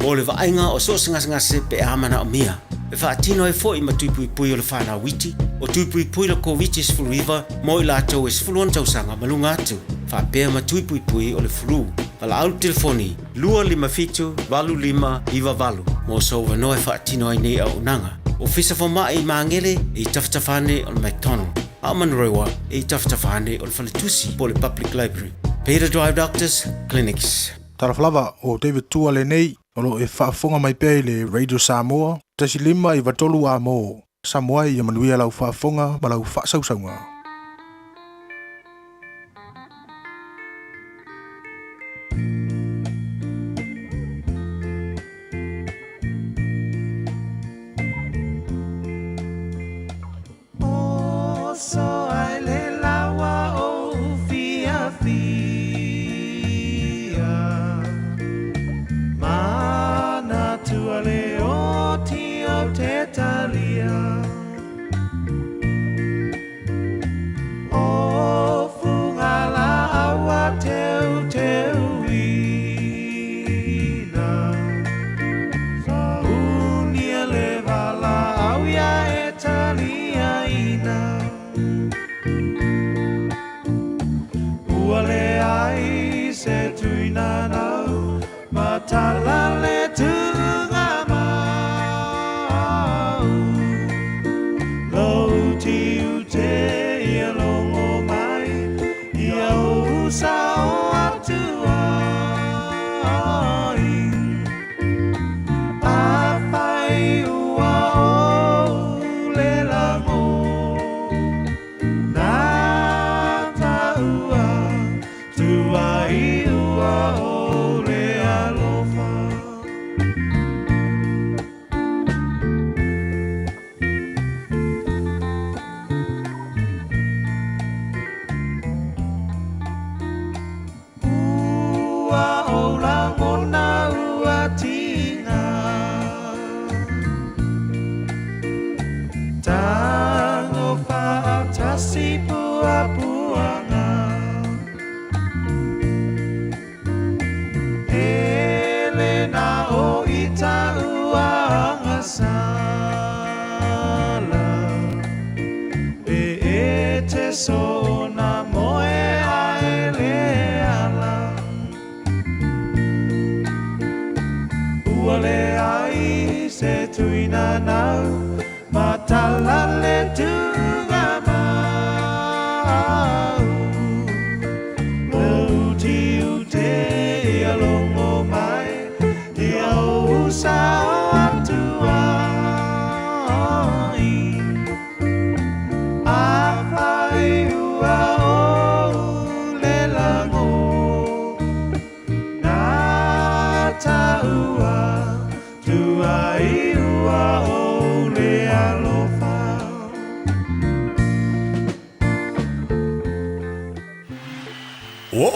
o le vaenga o so ngase pe amana o mia. E whaatino e fo I matui pui o le whanau witi, o tui pui le ko witi Sfulu River, mo I lātou e Sfulu tausanga malunga atu. Whapea matui pui o le furu. Wala au telefoni, 255-25 mo so wanoe whaatino ai nei au nanga. O fisa whama I maangele I taftafane o le McDonald. Amanrewa I taftafane o le Whaletusi po le Public Library. Peter Drive Doctors Clinics. Taraflava o David Tua le nei, o lo e whaafonga mai pei le Radio Samoa, tasi lima I watolu a mo. Samoa I amanuia lau whaafonga ma lau whaasausaunga.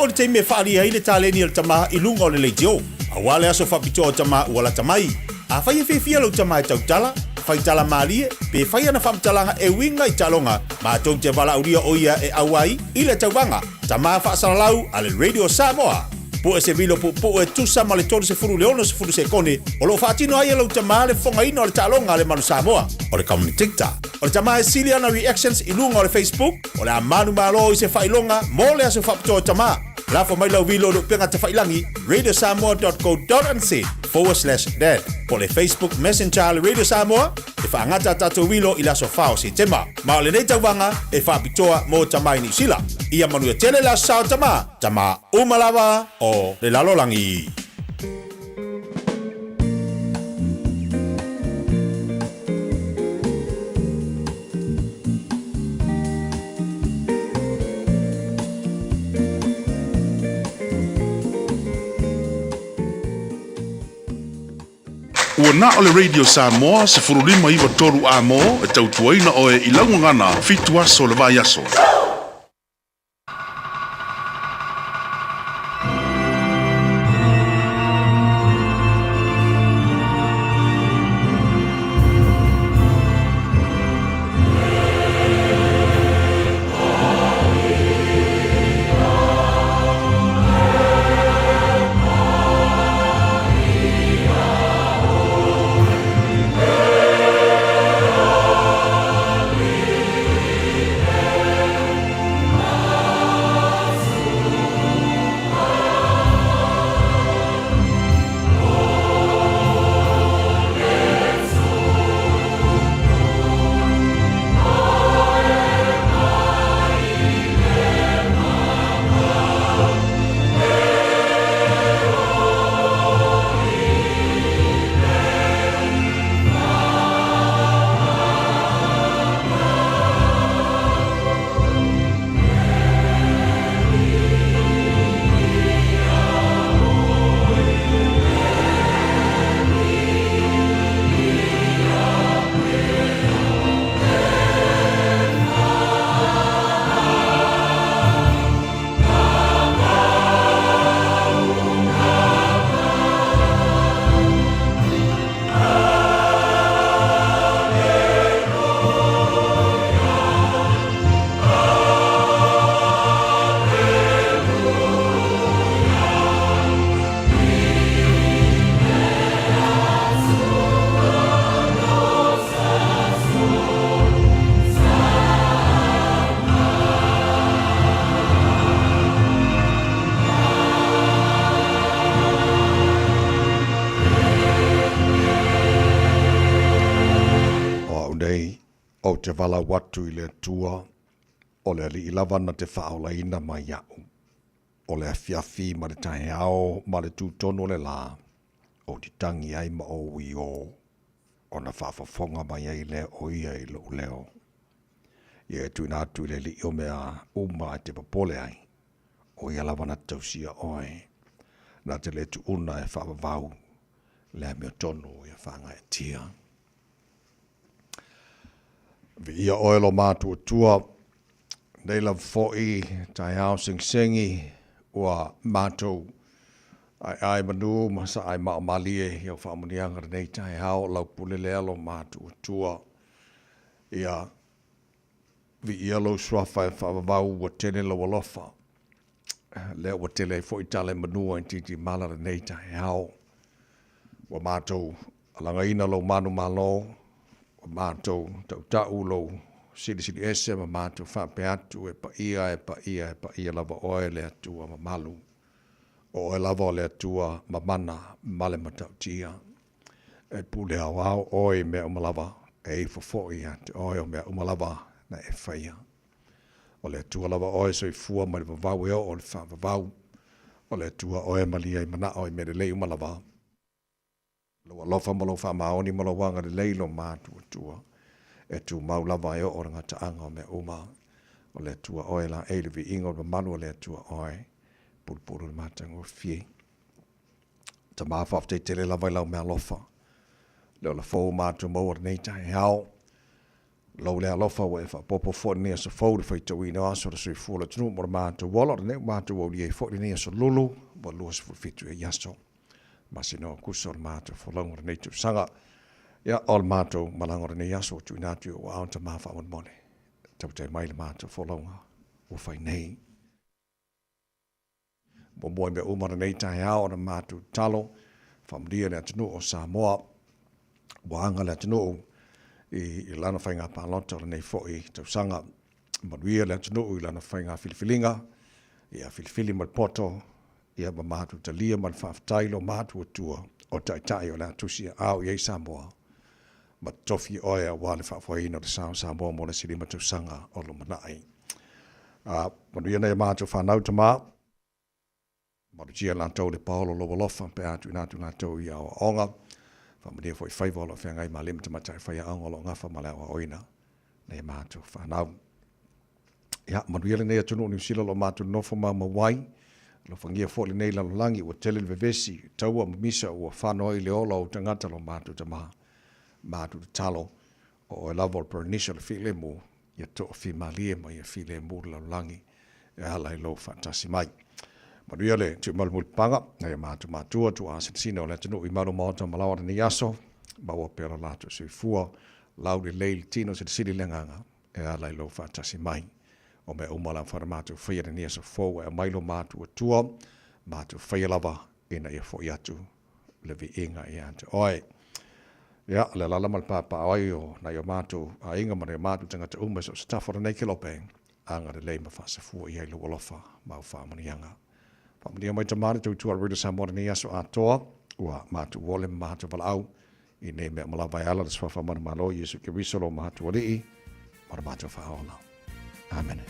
O te me whaari ai le tāleni al tama I lunga o le leitio. A wale aso whapito o tama uala tamai. A whai e whiwhia lau tama e tautala, whai tala maalie, pe whai ana whamtalanga e winga I talonga, ma tau te wala uria o ia e awai, I le taubanga, tama whaasaralau a le Radio Samoa. Po e se vilo po e tusa ma le tonu se furu leono se furu se kone, o lo whaatino ai lau tama le whonga ino le talonga le manu Samoa, o le kauni tikta. O le tama e siliana reactions I lunga o le Facebook, o le amanu malo I se whailonga, mo le aso whapito o tama. Lafo mai lau vilo lo penga te whailangi, radiosamoa.co.nz/dad. Po le Facebook Messenger le Radio Samoa, e whaangata tato vilo I laso whao si tema. Ma o le nei tauwanga, e whapitoa mo tamai ni sila. Ia manuia tele la sao tama umalawa o le lalolangi. Ua na o le Radio Samoa se furulima iwa toru a mo e tautuaina o e ilaungangana fitu aso le vai aso. o te wala watu i le tua, o le ali ilavana te whaolaina mai iau, o le afiafi ma le tahe ao, ma le tūtono le la, o ti tangi ai ma o ui o na whaafafonga mai ai le o ia i lo leo. Ia e tuina atu i le li o mea uma te papole ai, o ia lavana tausia oe, na te le tu una e whaavavau, le mea tonu ia whanga e tia. Vi ia oelo mātua tua, nei la foi, tai hao sing-singi, ua mātou, ai manu, masa ai maamalie, iau whaamanianga nei tai hao, lau pule lealo mātua tua, ia vi ia lo swafa e whaavavau ua tene lo alofa, lea ua tele foi tale manua in titi malara nei tai hao, ua mātou, alangaina lo manu malo, mātou tau lo sili ese ma mātou whape atu e pa ia lava oe le atua ma malu. O e lava le atua ma mana male matau tia. E pule au au oe mea umalava e ifofoi ate oe o mea umalava na e whaia. O le atua lava oe so i fua ma le vavau eo o le whavavau. O le atua oe malia i mana oe me le lei umalava. Lo alofa malo fa maoni malo wanga le leilo mātua tua. E tu mau lava e o ranga taanga o me uma. O le tua oe la eile vi ingo ma manu o le tua oe. Pulpuru le matanga o fie. Ta mawhaf te tele lava i lau me alofa. Leo la fau mātua mau ar nei tae hao. Lau le alofa o e wha popo fo nea sa fau le whai tau ina aso la sui fua la tunu mo le mātua wala. Nei mātua o li e fo nea sa lulu. Mo lua sa fitu e yaso. Masino kusor mātou whalangora nei tu sanga. Ia ol mātou malangora nei aso tu inatu o aonta mawha on mone. Tau te maile mātou whalanga o whai nei. Mo moe me umara nei tahe ao na mātou talo. Whamdia le atunu o Samoa. Waanga le atunu i lana whainga pālota nei foi tau sanga. Manuia le atunu i lana whainga filifilinga. Ia filifili malpoto. Ia ma mātu talia man whaftailo mātu atua o taitai o la tusia au iei Samoa. Ma tofi oe a wale whawhaina o le sao Samoa mo le sirima tausanga o lo manai. Manuia nei mātu whanau tamā. Maru tia lantou le paolo lo walofa pe atu inatu lantou i au onga. Whamadia fwoi whaiva o lo whengai ma lima tamatai whaia aonga lo ngafa ma leo a oina. Nei mātu whanau. Ia, manuia nei atunu ni usila lo mātu nofo ma mawai. Lo fangia foli nei la langi o tele vevesi taua misa o whanoi le ola o tangata lo mātu tama mātu talo o e lava o pernisha le file mo ia to fi malie ma ia file mo la langi e hala i lo fantasi mai. Manuia le tu malmul panga na ia mātu mātua tu asitsina o le tanu i maru maota malawa ni yaso bawa pera latu sui fua lau le leil tino se sili lenganga e hala i lo fantasi mai. O me umala whara mātu whaia na nia sa fōu e mailo mātu atua, mātu whaia lava ina ia fōi atu le vi inga i ante oe. Ia, le lalama le pāpā oi o na ia mātu a inga mare mātu tangata ume so stafora nei kilopeng, anga le leima whasa fua i eilu alofa mau whamanianga. Whamanianga mai tamāne tau tua rida sa mora ni aso atoa, ua mātu wole mātu walau, i ne mea malawai ala le swafa mana malo Yesu ke risolo mātu alii, mara mātu whaola. Amen.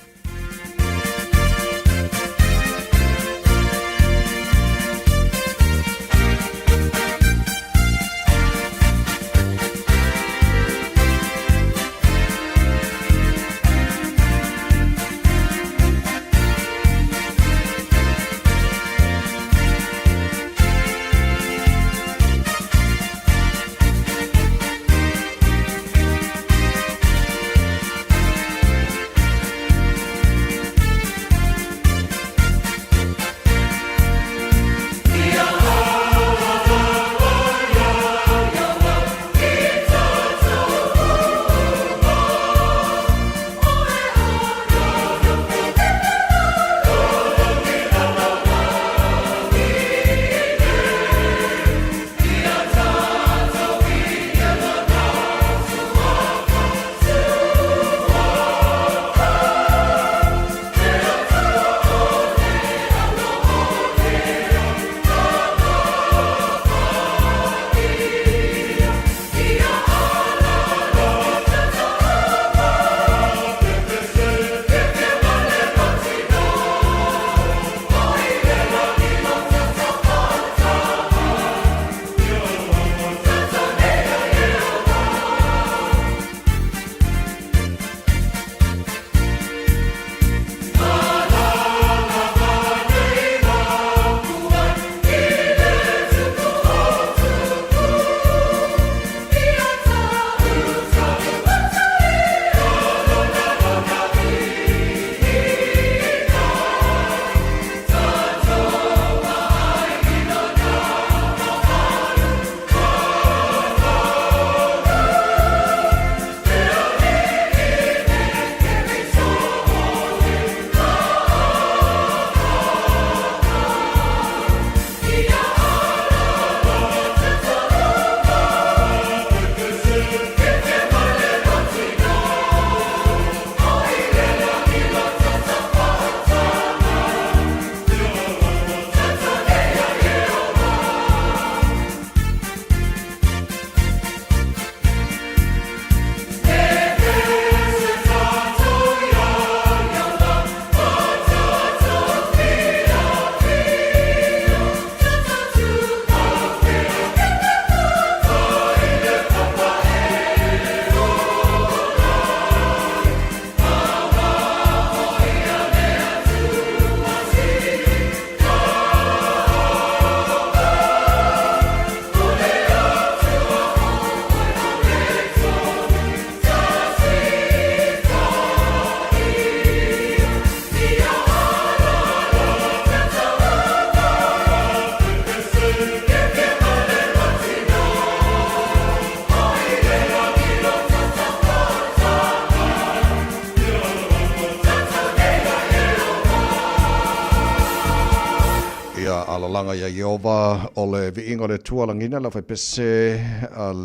langa ya Yehova o le viinga le tualangina la pese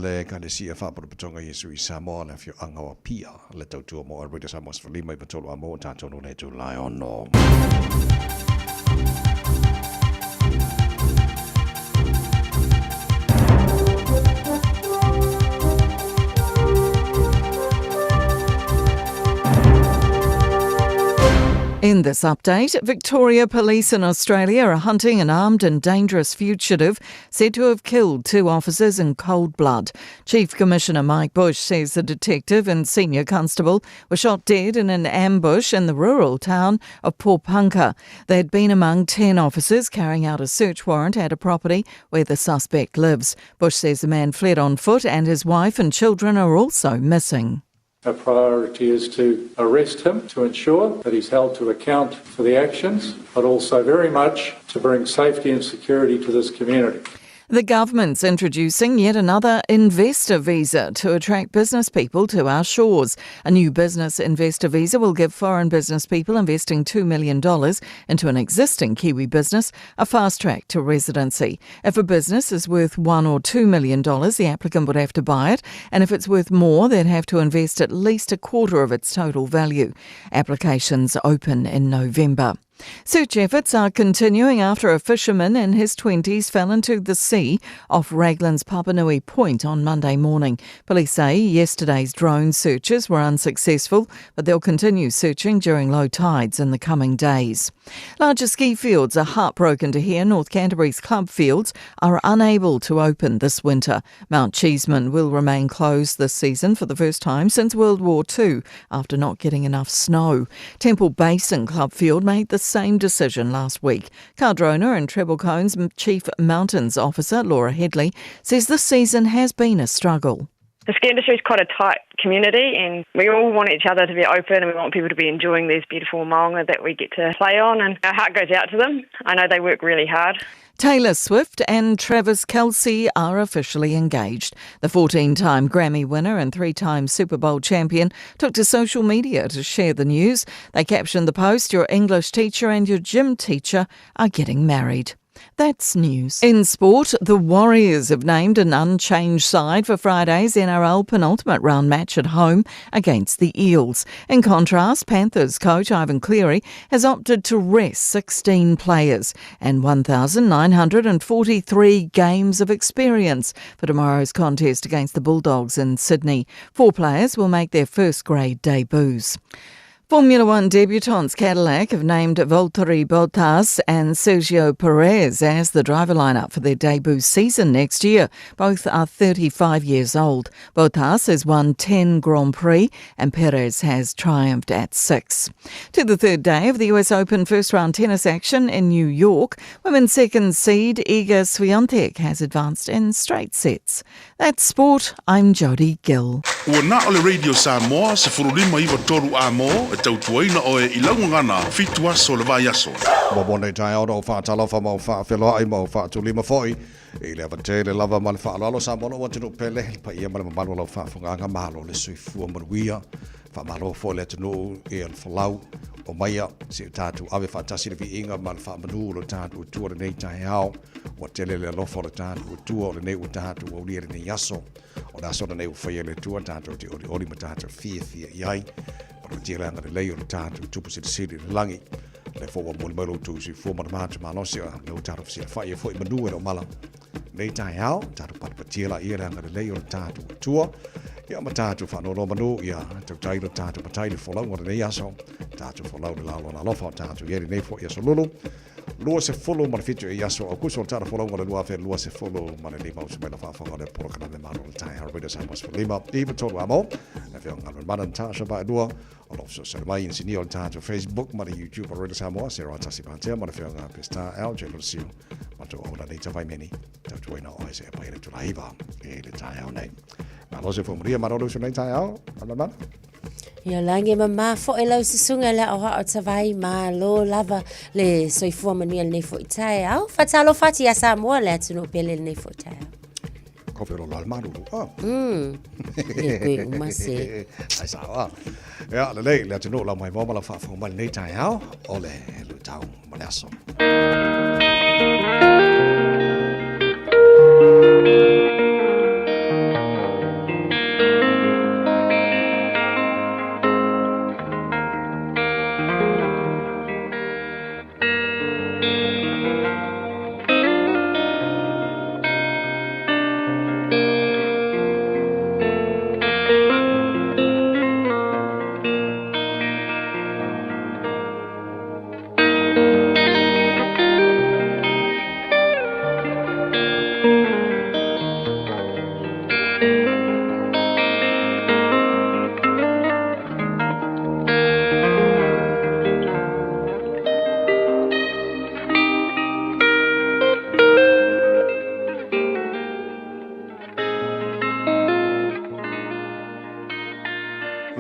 le kanisia fa por petonga Yesu i Samoa le fio anga o pia le tautua mo arwita Samoa for lima i patolo amo tato no le tu lion no. In this update, Victoria Police in Australia are hunting an armed and dangerous fugitive said to have killed 2 officers in cold blood. Chief Commissioner Mike Bush says the detective and senior constable were shot dead in an ambush in the rural town of Popanka. They had been among 10 officers carrying out a search warrant at a property where the suspect lives. Bush says the man fled on foot and his wife and children are also missing. Our priority is to arrest him to ensure that he's held to account for the actions, but also very much to bring safety and security to this community. The government's introducing yet another investor visa to attract business people to our shores. A new business investor visa will give foreign business people investing $2 million into an existing Kiwi business a fast track to residency. If a business is worth $1 or $2 million, the applicant would have to buy it, and if it's worth more, they'd have to invest at least a quarter of its total value. Applications open in November. Search efforts are continuing after a fisherman in his 20s fell into the sea off Raglan's Papanui Point on Monday morning. Police say yesterday's drone searches were unsuccessful, but they'll continue searching during low tides in the coming days. Larger ski fields are heartbroken to hear North Canterbury's club fields are unable to open this winter. Mount Cheeseman will remain closed this season for the first time since World War II after not getting enough snow. Temple Basin Club Field made the same decision last week. Cardrona and Treble Cone's Chief Mountains Officer, Laura Headley, says this season has been a struggle. The ski industry is quite a tight community and we all want each other to be open and we want people to be enjoying these beautiful maunga that we get to play on, and our heart goes out to them. I know they work really hard. Taylor Swift and Travis Kelce are officially engaged. The 14-time Grammy winner and 3-time Super Bowl champion took to social media to share the news. They captioned the post, "Your English teacher and your gym teacher are getting married." That's news. In sport, the Warriors have named an unchanged side for Friday's NRL penultimate round match at home against the Eels. In contrast, Panthers coach Ivan Cleary has opted to rest 16 players and 1,943 games of experience for tomorrow's contest against the Bulldogs in Sydney. 4 players will make their first-grade debuts. Formula One debutants Cadillac have named Valtteri Bottas and Sergio Perez as the driver lineup for their debut season next year. Both are 35 years old. Bottas has won 10 Grand Prix and Perez has triumphed at 6. To the third day of the US Open first-round tennis action in New York, women's second seed Iga Swiatek has advanced in straight sets. That's sport. I'm Jodie Gill. Ua na ole Radio Samoa se furulima iwa toru amo e tautuaina o e ilaungangana fitu aso le vai aso. Mabone tai ora o whaatalofa ma o whaawheloa ai ma o whaatulima foi. E le avate le lava ma le whaalalo sa mono wa tino pele pa ia ma le mamalo la whaafunganga mahalo le suifua maruia. Whaamalo fo le tino e al whalau o maia se tātu awe whaatasi le vi inga ma le whaamanu lo tātu o tua le nei tai ao. Wa tele le lofo le tātu o tua o le nei o tātu o lia le nei aso. O da sona nei o whaia le tua tātu o te ori ma tātu fia iai. Pero tira nga le lei o le tātu tupu se te siri le langi. Le fo wa mole maro tu si fo ma mātu ma no se le o tātu fia whaia fo i manu e no mala. Nei tai ao, tātu patipatila ia le nga le lei o le tātu o tua. Ia ma tātu whanoro manu, ia tau tailo tātu patai le folau o le nei aso. Tātu folau le lalo na lofa o tātu ieri nei fo i aso lulu. Lua se folo ma le fitu e aso o kuso o tātu folau o le lua fe lua se folo ma le lima o se mai la whawhanga le porokana le maro le tai harabida sa mas lima. Iwa tolu amo, na whio ngalwen mana tāsa ba e lua. O lofso se le mai insini o le tātu Facebook ma le YouTube o Reda Samoa, se roa tasi pantea ma le whio ngā pesta au je lorsiu. Ma tu aula nei tawai meni, tau tuaina o e se e pai le tula hiva e le tai au nei. Ma lo se fumaria ma rolo su nei tai au, mana. Ia lange mama fo e lau sisunga la o hao tawai ma lo lava le soifua manuia le nei fo i tae au. Fatalo fati a Samoa le atu pele le nei fo i tae au. Kofi lo lal maru. Le koe umase. Ai sawa. Ia le lei le atu la mai moma la fa fo mal nei tai au. Ole lu tau ma le aso.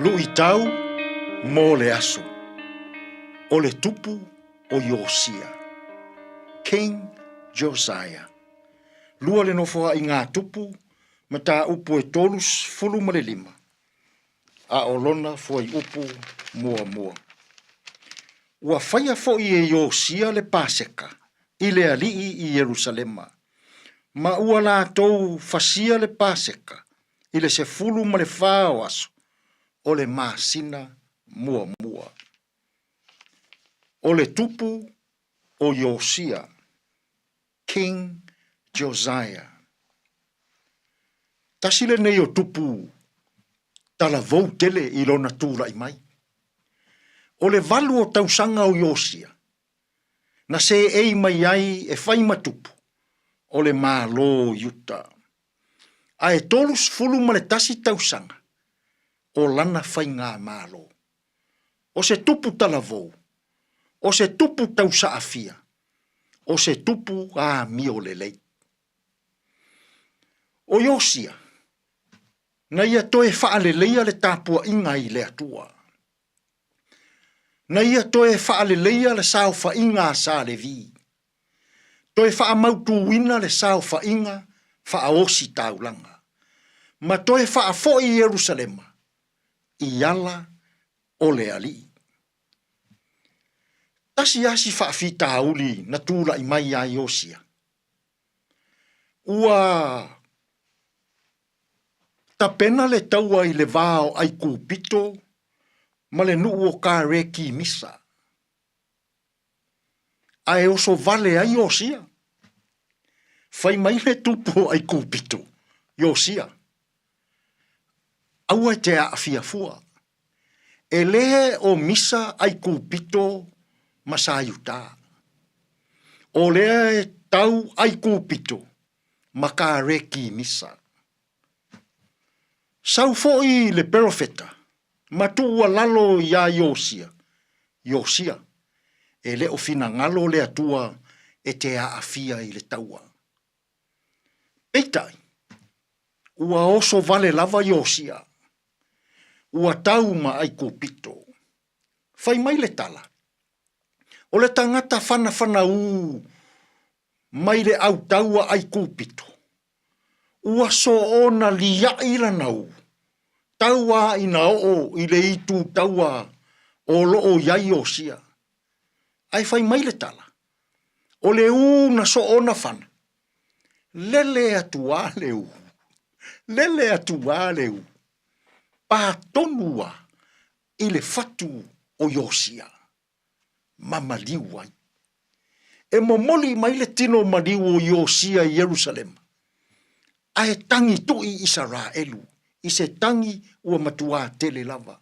Lui tau mo le aso. O le tupu o Iosia. King Josiah. Lua le nofoa i ngā tupu ma tā upu e tolus fulu ma le lima. A o lona fo i upu mua mua. Ua whaia fo i e Iosia le Paseka i le alii i Jerusalema. Ma ua la tou fasia le Paseka i le se fulu ma le whao aso o le masina mua mua. O le tupu o Iosia, King Josiah. Tasile nei o tupu tala vou tele i lona tūra i mai. O le valu o tausanga o Iosia, na se ei mai ai e whai matupu o le mālo yuta. A e tolus fulu ma le tasi tausanga o lana whai ngā mālo. O se tupu tala vou, o se tupu tausa afia, o se tupu a mio le lei. O Iosia, na ia toe whaale leia le tāpua inga i le atua. Na ia toe whaale leia le sao wha inga sa le vi. Toe wha mautu wina le sao wha inga wha osi taulanga. Ma toe wha fo i Jerusalema, i ala o le ali. Tasi asi wha fita auli na tūla i mai a Iosia. Ua tapena le taua i le vāo ai kūpito, ma le nuu o ka reki misa. Ai oso vale ai Iosia. Fai mai le tupu ai kūpito, Iosia. Aua te a fiafua. E lehe o misa ai kūpito masayuta. O lea e tau ai kūpito, ma ka reki misa. Sau foi le profeta, ma tua lalo ya Iosia. Iosia, e le ofina ngalo le atua e te a afia i le taua. Peitai, ua oso vale lava Iosia, ua tau ma ai kūpito. Fai mai le tala. O le tangata whana u, mai le au taua ai kūpito. Ua so ona lia ila nau. Taua ina o i le itu taua o loo iai Iosia. Ai fai mai le tala. O le u na so ona whana. Lele atua le u. Lele atua le u. Pātonua i le fatu o Iosia. Mama liwai. E momoli mai le tino maliu o Iosia i Jerusalema. Ae tangi tui Israelu, i se tangi ua matua tele lava.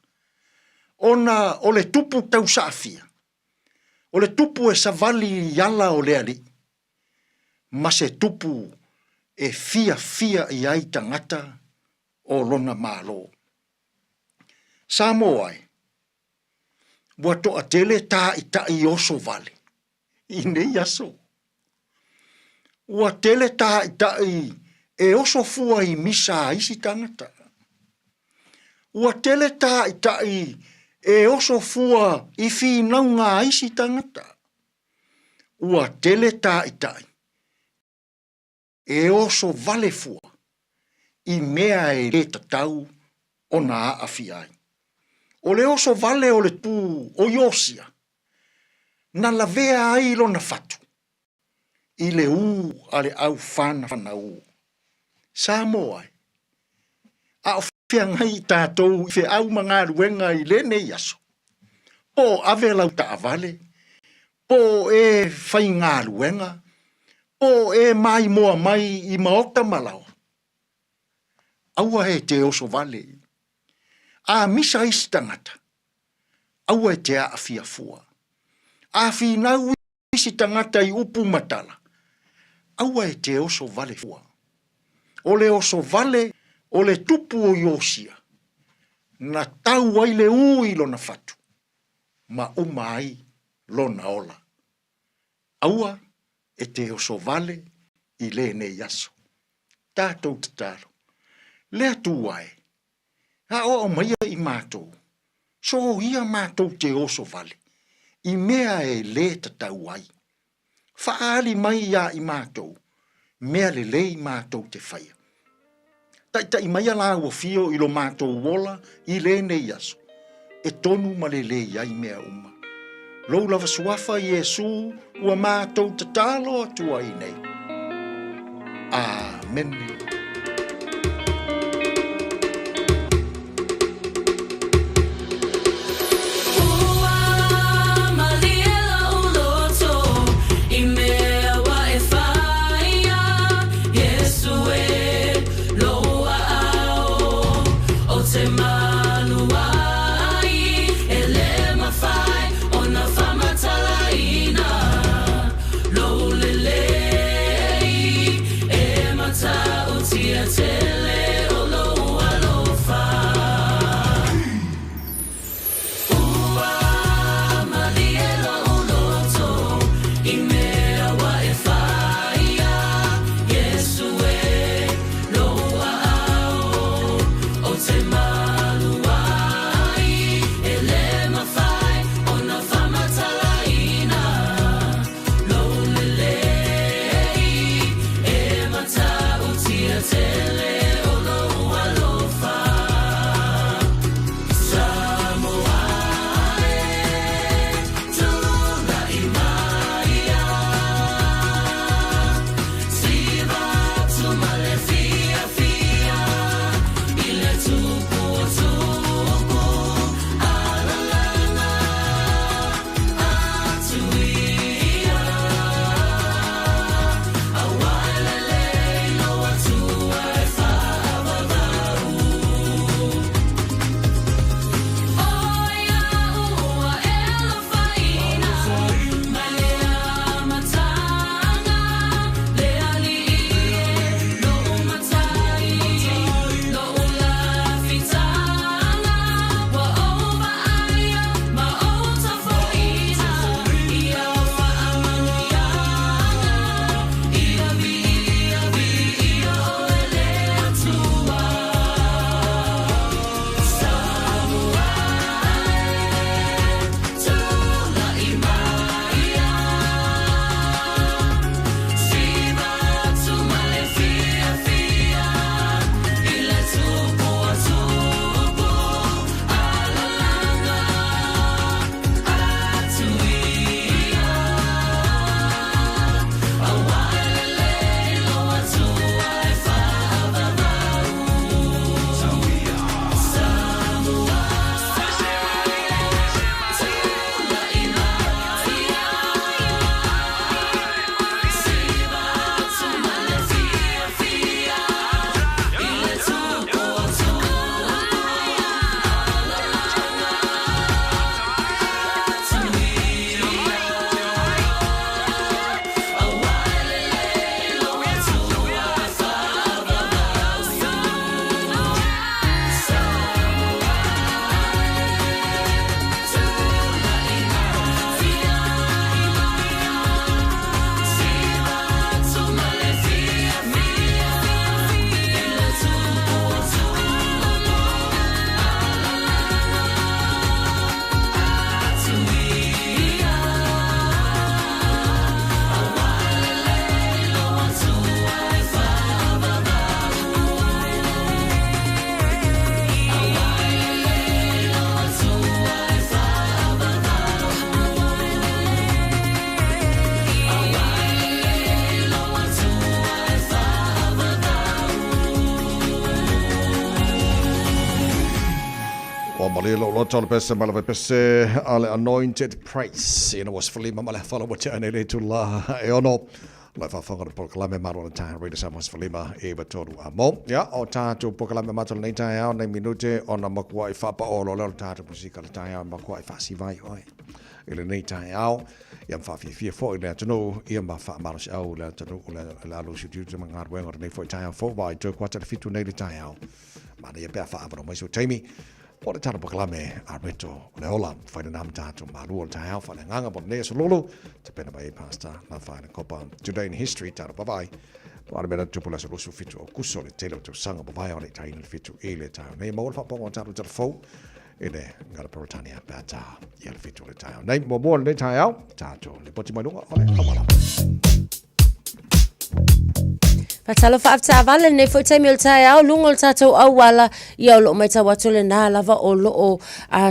Ona o le tupu tau saafia, o le tupu e savali yala o le ali, ma se tupu e fia i ai tangata o lona malo. Samoai, ua toa tele ta i oso vale, i nei aso. Ua tele ta i e oso fua i misa isi tangata. Ua tele ta i e oso fua i whinaunga isi tangata. Ua tele ta i e oso vale fua i mea e le tatau o na awhiai. O le oso vale o le tū o Iosia, na lavea ai lo na fatu, i le u ale au whana u. Samoai. A o whiangai tātou i whi au mga ruenga i le nei aso. Po ave lau ta avale. Po e whai ngā ruenga. Po e mai moa mai i maokta malau. Aua he te oso vale. A misa isi tangata. Aua e te a fia fua. A whinau isi tangata i upu matala. Aua e te oso vale fua. O le oso vale, o le tupu o Iosia. Na tau ai le ui lo na fatu. Ma umai lo na ola. Aua e te oso vale i le ne yaso. Tātou tataro. Le atu ai. Ha o mai I mātou. So ia mātou te oso vale. I mea e le tatau ai. Whaali mai ia I mātou. Mea le le I mātou te whaia. Tai mai ala ua fio I lo mātou wola I le nei aso. E tonu ma le le iai mea uma. Lou lava suafa Iesu ua mātou te talo atua I nei. Amen. Malilo lotol pese malave pese ale anointed praise. You know was falima male follow what you need to la eono. La fa fa ko proclame maro ta read some was falima e batoru amo. Ya o ta to proclame matol nei ta ya nei minute ona makwa fa pa o lo ta to musical ta ya makwa fa si vai oi. Ele nei ta ya ya fa fi fo ile to no ia ma fa maro au la to la lo situ te mangar wengo nei fo ta ya fo vai to kwata fitu nei ta ya. Ma ia pe fa abro mai so taimi. O le tana pakalame a reto le ola whaina nam tātou maru o le tae au whane nganga po nea sololo te pena mai pasta na whaina kopa Today in History tātou bye-bye Wa mena tupula so lusu fitu o kuso le tele to sanga ba vai o le tai le fitu e le tai. Nei mo fa pongo taru taru fo ene ngara Peritania bata ia le fitu le tai. Nei mo le tai au tato le poti mai lunga ole awala. Patalo whaafta vale nei fo taimi o tai au lungo tatou awala ia o lo mai tawa tole na lava o lo o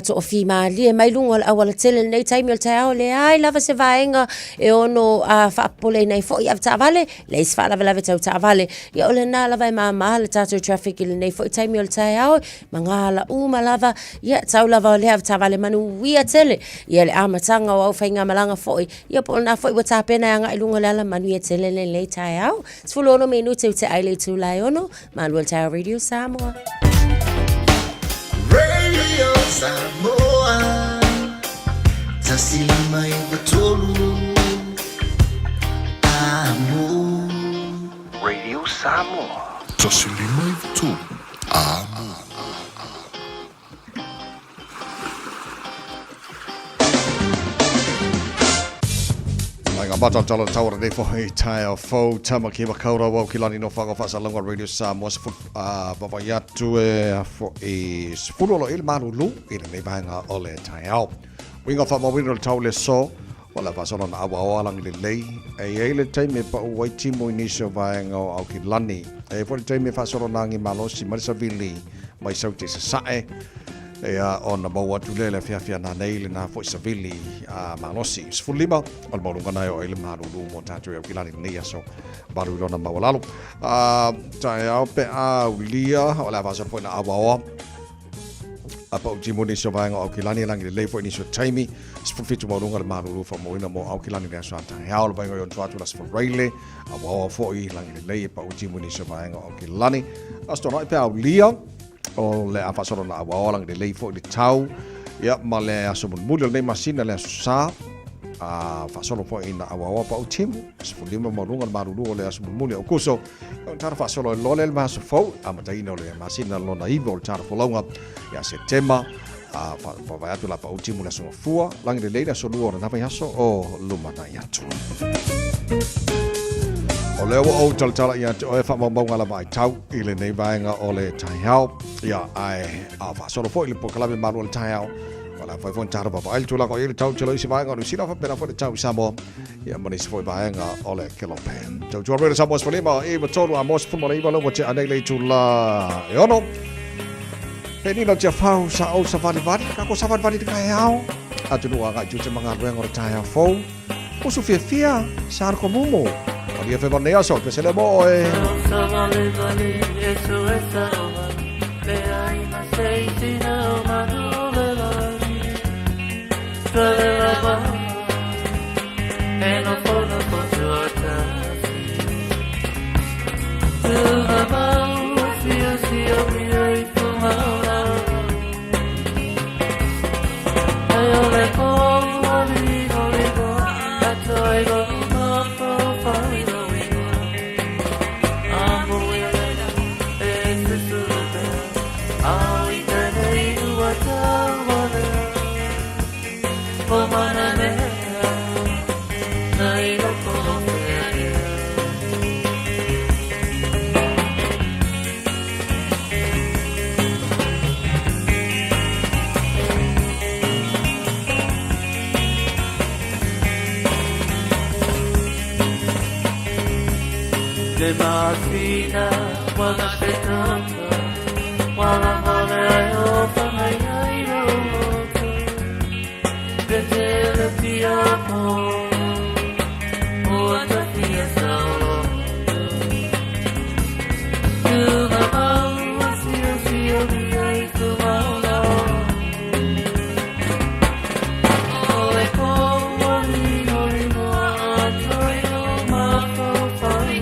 to o fima lie mai lungo awala tele nei taimi o tai au le ai lava se vaenga e ono whaapole nei fo ia vale le is lava lava tau ta vale ia o le na lava e mama le tatou traffic ile nei fo taimi o tai au mangala uma lava ia tau lava o le vta vale manu wia tele ia le amatanga o au whainga malanga fo ia po na fo i wata pena nga ilungo le ala manu ia tele le tai au sfulo no menu te aile tu lai ono Manuel Tau Radio Samoa Radio Samoa Tasilima i batolu Amo Radio Samoa Tasilima i batolu Amo Nga mata tala tawara nei fo hei tai o fo tama ki makaura wau ki lani no whanga whasalonga Radio Samoa baba yatu e fo e sfulolo il marulu i nei vahenga o le tai au. Winga wha mawino le tau le so o la pasona na awa oalang le lei e le taime pa uai timo inisio vahenga o au ki lani e fo le taime whasoro nangi malosi marisa vili mai sauti sa sae Ea o na maua tulele fia na neile na fo isavili malosi sfulima o le maulunga nai o ele marulu mo tatu e kilani nia so baru ilona mawalalu tai au pe a ulia o la vasor foi na awa apa utimoni so vaenga o kilani langi le foi ni so taimi sfufitu maulunga le marulu fo moina mo au kilani le so tai au le vaenga yo tatu la sfo raile awa foi langi le pa utimoni so vaenga o kilani astona pe a ulia o le afasoro na awaolang de lei fo de tau ia ma le asomul muli le masina le sa fasolo fo ina awawa pa utim sfulima malunga marulu le asomul muli o kuso tar fasolo lole le maso fo amataina le masina lona ivo tar fo longa ia setema fa vai atu la pa utim le so fua lang de lei da solo na vai aso o lumana yatu O leo o tala ia te oe whamambonga la mai tau i le nei vaenga o le taihau ia ai a whasoro fo i le pokalawe maru o le taihau o la whai fo ntara papa aile tūlako i le tau te loisi vaenga o le sila whapena fo le tau i Samoa ia manisi fo i vaenga o le kelope tau tua rere Samoa spalima i watoru a mos fumo le iwa lo te anei le tūla e ono he nina tia whau sa o sa vali vali kako sa vali vali te kai hau atu nua ngai tu te mga ruenga o le taihau fo usu fia fia sa arko mumo Maria fe bonea so que se le moe. Demasiada wala petata wala mole ayo fangayo betele piamo o tafia solo tu mama sio mi tu mama ole como ni no atoyo ma fai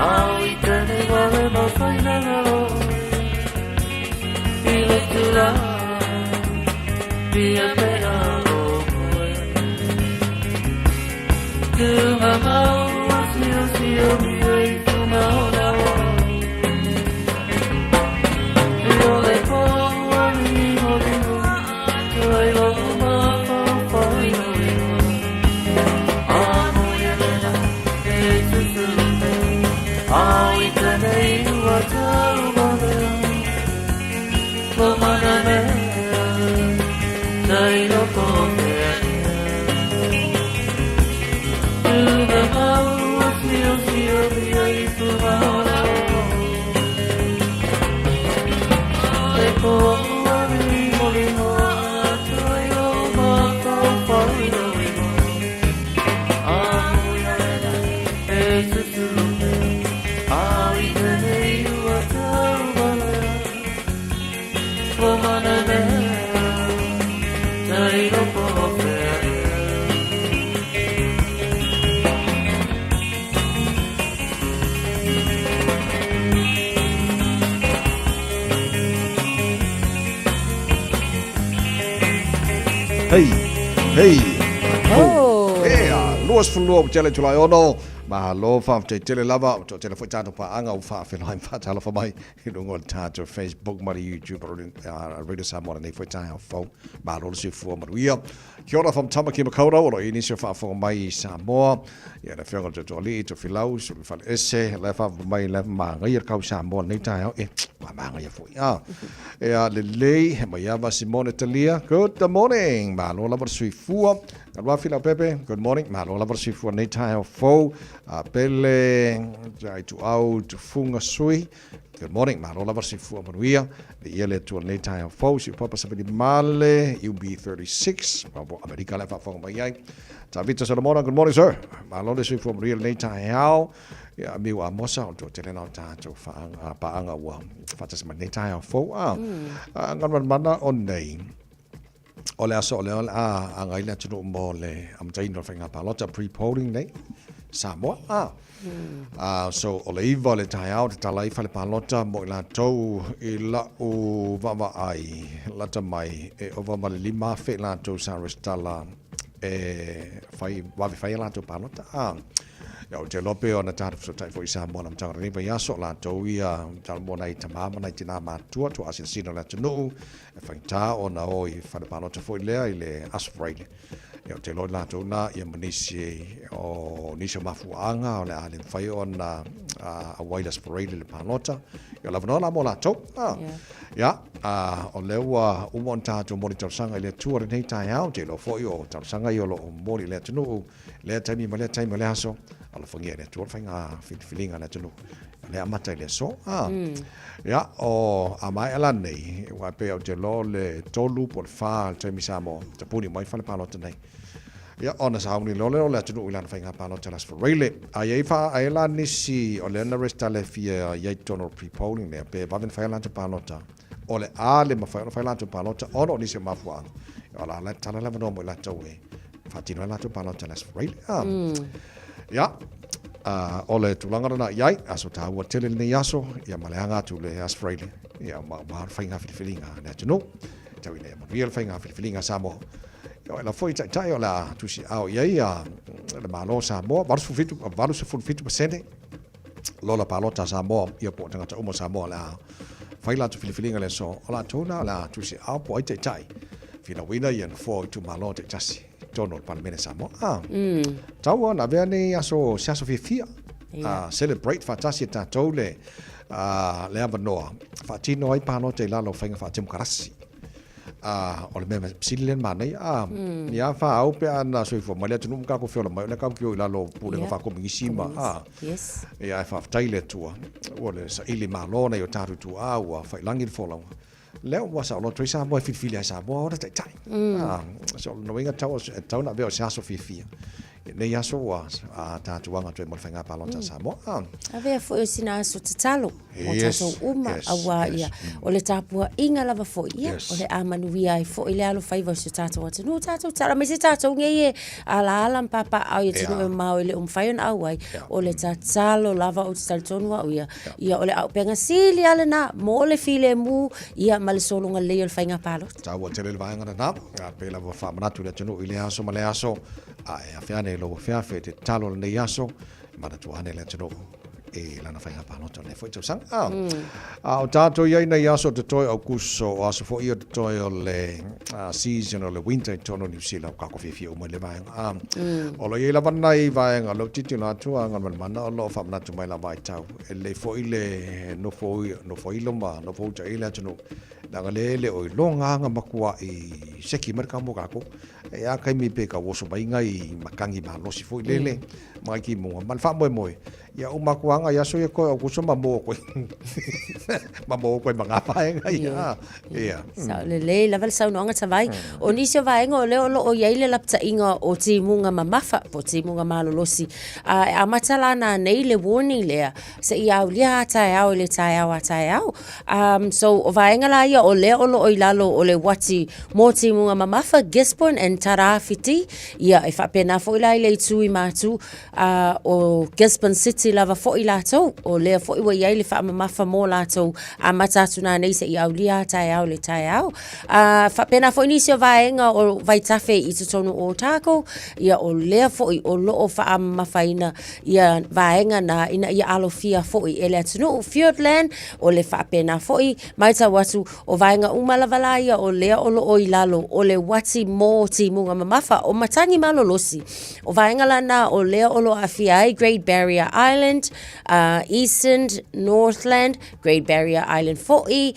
Au I tane wale ma whaina ngaro I le tura Pia mea o koe Tunga mau a sio sio mia I tunga o na o Io le poa ni mo dino Tuai lo ma pa whai no ino Amo ia lena e tutu Au I tane ua tau manea Lo mana mea Dai lo pomea Tunga mau a sio sio mia I tunga o na o Le poa ni mo lino Tuai lo ma pa whai no ino Amo ia lena e tutu Au I tane ua tau manea Lo mana mea Dai lo pomea Hei, hei. Oh. Luas fulua o tele tulai ono. Mahalo fa tele lava o tele foi tato pa anga o fa fela fa tala fa mai I lungo tato Facebook mari YouTube Radio Samoa nei foi tato fo mahalo se fu maria kia ora from Tamaki Makaura o ini se fa fo mai Samoa ia na fenga to li to filau so fa ese la fa mai la ma ngai ka Samoa nei tato ma ngai foi ia le mai ava Simone Talia good morning mahalo la se fu Alwa fila Pepe, good morning. Mahalo la versi fu nei tato fo pele jai tu au tu funga sui. Good morning. Mahalo la versi fu manuia. The ele tu nei tato fo si papa sa di male UB36. Babo America la fa fo mai ai. Tavita Solomona, good morning sir. Mahalo le sui fu manuia nei tato. Ya mi wa mosa to tele na tato fa pa anga wa fa tas nei tato fo ngan mana on nei. Ole aso ole anga ila tino mo le am taino whainga palota pre-polling nei Samoa so ole iwa le tai au te talai whale palota mo ila tau I la o wawa ai lata mai e o wawa le lima whi la tau Saris tala wawi whai la tau palota ya o te lope o na tātu so tai fo I Samoa na mtanga riva yaso la tau ia tala mo nei tamama nei tina mātua tu asin sino la tunu e whaingta o na o I whale palota fo I lea I le asfraile ya o te loi la tau na ia manisi o nisi o mafuanga o le ale whai o na a waila asfraile le palota ya la vanola mo la tau ya o lewa umon tātu mori tausanga I le tuare nei tai au te lo fo I o tausanga I o lo mori le tunu le taimi ma le taimi le aso ala fangia le tuar whainga filinga na tunu le amata I le so ya o amai ala nei wa pe o te lo le tolu por fa taimi samo te puni mai fale palota nei ya ona sa uni lo le tunu ila whainga palota las for rele ai fa ai la nisi o le na resta le fia ye tono pre-polling le pe va ben faila te palota o le ale ma faila te palota ono nisi mafua ala la tala la no mo la tawe fatino la te palota las for rele ya ole tulanga na yai aso ta wa tele ni yaso ya malanga tu le asfraile ya ma whainga filinga na tunu tawi le ma real whainga filinga samo ya la foi tai o la tu si au yai le malo samo valu se fitu percent lola palota samo ia po tanga ta umo samo la whaila tu filinga le so ola tuna la tu si au po tai fina wina yen fo tu malo te tasi tono palmene samo tau na veni aso siaso fia celebrate fatasi ta tole le abanoa fatino ai pano te lalo whainga fatim karasi o le meme silen manai ya fa au pe ana so fo male tunu ka ko fiola mai le ka ko lalo pule ka fa ko mingisima yes ya fa taile tua o le sa ili malona yo taru tu wa fa langin fola leo wa sa lo toi sa mo fili sa mo ora tai tai so no inga tau na veo sa so fifia ne ya so wa ta tuanga tu mo fanga pa lonta sa mo ave fo sina so talo o tato uma awa ia o le tapua inga lava fo ia o le amanuia ai fo ile alo faiva so tato wa no tato tara me se tato nge ala papa au ia tino mau ile faion awai o le talo lava o talo wa ia o le au penga sili ala na mo le file mu ia mal solo nga le fainga palo ta wa tele va nga na pe la fa manatu le tino ile aso male aso a fiane lo fia fe te talo le yaso mana tu ane le tino e lana fainga palo to le foi to sang o tato ia ina yaso te toi au kuso aso fo ia te toi o le season o le winter tono New Zealand ka ko fi o mo le vai o lo ia la vanai vai nga lo titi na tu nga mana o lo fa manatu mai la vai tau e le fo ile no fo ilo ma no fo ta ile tino na le o longa nga makua i seki marka mo ka ko e a kai mi pe ka wo so mai ngai makangi ma lo si fo ile mai ki mo man fa mo ia o makuanga ia so ia ko o kuso mambo ko mambo ko manga pa ia sa le level sa no nga tavai o ni se vai ngo le o ia ile lapta inga o ti munga mamafa po ti munga malolosi a matala na nei le warning le se ia o lia ta ia o le ta ia so o vai nga la ia o le o ilalo o le wati mo ti munga mamafa Gisborne and Tarafiti ia e fa pena fo ila ile tui matu o Gisborne City lava fo ila tau o le fo iwa ia le fa mamafa mo la tau a matatu na nei se ia lia tai au le tai au fa pena fo inisio vaenga o vai tafe i tonu o tako ia o le fo i o lo o fa mafaina ia vaenga na ina ia alofia fo i ele tunu Fiordland o le fa pena fo i mai ta watu o vaenga umalavala ia o le o lo o ilalo o le wati mo ti munga mamafa o matangi malolosi o vaenga lana o le o lo afia Great Barrier Island, Eastern, Northland, Great Barrier Island 40,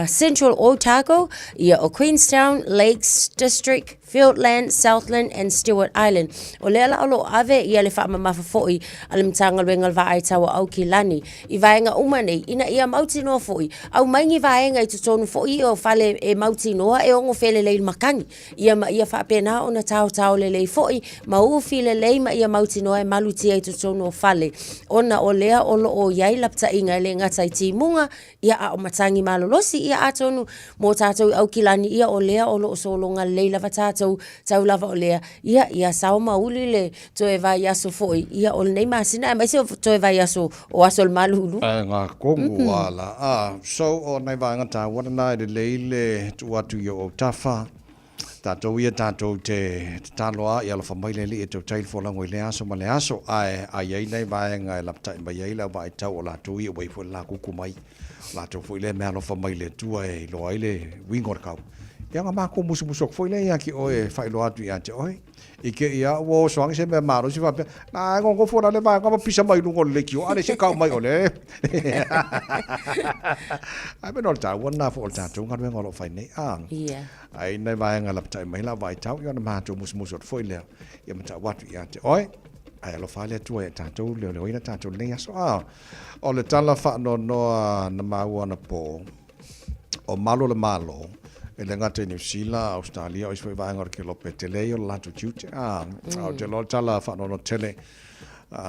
Central Otago, ia o Queenstown, Lakes District, Fiordland, Southland and Stewart Island. O le ala alo ave ia le wha mamafa foi alim tanga rengal va ai tawa au ki lani. I vaenga umane ina ia mauti noa foi. Au maingi vaenga i tutonu foi o fale e mauti noa e ongo fele leil makangi. Ia ma ia wha pena o na tau le lei foi ma ufi le lei ma ia mauti noa e maluti e tutonu o fale. Ona o lea o lo o iai lapta inga le ngatai ti munga ia a o matangi malolosi ia atonu mo tatou au ki lani ia o lea o lo o solonga leila vatata tau lava o lea ia sao mauli le to e vai aso foi ia o nei masina mai se to e vai aso o aso malulu nga kongu wala so o nei vai ngata wana nai de leile tu atu yo tafa tatou ia tatou te taloa ia la famaile li e tau tail fola ngoi le aso ma le aso ai nei vai nga lapta mai ai la vai tau o la tu ia wai fo la kuku mai la tau fo le me lo famaile tu ai lo ai le wingor kau ia nga mako musu foi le ia ki oe fai lo atu ia te oe ike ia wo soang se me maro si va na ngo fo le ba nga pisa mai lungo le ki o ale se ka mai ole ai be no ta wona fo ta tu nga ngo lo fai nei ia ai nei vai nga lapta mai la vai tau ia na ma tu musu foi le ia mata watu ia te oe ai lo fale tu e tanto le ina tanto nei aso o le tala fa no na maua na po o malo le malo e le ngata New Zealand, Australia, o iswe vaenga ke lo petele o lato tute o te lo tala fa no tele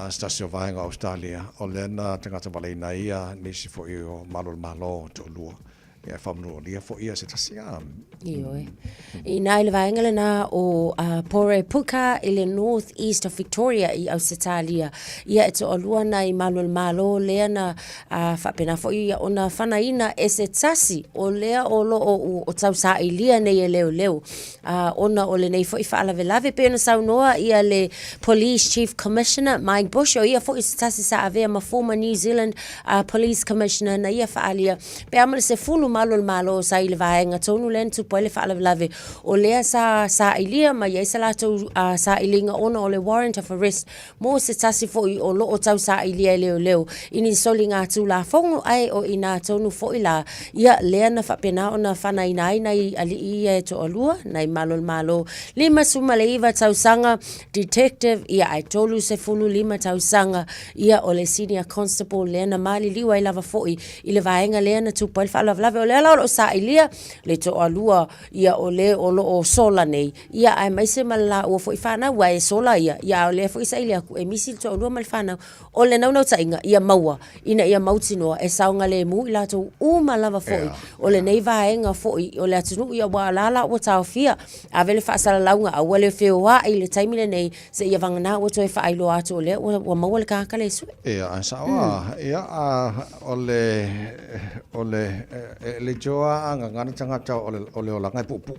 stasio vaenga Australia o le na te ngata vale na ia nisi fo i o malo to lua ia famno lia fo ia se tasia Ioi. Ina ile vaenga na o Pore Puka ile North East of Victoria i Australia. Ia eto alua na i malo lea na whapena fo ia ona whanaina e se tasi o lea o lo o tau sa i lia nei e leo. Ona o le nei fo i whaalawelawe pe ona saunoa ia le Police Chief Commissioner Mike Bush o ia fo i se tasi sa avea ma former New Zealand Police Commissioner na ia whaalia. Pe amale se fulu malo sa i le vaenga tonu len tu pole whaalawelawe o lea sa ilia ma iei sa lato sa ilinga ona o le warrant of arrest mo se tasi fo i o lo o tau sa ilia leo ini soli ngā tū la fongu ai o ina tonu fo i la ia lea na whapena o na whana inai nai ali i e to alua nai malo lima suma le iwa tau sanga detective ia ai tolu se fulu lima tau sanga ia o le senior constable lea na mali liwa i lava fo i le vaenga lea na tu pole whaalawelawe o le ala o sa ilia le to alua ia o le o lo o sola nei ia ai mai se mala o foi fana wa e sola ia o le foi sa ilia ku e misil to alua mal fana o le nau tainga ia maua ina ia mautino e saunga le mu ila to uma lava foi o le nei vaenga foi o le atunu ia wa lala o tau fia a vele fa sala launga a wale fewa i le taimile nei se ia vangana o to e fa ailo ato le o maua le kaka le su a sawa ole le joa anga ngana tangata ole o langa pupu.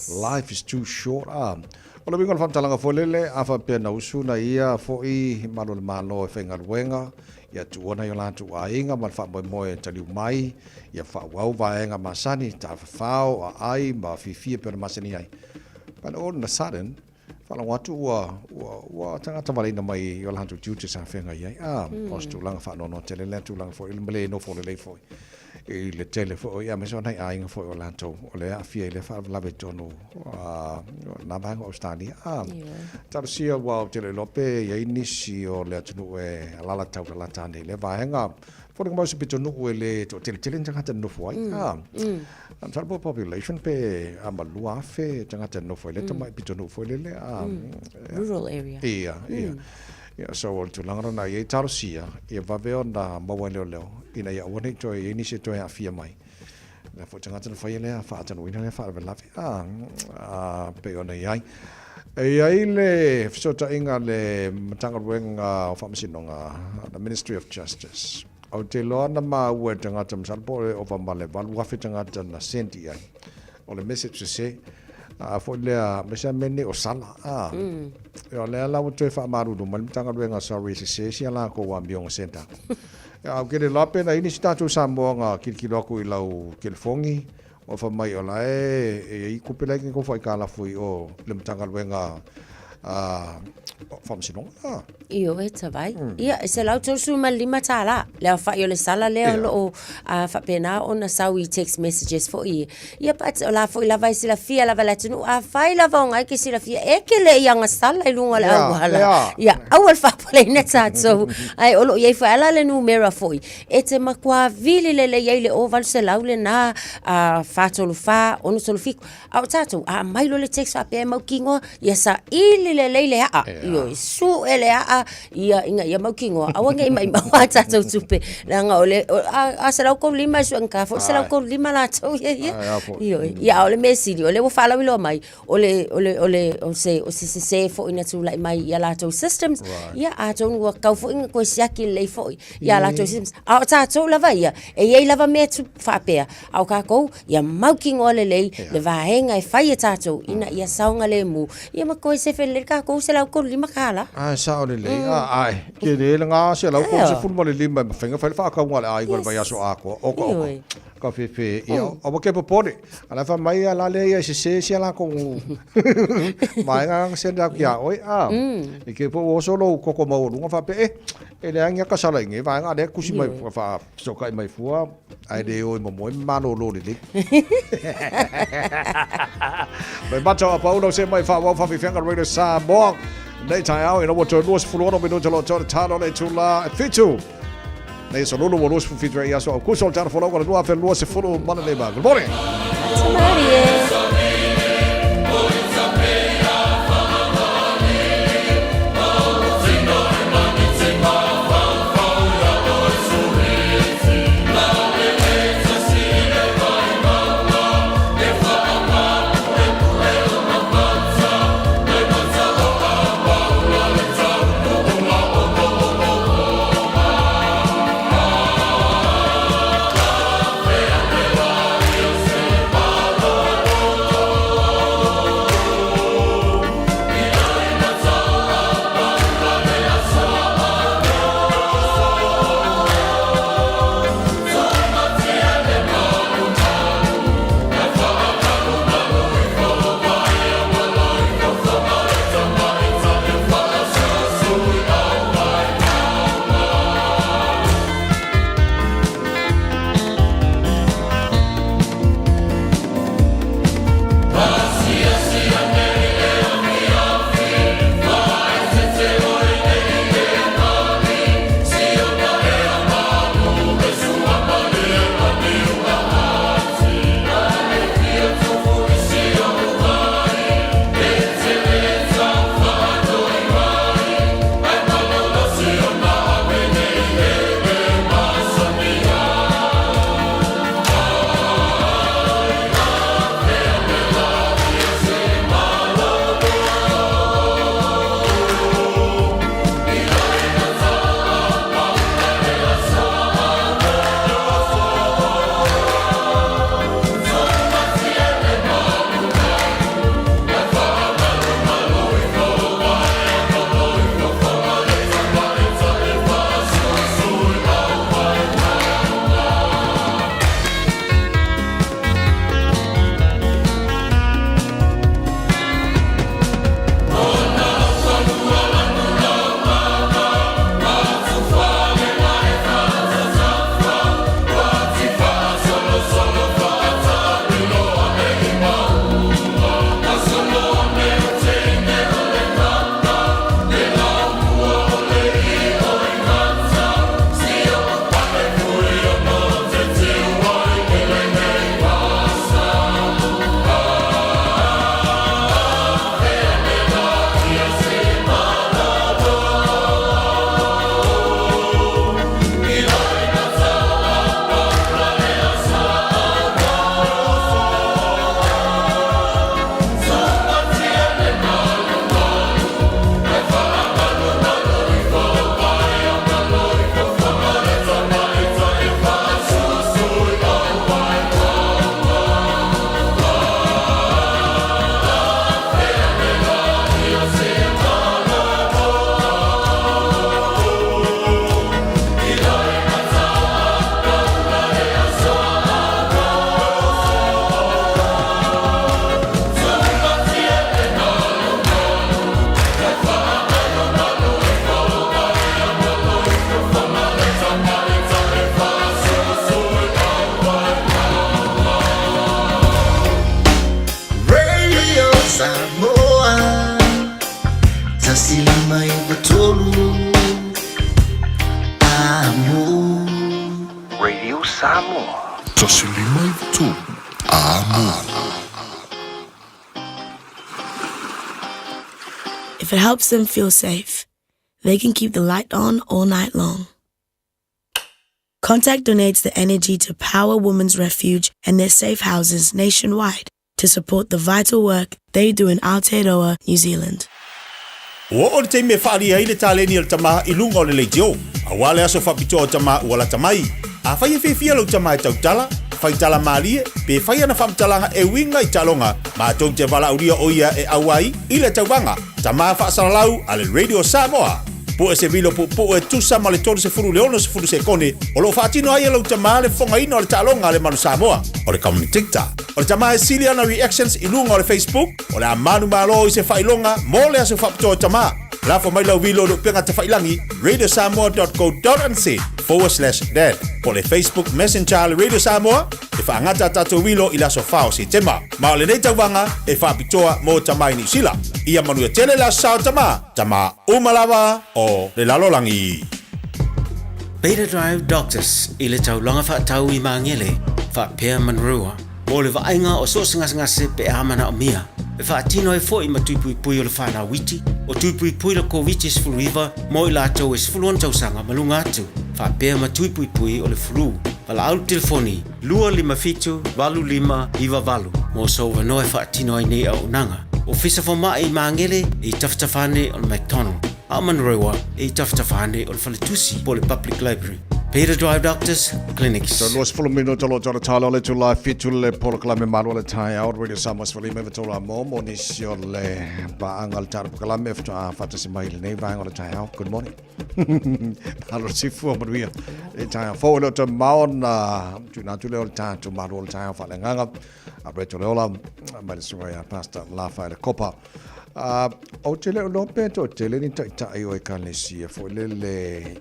Life is too short. Ole bingon fam talanga folele afa pe na usuna ia foi malo e fenga wenga ia tuona yo la tu ainga mal fa mo tali mai ia fa wau vaenga masani ta fao ai ma fi per masani ai. But all of a sudden fala watu wa tangata valina mai yo la tu tu sa fenga ia os tu langa fa no tele le tu langa foi le no foi le foi e le tele foi ia me sona ai nga foi o la to o le afia le fa la betono na bang Australia ta sia wa tele lope ia inisi o le tu e la tau la tane le vaenga for mo se betono o le to tele tangata no foi am salvo population pe amalua fe tangata no foi le tama betono foi le rural area Yeah, so to langara na ye tarosia e vaveo na mawale leo ina ya wone to ye ni se to ya fia mai na fo tanga tana fa le fa tana wina le fa la pe ona yai e ai le so ta inga le matanga wenga fa masinonga the Ministry of Justice au te lo na ma u tanga tam salpo o fa male val wa fe tanga tana senti ai o le message se fo le mesa mene o sala yo le la o te fa maru do mal tanga wenga sorry se la ko wa biong senta ya ke le lape na ini statu samboanga kilkilo ko ilau kelfongi o fa mai ola e ku pele ko fa kala foi o le tanga wenga fam sinong io e tavai ia se lau to su mal lima tala le fa yo le sala le o fa pena ona sawi text messages for ia pat la foi la vai se la fia la vala tunu a fai la vonga ke se la fia e ke le yanga sala i lunga le awala ia awal fa pole net so ai o lo ye fa la le numero foi e te makwa vili le ye le oval se lau le na fa tolu fa ono tolu fiku au tatu a mai lo le text fa pe mau kingo ia sa ili le io su ele ia inga ia mau kingo awanga i mai mau tatu tupe langa ole a se lau ko lima su anka fo se lau ko lima la tau io ia ole mesi ole wo fala wilo mai ole o se fo ina tu lai mai ia la tau systems ia a tonu wa kau fo inga ko siaki le fo ia la tau systems a tatu lava ia e ia lava me tu fa pe au ka ko ia mau kingo le vahenga e fai tatu ina ia saunga le mu ia ma ko se fel ka ko se lau ko lima kala sa o le ai ke le nga se lau ko se fulma le lima fenga fa ka ngala ai ko vai aso ako o ka fe ia o ke popore ala fa mai ala le ia se la ko mai nga se da kia oi e ke po o solo ko mo lu fa pe e le anga ka sala nge va nga de kusi mai fa so kai mai fua ai de o mo ma lo le Mai bato a Paulo se mai fa wa fa fi fenga radio sa mo nei tai au ina wato luas fulono bino tolo talo le tula fitu nei so lulu luas fu fitu ia so ku so tano folo ko fe luas fulo mana le ba good morning Samoa. Tasilima i votolu amo. If it helps them feel safe, they can keep the light on all night long. Contact donates the energy to Power Women's Refuge and their safe houses nationwide to support the vital work they do in Aotearoa, New Zealand. O te me whaari ai le tāleni al tamaha I lunga o le leitio. A wale aso whapito o tamaha ua tamai. A whai e whiwhia lau tamaha tautala, whai tala maalie, pe whai ana whamtalanga e winga I talonga, ma tau te wala uria o ia e awai, I le tauwanga, tamaha whaasaralau a le Radio Samoa. Po e se vilo po e tusa ma le tolu se furu leono se furu se kone, o lo whaatino ai lau tamaha le whonga ino o le talonga le manu Samoa, o le community TikTok. O le tamaha e Siliana Reactions I lunga o le Facebook, o le amanu malo I se whailonga, mo le aso whapito o tamaha. Lafo mai lau vilo lo penga te whailangi, radiosamoa.co.nz/dad. Po le Facebook Messenger le Radio Samoa, e whaangata tato vilo I laso whao si tema. Ma o le nei tauwanga, e whapitoa mo tamai ni sila. Ia manu e tele la sao tama umalawa o le lalolangi. Beta Drive Doctors I le taulanga whaatau I maangele, whaapea manrua. Mo le vainga o so ngase pe amana o mia. E whaatino e fo I matuipui o le whana witi, o tuipui la COVID sfuluiva, mo I lātou e sfuluan tausanga malunga atu. Whaapea matuipui o le flu. Pala au telefoni, 255-25 mo so wanoe whaatino ai nei au nanga. O fisa whama I maangele I taftafane o le McDonald. A manrewa I taftafane o le Whaletusi po le Public Library. Peter Drive Doctors Clinics. So los fulmino tolo tolo talo le tula fitu le por klame malu le tai out Radio Samoa falime vetola mo monisio le ba angal tar klame fta fatasi mai le nei va le tai out. Good morning. Palo sifu mo via. Le tai fo lo to maon tu na tu le tai to maru le tai fa le nganga. Apreto le ola mai soya pasta la fa le copa. O tele lo peto tele ni tai o e kanesi fo le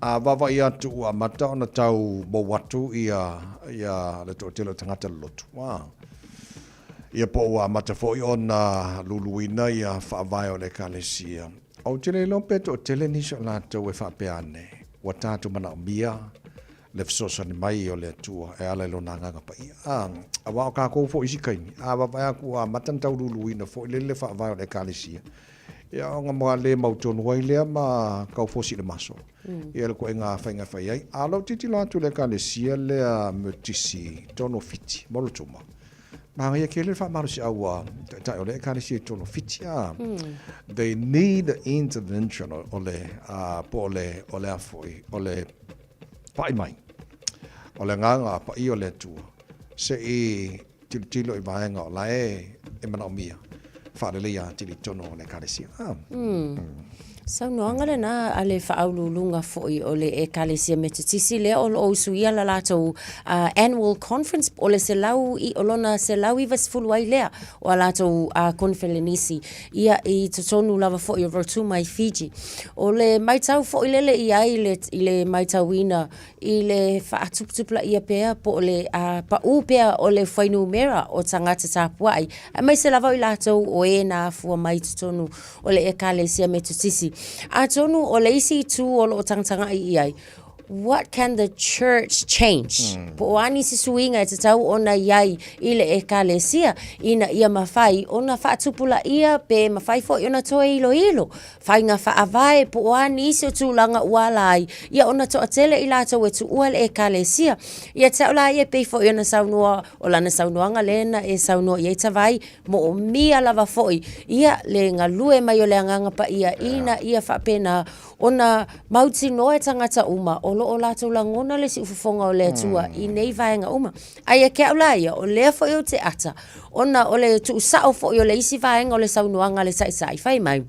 Vava ia tu a mata ona tau mo watu ia le tōtelo tangata lotu. Ia po a mata fo I ona luluina ia whaavai o le kalesia. Au tele lompe tōtele niso la tau e whaapeane. Wa tātu mana o mia le fsosa ni mai o le tua e ala ilo nanganga pa ia. A wao kako fo isi kaini. A vava aku a mata tau luluina fo le whaavai o le kalesia. Ia o ngā mga le mautonu wai lea ma kau fosi le maso. Ia le koe ngā whainga whai ai. A lau titi lātu le kalesia lea mutisi tono fiti, moro tuma. Mga ia kele wha maru si aua, tai o le kalesia tono fiti. They need intervention o le, po o le afoi, o le pai mai. O le nganga pai o le tua. Se I tilo I vaenga o la e mana o mia. Whaarele ia tili tono o le kalesia. Sau noanga le na ale whaaululunga foi o le e kalesia me tutisi lea o lo suia la lato annual conference o le se lau I olona se lau I vasfulu ai lea o a lato konfelenisi ia I totonu lava foi o Rotuma I Fiji. O le maitau foi lele I ai le maitauina I le whaatuptupla ia pea po o le pa pea o le whainu mera o tangata tāpuai. A mai se lava I lato o e na fua mai totonu o le e kalesia me tutisi. A tonu o leisi tu o lo tangtanga I ai. What can the church change? Po ani si suinga e te tau ona iai I le e kalesia ina ia mawhai ona whaatupula ia pe mawhai fo I ona toe ilo. Whai ngā whaavai po ani isi o tūlanga ualai ia ona toa tele I lato e tu ua le e kalesia. Ia taula ia pe fo I ona saunua o lana saunuanga lena e saunua ia tawai mo o mia lava foi. Ia le ngā lue mai o le anganga pa ia ina ia whapena ona mauti noe tangata uma o lo o lato langona le si ufufonga o le tua I nei vaenga uma. Ai ke aula ia o le fo I o te ata. Ona o le tu sao fo I o le isi vaenga o le saunuanga le sai fai mai.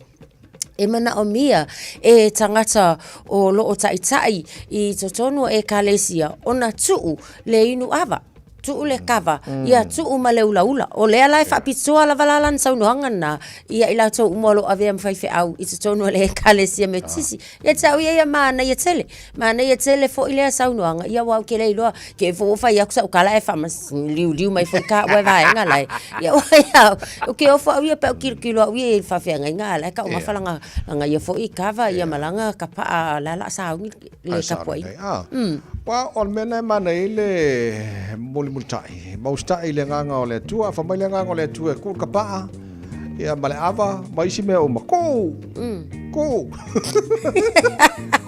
E mana o mia e tangata o lo o tai I totonu e kalesia ona tuu le inu ava. Tu le kava ia tu uma le ula o le ala fa pizzoa la valalan saunoanga na ia ila to umolo ave am fai au I tonu le kalesia metisi ia tau ia mana ia tele fo ile saunoanga ia wa ke le lo ke fo fa ia ku kala e fa mas liu mai fo ka wa va nga lai ia o ke o fa ia pe kilo ia fa fa nga la ka o ma fa nga ia fo I kava ia malanga ka pa la sa le ka poi Wa on mena mana ile mulimutai. Mausta ile nganga ole tua familia nganga ole tua ku kapa. Ya male ava maisi me o mako. Ko.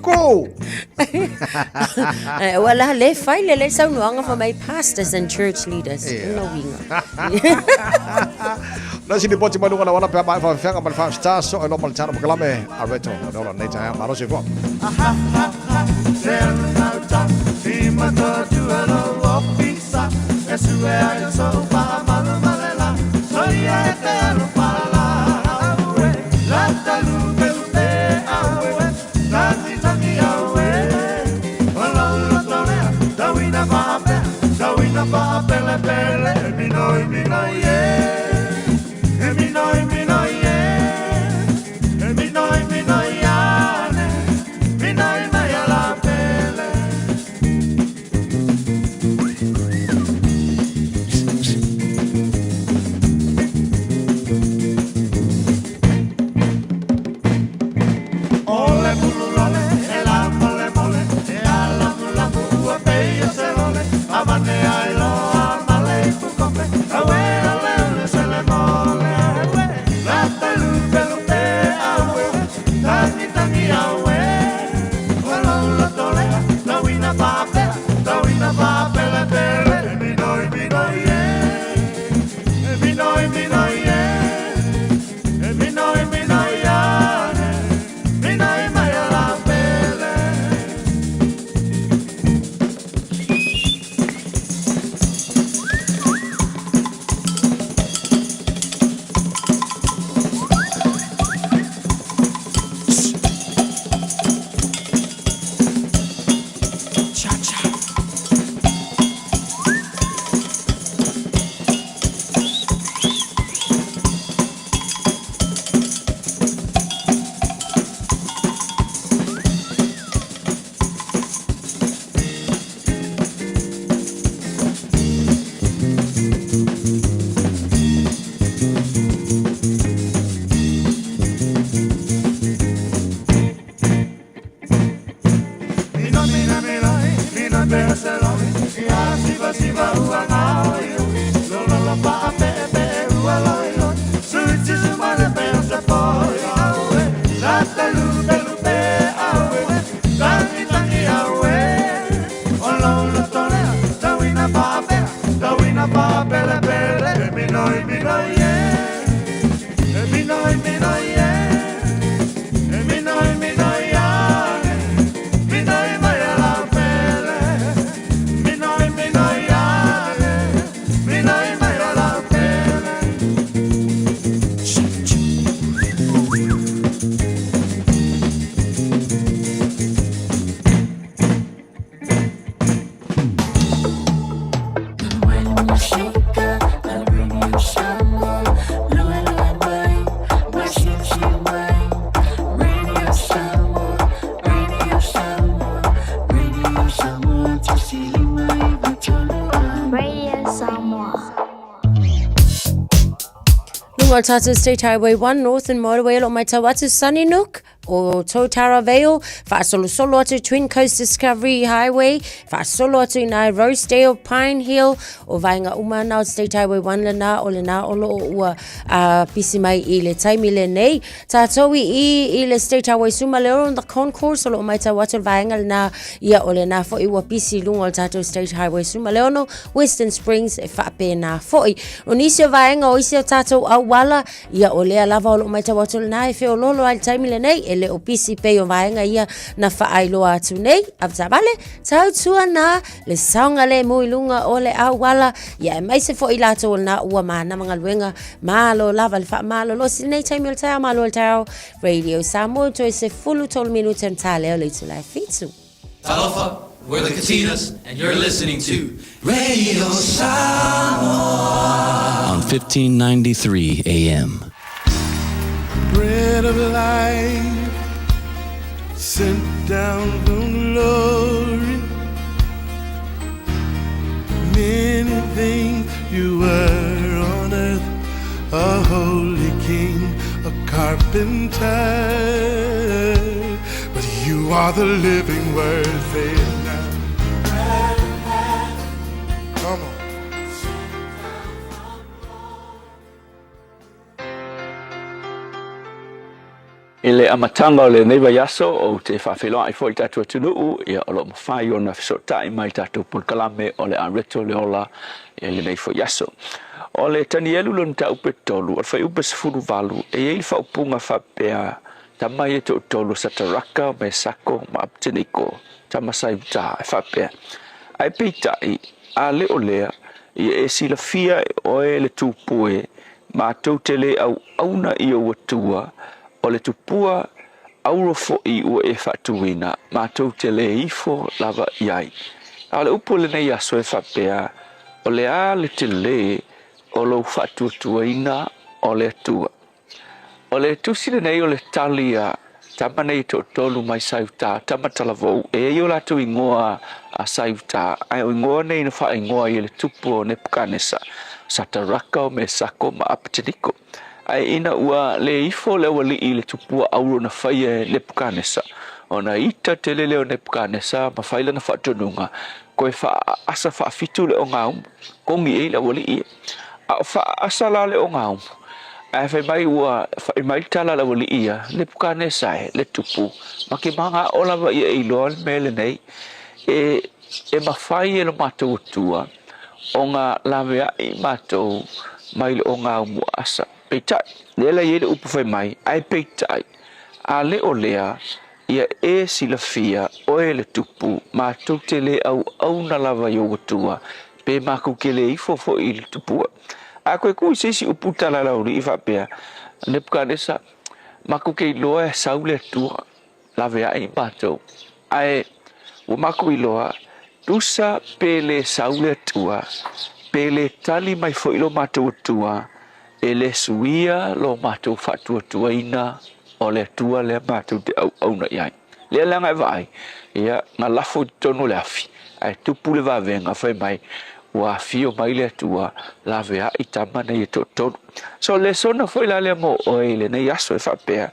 Ko. Well, le file le so long for my pastors and church leaders. No winga. Na sini poti malunga na wana pe mai fa fanga mal fa star so no mal tana makalame arbeto no nei ta maro se fo. Tatu State Highway 1 North and Motorway lo mai tawatu Sunny Nook o Totara Vale, Solo atu Twin Coast Discovery Highway, Solo atu Nai Rosedale Pine Hill, o vainga umana o State Highway 1 lana o lana o lo ua pisi mai I le taimi le nei. Tātowi I le State Highway suma leo on the concourse o lo mai tawatu vainga lana ia o lana fo I ua pisi lunga o Tatu State Highway suma leo no Western Springs e whape na foi. O nisi o vainga o isi o tātou awala ia o lea lava o lo mai tawatu lana e feo lolo al taimi le nei le o pisi pe o vaenga ia na whaailoa atu nei avtabale tau tua na le saunga le muilunga o le awala ia e maise fo I lato na ua mana mga luenga malo lava le wha malo lo si nei taimi o le tau malo le tau Radio Samoa to se fulu tolu minuta tale o le tulai fitu Talofa, we're the Katinas and you're listening to Radio Samoa on 1593 AM. Bread of life sent down from glory. Many things you were on earth, a holy king, a carpenter, but you are the living word. Say it now. Come on. Ele amatanga o le neiva yaso o te whawhelo ai fo i tatu atunuu ia o lo mawhai o na whisotai mai tatu pulkalame o le areto le ola ia le neifo yaso. O le tani elu lon ta upe tolu o whai upe sifuru valu e ei whaupunga whapea tamai e to tolu sa taraka me sako ma aptiniko tamasai uta e whapea. Ai peitai a le o lea ia e sila fia o e le tupue ma tau te le au auna i o watua o le tupua auro fo'i ua e whatuina mātou te le ifo lava iai. A le upo le nei aso e whapea o le a le te le o lo whatuatuaina o le atua. O le tusile nei o le talia tama nei to tolu mai sauta tama talavou e o la tu ingoa a sauta ai o ingoa nei na wha ingoa i le tupu o Nebuchadnezzar sa taraka o me sako ma aptiniko. Ai ina ua le ifo le wali i le tupua auro na whaia Nebuchadnezzar. O na ita te lele o Nebuchadnezzar ma whaila na whatonunga. Koe wha asa wha fitu le o ngāum. Kongi e le wali i. A wha asa la le o ngāum. Ai whai mai ua whai mai tala le wali ia Nebuchadnezzar le tupu. Ma ke manga o lawa ia i loa le mele nei. E ma whai e lo mātou tua. O ngā lawea i mātou mai le o ngāum asa. Peitai, lela ye le upu fai mai, ai peitai, a le o lea, ia e silafia o e le tupu, ma tau te le au na lava i o watua, pe maku ke le ifo fo i le tupua. A koe kui sesi upu tala lauri i whapea, Nebuchadnezzar, maku ke i loa e saule tua, lave a i mātou. Ai, o maku i loa, tusa pe le saule tua, pe le tali mai fo ilo mātou tua, e le suia lo mātou whatuatua ina o le tua le mātou te au na iai. Le langa e vai, ia ngā lafo tono le afi, ai tupu le wawenga whai mai, ua afi o mai le tua, la vea i tamana i to tono. So le sona foi la le mo o e le nei aso e whapea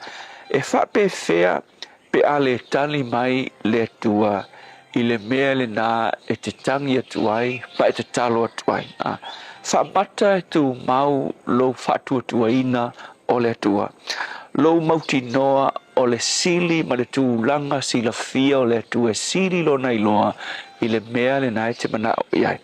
fea pe a le tali mai le tua, i le mea le nā e te tangi atuai, pa e te talo atuai. Whamata e tu mau lo whatuatua ina o le atua. Lo mauti noa o le sili ma le tu langa sila fia o le atua e sili lo nei loa i le mea le nai te mana o iai.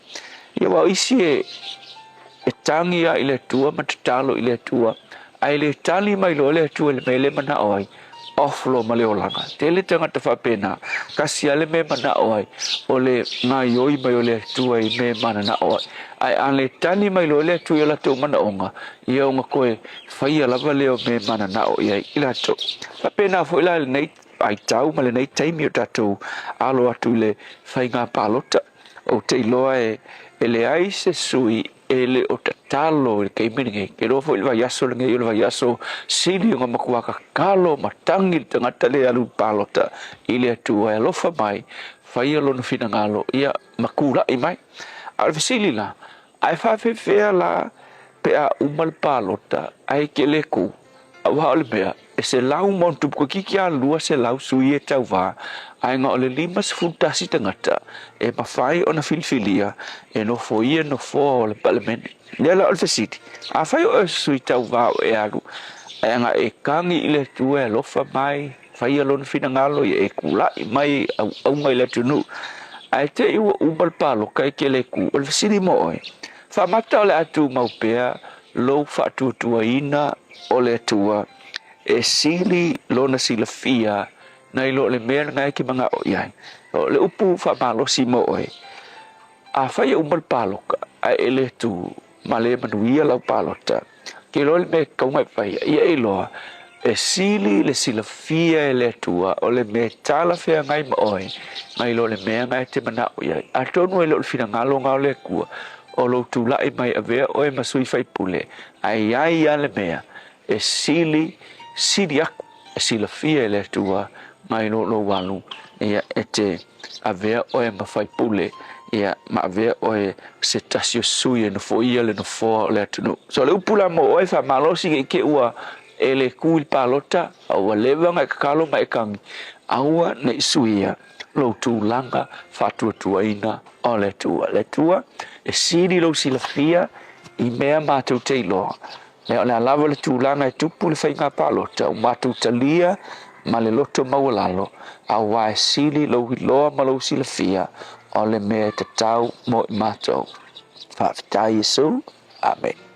Ia wau isi e tangi a i le atua ma te talo i le atua. Ai le tali mai lo le atua le mele mana o ai. Oflo ma le o langa. Te le tangata whapena. Kasi ale me mana o ai. O le ngā ioi mai o le atua i me mana na o ai. Ai an le tani mai lo le atua i la tau mana onga. Ia onga koe whaia lava leo me mana na o iai i la tau. Whapena fo ila le nei ai tau ma le nei taimi o tatou. Alo atu le whai ngā pālota. O te iloa e le ai se sui e le o tatalo i kei miningi. Ke roa fo ilwa yaso le ngai ilwa yaso sili o ngā makuaka kalo matangi le tangata le alu pālota i le atua e lofa mai whaia lona whina ngalo ia makura i mai. Awe sili la, ai whawhewhea la pe a umal pālota ai ke le ku. A waha ole mea, e se lau montu ko kiki a lua se lau sui e tau wā, ai ngā ole lima se fultasi tangata, e mawhai o na filfilia, e no fo ia no fo o le palemene. Nela ole fesiti, a whai o sui tau wā o e alu, ai ngā e kangi i le tua e lofa mai, whai alona whina ngalo i e kulai mai au ngai le tunu. Ai te iwa umal palo kai ke le ku, ole fesiti mo oe. Whamata ole atu maupea, lo whatuatua ina o le tua e sili lona sila fia na ilo le mea ngai ki mga o iai. O le upu whamalo si mo oe. A whai umal paloka a ele tu ma le manuia lau palota. Ke lo le me kaungai whai ia e loa e sili le sila fia e le tua o le me tala whea ngai ma oe. Ngai lo le mea ngai te mana o iai. A tonu e lo le whina ngalo ngao le kua. O lo tu lai mai avea o e masui whai pule. Ai ai a le mea. E sili aku. E sila fia e le tua. Ngai lo walu. Ia e te avea o e mawhai pule. Ia ma avea o e se tasio sui e no fo ia le no fo le atunu. So le upula mo o e wha malosi ke ua e le kuil palota. A ua lewa ngai kakalo mai kangi. aua na isuia lo tūlanga whatuatuaina o le tua e siri lo silafia i mea mātou teiloa le o le alawa le tūlanga e tupu le whainga palota o mātou talia ma le loto maualalo a wae sili lo hiloa ma lo silafia o le mea te tau mo i mātou. Whaafitai Yesu. Amen.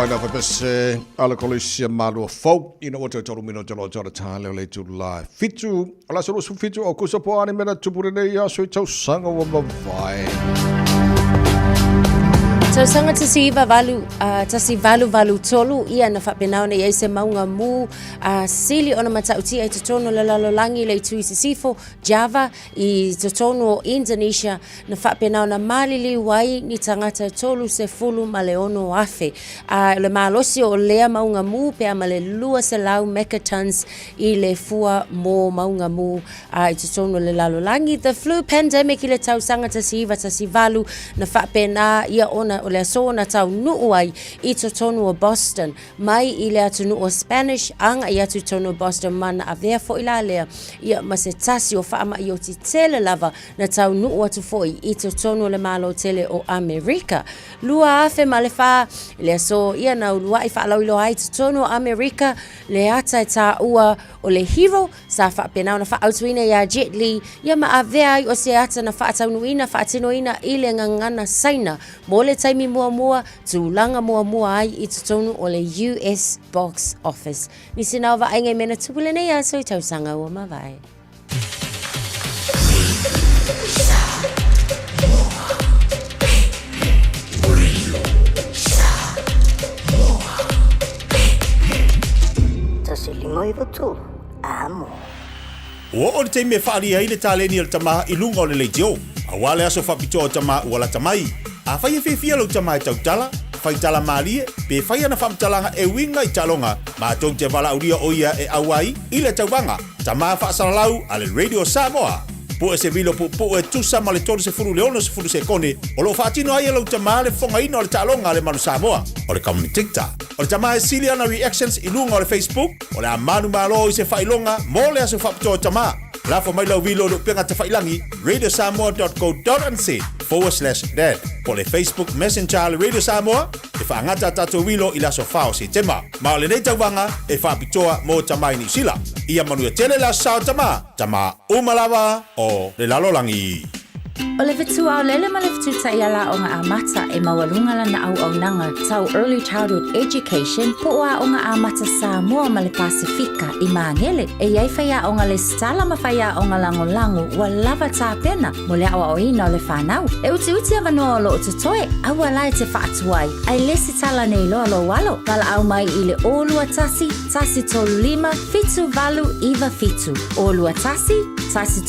mai na fapese ala kolisia malua fau ina o te tolu mino jolo jolo tale o le July fitu ala solo su fitu o kusapo ani mena tupure nei ya so tau sanga wa vai Tausanga tasiva valu tolu ia na whapenau na iese maunga mu sili ona matauti ai totono le lalolangi le tuisi sifo Java i totono o Indonesia na whapenau na malili wai ni tangata tolu se fulu ma le ono afe le malosi o lea maunga mu pe ama le lua se lau mekatons i le fua mo maunga mu i totono le lalolangi the flu pandemic i le tausanga tasiva tasivalu na whapena ia ona o le so na tau nuu ai I to tonu o Boston mai I le atu nuu o Spanish anga I atu tonu o Boston mana a vea fo ila lea ia ma se tasi o whaama I o ti tele lava na tau nuu atu fo I to tonu o le malo tele o Amerika lua afe ma le wha le so ia na ulua I whaalau ilo ai to tonu o Amerika le ata e ta ua o le hero sa whapenau na whaautuina ia Jet Li ia ma a vea I o se ata na whaataunuina whaatinoina I le ngangana saina mo le taimi mua tūlanga mua ai I tutonu o le US Box Office. Ni sinau wa ainga mena tupule nei aso I tausanga ua mawai. Tasilimo tu amo. O le teime whaari ai le tāleni al tamaha I lunga o le leitio. A wale aso whapitoa o tamaha ua la tamai. A whai e whiwhia lau tamaha e tautala, whai tala maalie, pe whai ana whamtalanga e winga I talonga, ma tau te wala uria o ia e awai, I le taubanga, tamaha whaasaralau a le Radio Samoa. Po e se vilo po e tusa ma le tolu se furu leono se furu se kone, o lo whaatino ai e lau tamaha le whonga ino o le talonga le manu Samoa, o le kamuni TikTok. O le tamaha e sili ana reactions I lunga o le Facebook, o le amanu malo I se whailonga, mo le aso whapitoa o tamaha. Lafo mai lau vilo lo penga te whailangi, radiosamoa.co.nz/dad. Po le Facebook Messenger le Radio Samoa, e whaangata tato vilo I laso whao se tema. Ma o le nei tauwanga, e whapitoa mo tamai ni sila. Ia manu e tele la sao tama umalawa o le lalolangi. O le fitua o lele ma le fituta I ala o ngā amata e mawalunga la na au nanga tau Early Childhood Education po o ngā amata Samoa ma le Pasifika I Mangele e iai whaia o ngā le stala ma whaia o ngā lango wa lava tā pena mo le awa o ina o le whanau. E uti avanoa o lo o tutoe awa lai te whaatuai ai lesi tala nei loa lo walo wala au mai I le olua tasi tolu lima fitu valu iwa fitu olua tasi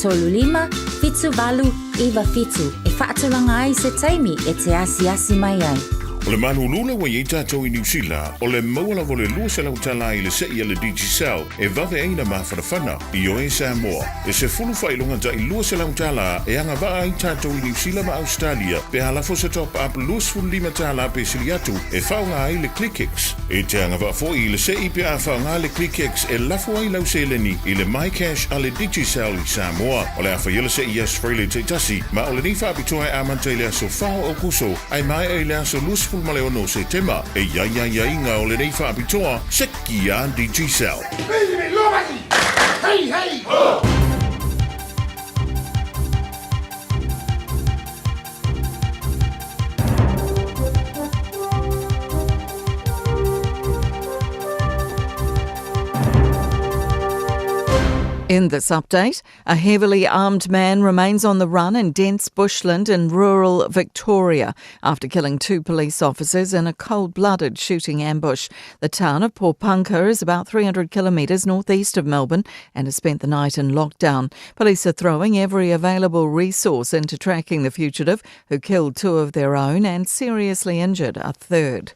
tolu lima fitu valu Iwa fitu, e whaatulanga ai se taimi e te asi mai ai. O le manulula wa iei tātou I New Zealand, o le maua vo le lua se lau tala I le sei a le Digicel, e vave eina mawhanawhana I o e Samoa. E se fulu whailonga ta I lua se lau tala, e anga waa ai tātou I New Zealand ma Australia, pe halafo se top up luas fulu lima tala pe siliatu, e whaunga ai le ClickX. E te anga waa fo I le sei pe a whaunga le ClickX, e lafo ai lau seleni I le MyCash a le Digicel I Samoa. O le a whaiela sei I Australia te tasi, ma o le ni whaapitoa e amanta I le aso whao o kuso, ai mai e le aso luas ma le ono se tema e ia inga o le nei whaapitoa seki a Digicel. Hey, hey! In this update, a heavily armed man remains on the run in dense bushland in rural Victoria after killing 2 police officers in a cold-blooded shooting ambush. The town of Popanka is about 300 kilometres northeast of Melbourne and has spent the night in lockdown. Police are throwing every available resource into tracking the fugitive who killed 2 of their own and seriously injured a third.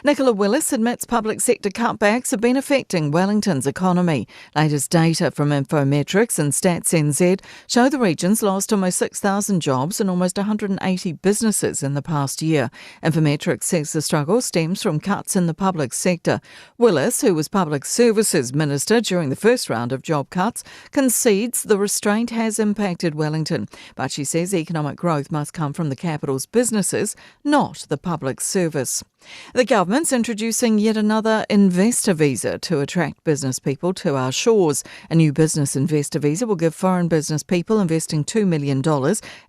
Nicola Willis admits public sector cutbacks have been affecting Wellington's economy. Latest data from Infometrics and Stats NZ show the region's lost almost 6,000 jobs and almost 180 businesses in the past year. Infometrics says the struggle stems from cuts in the public sector. Willis, who was Public Services Minister during the first round of job cuts, concedes the restraint has impacted Wellington, but she says economic growth must come from the capital's businesses, not the public service. The government's introducing yet another investor visa to attract business people to our shores. A new business investor visa will give foreign business people investing $2 million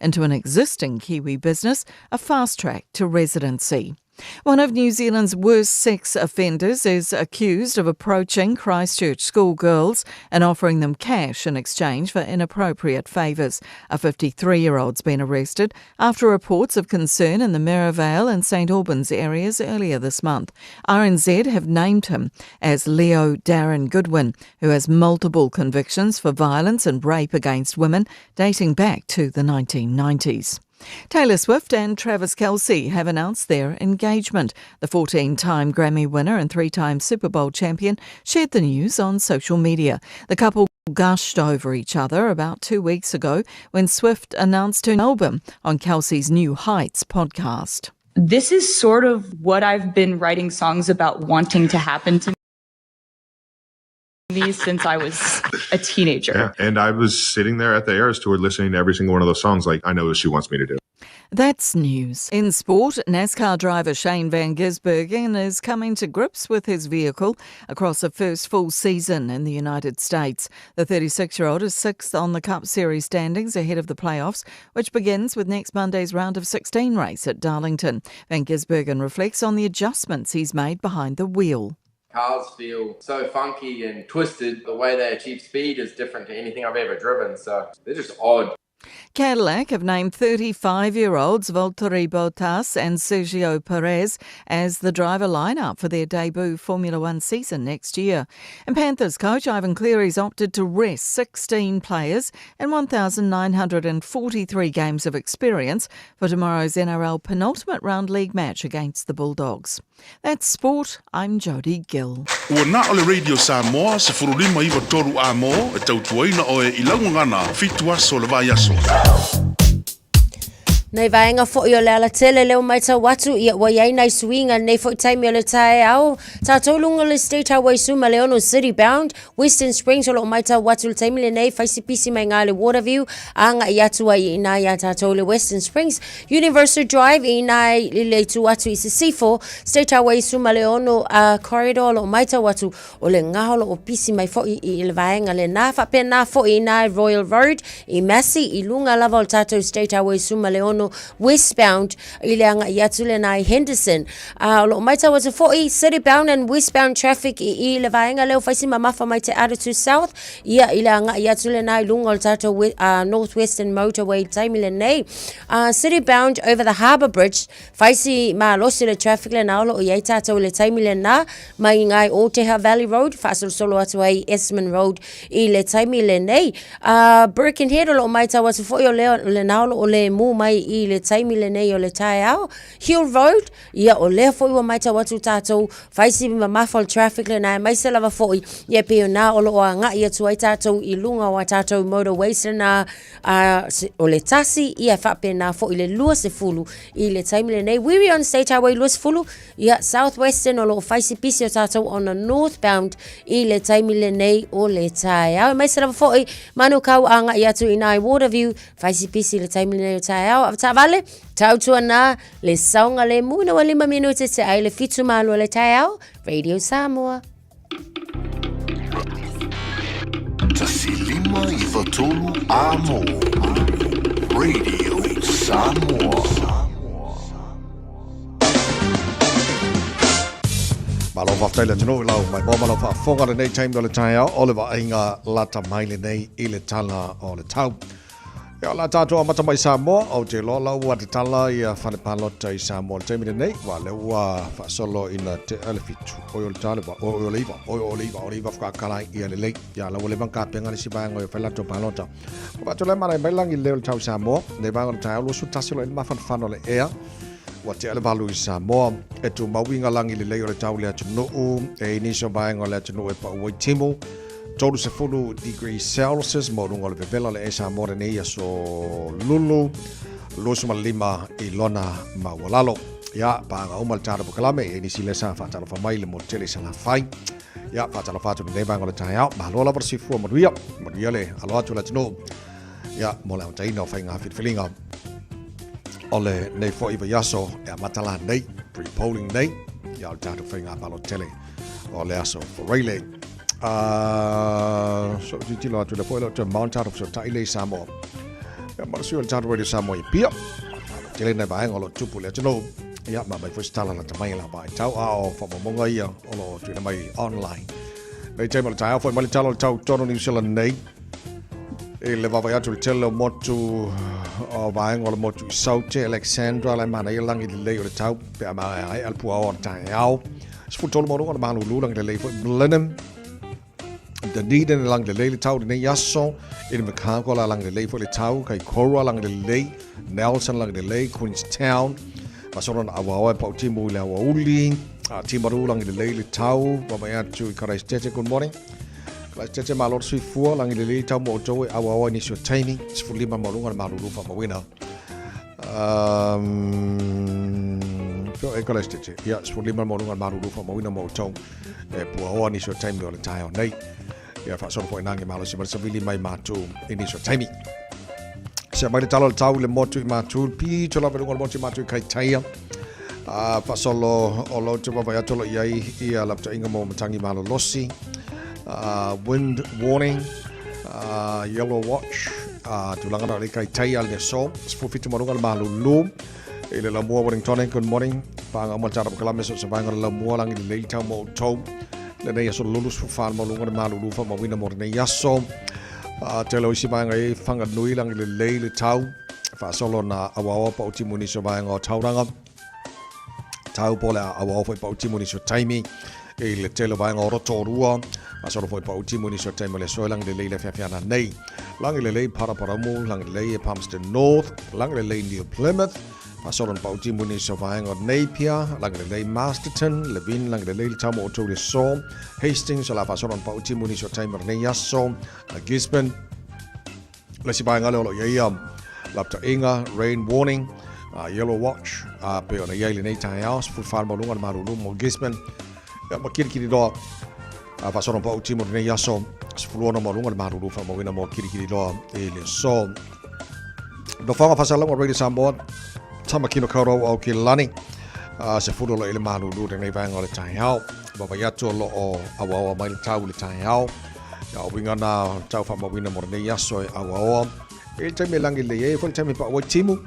into an existing Kiwi business a fast track to residency. One of New Zealand's worst sex offenders is accused of approaching Christchurch schoolgirls and offering them cash in exchange for inappropriate favours. A 53-year-old's been arrested after reports of concern in the Mirrorvale and St Albans areas earlier this month. RNZ have named him as Leo Darren Goodwin, who has multiple convictions for violence and rape against women dating back to the 1990s. Taylor Swift and Travis Kelce have announced their engagement. The 14-time Grammy winner and 3-time Super Bowl champion shared the news on social media. The couple gushed over each other about 2 weeks ago when Swift announced her album on Kelce's New Heights podcast. this is sort of what I've been writing songs about wanting to happen to me since I was a teenager. Yeah, and I was sitting there at the Eras Tour listening to every single one of those songs like, I know what she wants me to do. That's news. In sport, NASCAR driver Shane Van Gisbergen is coming to grips with his vehicle across a first full season in the United States. The 36-year-old is sixth on the Cup Series standings ahead of the playoffs, which begins with next Monday's round of 16 race at Darlington. Van Gisbergen reflects on the adjustments he's made behind the wheel. Cars feel so funky and twisted. The way they achieve speed is different to anything I've ever driven, so they're just odd. Cadillac have named 35-year-olds Valtteri Bottas and Sergio Perez as the driver lineup for their debut Formula One season next year. And Panthers coach Ivan Cleary's opted to rest 16 players and 1,943 games of experience for tomorrow's NRL penultimate round league match against the Bulldogs. That's sport. I'm Jody Gill. Ua na ole Radio Samoa se furulima iwa toru a mo e tautuaina o e ilaungangana fitu aso le vai aso. Nei vaenga fo i o le ala tele leo mai tau watu i wa iai nei suinga nei fo taimi o le tae au. Ta tolunga le State Highway Suma Leono City Bound, Western Springs o lo mai tau watu le taimi le nei faisi pisi mai ngā le Waterview, anga i atua i ina i ta tau le Western Springs, Universal Drive i ina i le tu watu i se C4, State Highway Suma Leono Corridor lo mai tau watu o le ngaholo o pisi mai fo i le vaenga le na fa pe na fo i ina Royal Road, i Massey, i lunga lava o tato State Highway Suma Leono westbound ileanga yatule nai Henderson lo maita was a 40 citybound and westbound traffic I le vaenga leo faisi mamafa mai te Attitude South ia ileanga yatule nai lunga tato northwestern motorway taimile nei citybound over the Harbour Bridge faisi ma losile traffic le naolo o ia tato le taimile na mai ngai Oteha Valley Road fasol solo atu ai Esmond Road I le taimile nei Birkenhead lo maita was a 40 le naolo o le mu mai I le taimi le nei o le tae au. Hill Road, ia o lea foi wa maita watu tātou, faisi ma mafal traffic le nai, mai se lava foi, ia peo nā olo o a ngā ia tuai tātou I lunga wa tātou motorway se nā o le tasi, ia whape nā foi le lua se fulu, I le taimi le nei. Weary on State Highway lua se fulu, ia southwestern o lo faisi pisi o tātou on a northbound, I le taimi le nei o le tae au. Mai se lava foi, manu kau a ngā ia tu I nai Waterview, faisi pisi le taimi le nei o tae au. Ta vale, tautua na le saunga le muna wa 5 minute te ai le fitu malu le tae au, Radio Samoa. Tasi lima I watolu a mo, Radio Samoa. Malo whaftaila tino lau mai bō malo whaafonga le nei taimi o le tae au, o le wa inga lata mai le nei I le tala o le tau. Ia la tātua mata mai Samoa au te lola ua te tala ia whane palota I Samoa le taimine nei wa le ua whaasolo ina te elefitu oi o le tale wa oi o leiva whakakalai ia le lei ia la wale banka penga le sibaenga o whailato palota wa tu le marai mai langi leo le tau Samoa ne vanga le tau lo su tasilo ina mawhanwhano le ea wa te elevalu I Samoa e tu mawinga langi le leo le tau le atu nuu e iniso baenga le atu nuu e pa uai timu Tolu se fulu degrees Celsius mo runga le vevela le esa more nei so lulu losuma lima I lona mawalalo ya pa nga umal tara bukalame e ni sile sa fa tala fa mai le motele sa la fai ya fa tala fa tu ne ba ngol tai out ba lola por si fu mo le alo atu la tino ya mo la tai no fa nga fit feelinga ole nei fo iva yaso e matala nei pre-polling nei ya tatu fa nga palo tele ole aso for relay so ti lo atu le poilo te mount out of so taile Samoa ya ma su el tatu Radio Samoa I pia tele nei ba ngolo tupu le tino ya ma mai first tala na tamai la ba tau a o fa monga ia o lo tu mai online nei te mal tau foi mal talo tau tono New Zealand nei e le va atu tele motu o ba ngolo motu Saute Alexandra la mana ia langi le o tau pe ma ai al pu o tai au sfu tolo mo ngolo ma lu lang le foi Blenheim the need and lang the lady tau ne yaso in the kanko la lang the lady for the tau kai Cora lang the lady Nelson lang the lady Queenstown pasoron awa pa timu la wa uli timaru lang the lady tau pa mai tu Christchurch good morning Christchurch ma lor sui fu lang the lady tau mo to awa ni so tiny sfuli ma malunga ma lu fa ma wina fio e kala stitch ya sfulima mo lunga maru fa mo ina mo tong e po ni so time le tai nei ya fa so po nangi malo si savili mai matu ini so time se mai talo tau le motu matu pi chola be ngol motu matu kai tai fa solo o lo te va ya tolo ia ia la inga mo matangi malo losi wind warning yellow watch tulanga le kai tai al de so sfufiti mo lunga malu lu ile la mua Wellington good morning panga mo cara kala meso se banga la mua lang ile le tau mo tau le nei so lulus fu fan mo lunga malu lu fa mo wina mo nei yaso te lo si banga e fanga nui lang ile le tau fa solo na awa pa uti muni so banga tau ranga tau pola awa fa pa uti muni so taimi ile te lo banga roto rua ma solo foi pa uti muni so taimi le so lang ile le fa fiana nei lang ile le para mo lang ile Palmerston North lang ile Near Plymouth Pasoron pauti muni so vaenga Napier, Langley Masterton, Levin, Langley Tamo to the Somme, Hastings, la pasoron pauti muni so timer Neyasom, Gisborne, Lesibaanga lo yam, Lapta Inga, rain warning, yellow watch, pe on a yale night house, for farmer lunga marulu mo Gisborne, makiri do, pasoron pauti muni Neyasom, Sfuluana mo lunga marulu fa mo wina mo kiri do, ele so. Do fanga fasala mo radio sambot. Tama kino karo au ki lani se fudo lo ile manu du de nei vanga le tai hao baba ya to lo o awa mai tau le tai hao ya winga na tau fa mawina mo nei yaso awa e te me langi le e fol te me pa o timu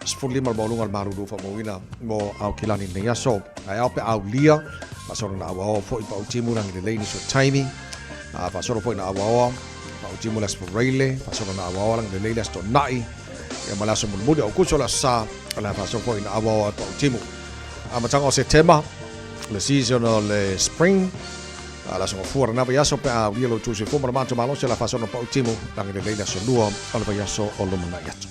sfuli mal bolunga manu du fa mawina mo au ki lani nei yaso ai au pe au lia ma so na awa fo pa o timu langi le ni so timing pa so fo na awa pa o timu las for raile pa so na awa langi le las to nai e malaso mo mo o kuso la sa la paso po in awa to timu amatanga o September le season o le spring la so fuori na via so pe a rielo tu se fumo manto malo se la paso no po timu lang de leila so luo al via so o lo na yat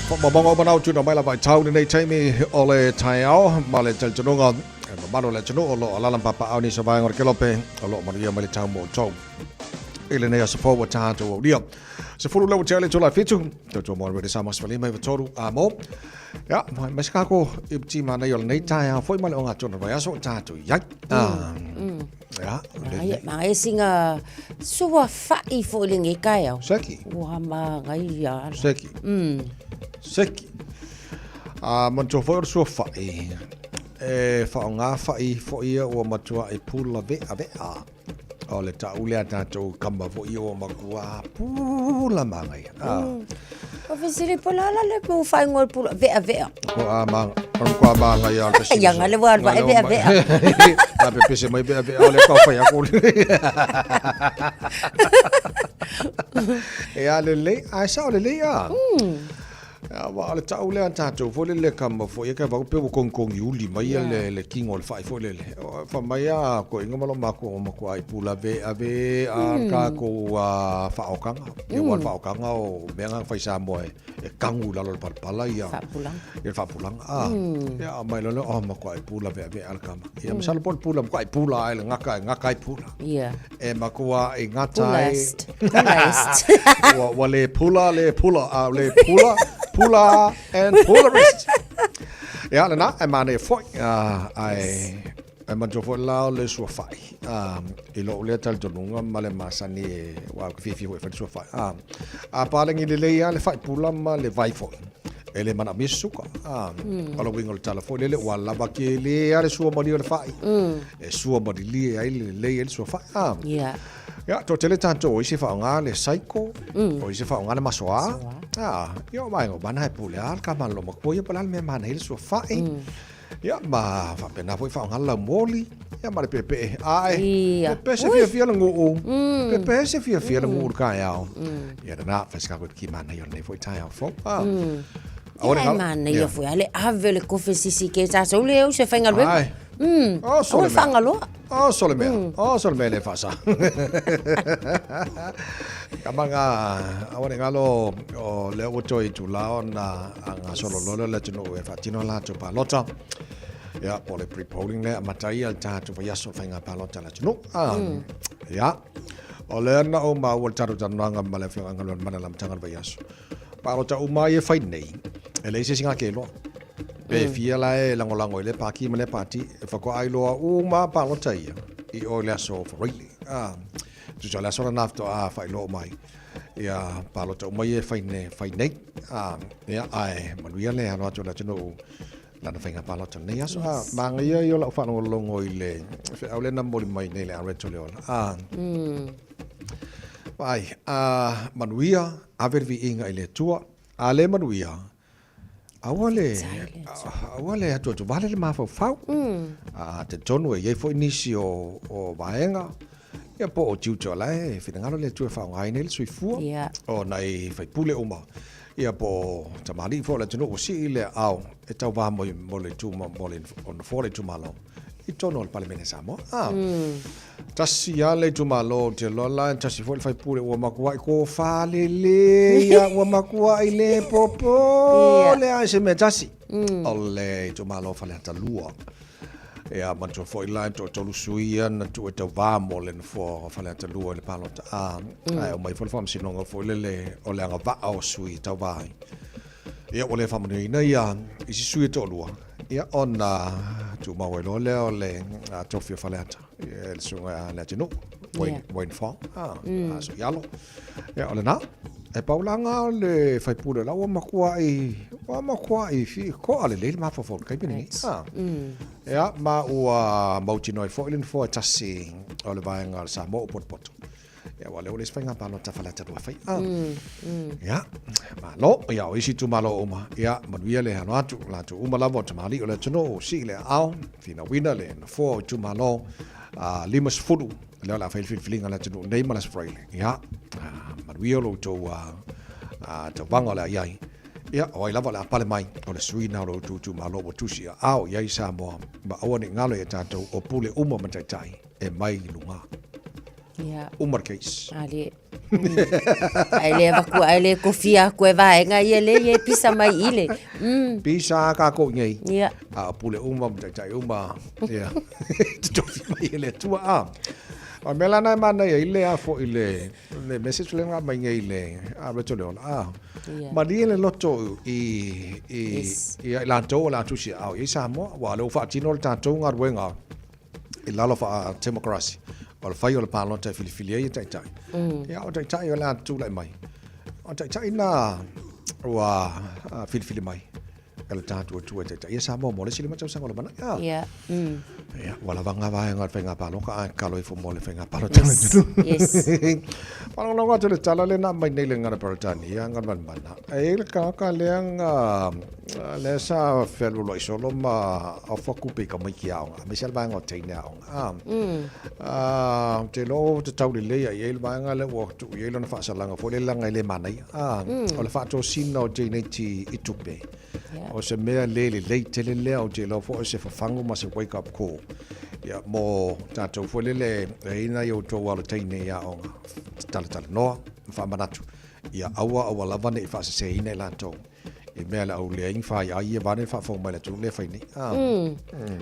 po bongo banau tu no mai la vai tau nei taimi o le taiao male tel tunga ma lo le tunu o lo ala papa au ni so vai ngor kelope o lo maria male tau mo tau ele nei so fo wa tato o dia se fulu lau tele tola fitu to mo re sa mas vali mai toru amo ya mas ka ko ibti mana yol nei ta foi mal onga tona vai so tato ya ya ma singa suwa fai fo le nge kai au seki wa ma ngai ya seki seki man to for so fai fa nga fai fo ia o matua e pula ve ave o le taule tatou kama fo io makua pula mangai o fesiri pola la le po fai ngol pula vea ko amang ko amanga ya te ya ngale wa vea a pe pese mai vea o le ko fa ya ko e ale le a sa le ya wa le taule tatou fo le kama fo ia ka va pe kong yuli mai le king ol fai fo le fa mai a ko inga malo mako ai pula ve ave a ka ko fa okanga e wa fa okanga o benga fa sa mo e kangu la lo pala ia fa pulang ya mai lo o mako ai pula ve ave al kama ia misal pol pula ko ai pula ai ngaka ai pula ia e mako ai ngata wa le pula Pula and Polarist. Ja, na mane foi ai man jo foi lao le so fai. Ilo le tal tonunga male masani wa fifi foi fa so fai. Paling ile ya le fai pula ma le vai foi. Ele mana misuka. Kalau wingol telefon le wala bakele ya le so modi le fai. E so modi le ai le so fai. Yeah. Ja, to tele tanto o isi fa nga le psycho, o isi fa nga le masoa. Yo mai ngo ban hai pule al ka man lo mo ko ye palal me man hil so fa ya ma fa pena foi fa nga la moli ya ma le pepe ai pepe se fia ngo pepe se fia ngo ka ya ya na fa ska ko ki man yo ne foi tai fo Ora man yo foi ale ave le confessi ke ta so le o se fa nga lo solo fangalo solo me le fasa kamanga awone ngalo o le o toi tu la na anga solo lo le tino e fatino la tu palota ya pole pre-polling le matai al ta tu ya so fanga palota la tino ya o le na o ma o taru tananga male fanga ngalo mana lam tangan bayaso palota o mai e fai nei e le se singa ke lo pe fia la e lango le pa ki mele pati e fa ko ai lo uma pa lo tai I o le so for really tu ja la so na to fa lo mai ia pa lo to mai e fai nei ia ai manuia le ano to la no la na fainga pa lo to nei aso manga ia yo la fa no longo ile fe au le na mo mai nei le a reto le ona vai manuia avervi inga ile tua ale manuia awale atu vale le mafau te tonu e foi nisi o vaenga ia po o tiuto lai finangalo le tu fa ngai nei sui fu o nai fai pule uma ia po tamali fo le tonu o si le au e tau va mo le tu mo le on fo tu malo I tono al palemene samo tasi ya le tu malo te lola tasi fo fai pule o makua ko fa le ia o makua I le popo le ai se me tasi ole tu malo fa le talua ia manto foi la to tolu suia na tu e va mo le fo fa le talua le palo ai o mai fo fam sinonga fo le o le anga va o sui tau vai ia o le fam nei ia isi sui to lua ia ona tu mau le o le tofio fa le el sunga le tino Wayne Fong so yalo ia ole na e paulanga le fai pule la o makua I fi ko ale le ma fo kai bini ia ma o mautino I fo fo tasi o le vaenga sa mo pot ia wale ole spenga pa no tafala ta fai ia ma lo ia o isi tu malo uma ia manuia le hano atu la tu uma lavo tamali ole tuno si le au fina wina le fo tu malo limas fudu le la fai filinga la tuno nei malas fraile ia manuia lo to to bango la ia ia o lava la pale mai o le suina lo tu malo o tusia au ia sa mo ma o ni ngalo e tato o pule uma matai e mai lunga umar case ale ale vaku ale kofia ko vaenga ile pisa mai ile pisa ka ko ngai ia pule uma tai uma ia to mai ile tua o melana mana ile afo ile le message le mai ngai ile reto le ma le loto I la to la tusi au isa mo wa lo fa tino ta to ngar wenga ila lo fa democracy o fai o le palota filifilia I tai ia o tai o la tu lai mai o tai na wa filifili mai kala tatu tu tai ia sa mo le sili macam sang o le mana ia ia wala vanga va ngar fenga palo ka kalo fo mo le fenga palo yes palo no ga le tala le na mai nei le ngar pertani ia ngar man mana e le ka le le sa felo lo solo ma a foku pe ka mai kiao me sel ba ngo tai na te lo te tau le ia ia le ba nga le wo tu ia le na fa sala nga fo le langa le mana o le fa to sino te nei ti itupe o se mea le te le o te lo fo se fa fangu ma se wake up call ia mo tatou fo le ina yo to wala tai ne ia o tala no fa manatu ia awa lava ne fa se ina la to e mea la au le infa ia vane fa fo mai la tu le fai ni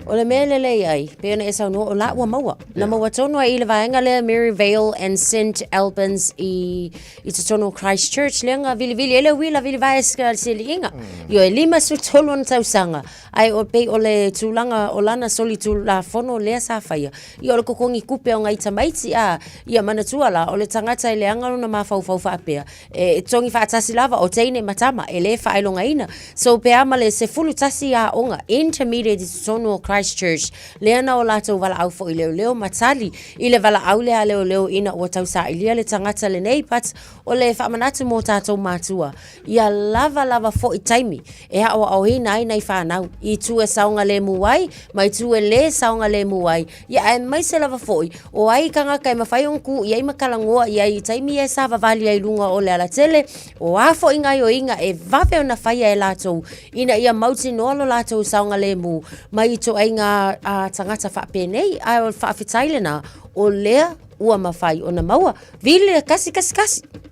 o le mele le ai pe na esa no la wa maua na maua tono I le vaenga le Maryvale and St Albans I te tono Christchurch lenga vili ele wila vili vai ska se linga yo e lima su tolo na tausanga ai o pe o le tulanga o lana soli tu la fono le sa faia yo le kokongi kupe o ngai tamaiti ia mana tuala o le tangata le anga na mafau fa pe e tongi fa tasi lava o teine matama ele fa ilonga so pe amale se fulu tasi onga intermediate sono Christchurch leana o lato vala au fo leo matali ile vala au leo ina o tau sa ile le tangata le nei pat o le fa manatu mo tato matua ia lava fo I taimi e ha o hina ai fa nau I tu e saunga le muai mai tu e le saunga le muai ia ai mai se lava fo o ai kanga kai mafai onku ia I makalangoa ia I taimi e sa vavali ai lunga o le ala tele o afo inga e vave ona fai e lato ina ia mauti no lo lato saunga le mu mai to ainga tangata fa penei ai fa fitailena o lea ua mafai ona maua vile kasi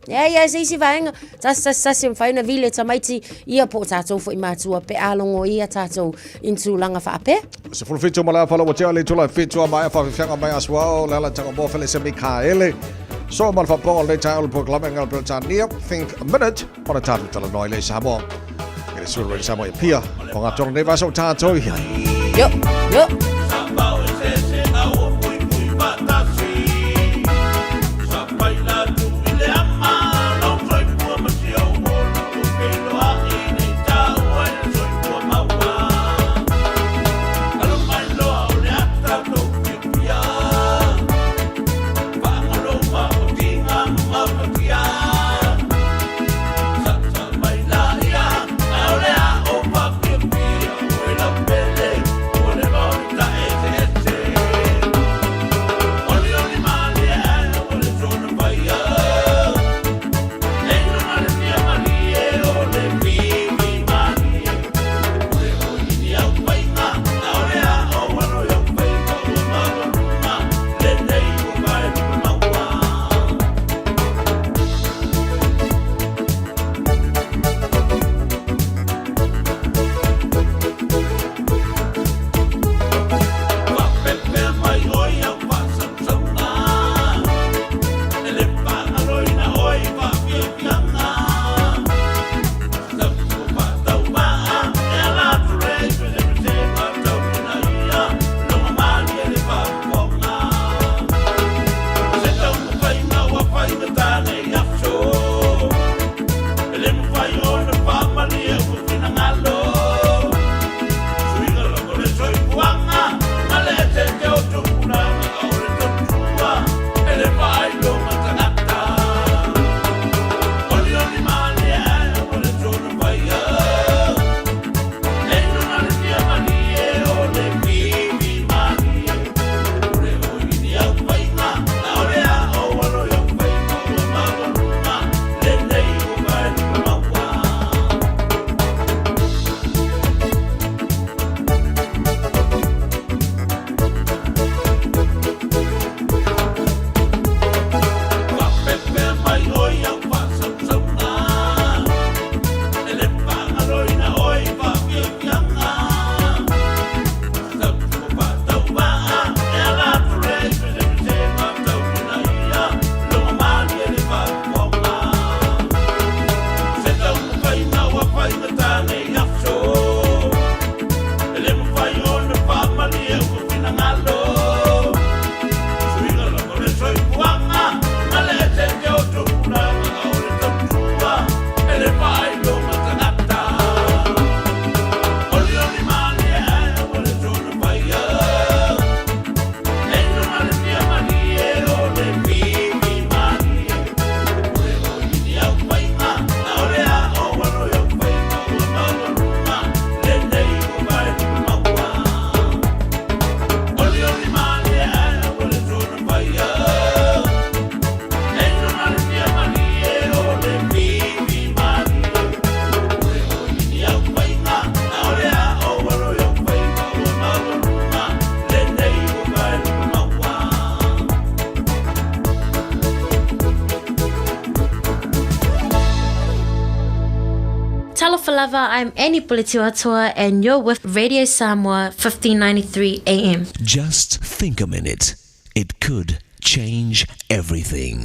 ia se vaenga tas faina vile tamaiti ia po tato fo imatua pe alongo ia tato into langa fa pe se full feature mala fa lo te ale to la feature mai fa fanga mai aswa la tanga bo fele se Mikaele so mal fa po le tail po club ngal pro think a minute on a tato tala noi le sabo Ke suru le Samoa pia. O ngā toro nei vaso tātou ia. Yo, yo. Talofalava, I'm Annie Pulitiwatua, and you're with Radio Samoa 1593 AM. Just think a minute. It could change everything.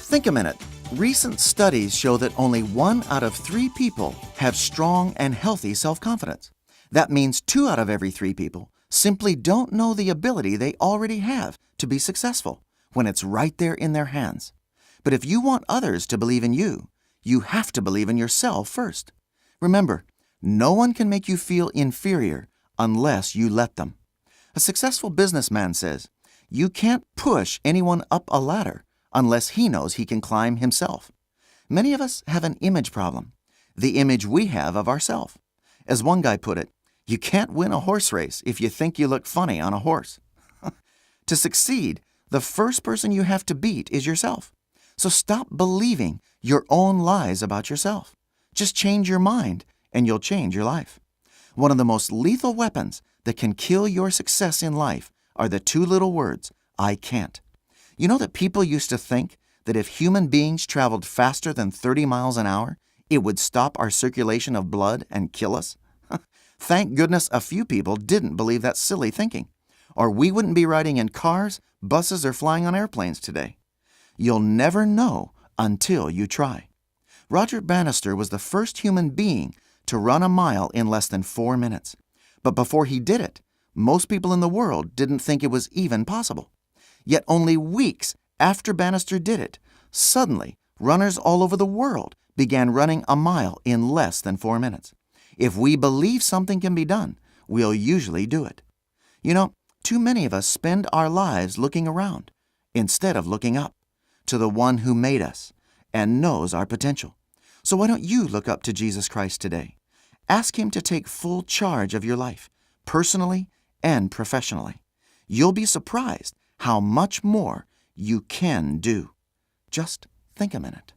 Think a minute. Recent studies show that only 1 out of 3 people have strong and healthy self-confidence. That means 2 out of every 3 people simply don't know the ability they already have to be successful when it's right there in their hands. But if you want others to believe in you, you have to believe in yourself first. Remember, no one can make you feel inferior unless you let them. A successful businessman says, you can't push anyone up a ladder unless he knows he can climb himself. Many of us have an image problem, the image we have of ourselves. As one guy put it, you can't win a horse race if you think you look funny on a horse. To succeed, the first person you have to beat is yourself. So stop believing your own lies about yourself. Just change your mind and you'll change your life. One of the most lethal weapons that can kill your success in life are the 2 little words, I can't. You know that people used to think that if human beings traveled faster than 30 miles an hour, it would stop our circulation of blood and kill us? Thank goodness a few people didn't believe that silly thinking, or we wouldn't be riding in cars, Buses are flying on airplanes today. You'll never know until you try. Roger Bannister was the first human being to run a mile in less than 4 minutes. But before he did it, most people in the world didn't think it was even possible. Yet only weeks after Bannister did it, suddenly runners all over the world began running a mile in less than 4 minutes. If we believe something can be done, we'll usually do it. You know, too many of us spend our lives looking around instead of looking up to the one who made us and knows our potential. So why don't you look up to Jesus Christ today? Ask him to take full charge of your life, personally and professionally. You'll be surprised how much more you can do. Just think a minute.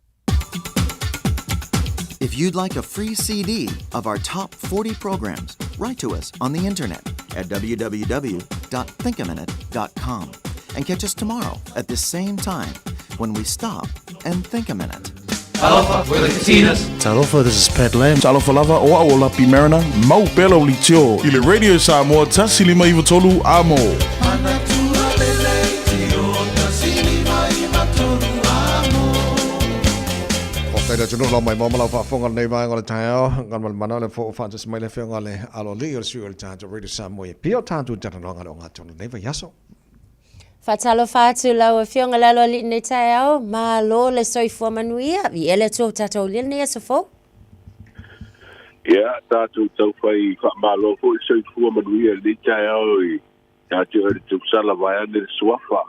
If you'd like a free CD of our top 40 programs, write to us on the internet at www.thinkaminute.com and catch us tomorrow at this same time when we stop and think a minute. Talofa, we're the Katinas. Talofa, this is Pat Lam. Talofa lava o aola pi Mariner, mau pelo li tio. I le Radio Samoa tasi lima iwa tolu amo. Taida tunu lo mai mama la fa fonga nei vai ngol tayo ngan mana le fo fa just mai le fe ngale alo le yor su el tanto Radio Samoa pio tanto tata no ngalo ngato nei vai yaso Fatalo fatu la o fionga la lo li nei tayo ma lo le soifua manuia vi ele to tato le nei so fo Ya tatu tau fai fa malo fo soifua manuia le tayo ya tu tu sala vai le suafa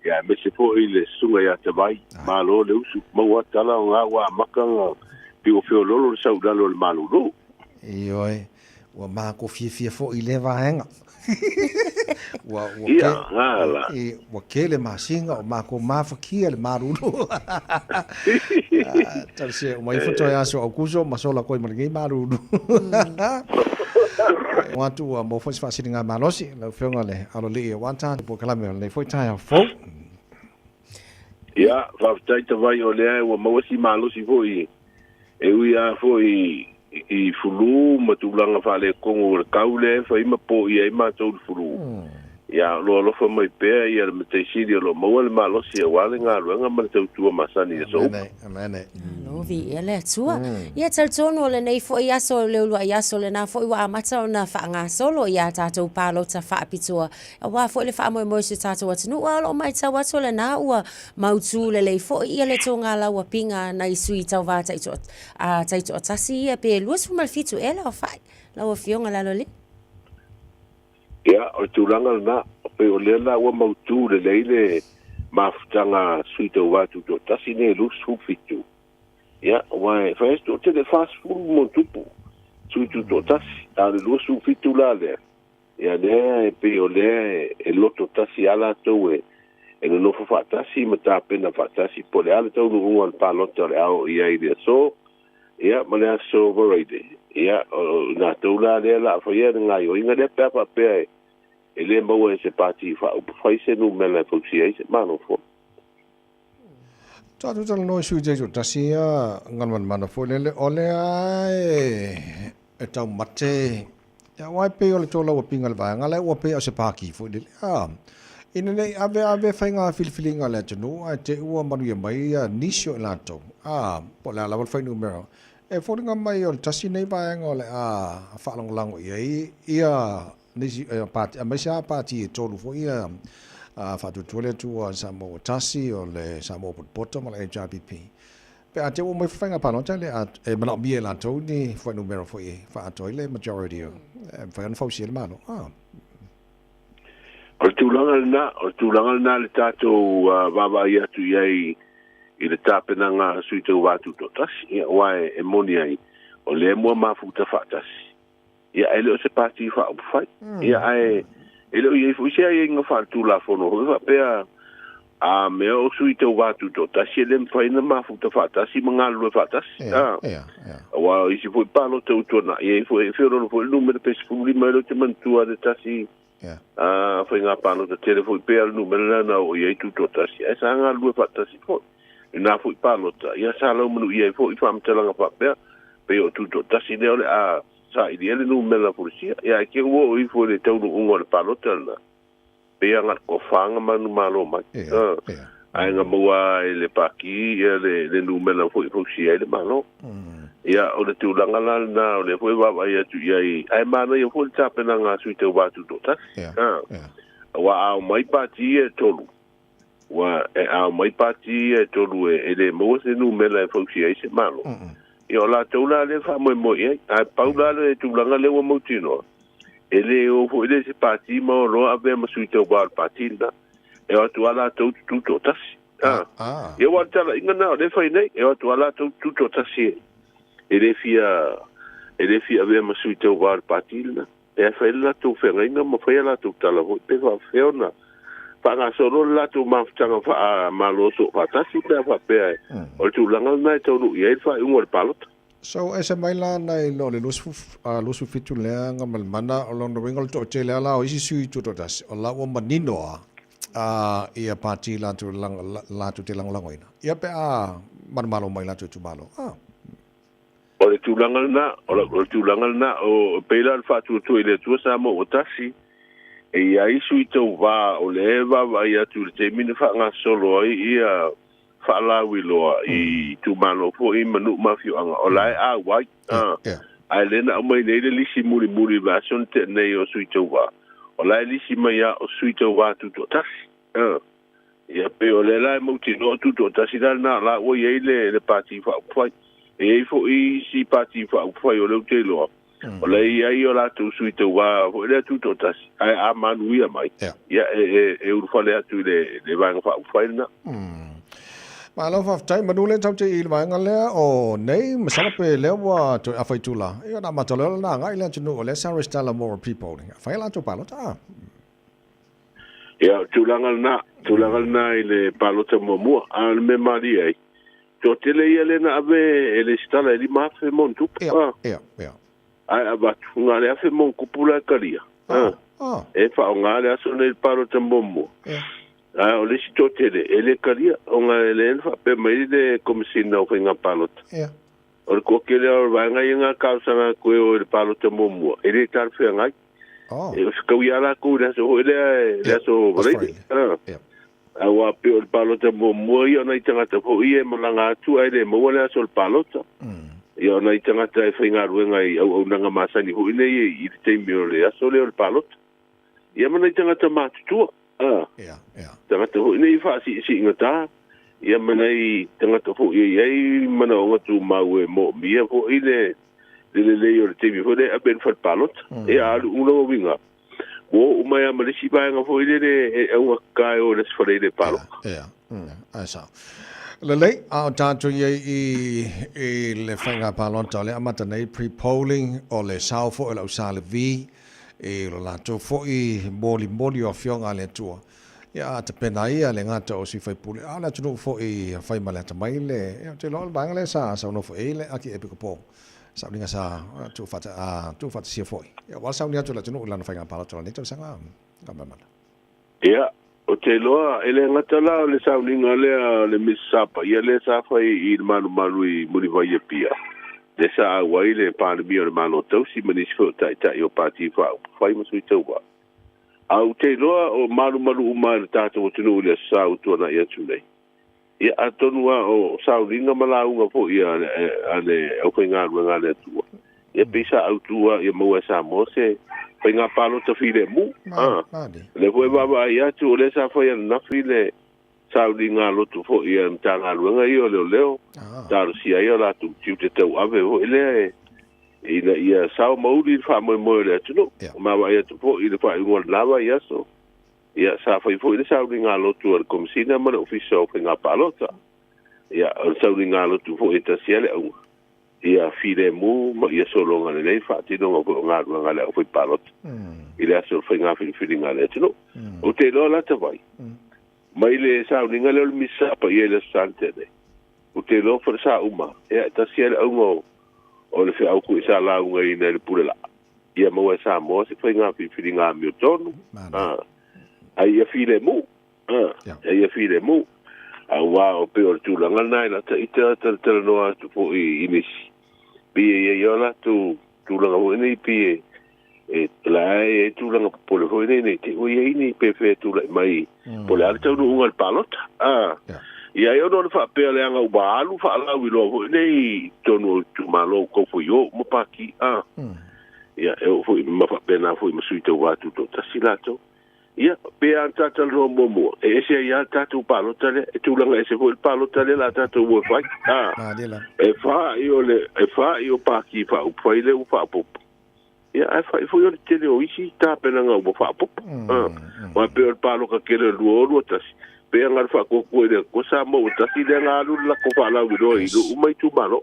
ya me se fo ile sunga ya te vai malo le usu mo tala nga wa makanga pi o fio lolo sa udalo le malo lo ioi wa ma ko fie fo ile va henga wa ya ngala wa kele masinga o ma ko ma fa kia le marulo tal se mai foto ya so akuso masola ko mai marulo watu wa mo fos fasinga malosi la fionga le alo le wanta po kala me le foi tai fo ya va tai te vai o le wa mo si malosi foi e ui a foi i fulu matulanga fa le kongo le kaule fa ima po i ma to fulu ya lo fa mai pe ia me te sidi lo mo le malosi e wale nga lo ma te tu masani so amene no vi ele tua ia tel tono le nei fo ia so le lo ia so le na fo wa mata ona fa nga solo ia tato palo ta fa pitua wa fo le fa mo se tato wat no wa lo mai ta wat so le na wa mautu le fo ia le tonga la wa pinga na i sui ta va ta to a ta to ta si ia pe lu so mal fitu ele o fa la wa fionga la lo le ya o tulanga na pe o le la wa mautu le leile maftanga suito watu to tasine lu su fitu ya wa fast to the fast food mo tupu suito to tasi a lu su fitu la le ya le pe o le e loto tasi ala to e no fa tasi mata pena fa tasi po le ala to no un paloto le au ia ide so ya ma le so overrated ya na to la le la fa ya nga yo inga de papa pe ele mo e se parti fa se no mele foxi ma no fo ta tu no su je jo tasia ngan man fo le ole ai e tau mate ya wai pe ole to lo pingal va ngale o pe o se pa ki fo le ina nei ave fainga filfilinga le tonu a te ua manu ia mai nisio lato po la la fa numero e fo nga mai o tasi nei va ngole fa long lang ia nisi parti a mesha parti tolu fo ia fa tu tole tu sa mo tasi o le sa mo poto ma le JPP pe a te o mai fainga pa no tele e mana bi la to ni fo numero fo ia fa toile majority fa an fo si mano o tulanga na le tato baba ia tu iai i le tapena nga suito watu to tasi wai e moni ai o le mo mafuta fa tasi ia ele se parti fa fai ia ai ele ia fu sia ia nga fa tu la fono fa pe a me o suito watu to tasi le fai na mafuta fa tasi mangalu fa tasi wa isi fu palo to na ia fu ro fu numero pe fu numero te mantua de tasi foi nga pano te telefone pe al numero na o ia tu to tasi esa nga lu fa tasi fo na foi palo ta ia sala manu ia fo i fam tela nga pa pe o tu to tasi le sa i ele numero la policia ia ke wo i fo le tau no le palo tela pe anga ko fanga manu malo mai ai nga mua le paki le numela foi si ele malo ia o le tulanga na o le foi va ia tu ia ai mana ia foi tapena nga suite wa tu tota wa au mai pati e tolu wa au mai pati e tolu e le mo se numela foi si ele malo ia la tula le fa mo ia ai paula le tulanga le mo tino ele o foi le se pati mo lo ave mo suite wa pati na e atu ala tu tasi e wa tala inga na le fai nei e atu ala tu tasi ele fia ave ma suite wa patilna e fai la tu fenga inga mo fai la tu tala ho pe fa feona pa nga solo la tu ma tanga fa maloso fa tasi pe fa pe o tu langa na to lu e fa un wal palot so ese maila na lo le lusu fitu le nga malmana along the wingol to chele ala o isi sui tu tas o la o manino ia pati la tu te lang ina ia pe malo mai la tu malo o le tulangal na o pela fa tu ile tu sa mo otasi e ia isu i tau va o le va ia tu te mini fa nga solo ia fa la wiloa i tu malo fo i manu mafio anga o lai wai ai lena o mai nei le lisi muri version te nei o sui tau va o lai lisi mai o sui tau va tu tasi ia pe o le lai mo tino tu tasi na la o ia le pati fa fai e fo i si pati fa fai o le te lo o le ia o la tu sui tau va o le tu tasi ai a manu ia mai ia e urfa le atu le vanga fa fai na ma lo fa tai manule tau te il vanga le o nei masala pe le wa to afai tula ia na matolo na ngai le tunu o le sa restala more people fai la to palota ia tulangal na ile palota mo al me mari ai to tele ia le na ave ele stala li ma fe mon tu ia ai aba nga le fe mon kupula kalia e fa nga le aso le palota mo o le si to tele ele kalia o nga ele fa pe mai de komisina o nga palota o ko kele o va nga causa nga ko o le palota mo ele tar fe nga e ska wi ala ko le so le so vale awa pe o palota mo yo na itanga ta po ie mo langa tu ai le mo le so palota yo na itanga ta fe nga ruenga i au nga masani ho ine i te mi o le so le palota ia mo na itanga ta ma tu tanga te ho ine i fa si ngata ia mo na i tanga te ho i mana o tu mau e mo mi ho ile le yo te mi ho le a ben fa palota e a uno winga o mai ama le si vai nga fo ile e un kai o le sfore de palo asa le a tanto i le fanga palonta le amata nei pre-polling o le sao fo e la usale vi e lo la to fo i moli o fionga le tua ia te pena ia le ngata o si fai pule ala tu fo i fai malata mai le te lo bang le sa no fo ile aki e piko po sa ninga sa tu fata si foi ya wa sa ninga tu la tu la na fanga pala tu la tu sanga gamama ia o te loa ele ngata la le sa ninga le misapa ia le sa fai i manu i muri vai pia le sa wa ile pa mi o mano to si manis fo tai o parti fa fai mo sui to wa au te loa o manu uma ta to tu le sa tu na ia tu nei ia atonua o sauringa malaunga po ia ale o pinga ruanga le tu ia pisa autua ia mo sa mo se pinga palo te file mu le foi baba ia tu le sa foi na file sauringa lo tu fo ia tanga ruanga ia leo tar si ia la tu te ave o ile ia sa mo di fa mo le tu ma va ia tu fo ile fa ngol lava ia so ia sa fai foi le sauringa lo tu al komisina ma ufisa o pinga palota ia o sauringa lo tu foi ta siele au ia file mu ma ia solo ngale nei fa ti no ko ngale o foi palota ile aso pinga filinga le tu o te lo la te vai mai le sauringa le misa pa ia le sante de o te lo for sa uma ia ta siele au o le fe au ku sa la unga ina le pula ia mo sa mo se pinga filinga mi tonu ai ia file mu a wa o pe o tu langa nai la ta ita no tu po i inis pi ia la tu langa mo ni pi La tūlanga pole hoi nei te oi ei ni pepe tūlai mai. Pole ale tau nuunga le palota. Ia e ono le whapea le anga ua alu whaalau I loa hoi nei tonu tūmalo koufu I o mapaki. Ia e o hoi mawhapea nā hoi masui tau wātu tō tasi lato. Ia pea tata roa mua. E ese ia tatu palota le e tūlanga ese hoi palota le la tatu ua whai. E wha I o le e wha I o paki wha upai le u wha popo. Ia ai foi o tele o isi ta pena nga o fa pop. Ma pe o palo ka kere luo tasi. Pe nga fa ko le ko sa mo tasi le nga lu la ko fa la wi do I lu mai tu malo.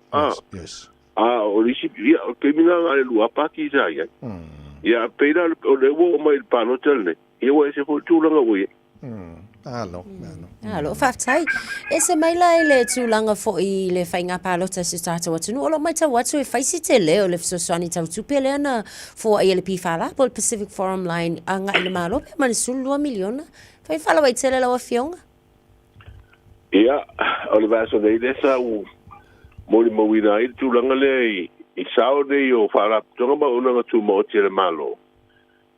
Yes. O isi ia o ke mina nga lu apa ki sa ia. Ia pe la o le wo mai palo tele. Ia wa se fo tu la nga wo. Alo. Alo, whaftai. E se mai lai le tūlanga fo I le whainga pālota se tātou atunu. Olo mai tau atu e whaisi te leo le fisoswani tau tupe le ana fo a ele pīwhala po le Pacific Forum Line a ngai le malo pe mani sulu 2 miliona. Whai whala wai tele lau a fionga? Ia, o le vaso nei le sa u mori mawina I tūlanga le I sao nei o whala tonga ma unanga tu mo te le malo.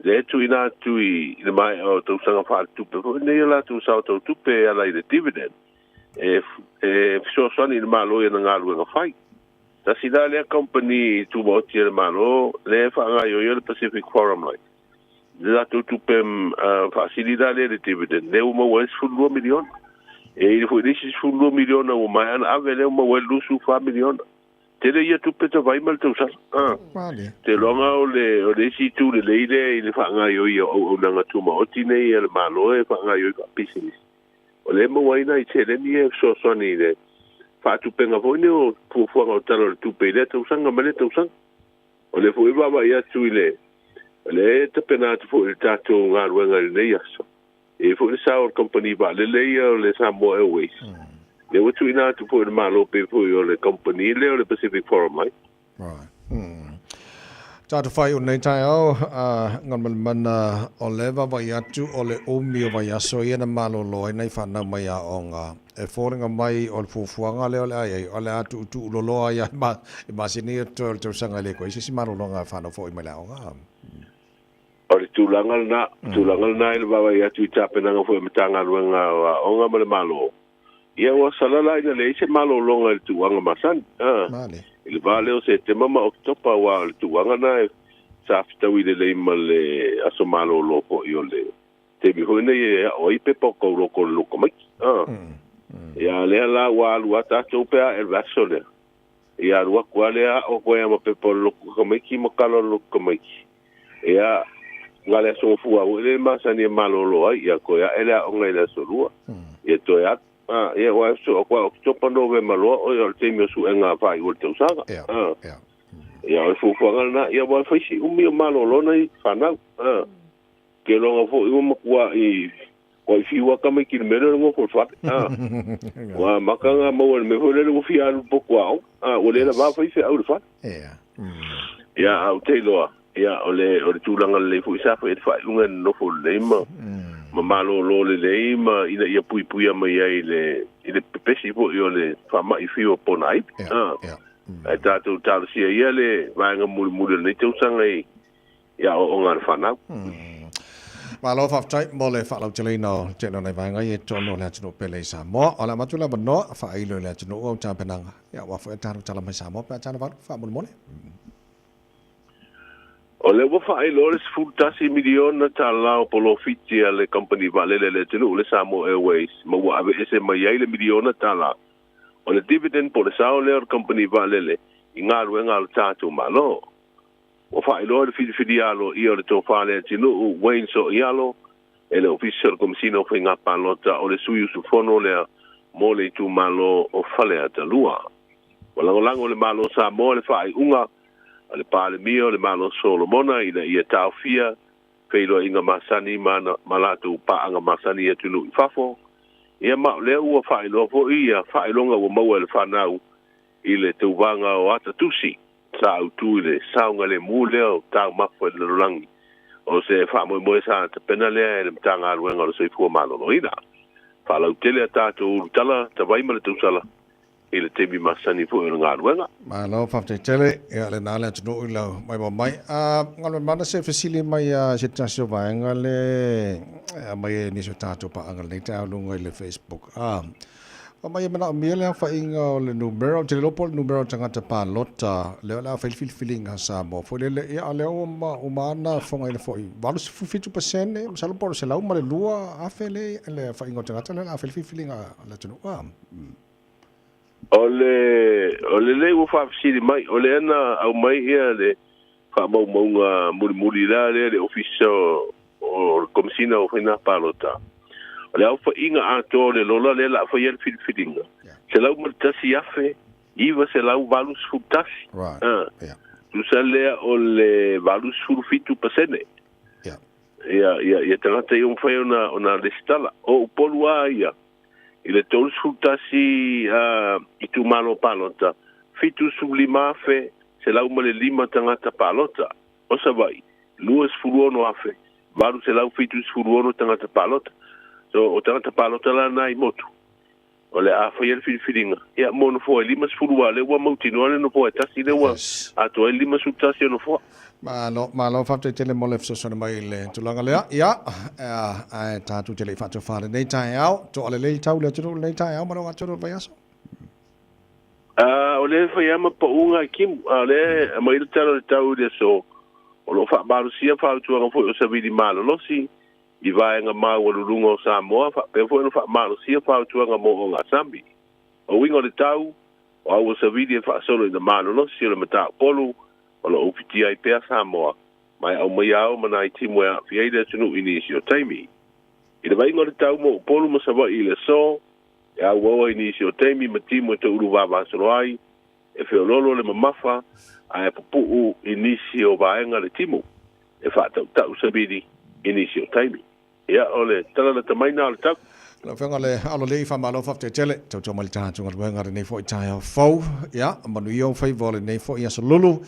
Le tu ina tu I le mai o tau sanga wha tupe. Nei la tu sao tau tupe ala I le dividend. E so sani le malo I na ngalu nga whai. Ta sida le company tu mo te le malo le wha ngai o le Pacific Forum Line. Le la tu tupe wha sinida le dividend. Le uma wes fulu milion. E I fu disi fulu milion o mai ana ave le uma wel lusu 5 milion. Tele ia tupe te vai mal tau sa. Te longa o le si tu le leile I le whanga i o nanga tuma o tine I le malo e whanga i o ka business. O le mawaina I te le ni e so soni le whatupenga voine o pufuanga o talo le tupe le tau sanga mane tau sanga. O le fui wawa ia tu I le te pena tu fu il tato ngā ruenga I nei aso. E fu le sao company ba le leia o le Samoa Airways. Le watu ina tu po le malo pe po o le company le o le Pacific Forum Line. Right. Tātou whai o nei tai au, ngan man o lewa vai atu o le omi o vai aso I ana malo loi nei whanau mai a o ngā. E whoringa mai o le fufuanga leo le ai, o le atu utu ulo loa ia ma sini o tau sanga le koe, isi malo longa whanau fo I mai le o ngā. O le tūlanga na I le wawa I atu I tāpenanga fo I matanga ruenga o ngā ma le malo. Ia wa salala ina le ise malo longa I le tuanga masani. I le vale o se te mama oktopa wa le tuanga na e sa fitawi le leima le aso malo loko I o le te mihoina I o I pepa ko loko loko maiki. Ia lea la wa alua tātou pea e vaso lea. Ia alua kua lea o koe ama pepa loko maiki makalo loko maiki. Ia ngale aso fua o le masani e malo loa ia koe a ele a onga I le aso lua. Ia toe atu. Ia wa so ko oktopa November lo o le temi su enga vai o te usaga. Ia o fu na ia wa faisi umi malo lo nei fana. Ke lo fo I mo kwa I ko fi wa kama ki mero ngo fo fa. Wa makanga mo le me fo le fi alu pokwa. O le va faisi au fa. Ia au te loa. Ia o le tulanga le fu sa fa lunga no fo le ma. Malo lo le leima ina ia pui mai ai le pepesi po I o le fama I fio pona ai. Ai tātou tālasia ia le vaenga muli nei tau sanga ia o ngā whanau. Malo whaftai mo le whalau telino tēno nei vaenga I tono le atino pele I Samoa. O le matula mano whailo le atino o tāpenanga. Ia wafu e tāru tala mai Samoa pe atana waru wha mole. O le wafa lo le fultasi miliona ta lao polo fiti le company valele le tenu le Samoa Airways ma wa ave ese mai le miliona ta la. O le dividend po le sao le company valele I ngā ruenga le tātou malo. Wafa lo le fiti alo I o le tofa le tenu Wayne so ialo e le official commissioner o ngā palota o le suyu sufono le mo le tu malo o fale atalua. Walangolango le malo Samoa le fai unga le pale mio le malo Solomona ina ia taufia feilo inga masani mana malatu pa anga masani e tunu fafo ia ma le ua failo fo ia failonga o mau le fanau I le tuvanga o atatusi sa utu le saunga le mule o tau mafo le rolangi o se fa mo sa te penale le tanga ruenga o se fu malo no ina fa la utele tatu tala te vai male tu sala i le temi masani fo ngā ruenga. Malo fafte tele e ale nale tunu ilo mai mai ngalo mana se fasili mai se tasio vaenga le mai ni so tato pa angal nei ta lunga le Facebook mai mana miele fa inga le numero te lopo numero tanga te pa lota le la feeling sa mo fo le e ale o mana fonga le foi valu 50% msalo por se la uma le lua afele le fa inga tanga le la feeling la tunu ole le wo fa fisi mai ole ana au mai ia le fa mau muri la le official o komsina o fina palota ole au fa inga ato le lola le la fa ia filinga se lau martasi afe iva se lau valus futasi tu sale ole valus fitu pasene ia tangata i fa ona listala o polua ia ile tol sultasi i tu malo palota fitu sublima fe se lau male lima tangata palota o sa vai luas furuono afe varu se lau fitu furuono tangata palota so o tangata palota la nai motu ole a fa yer filinga ia mono fo lima furua le wa mautino le no po tasi le wa ato lima sultasi no fo malo fafte tele mo le so mai le tulanga le ia a tatu tele fa to fa nei tai au to le tau le tu nei tai au mo nga tu vai aso ole fa ia ma po unga kim ale mai le tau de so o lo fa baru sia fa tu nga fo o sa vidi malo lo si i vai nga ma o lungo sa mo fa pe fo no fa malo sia fa tu nga mo nga sambi o wingo le tau o sa vidi fa solo de malo lo si le mata polu Ola ofiti ai pea Samoa, mai au mai au mana i timu ea fiaida tunu inisio taimi. I le vai ngore tau mo polu masawa i le so, e au wawa inisio taimi ma timu e te uru wawa asoroai, e feololo le mamafa, a e pupu inisio vaenga le timu, e whatau tau sabidi inisio taimi. Ia ole, tala na tamaina ole tau. La fenga le alo le fa malo fa te tele to to mal ta tunga wenga nei fo ita fo ya manu yo fa vole nei fo ya solulu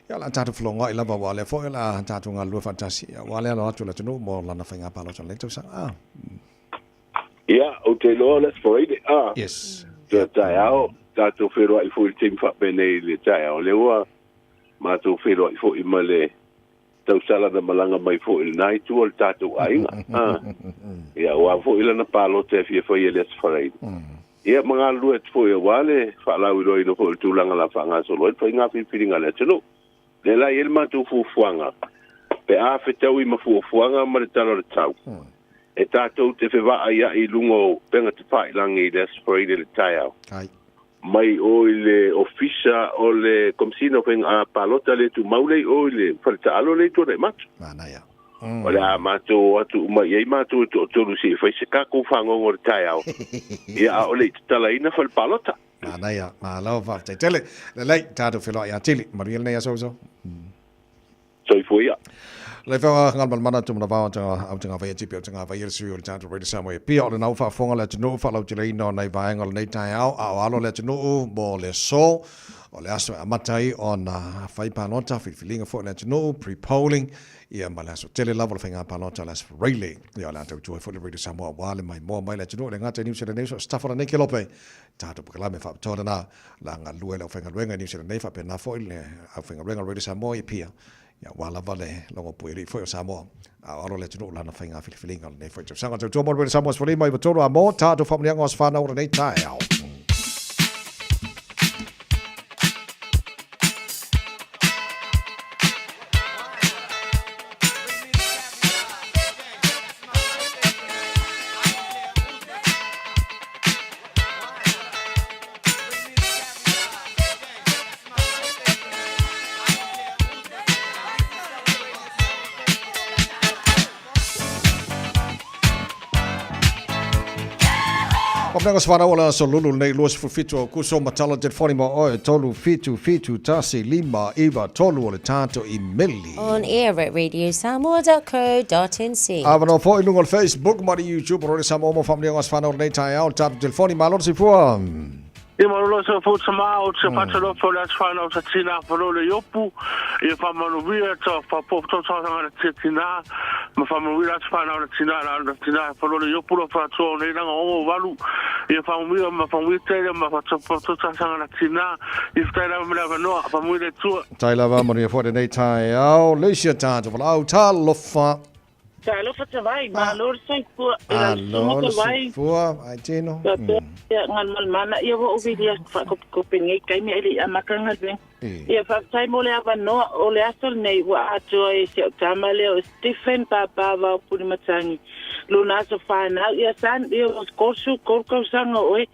ya la tatu flonga ila ba wale fo la tatu nga lu fantasi ya wale la tu la tunu mo la na fenga palo to le to sa ya o te lo let's for it yes ta ya tatu fero ai fo il team fa bene le ta ya le wa ma tu fero ai fo i male tau sala da malanga mai fo il nai tu o tatu ainga ia wa fo il na palo te fie fo ile sfarai ia manga lu et fo ia wale fa la wi no fo tu langa la fanga so lo fo inga fi filinga le tino le la il ma tu fu fuanga pe a fe tau i ma fu fuanga ma le talo le tau e tatu te fe va ia i lungo penga te pai langi le sfarai le taiao mai o le ofisa o le komsino pen a palota le tu maule o le falta alo le to le mat mana ya ola mato atu mai ai mato to lusi foi se ka ko fango o tai au ia o le tala ina fal palota mana ya malo va te tele le tato felo ya tele mariel ne so so foi ya le fa ngal mana tu na va au tanga vai tipi au tanga vai su o tato radio samwe pi o na fa fonga le no fa lo tele no nei vai ngal nei tai au alo le no bo le so o le aso amatai ona fai panota filinga fo le no pre-polling ia malaso tele level finga panota las really ia la tu fo le radio samwa wale mai mo mai le no le ngata new zealand so staff ona neki lope tato pakala me fa tona na la ngalue le finga luenga new zealand fa pe na fo le finga luenga radio samwa pia ya wala vale longo puiri foi o Samoa aro le tino lana fainga filinga nei foi o sanga to mo Samoa foi mai toro a mo ta to family ngos fa na ora nei tai au Nanga swana ola so lulu nei luas fufitu ku so matala jet foni mo o tolu fitu tasi lima iva tolu ole tato I meli on air at radiosamoa.co.nz avano fo ilungo al Facebook ma di YouTube ro Samoa mo family ngos fana nei tai au tato telefoni ma lo si fu E malolo sa fo sama o se patalo fo la fana o sa tina fo le yopu e fa manovia to fa po to sa na tina ma famui la fana na tina falole yo puro fa so nei na o valu e famui ma famui te ma fa so sanga na tina if ta na me no famui le tu tai lava mo ni fo de nei tai au le sia ta to la ta lo fa ta lo fa vai ma lo sai pu lo vai fu ai tino ngan mal mana ia wo video fa ko pengai kai me ele amakanga ben ia fa tai mo le ava no o le asol nei wa ato e se tamale o Stephen papa va puri matangi lo na so fa na ia san ia ko sanga oi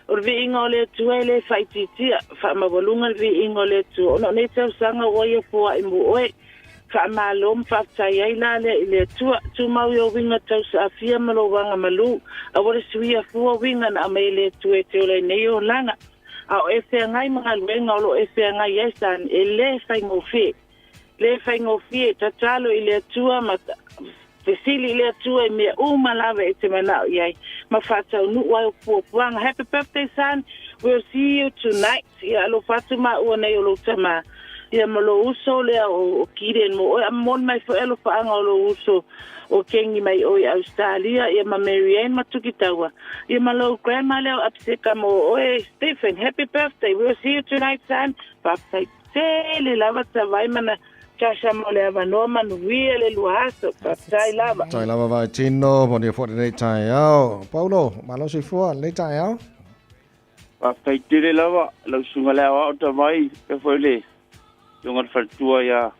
or vi ingole tu ele fight ti fa ma volunga vi ingole tu no ne tau sanga o ia po ai mo oi fa malom fa tai ila le tu mau yo winga tau sa fia malo wanga malu a wore suia fu winga na mele tu e te ole nei o langa a e fe ngai mga luenga lo e fe ngai yesan e le fai ngofi ta talo ile tua ma Fesili le tua me uma lava e te mana yai ma fata nu wa pu puanga happy birthday son we'll see you tonight ya lo fatuma o nei o lo tama ya malo uso le o kire mo mon mai fo elo fa nga lo uso o kengi mai o Australia ya ma Marianne matukitawa ya malo grandma le apseka mo o Stephen happy birthday we'll see you tonight son birthday le lava vai mana Kasha mole ava no manu le luaso tai lava vai tino mo ni fo de nei tai au Paulo malo si fo le tai au birthday tele lava lo sunga le o ta mai e foi le Jongan faltua ya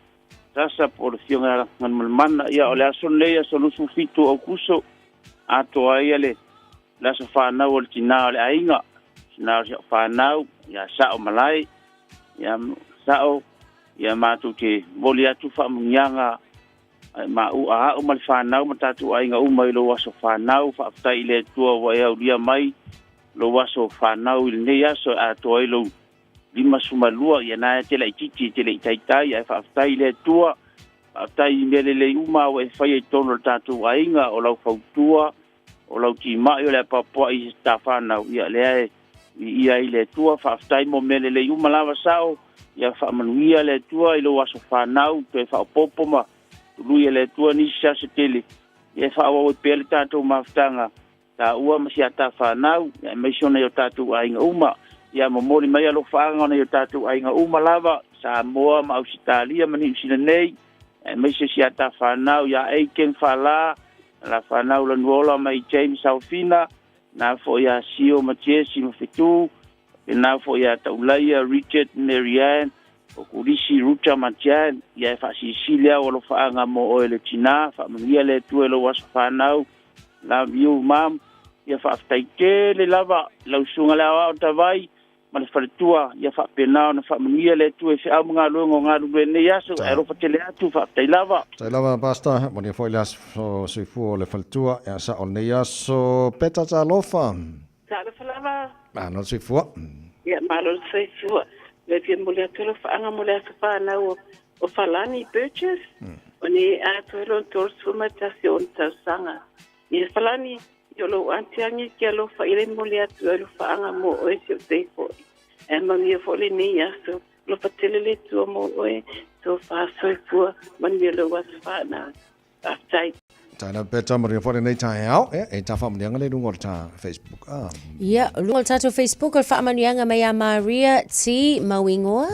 tasa por fiona ngan malmana ya ole ason le ya solu fitu o kuso ato ai le la so fa na ol tina le ainga na fa na ya sa o malai ya sa o ya matu ke bolia tu fa munyanga ma u a o mal fa na o tatu ainga o mai lo waso fa na o fa tai le tu o ya dia mai lo waso fa na o le ya so ato ai lo lima sumalua ia na te lai titi te lai taitai ai whaafitai le tua whaafitai mele le uma o e whai e tono tātou ainga o lau whautua o lau ki mai o le papua i ta whanau ia lea ia i le tua whaafitai mo mele le uma lawa sao ia whaamanuia le tua i lo waso whanau te whaapopoma tului le tua ni se tele ia whaawa o pele tātou mawhitanga ta ua masi a ta whanau ia meisona i o tātou ainga uma ia momoli mai alo faanga ona yo tatu ainga uma lava Samoa ma Australia mani sina nei mai se sia ta fanau ya ken fala la fanau la nuola mai James Alfina na fo ya sio ma Jesse ma fitu na fo ya taulaya Richard Marianne o kulisi ruta majan ya fa Sicilia o lo faanga mo o le China fa mia le tu lo was fanau la you mam ya fa taike le lava la usunga la o tavai mal fartua ya fa pena na fa mia le tu e fa mga longo nga lu ne yaso ero fa tele atu fa tailava pasta mo ni foi las so si fu le faltua ya sa on ne yaso peta ta lofa ta lava ma no si fu ya malo si fu le bien mo le tele fa anga mo le fa na o falani purchase oni a to lo tor sumatacion ta sanga ni falani yo lo antiangi ke lo fa ile mo le lo fa anga mo o se te fo e ma mi fo le ni ya so lo fa tele le tu mo o to fa so fu man mi lo was fa na aftai tana peta mo fo nei tai au e ta fa mo ngale lu ngol ta Facebook ya lu ngol ta to Facebook fa man yanga mai Maria T Mawingoa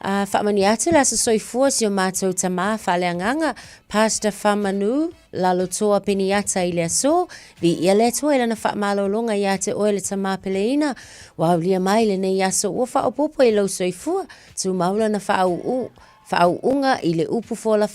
Whaamaniatu la sa soifua si o mātou tamā whaleanganga Pastor Whamanu la lotoa piniata i lea so vi ia le toa ilana whaamalolonga ia te oe le tamā peleina wau lia mai le nei aso ua whaopopo i lau soifua tu maula na whaauunga i le upu fola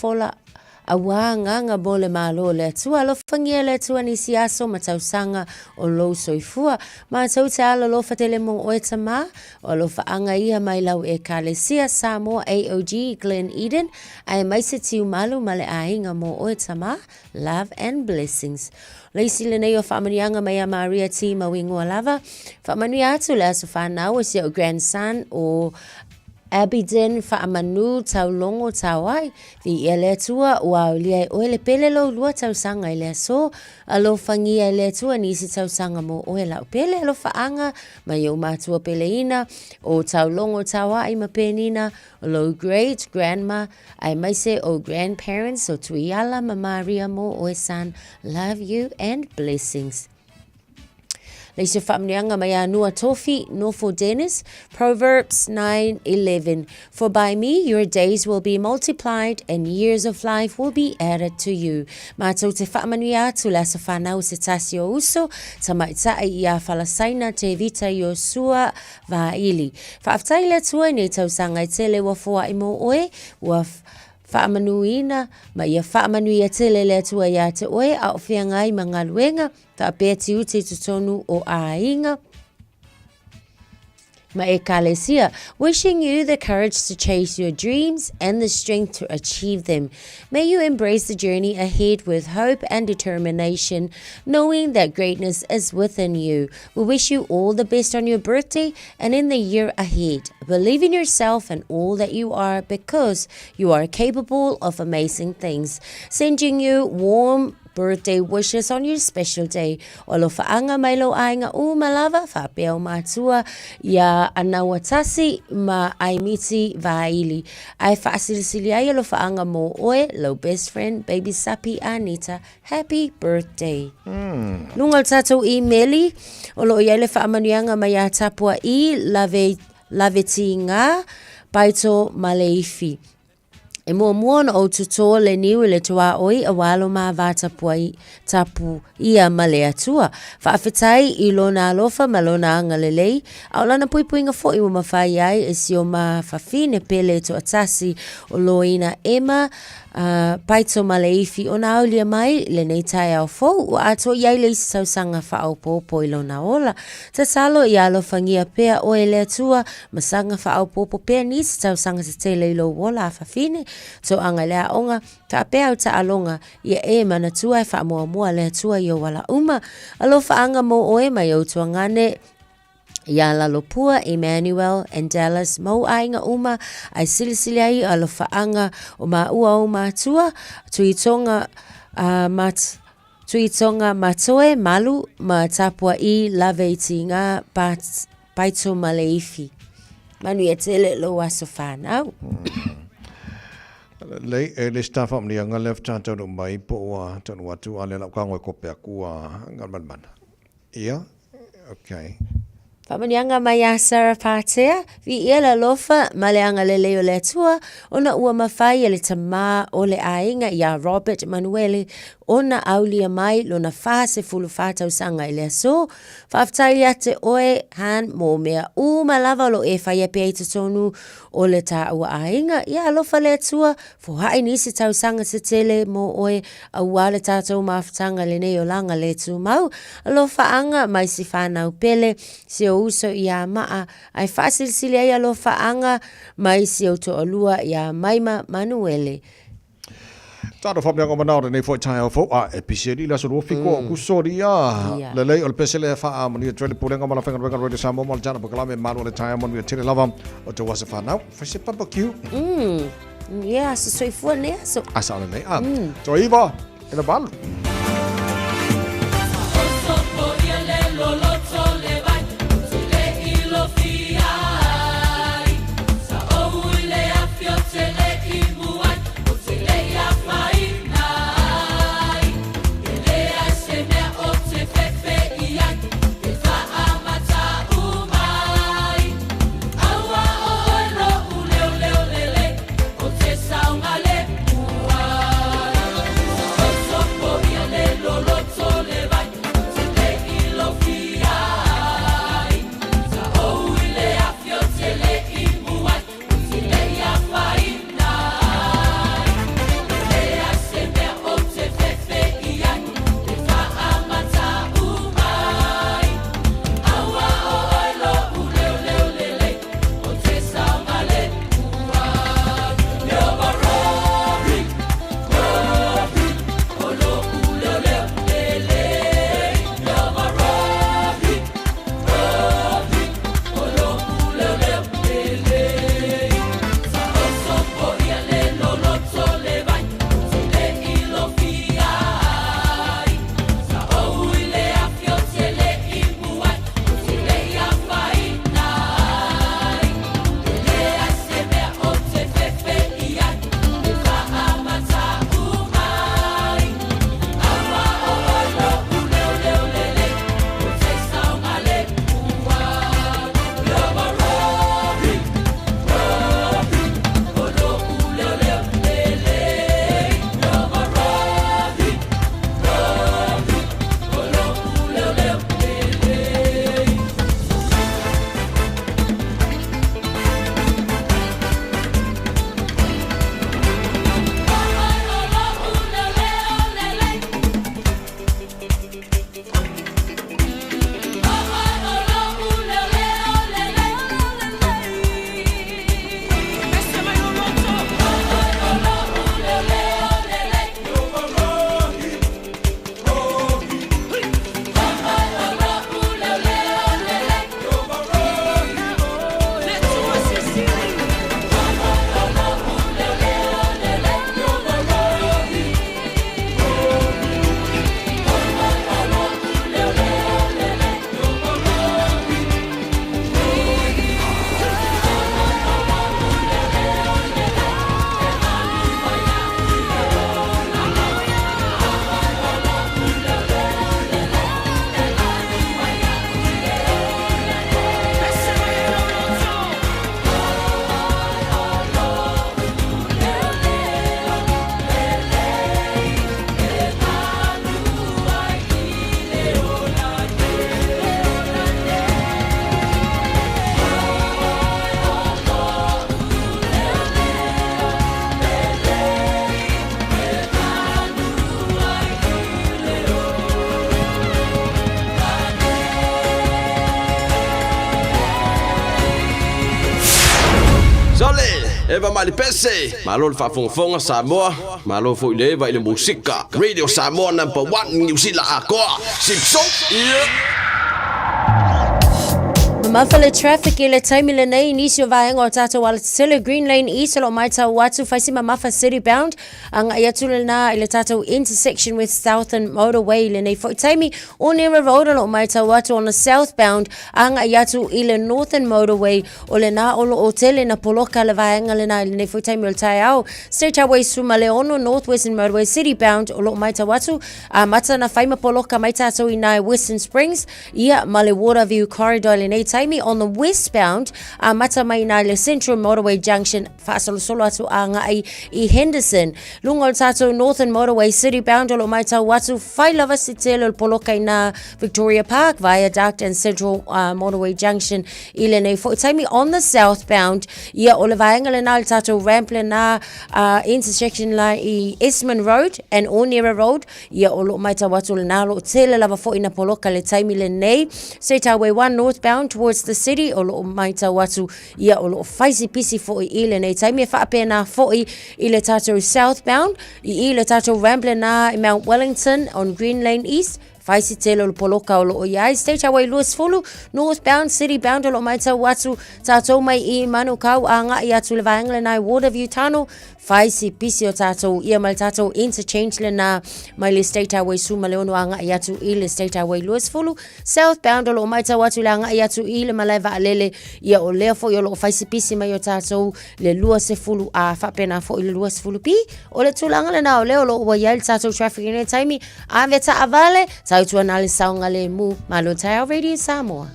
a wanga bole malo le tua lo fangia le tua ni siaso matausanga o lo soifua ma tau te ala lo fatele mo o etama o lo faanga ia mai lau e kalesia Samoa AOG Glen Eden ai mai se tiu malu male ainga mo o etama love and blessings Leisi le nei o whaamanianga mai a Maria T Mawingoa lava whaamani atu le aso whanau o se o grandson o Abidin whaamanu tau longo tau ai. Vi ia lea tua ua ulia oe le pele lo lua tau sanga i lea so. Alo whangia i lea tua nisi tau sanga mo oe lau pele alo whaanga. Ma iau mātua pele ina o tau longo tau ai ma penina. Alo great grandma ai maise o grandparents o tuiala ma Maria mo oe san. Love you and blessings. Leisha whamnianga mai anua tofi, Norfolk Dennis, Proverbs 9:11. For by me your days will be multiplied and years of life will be added to you. Mātou te whamanui atu la sa whanau se tasi o uso, ta maitai i a whalasaina te vita i o sua va ili. Whaaftai le tua nei tau sanga i tele wa fua i mo oe, wa whaamanuina, ma ia whaamanuia tele le tua ia te oe, a o whiangai mga luenga, ta pēr ti uti tutonu o ainga. Ma e kalesia, wishing you the courage to chase your dreams and the strength to achieve them. May you embrace the journey ahead with hope and determination, knowing that greatness is within you. We wish you all the best on your birthday and in the year ahead. Believe in yourself and all that you are because you are capable of amazing things. Sending you warm birthday wishes on your special day. O lo whaanga mai lo ainga malava whapea o mātua ia anawatasi ma aimiti vaili. Ai whaasilisili ai lo whaanga mo oe lo best friend baby Sapi Anita. Happy birthday. Lungal tatou I meli o lo ia le whaamanuanga mai a tapua I laveti ngā paito maleifi. E mua na o tutoa le niu le tua oi a walo ma vata puai tapu ia male atua. Whaafetai I lona alofa ma lona anga lelei. Au lana puipuinga fo I mawhai ai e si o ma whawhine pele to atasi o loina ema paito maleifi o na aulia mai le nei tai au fau o ato iai le isi sausanga whaau popo I lona ola. Ta salo I alo whangia pea o e le atua masanga whaau popo pea nisi sausanga se te leilo wola a whawhine. So anga lea onga, ta pea o ta alonga, ia e mana tua e wha mua lea tua I o wala uma. Alo whaanga mo oe mai o tua ngane, ia lalopua, Emmanuel and Dallas, mau ainga uma, ai silisili ai alo whaanga o ma ua o ma tua, tuitonga matoe malu, ma tapua I laveiti ngā paito maleifi. Manu ia tele lo aso whanau. Lei e le staff am ni anga left tanto no mai po a tonu atu ale la ka ngoi kopea ku a ngal man. Ia. Okay. Whamanianga mai a Sarah Patea, vi ia la lofa ma le anga le leo le tua, ona ua mawhai le tama o le ainga ia Robert Manuele, ona aulia mai lona wha se fulu whātau sanga I lea so, whaaftai ate oe han mō mea malava lo e whai ape ai tonu o le tā ua ainga, ia alofa le tua, fo hai nisi tau sanga se tele mō oe a ua le tātou mawhatanga le nei o langa le tu mau, alofa anga mai si whanau pele, si o uso ia maa, ai whaasilisili ai alofa anga mai si o to olua ia Maima Manuele. Tātou whapianga manaore nei fwoi tai au fo a episodi la suru fiko o kusori a le lei o le pesele wha a mani a trele pulenga mana whenga whenga radio Samoa mala jana pakalame manu le tai a manu a tele lava o te wasa whanau whaise barbecue. Yeah, so soifua nea so. Asa ole nei a. So iwa, ina balu. Eva mali pese. Malo fa fonga Samoa. Malo fo ile va ile musika. Radio Samoa #1 New Zealand akoa. Sipso. Mafala traffic ile time ile nei nisi vaenga o tata wala tele Green Lane East lo maita watu faisima mafa city bound ang ayatula na ile tata intersection with Southern Motorway ile nei for time Onera Road lo maita watu on the southbound ang ayatu ile Northern Motorway ole na olo hotel na poloka le vaenga le na ile nei for time ile tayao State Highway Sumaleono Northwestern Motorway city bound lo maita watu mata na faima poloka maita so ina Western Springs ia male Waterview corridor ile nei on the westbound, Matamaina le Central Motorway Junction, Fasol Solatu Anga I Henderson, Lungol Tato Northern Motorway City bound, Olomaita Watu, Failava Sitelo Polokaina, Victoria Park, Viaduct and Central Motorway Junction, Ilene Fortami on the southbound, Ia Olivangalanal Tato Ramplana intersection line Esmond Road and Onera Road, Ia Olomaita Watu Nalo, Tele Lava Fortina Poloka le Taimi Lene, State Highway 1 northbound towards the city o maita watu ia o faisi pisi fo ile nei taimi fa pena fo ile tato southbound ile tato Rambler na Mount Wellington on Green Lane East faisi telo poloka o ia State Highway Lewis Fulu northbound city bound o maita watu tato mai I manukau anga ia tulvangla na Waterview Tunnel faisi pisi o tato ia mal tato interchange le na mai State Highway Sumaleono anga ia tu ile State Highway Lewis Fulu southbound o maita watu langa ia tu ile maleva alele ia o lea fo yo faisi pisi mai o tato le lua se fulu a fa pena fo ile lua se fulu pi o le tulanga le na o leo lo o ia tato traffic in time a veta avale tau anale saunga le mu Malotau Radio Samoa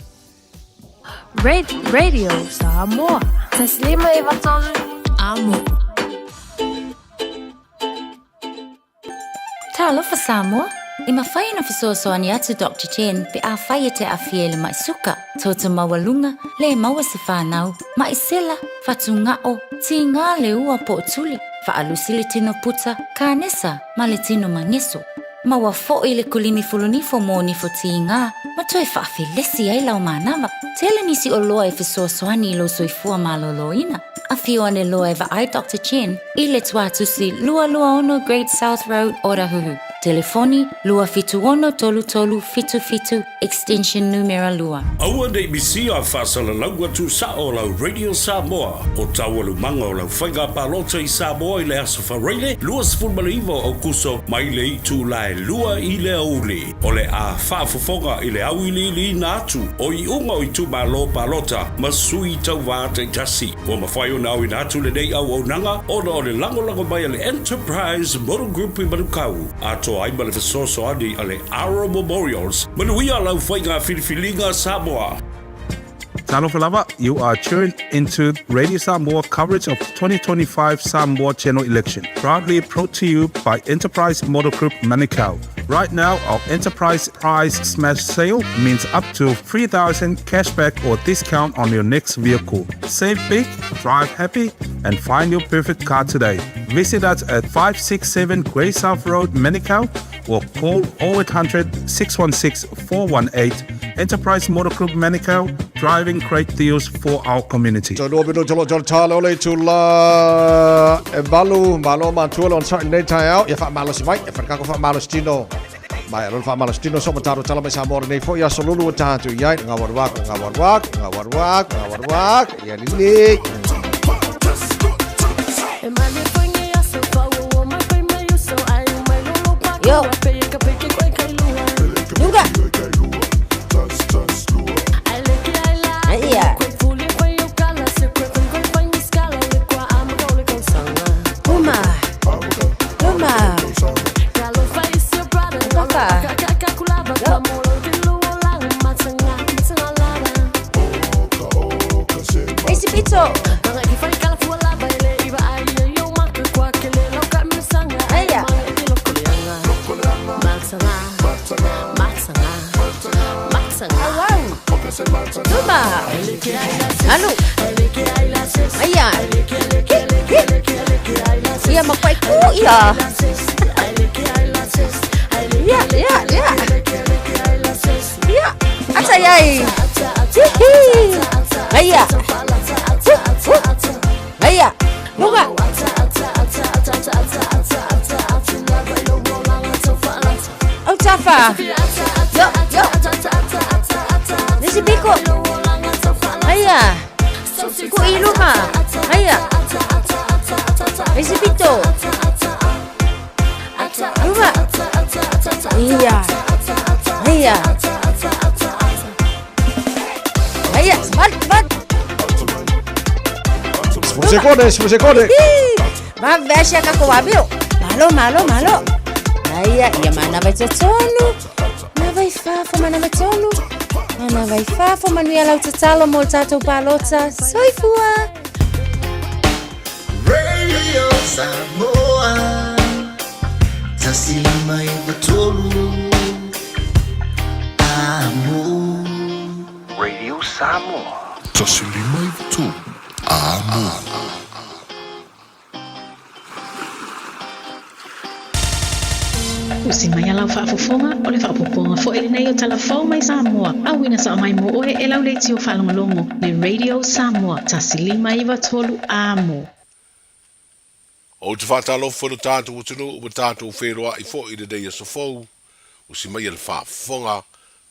Radio Samoa Taslima Ivatolu Amo Talofa Samoa I mawhaina whasoasoani atu Dr. Chen pe a whaia te a fiele mai suka Tota mawalunga le maua se whanau Ma I sela whatungao ti ngā le ua po tuli Whaalusile tino puta ka nesa ma le tino mangeso Maua fo'i le kulini fulunifo mo ni fo ti ngā Ma toi whaafilesi ai lau manawa Tele nisi o loa e whasoasoani I lo soifua maloloina A fio ane loa e ai Dr. Chen I le tuatusi lua ono Great South Road Orahuhu Telefoni lua fitu ono tolu tolu fitu fitu extension numero lua. Aua nei misi a whasala laua tu sa o lau Radio Samoa. O tawalu manga o lau whainga palota I Samoa I le aso whareile. Lua sifurmalivo o kuso mai le I tu lai lua I le auli. O le a whaafofonga I le au ili li natu. O I unga o I tu malo palota. Masui tau vātai tasi. O mawhaio nau I natu le nei au au nanga. O na o le lango mai le Enterprise Motor Group I Manukau. Ato ai ma le fesoso ani ale Arrow Memorials. Manuia lau whainga Filifilinga Samoa. Talofa lava, you are tuned into Radio Samoa coverage of 2025 Samoa General Election. Proudly brought to you by Enterprise Motor Group Manukau. Right now, our Enterprise Prize Smash Sale means up to 3,000 cashback or discount on your next vehicle. Save big, drive happy, and find your perfect car today. Visit us at 567 Grey South Road, Manukau, or call 0800 616 418. Enterprise Motor Group Manukau, driving great deals for our community. So no bido jolo talo le tula balu malo mantulo on certain day out. If I'm malos if I go for malostino. Mai alo fa malostino so mataro tala mai samor nei fo ya solulu tatu yai ngawarwak ya ni Yo Nunca Iya Uma Esse pizzo Iya Tuma Anu Iya Iya mapai ku iya Iya Iya Asa yai Iya Iya Luga. Au tafa. Yo, yo. Nisi biko. Aya. Ku iluma. Aya. Nisi bito. Luga. Iya. Iya. Aya, mat. Se kode. Ma vesha kako wabio. Malo. Aya, ia mana vai tonu. Na vai fafo mana vai tonu. Mana vai fafo manu ia lau tatalo mo tatou palota. Soifua. Radio Samoa. Tasilima ibatolu. Amo. Radio Samoa. Tasilima ibatolu. Amo. Usimaya lau whaafofonga o le whaapoponga fo ele nei o talafau mai Samoa. Awina sa mai mo oe e lau leiti o whalongalongo le Radio Samoa. Tasilima iwa tolu amo. O te whaatalofa no tātou utunu o tātou wheroa I fo I le dei asofou. Usimaya le whaafofonga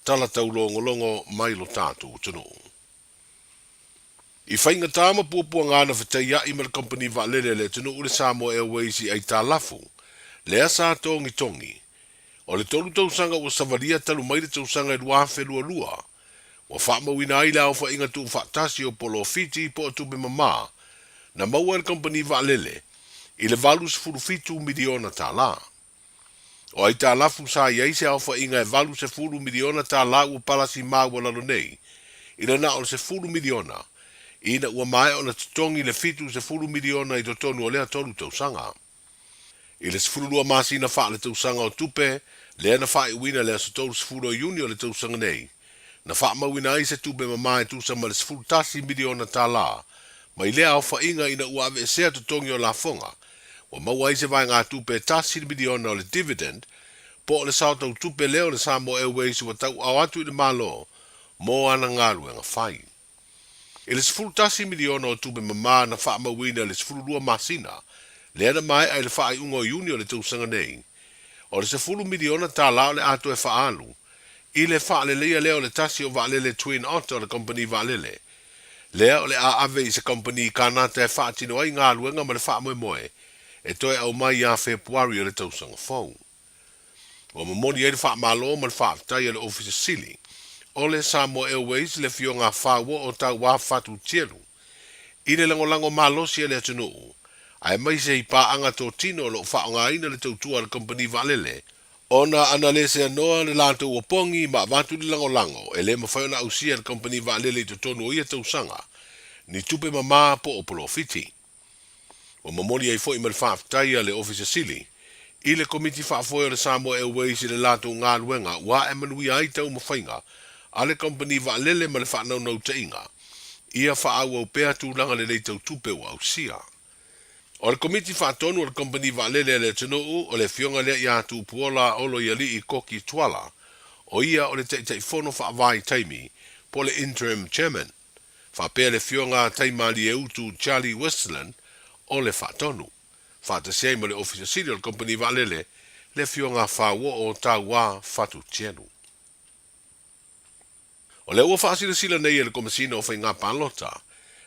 tala tau longo mai lo tātou utunu. I whainga tāma puapua ngāna whateia I mara company wa lele le tunu ule Samoa Airways I tā lafu. Lea sa tongi. O le tolu tausanga o savaria talu mai le tausanga I lua lua. Wa whaamawina ai lao wha inga tu whaatasi o polo fiti po atu be mama. Na maua le company wa lele. I le valu se furu fitu miliona tā la. O ai tā lafu sa iai se au wha inga e valu se furu miliona tā la ua palasi maa wala lo nei. I le na o se furu miliona. Ina ua mai o na tutongi le fitu se furu miliona I totonu o lea tolu tausanga. I le sifuru lua masi na wha le tausanga o tupe, lea na wha I wina lea se tolu sifuru o iuni o le tausanga nei. Na wha mawina ai se tupe mama e tusa ma le sifuru tasi miliona tā la, ma I lea au wha inga ina ua ave sea tutongi o la fonga, wa maua ai se vai ngā tupe tasi miliona o le dividend, po o le sao tau tupe leo le Samoa Airways wa tau au atu I le malo, mo ana ngaru e ngā whai. I le sifuru tasi miliona o tupe mama na wha mawina le sifuru lua masina, lea na mai ai le wha ungo iuni o le tausanga nei. O le sefulu miliona tā lao le ato e wha alu. I le wha le lea leo le tasi o wa lele Twin Otter le company wa lele. Lea o le a ave I se company kanata e wha tino ai ngā luenga ma le wha moe moe. E toe au mai a Februari o le tausanga fau. O mamoni e le wha malo ma le wha tai le office sili. O le Samoa Airways le fio ngā whaua o tau wā fatu tielu. I le lango malosi e le atunuu. Ai mai se I paanga tō tino lo whaonga ina le tautua le company valele. Ona ana le se anoa le lanto o pongi ma vatu li lango e le mawhaiona ausia le company valele I tonu o ia tausanga. Ni tupe mama po o polo fiti. O mamoli ai fo I mal whaaftaia le office sili. I le komiti whaafoia le Samoa Airways I le lato ngā luenga wa e manui ai tau mawhainga. A le company valele ma le whaanau te inga. Ia whaau au pea tūlanga le leitau tupe o ausia. O le komiti whaatonu o le company valele le tunuu o le fionga lea I atu puola olo I ali I koki tuala. O ia o le tei fono whaavai taimi po le interim chairman. Whapea le fionga taimali e utu Charlie Westland o le whaatonu. Whaatasei mo le officer city o le company valele le fionga whaua o taua whatu tienu. O le ua whaasila sila nei e le komisina o whai ngā palota.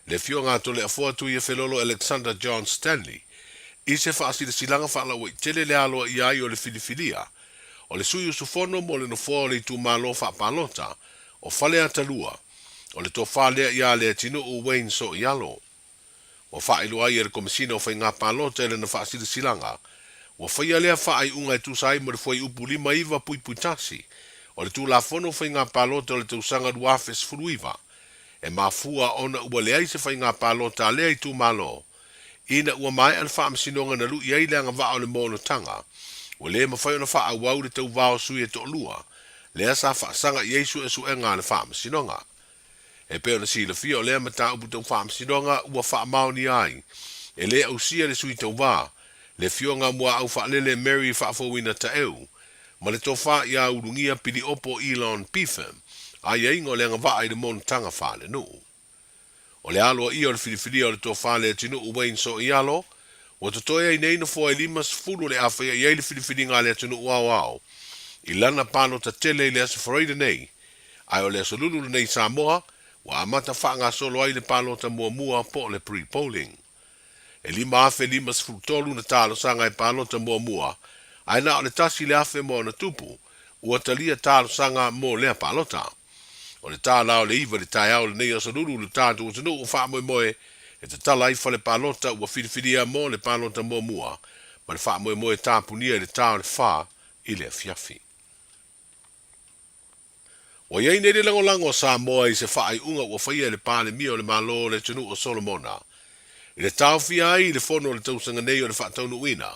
Le fionga to le afua tu ia felolo Alexander John Stanley. I se whaasila silanga whaala wai tele le aloa I ai o le filifilia. O le suyu sufono mo le nofua o le tu malo wha palota. O whale atalua. O le to whalea ia le tino o Wayne so ialo. O whailu ai e le komisina o whai ngā palota e le na whaasila silanga. O whaia lea whaai unga e tusai mo le whai upu lima iwa pui puitasi. O le tu la fono whai ngā palota o le tausanga duafes furuiva. E mafua ona ua leai se whai ngā palota lea I tu malo. Ina ua mai al wha amsinonga na lu iai leanga wa o le mono tanga. Ua lea mawhai ona wha awau le tau wao sui e to lua. Lea sa wha sanga Iesu e su e ngā le wha amsinonga. E peo na si le fia o lea mata upu tau wha amsinonga ua wha maoni ai. E lea au sia le sui tau wā. Le fionga mua au wha lele Mary wha fawina ta eu. Ma le tofa ia urungia pili opo Elon Pifem. Ai ingo le nga vai de mon tanga fale no. O le alo ia o le filifilia o le tofale tinu Wayne so ialo, o to toia i neina fo e lima sefulu le awhia i le filifilinga le tinu uawao. I lana palo ta tele le asa whareida nei, ai o le asa lulu nei Samoa, wa amata whaanga solo ai le palo ta mua po le pre-polling. E lima afe lima sefulu tolu na talo sanga e palo ta mua, ai na o le tasi le afe mo na tupu, ua talia talo sanga mo lea palota. O le tala o le iwa le tai au le nei asa lulu le tātu o tanu o wha moe e te tala ifa le palota ua whiriwhiria mo le palota mua, ma le wha moe tāpunia le tā o le wha i le fiafi. Wa iei nei le lango Samoa i se wha ai unga ua whaia le pāle mia o le malo le tunu o Solomona. I le tau fia ai le fono le tausanga nei o le wha taunu uina,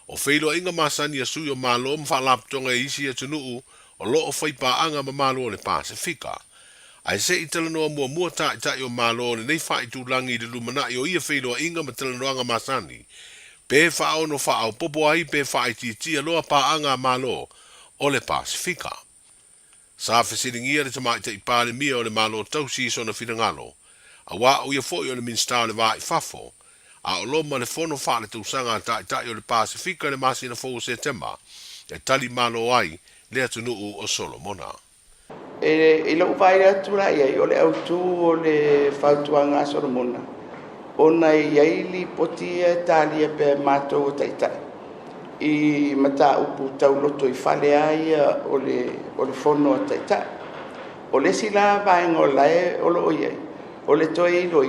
o whailo inga masani a sui o malo o mwha laptonga e isi a tunu o lo o whaipa anga ma malo o le Pasifika. Ai se i talanoa mua tai o malo le nei wha i tūlangi le lumana i o ia whailo inga ma talanoanga masani. Pe wha au no wha au popo ai pe wha i titi aloa pa anga malo o le Pasifika. Sa whesiringia le tamai te i pāle mia o le malo tausi so na whirangalo. A wā o ia fōi o le minsta o le wā i whafo. A o loma le whono wha le tūsanga tai o le Pasifika le masi na fōu September. E tali malo ai le atunuu o Solomona. E lau vai atu rai ai, o le autu o le whautuanga Solomona. Ona i aili poti e talia pe mātou o taitai. I mata upu tau loto i whale ai o le whono o taitai. O le sila vaenga o lae o lo iai. O le toe ilo,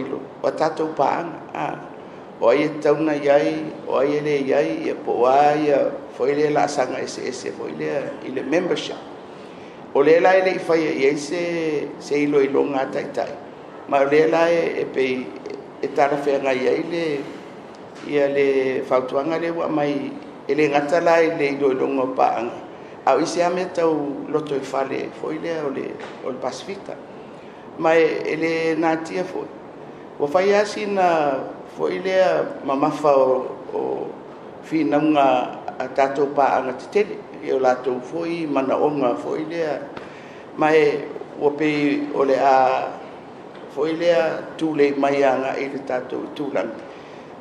o tātou paanga. O ai e tauna iai, o ai e le iai, e po ai, foi le la sanga ese, foi le i le membership. O le lai le i whaia iai se ilo ngā taitai. Ma o le lai e pei e tara whenga iai ia le whautuanga le wa mai e le ngata lai le ilo ngā paanga. Au isi ame tau loto i whale, foi le o le Pasifika. Ma e le nātia foi. O whaia sina foi le mamafa o whinaunga a tātou paanga te tele. E o lātou foi mana onga foi lea. Mai o pe o le a foi lea tūlei mai anga e le tātou tūlang.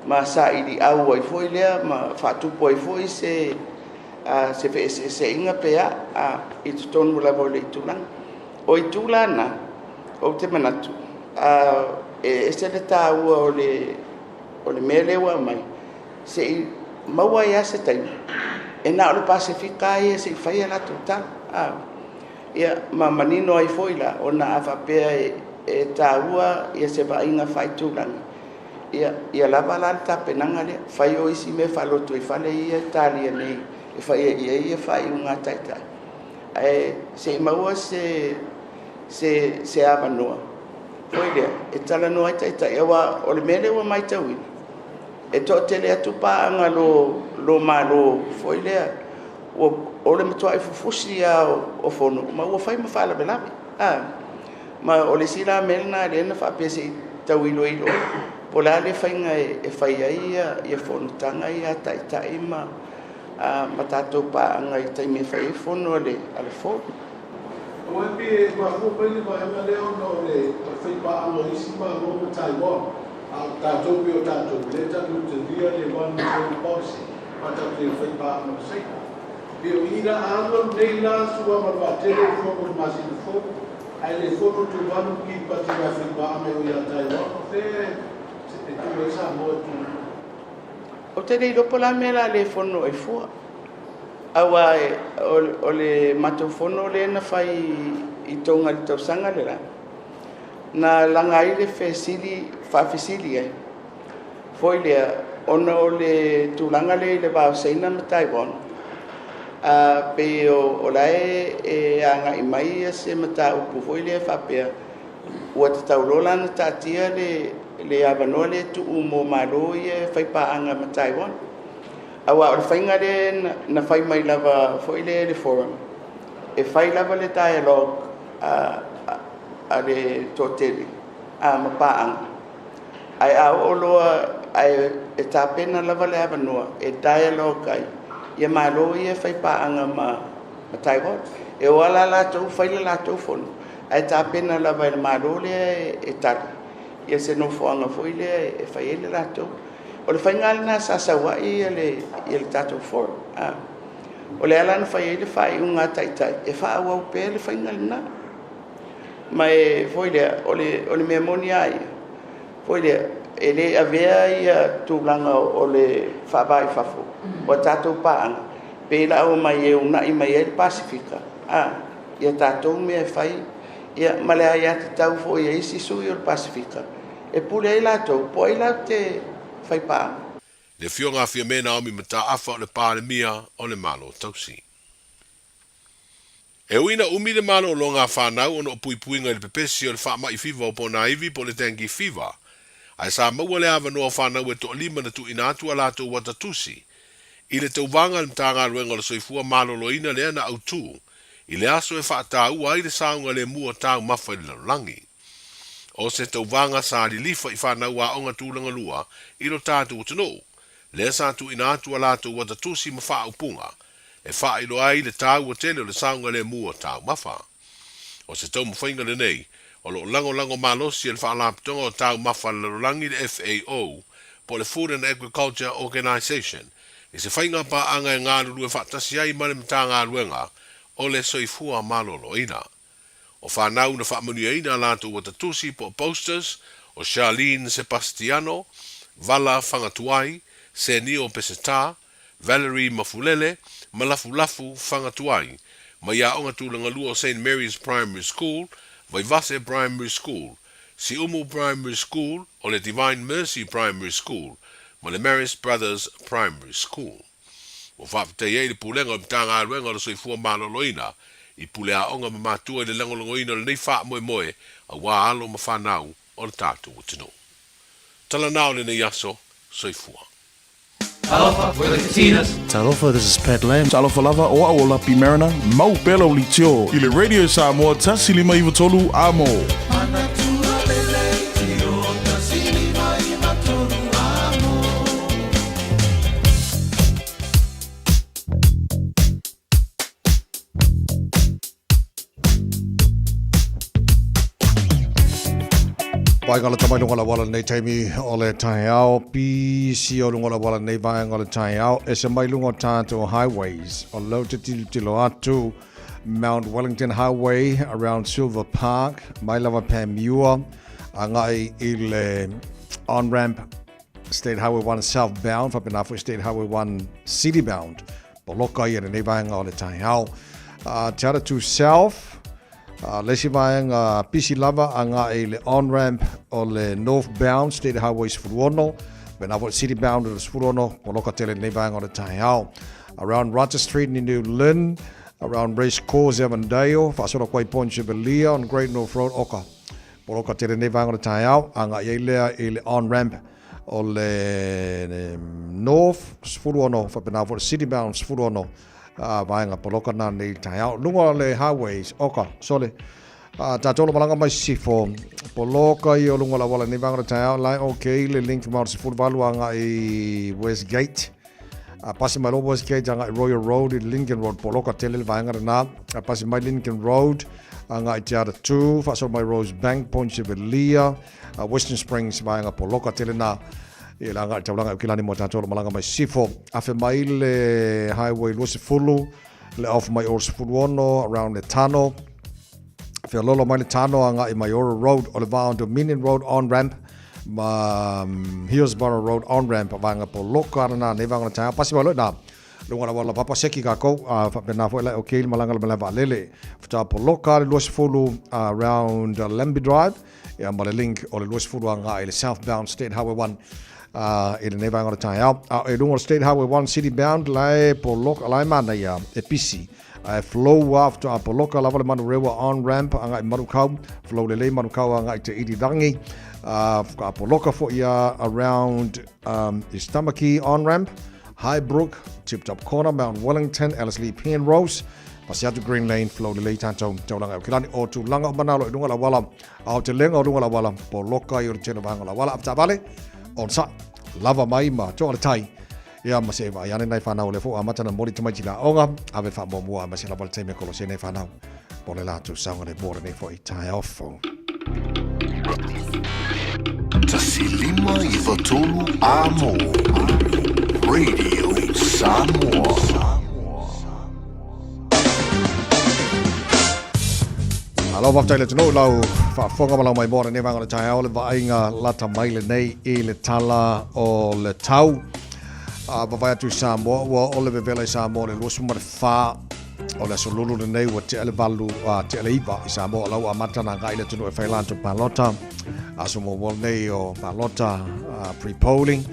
Ma sa ili au ai foi lea, ma whātupo ai foi se inga pea i tutonu lava o le tūlang. O i tūlana, o te manatu, e se le tāua o le mea lewa mai, se i maua ia se taimi. E nā o le Pasifika ia se i whaia la tūtala. Ia ma manino ai foila o nā awhapea e tāua ia se vainga whai tūlangi. Ia lava la ta penanga le whai o isi me whaloto i whale ia tālia nei e whaia ia whai unga taitai. Se i maua se awa noa. Foi lea, e tala noa i taitai. Ewa o le mele wa mai tauina. E to tele atu paanga lo malo foi lea o le matua i fufusi o fono ma ua fai ma fala belavi ma o le sila melna le na fa pese tau ilo po la le fainga e fai ai ia fono tanga ia tai ma tatou paanga i taimi fai fono ale fo o e pe ma fu pe ni ma e leo no le fai paanga isi ma mo Taiwan. Tātou pio tātou leta nu te dia le wanu foreign policy pata te whai pāma sei. Pio ira anga nei la sua marwatele whono masina whono ai le whono tu wanu ki pati wa whai pāma o ia Taiwan o te tu e sa moa tu. O te rei ropo la mera le whono e fua. Awa o le matou whono le na whai i tonga li tausanga le la. Na langa i le whawhisili ai. Foi lea, ona o le tūlanga le wāo seina ma Taiwan. Pe o lae e anga i mai se ma tā upu. Foi lea whapea. Ua te taulola na tātia le awanoa le tu umo malo i e whaipaanga ma Taiwan. Awa o le whainga le na whai mai lava foi le forum. E whai lava le dialogue a le tōtele, ma pāanga. Ai o loa, ai e tāpena lava le awanua, e dialogue ai, ia malo i e whai pāanga ma Taiwan. E wala lātou, whaila lātou whono. Ai tāpena lava le malo le e tari. ia se no foanga foi le e fai ele rato o le faingal na sa wa ele tato for o le ala na fai ele fai unga tai e fa wa pe le faingal na mai foi le o le memoria foi le ele avea ia tulanga o le fa vai fa fo o tato pa pe la o mai una i mai el Pacifica ia tato me fai ia malea ia te tau fo ia isi sui o Pacifica e pule ai lato po ai la te fai pa le fionga fia mena o mi mata afa o le pāle mia o le malo tausi e uina umi le malo lo ngā whanau ono pui puinga le pepesi o le wha mai fiva o pona ivi po le tengi fiva ai sa maua le ava noa whanau e to lima na tu inatu alato wata tusi i le tauvanga le mtanga ruenga le soifua malo lo ina lea na autu i le aso e whaatau ai le saunga le mua tau mafa i le langi. O se tauvanga sa li lifa i whanau a onga tūlanga lua i lo tātu utano. Le sa tu ina atu alato wata tusi ma wha upunga e wha ilo ai le tau o tele le saunga le mua tau mafa. O se tau mwhainga le nei o lo lango malosi e le wha alaptonga o tau mafa le langi le FAO po le Food and Agriculture Organization i se whainga pa anga e ngā lulu e whaatasi ai male mta ngā luenga o le soifua malolo ina. O whanau na whaamanu ina lato wata tusi po posters o Charlene Sebastiano, Vala Whangatuai, Senio Peseta, Valerie Mafulele, Malafulafu Whangatuai, Maya onga tūlanga lua o St. Mary's Primary School, Vaivase Primary School, Siumu Primary School, o le Divine Mercy Primary School, ma le Maris Brothers Primary School. O whapitei e le pulenga o mtanga aruenga o soifua maloloina, i pulea onga mamatua le langolongoina le nei wha moe a wā alo ma whanau o le tātou o tino. Tala nao le nei aso, soifua. Talofa, we're the Katinas. Talofa, this is Pat Lam. Talofa lava o aola pi marina, mau pelo li tio. I le Radio Samoa, tasilima iwa tolu amo. Pai ngala tamai lunga la wala nei taimi o le tai au pisi o lunga la wala nei vai ngala tai au e se mai lunga tātou highways o lau te tilo atu Mount Wellington Highway around Silver Park mai lava Pamua a ngai i le on-ramp State Highway 1 southbound whapena State Highway 1 citybound po loka i nei vai ngala tai au te ara to south lesi vaenga pisi lava anga e le on-ramp o le northbound State Highway Sfuruono, bena vo citybound o le Sfuruono, po loka tele nei vaenga o le Taihao. Around Roger Street in New Lynn, around Race Course Avondale, whaasora kwai Ponche Belia on Great North Road, oka. Po loka tele nei vaenga o le Taihao, anga e lea e le on-ramp o le north Sfuruono, whapena vo citybound Sfuruono, vaenga poloka na nei Taihao. Lunga le highways, oka, sole. Tātolo malanga mai sifo. Poloka i o lunga la wala nei vanga Taihao. Lai okay, le link maur sifuru valu anga i Westgate. Pasi mai lo Westgate anga i Royal Road, i Lincoln Road. Poloka tele vaenga na. Pasi mai Lincoln Road, anga i Te Ara 2. Whaasoro mai Rosebank, Ponche Velia. Western Springs vaenga poloka tele na. I langa taulanga o kilani mo tātolo malanga mai sifo. Afe mai le highway luasi fulu, le off mai or Sfuruono, around le Tano. Afe lolo mai le Tano anga i Mayora Road, o le vao Dominion Road on-ramp, ma Hillsborough Road on-ramp, vanga po loka arana, ne vanga le Taihao. Pasi malo na, lunga la wala papa seki kako, pena fo o kili malanga le malava lele. Fata po loka le luasi fulu, around Lemby Drive, ia ma le link o le luasi fulu anga i le southbound State Highway 1, i le nevanga o le Taihao. E lunga State Highway 1 citybound, lai po loka, lai mana ia, e pisi. Flow after a po loka lava le manu rewa on-ramp, anga i Marukau, flow le Marukau anga i te Irirangi, po loka fo ia around Istamaki on-ramp, Highbrook, Tip Top Corner, Mount Wellington, Ellerslie Penrose, Pasiatu Green Lane, flow le tanto taulanga o kilani o tu langa manalo i lunga la wala, au te lenga o lunga la wala, po loka i o tena vanga la wala, apta vale, on sa, lava mai ma, toa le tai, ia ma se vai ane nai whanau le fo a matana mori tamaiti la onga, ave wha mua ma se la wale teime kolo se nei whanau, po le latu saunga ne bora nei fo i tai off. Tasilima i Tolu Amo. Radio Samoa. Alo waftai le tino lau whaafonga malau mai mora ne wangana tai au le vainga lata mai le nei I le tala o le tau. Wawai atu Samoa ua o le vevela I Samoa le luasu mare wha o le asolulu le nei ua te ale valu te ale iwa I Samoa lau a matana ngai le tino e whailanto palota. Aso mo wal nei o palota pre-polling.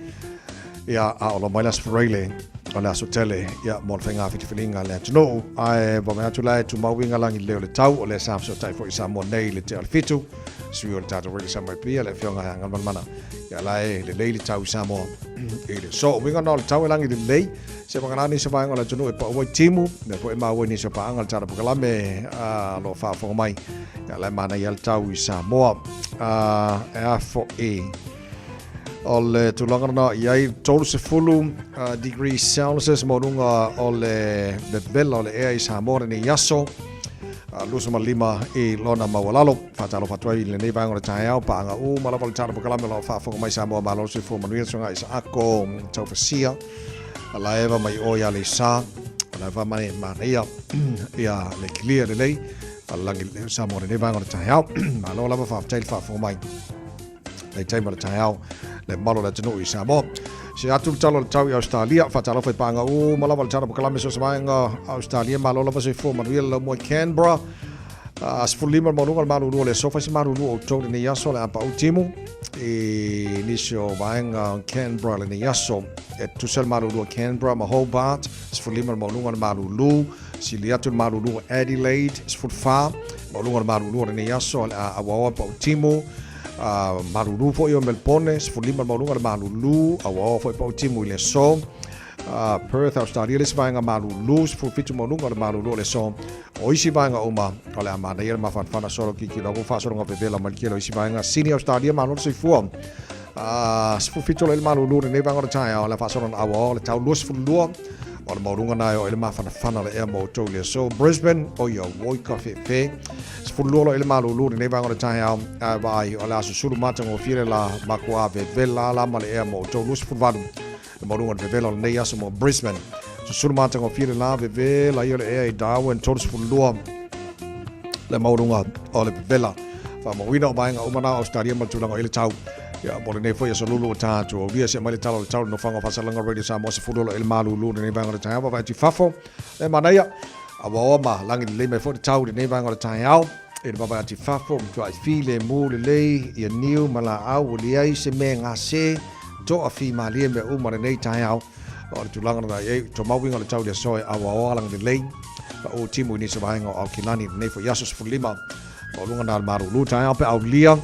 Ia a o lo mai las Ferreile. Ona so tele ia mo fenga fiti felinga le tino ai bo me atu lai tu mawinga langi le le tau o le sam so tai fo isa mo nei le te al fitu si o tata really some pia le fionga hanga mana ia lai le le tau isa mo ele so winga no le tau langi le le se mangana ni se vai ngola tino e pa o timu me fo e ma ni se pa anga tata po kala me lo fa fo mai ia lai mana ia tau isa mo e fo o le tulangana iai tolu se fulu degrees Celsius morunga o le bebela o le ea I Samoa ni yaso lusa malima I lona mawalalo fatalo fatwai le nei vango le tai au pa anga u malapa le tara pokalame lo fa fonga mai Samoa malo se fo manuia songa isa ako tau fasia ala eva mai o ya le sa ala va mai mania ia le clear le lei alangi le Samoa le nei vango le tai au malo lava fa tai fa fonga mai le tai mo le tai au le malo le tino I Samoa se atu talo le tau I Australia fa talo fa panga u malava le tara pokalame so samainga Australia malo lava se fo manuia le mo Canberra as fulima morunga malu no le sofa se malu no to ni yaso le apa ultimo e nisho vaenga Canberra le yaso e tu sel malu no Canberra ma Hobart as fulima morunga malu lu siliatu malu no Adelaide as fulfa morunga malu no le yaso le awa pa ultimo marulu fo yo Melbourne fulima marunga marulu awa fo pa timu le so Perth Australia le svainga marulu fu fitu marunga marulu le so o isi vainga uma kale amana ia ma fan solo ki lo fa solo nga vela mal ki lo isi vainga sini Australia marulu se fu fu fitu le marulu ne vanga tai la fa solo awa le tau lus fu lu o le marunga na o le ma fan le e mo to le so Brisbane o yo woi cafe fe fulolo ele malulu ne vanga le tai au vai o la sulu mata ngo fire la makwa ve vela la male e mo to lus fulvalu le marunga ve vela ne yaso mo Brisbane sulu mata ngo fire la ve vela yo le e Darwin to fullo le marunga o le vela fa mo wina o bainga o mana Australia mal tulanga ele tau ya mo ne foi so lulu ta to via se male talo tau no fanga fa salanga radio sa mo se fulolo ele malulu ne vanga le tai va ti fafo e manaya awa ma langi le me fo tau ne vanga le tai au e baba ati fafo mtu ai file mu le ia niu mala au li ai se me ngase to a fi ma le me u ma nei tai au o tu langa na e to ma winga le tau le soi awa o lang le pa o timu ni se vainga o kilani nei fo yasus fulima o lunga na maru lu tai au pe au lia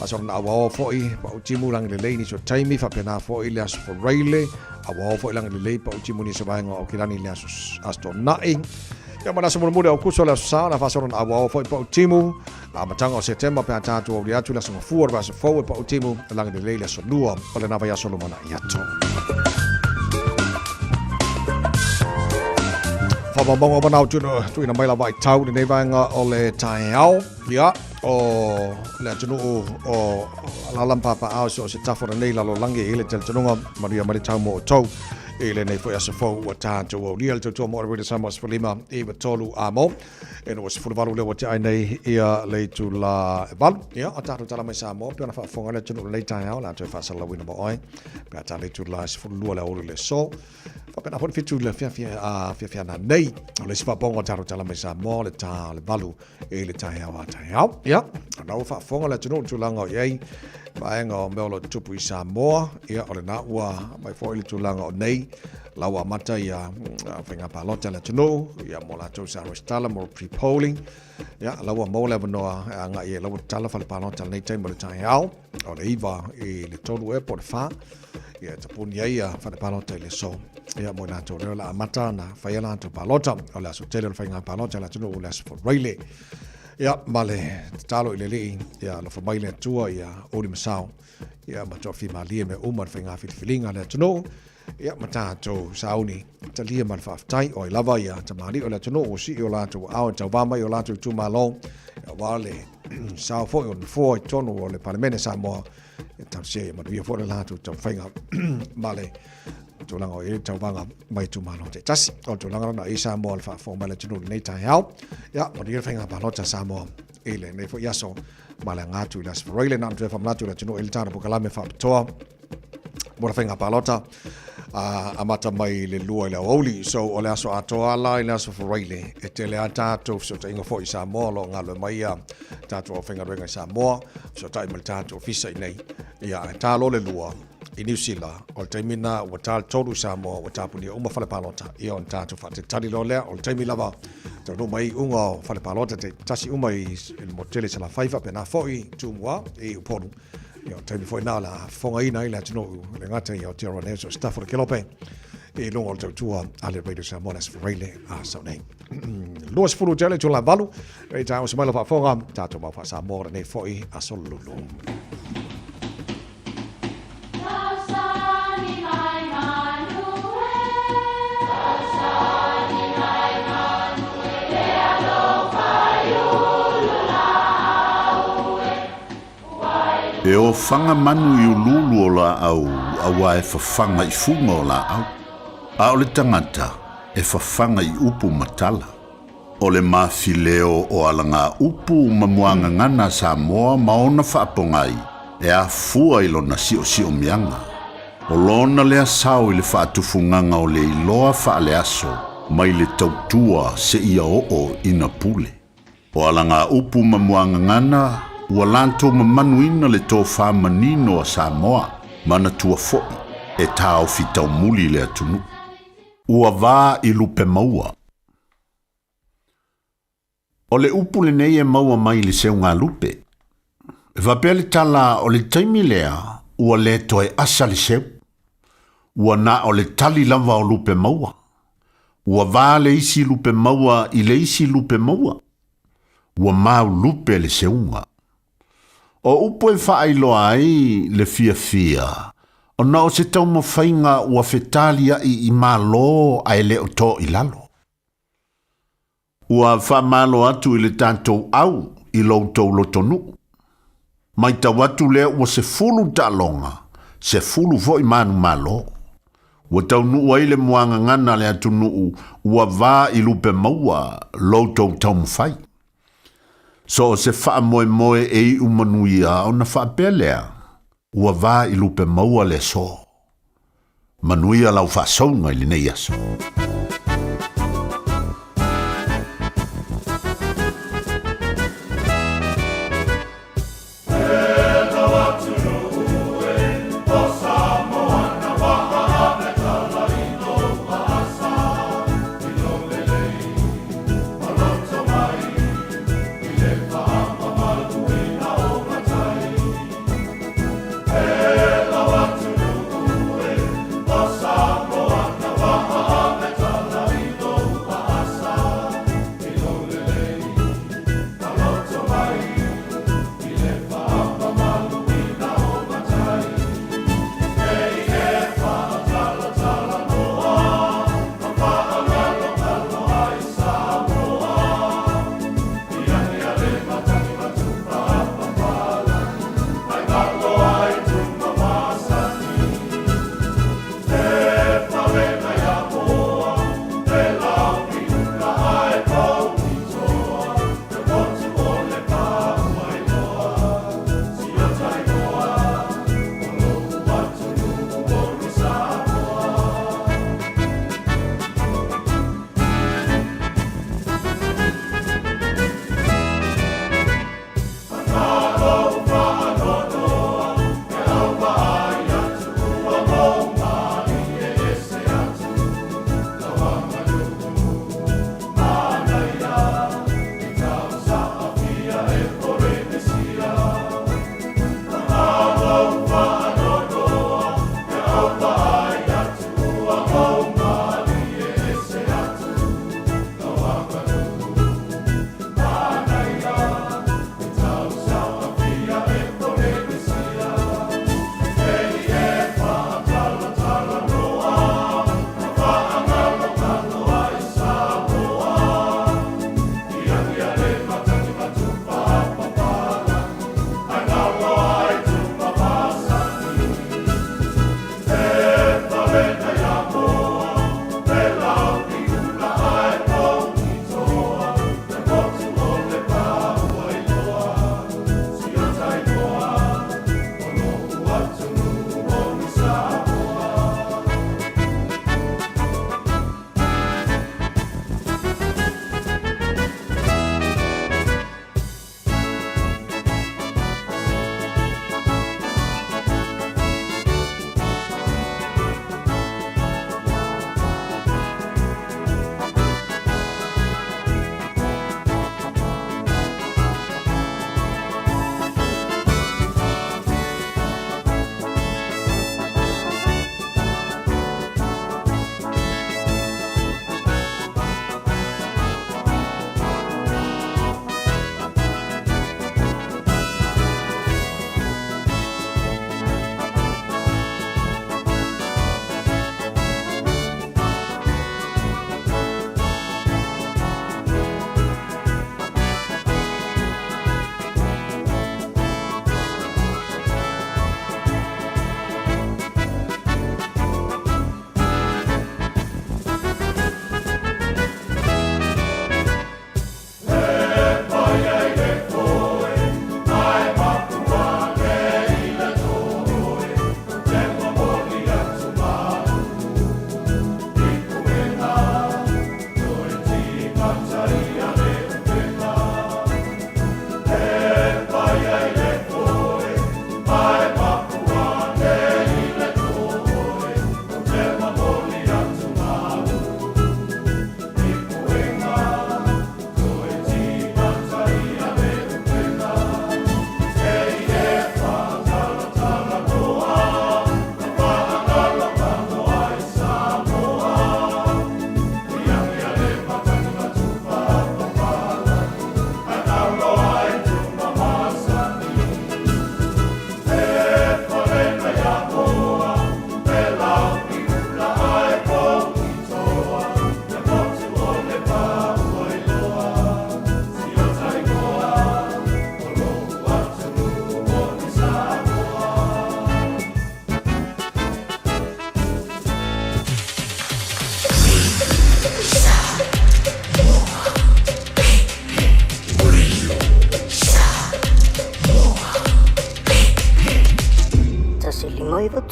aso na awa o fo I pa o timu lang le ni so taimi fa pena fo I le as fo raile awa o fo lang le pa o timu ni se vainga o kilani le asus asto nai ya mana semua muda aku soal susah na fasoran awal foi pa timu matanga o September pe ata tu dia tu la so fuor va so forward pa timu lang de leila so lua ole na va solo mana ya to fa ba ba na tu na mai la vai tau de vanga ole tai au ya o la tunu o la lampa pa au so se tafora nei la lo lange ile tel tunga maria mari tau mo tau ele nei foi asa fo wa tanto o real to mo re sa mas fulima e va tolu amo e no se fulvalu le wati ai nei ia le tu la val ia ata to tala mai sa mo pe na fa fonga le tu le tai au la to fa sa la wina mo oi pe ata le tu la se fulu la o le so fa pe na fo fitu le fia na nei le se fa ponga ata to tala mai sa mo le ta le valu e le tai au ia na fa fonga le tu la ngo ei vaenga o melo tupu I Samoa ia ole na ua mai foi le tulanga o nei lawa mata ia whenga palota le tunu ia mo la tau sa restala mo pre-polling ia lawa mo le vanoa nga ia lawa tala fale palota nei tai mo le tai au o le iwa I le tolu e po le fa ia tapuni ia fale palota le so ia mo na tau la mata na whaiala tu palota o le aso tele le whenga palota le tunu o le aso for Rayleigh ia male talo I le lei ia lo famai le tua ia ori masao ia matofi malie me umar whenga whitiwhilinga le tunu ia matato sauni talia man faftai o lava ia tamari o le tunu o si o lato au tau vama o lato tu malo wale sao fo on fo tonu o le palemene Samoa tau se ma via fo le latu tau whainga male tūlanga o tau wanga mai tu mano te tasi o tūlanga na i Samoa le whaafo male tunu nei tai hau ia o ria whainga palota Samoa ele nei fo iaso male ngatu i las Feroile na mtu e whamnatu le tunu ili tana pukalame whaapitoa mora whainga palota amata mai le lua i le auli so o le aso atoa la i le aso Feroile e te le atato so ta inga fo i Samoa lo ngalo mai ia tato o whainga ruenga i Samoa so ta imali tato o fisa i nei ia ta lo le lua i New Zealand o le taimina ua tal tolu Samoa ua tapuni uma fale palota ia on tato whate tali lo lea o le taimi lava tau no mai unga o fale palota te tasi uma i le motele sa la faifa pe na foi tu mua e uponu ia o taimi foi na la fonga ina i le atino le ngata ia o tira neso staff o le kelope e longa o le tautua ale Radio Samoa nas Feroile a sau nei luas furu tele tu la valu e ta o se mai la fonga tato ma fa Samoa nei foi a solulu E o whanga manu i ululu o la au, awa e whawhanga i funga o la au. A o le tangata, e whawhanga i upu matala. O le mawhileo o alanga upu mamuanga ngana Samoa maona whaapongai, e a fua i lona si o mianga. O lona lea sao i le whaatufunganga o le iloa whaale aso, mai le tautua se ia o ina pule. O alanga upu mamuanga ngana, ua lanto mamanuina le tō whamanino a Samoa, mana tua fo'i, e tāo fitau muli le atunu. Ua vā i lupe maua. O le upu le nei e maua mai le seu ngā lupe. E vapele tala o le taimi lea, ua le toe asa le seu. Ua na o le tali lava o lupe maua. Ua vā le isi lupe maua i le isi lupe maua. Ua mau lupe le seunga. O upo e whaailoa ai le fia. O na o se tau mawhainga ua whetalia i malo ai le o tō i lalo. Ua whamalo atu i le tātou au i loutou lotonu. Mai tau atu lea ua se fulu talonga, se fulu vo i manu malo. Ua tau nuu ai le muanga ngana le atu nuu ua vā i lupe maua loutou tau mwhai. So se wha moe e i umanuia o na wha pelea. Ua vā i lupe maua le so. Manuia lau wha saunga i le nei aso. Samoa na waha me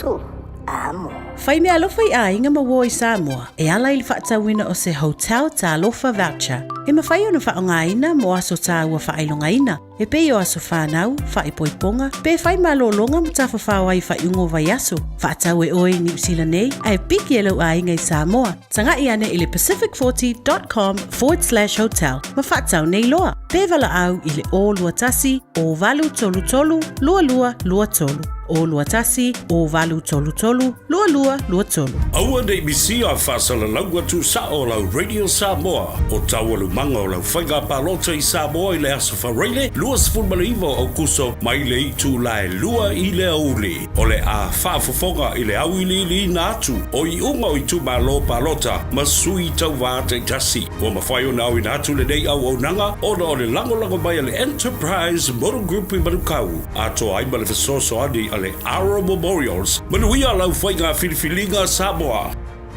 tu amo. Fai mea alofa I a inga maua I Samoa, e ala ili whaatawina o se hotel ta alofa voucher. E mawhai ona whaongaina mo aso ta ua whailongaina. E pei o aso whanau, whaipoiponga, pe whai malolonga mo ta whawhawai whaiungo vai aso. Whaatau e oe New Zealand nei, ai piki e lau a inga I Samoa. Tanga I ane ili pacific40.com/hotel. Ma whaatau nei loa. Pe vala au ili o lua tasi, o valu tolu tolu, lua lua lua tolu. O lua tasi, o valu tolu tolu, lua lua lua tolu. Aua nei misi a whasala laua tu sa o lau Radio Samoa. O tawalu manga o lau whaiga palota I Samoa I le aso whareile. Lua sifurmaliva o kuso mai le I tu lai lua I le auli. O le a whaafofonga I le au ili na atu. O I unga o I tu malo palota. Masui tau vāte tasi. O mawhai o nau I na atu le nei au nanga. O na o le lango mai le Enterprise Motor Group I Manukau. Ato ai ma le fesoso adi le Ara Memorials. Manuia lau whainga whiriwhilinga Samoa.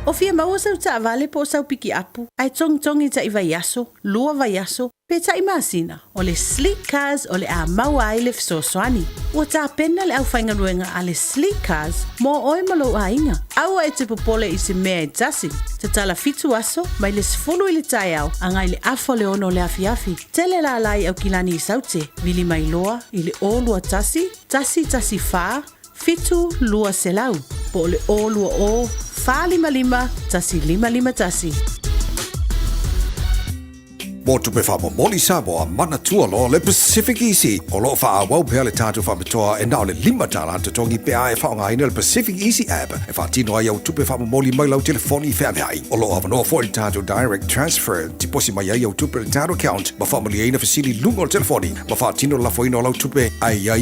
O fia maua sau ta vale po sau piki apu. Ai tongi ta I vaiaso, lua vaiaso, pe ta I masina. O le sleek cars o le a maua ai le fisosoani. Ua ta pena le au whainga ruenga a le sleek cars mo oe malo a inga. Aua e te popole I se mea I tasi. Te tala fitu aso, mai le sifulu I le tai au, angai le afo le ono le afiafi. Tele la lai au kilani I saute, vili mai loa, I le o lua tasi faa, fitu lua selau. Po le o lua o, faa lima, tasi lima tasi. Mo tupe wha moli Samoa mana tua lo le Pacific Easy. O lo wha wau pea le tātu wha mitoa e nao le 5 tala anta tongi pea e wha ngaina le Pacific Easy app. E wha tino ai au tupe wha moli mai lau telefoni wha mehai. O lo awanoa fo le tātu direct transfer. Tiposi mai ai au tupe le tātu account. Ma wha mali eina fasili lungo le telefoni. Ma wha tino la foino lau tupe ai ga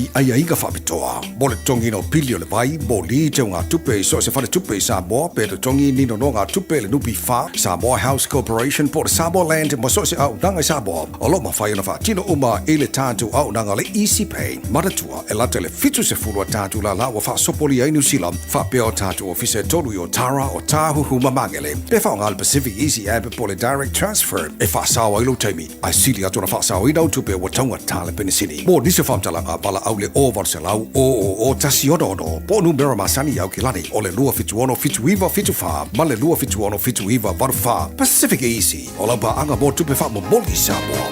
wha mitoa. Mo le tongi no pili o le vai. Mo li te ngā tupe so se whale tupe Samoa. Pe le tongi nino no ngā tupe le nupi wha. Samoa House Corporation po le Samoa Land. Ma so se au nanga Samoa. O lo mawhai ona whaatino uma e le tātu au nanga le Easy Pay. Maratua e lata le fitu se fulua tātu la wa wha sopoli ai New Zealand. Wha peo tātu o fise tolu I o Tara o Tāhuhu Mamangele. Pe wha ngā le Pacific Easy app po le direct transfer. E wha sawa ilo teimi. Ai sili atona wha sawa I nau tupe wa taunga tāle penisini. Mo nise whamtalanga pala au le o varselau o tasi ono. Po numera masani au kilani. O le lua fitu ono fitu iwa fitu wha. Ma le lua fitu ono fitu iwa varu wha. Pacific Easy. O lau pa anga mo tupe wha mo moli Samoa.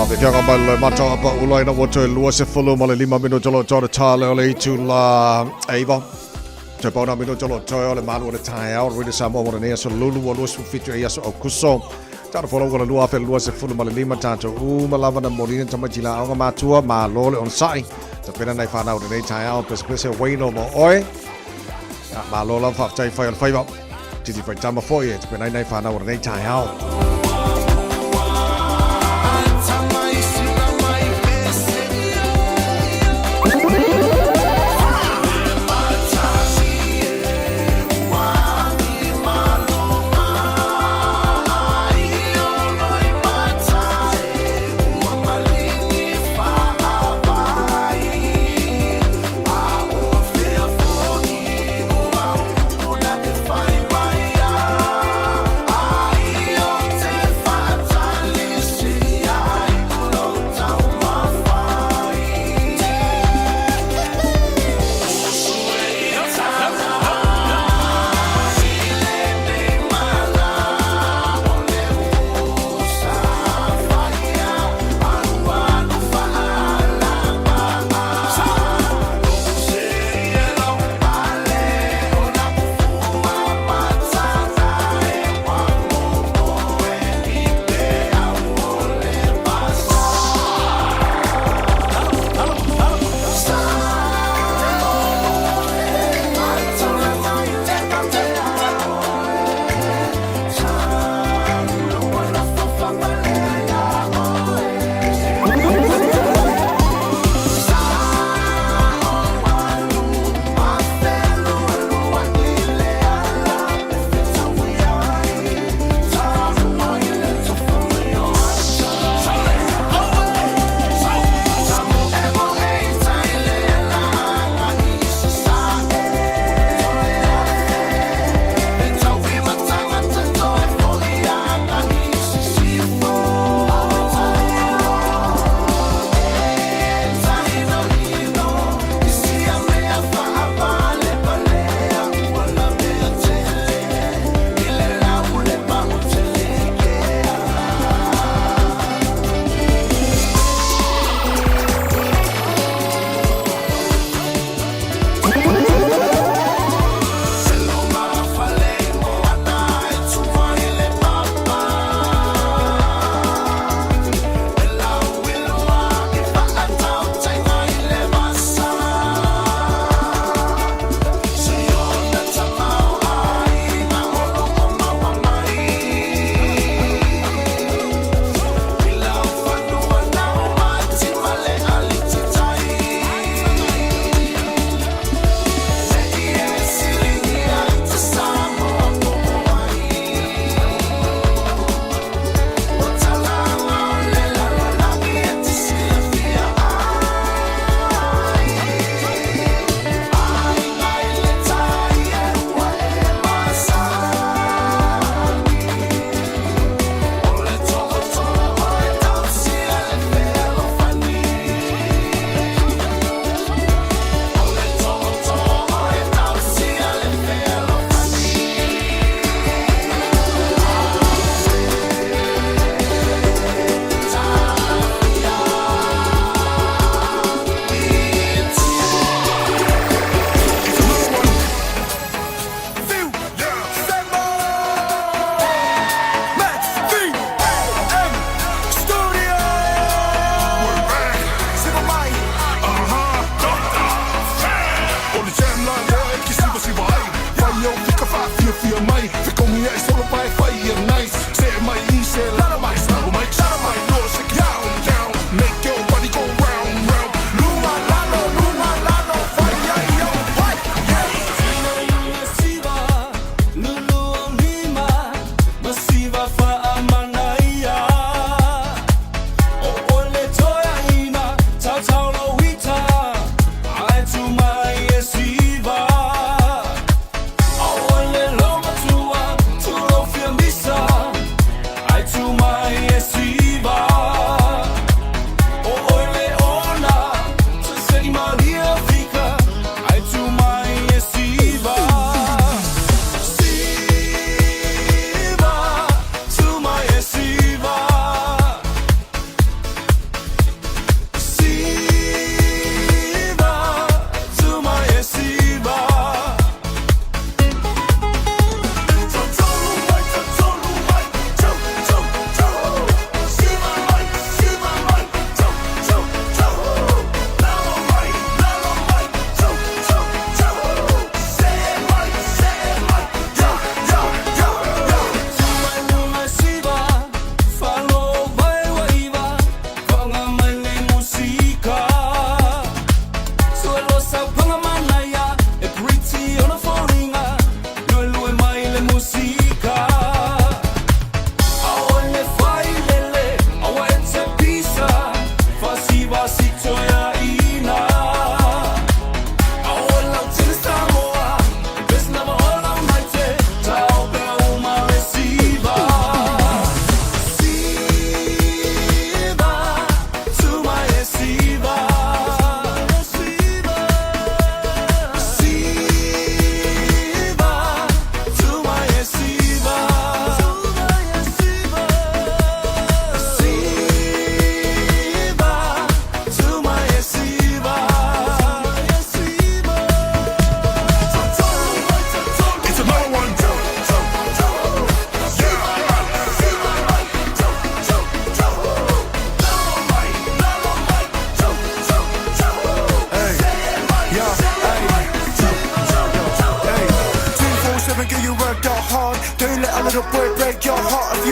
Te kia mai le mata apa ulai na wato lua se fulu ma le 5 minuto lo tōra tāle o le itu la eiva. Te pauna minuto lo tō o le malu o le tae au rui Samoa mora nea so lulu o lua su fitu e aso au kuso. Tāra wholo kona lua fe lua se fulu ma le 5 tātou lava na morina tamatila au matua ma lole on sai. Te pena nei whanau nei tae au pese waino mo oe. Ma lola whaftai whai al whaiwa. Titi whai tama foi e te pena nei whanau nei tae au.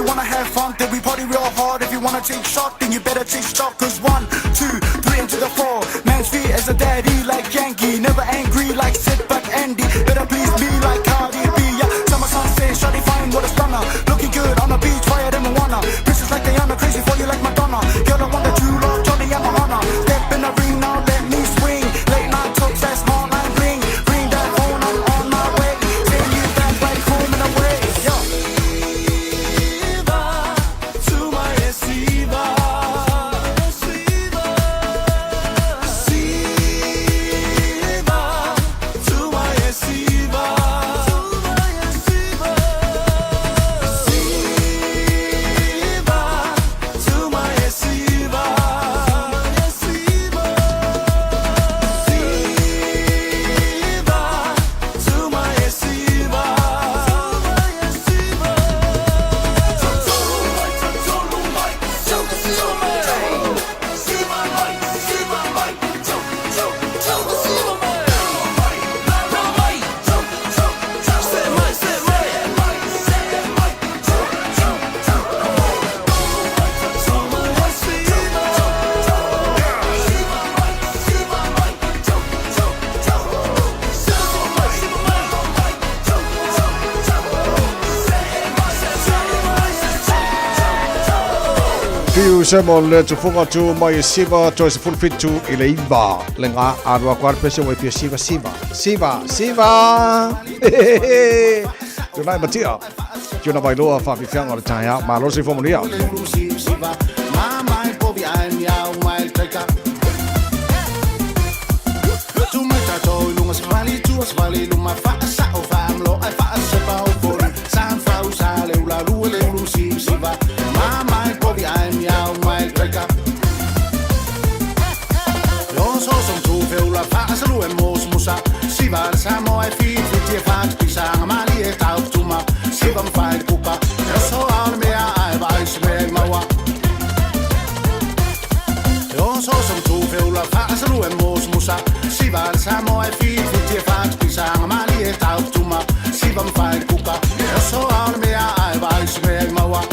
you wanna have fun, then we party real hard. If you wanna take shot, then you better take stock. Cause 1, 2, 3 into the 4. Man's feet as a daddy like Yankee. Never angry like Sid but Andy. Better please me like Cardi B. Yeah, summer sunset, shawty fine, what a stunner. Looking good on the beach, fire than Moana. Princess like Diana, crazy for you like Madonna. Girl, I want the true love, Johnny and Mahana. Step in the ring now, let me swing. Late night talks, that's small line bling. Bring that phone, I'm on my way. Take you back like home and away. Yo. To my Siva. Semon le tufunga tu mai siva choice full fit tu ileiva lenga arwa kwar pese we siva tu nai batia tu na vai loa fa fi fianga le taya ma lo si fomo nia tu meta to lunga svali luma fa sa o fa amlo ai fa se pa o por san fa usale ula lu siva mama bobi I'm young wild breaker. Lo so som tu feula fasa lu emos musa. Siva samo ai fit ti fat pisang mali e tau tuma. Siva fight kupa. So al me ai vai sme mawa. Lo so som tu feula fasa lu emos musa. Siva samo ai fit ti fat pisang mali e tau tuma. Siva fight kupa. So al me ai vai sme mawa.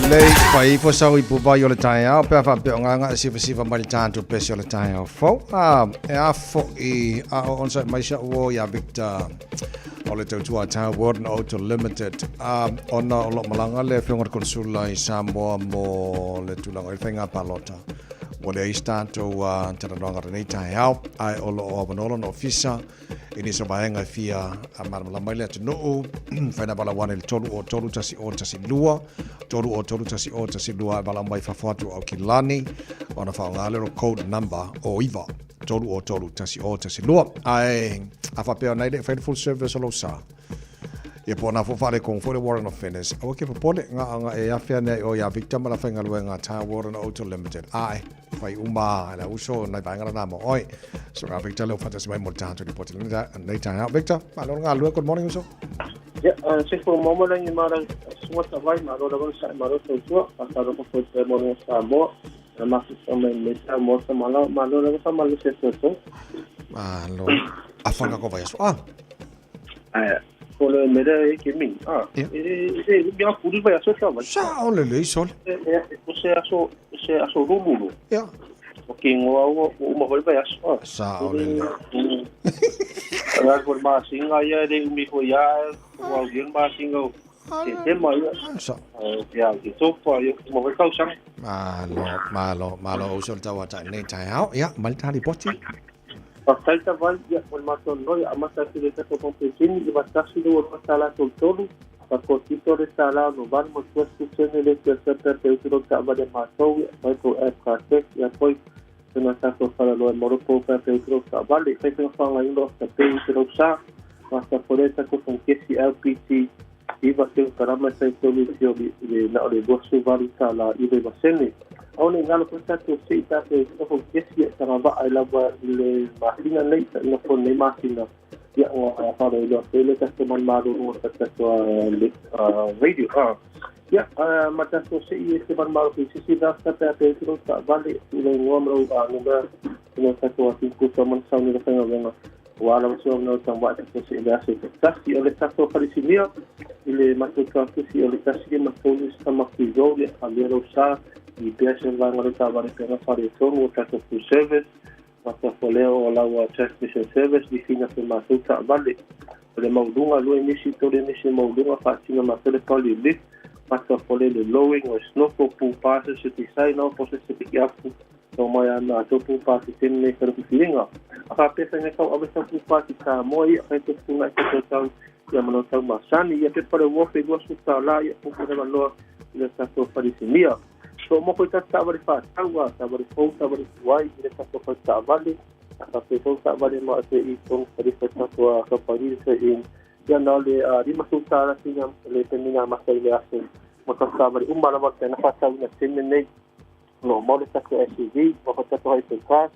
Lei pai fo sau I pupai o le tai au pe fa pe nganga sifa mai tanto pe o le tai au fo e a fo I a on sa mai sa wo ya Victor o le tau ta World Auto Limited ona o lo malanga le fe ngor konsula I Samoa mo le tulanga I fenga palota o le istanto tana longa nei tai au ai o lo o manolo no ofisa ini so baenga fia a marmala mai le no faina bala wana il tolu tasi lua tasi lua bala mai fa foto au kilani ona fa ngale ro code number o iva tolu tasi lua ai afa pe ona ile full service lo sa e pona fo fare con for the warrant of fitness o ke pole nga e afia ne o ya Victor mala fenga luenga ta Warren Auto Limited ai fai uma la uso na banga na mo oi so ga Victor lo fantas mai mo tanto di pote nei ta Victor malo nga lu good morning so ya se fo mo la ni mara so ta vai ma lo sa ma lo so pa lo ko se mo no sa mo na so me sa mo sa malo lo sa malo se so malo afanga ko vai so con le mere che mi abbiamo pure vai a sotto ciao le sol se aso rulu ya ok uma vai vai a ciao le agora por mais singa ya de mi ko ya o alguém mais singa se mai ya que sofa yo mo vai causar malo o sol tawa ta nei tai hao ya malta di poti Falta vai ya por maton no ya masa se le tato compensini e basta se do sala todo pa cotito de sala no vamos pues sucede le que se perpetuo tava de matou vai pro FKT e depois se não está para lo moro po perpetuo tava le que se fala ainda o perpetuo sa basta por essa com que se LPT e vai ser para mais solução de na de gosto vale sala e de basene Only ngalo ko sa to sei ta ke ko kesi ta ba ai la ba le masina nei no ko nei masina ya o fa do do le ta se man ma do o ta to radio ya mata so sei se man ma ko si da ta ta te ko ta ba le le ngomro no ba no ta to ti ko ta man sa ni da nga nga wala so no ta ba ta se da se ta si o le ta to parisilia ile mato ka si o le ta si ma ko ni sta ma ki zo le a le ro sa I piace la ngorita vale pena fare solo tato full service basta foleo la wa transmission service di fina se masuta vale le maudunga lo emisi to le emisi maudunga fatina ma tele poli lift basta fole le lowing o snow pu passe se ti sai no posse se ti afu to mai ana to pu passe tenne per filinga aka pesa ne ka abesa pu passe ka moi ka to funga to town ya mano tau masani ya te pare wo fe go suta la ya pu ne malo le tato parisilia so mo ko ta tabari fa tawa tabari ko tabari wai ile ta ko ta vale ta ko ta vale mo se I ko pari fa ta ko ka pari se in ya no le di masuta la singa le termina ma sai le asen mo ta tabari umma la na fa ta na sinne nei no mo le ta ko SUV mo ta ko ai ta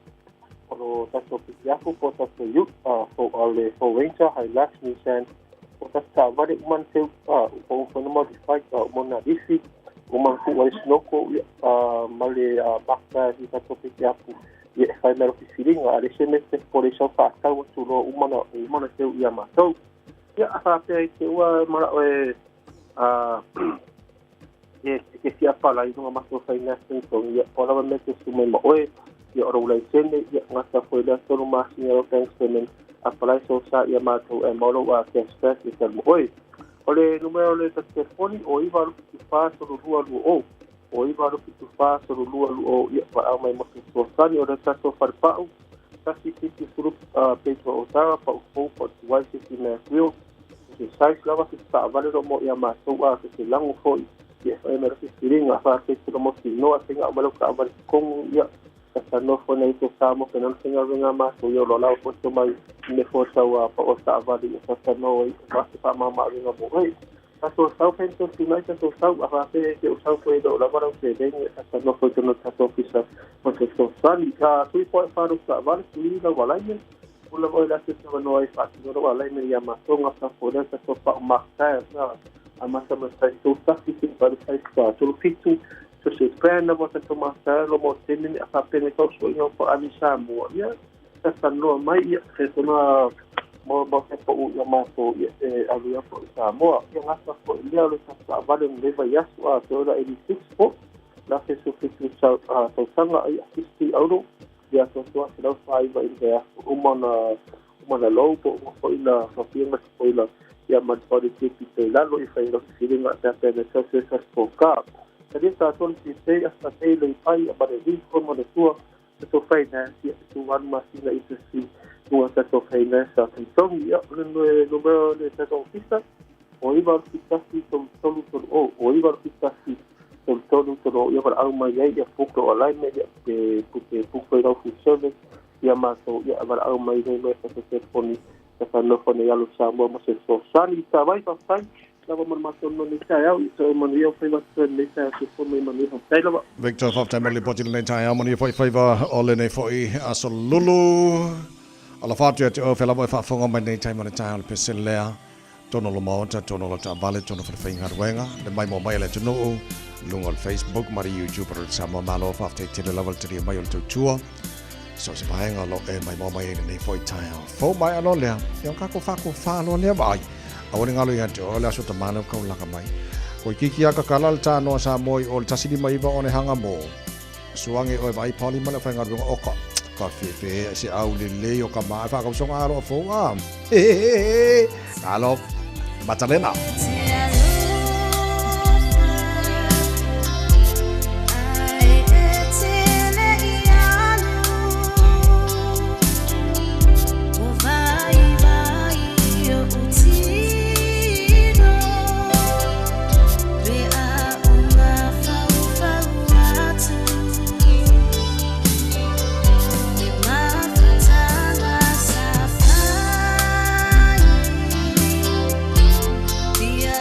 o ta ko ya ko ta ko yu for all the for Ranger Hilux Nissan o ta vale man se o no modify mo na disi uma ku wa snoko male bakta di tato piapu ye fai mero filinga ale semestre por eso fa ta o tulo uma se ia matou ya fa pe ke wa mara que se apala y no más o faina con ya probablemente su mismo hoy ya ora la sende ya ngasa foi da solo más dinero que experimento apala so sa ya matou e molo wa que express y el hoy ole numero le telefoni o iva tu fa so lua lu o iva tu fa so lua lu ya pa mai mo so sani o ta so far pa ta si grup petro o ta pa o wai si na rio se sai lava se sta vale mo ya ma so a se lango foi ya e mer si ringa fa se mo si no a singa malo ka ba con ya ta no fo nei to samo que non singa venga ma so yo lo lao po to mai me fo sa wa pa o sta vale ta no va pa ma venga bo so sa penso si mai so sa a fa que o sa foi do la para se den ta no fo to no ta to fisa mo se so sali ka tu po fa ro sa vale si la wala ni Ula o la se no ai fa no wala ni ya ma so nga sa fo da so pa ma sa a ma sa so sa si para sa sta to fitu so se prende mo to ma sa lo mo teni a fa pene ko so no po ami sa mo ya sa no mai ya se na mo se po ia mato alia po Samoa ia ngasa po ia le sa vale le vai aso a toda 86 po la se su fitu sa sanga ai asisti auto ia so so se fai vai ia umana low po ila sofienga po ila ia man pode ter que ter lá no inferno se ele não tem pena só se focar ele está todo se tem essa tela e pai a barriga como de sua se faz né se tu vai mais na isso se tu está só faz né só então ia no número de essa ofícia ou ia ficar se ou ia ficar se todo ia para alma ia pouco online porque pouco não funciona ia mais ia para alma ia mais essa telefone no fone ya lo Samoa mo se so sani ta vai ta sai la mo mato no ni ta ya so mo ni foi mas ni ta se fo mo ni ho tai la Victor of time le poti le ta mo ni foi favor all ne foi aso lulu ala fatu te o fela mo fa fonga mai nei tai mo ta le peselea tono lo mo ta tono lo ta vale tono fa finga wenga le mai mo mai le tono lungo al Facebook mari YouTube per Samoa malo fa te te level te mai on tour so se paenga lo mai mo mai nei foi tai fo mai alo le yang ka ko fa lo le bai awani ngalo ya to la so tamano ko la ka mai ko kiki aka kalal ta no sa moi ol tasidi mai ba one hanga mo suange oi vai poli mala fa ngar o ka fe se au le o ka ma fa ka so ngalo fo alo batalena Yeah.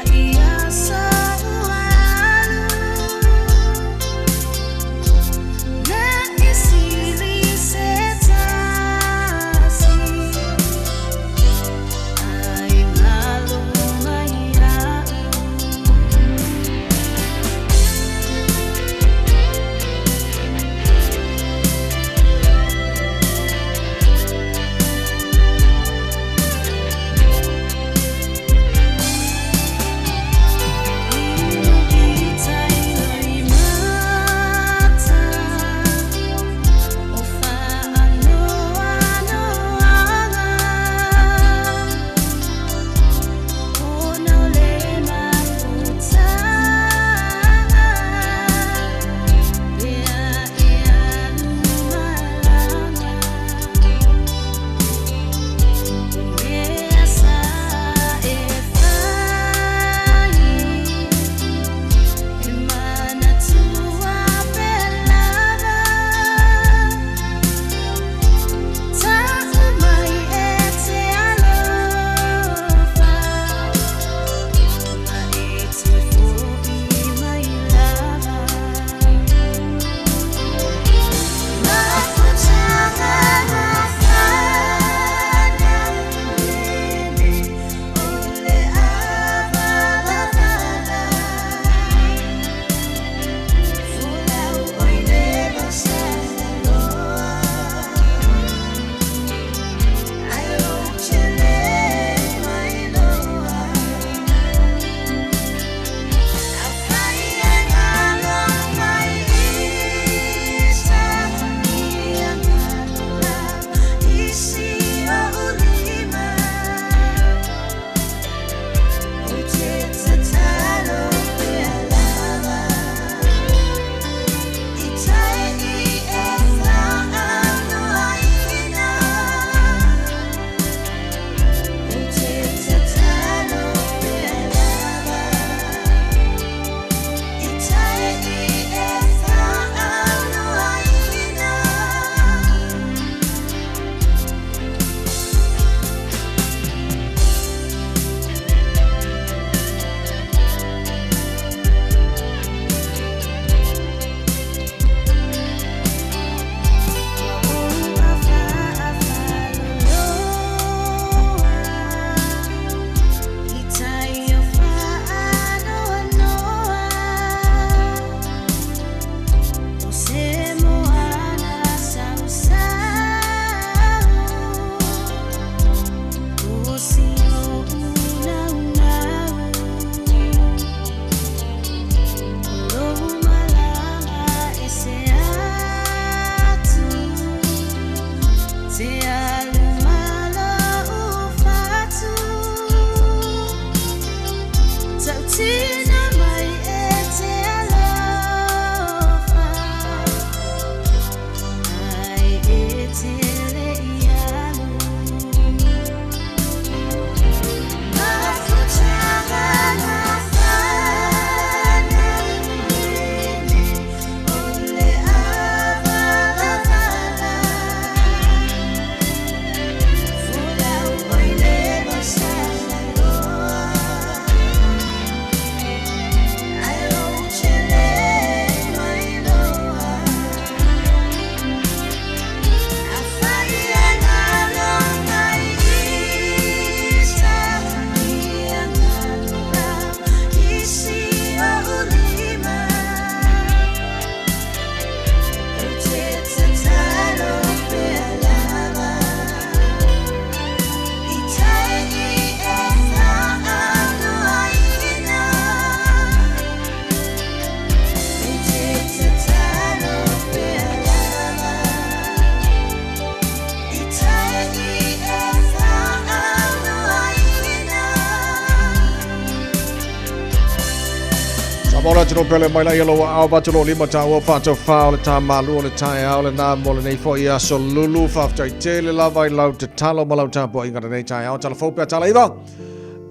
tino pele mai la yelo au batolo lima ta wa fato fa o le ta malu o le tai au le na mo le nei fo ia so lulu fa tai tele la vai lau te talo mo lau ta po inga nei tai au tala fo pe tala iva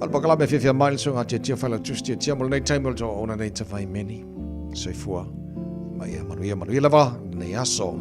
al bakala me fifia mai so nga tia fa la tusti tia mo nei tai mo to ona nei ta vai meni so fua mai manu ia lava nei aso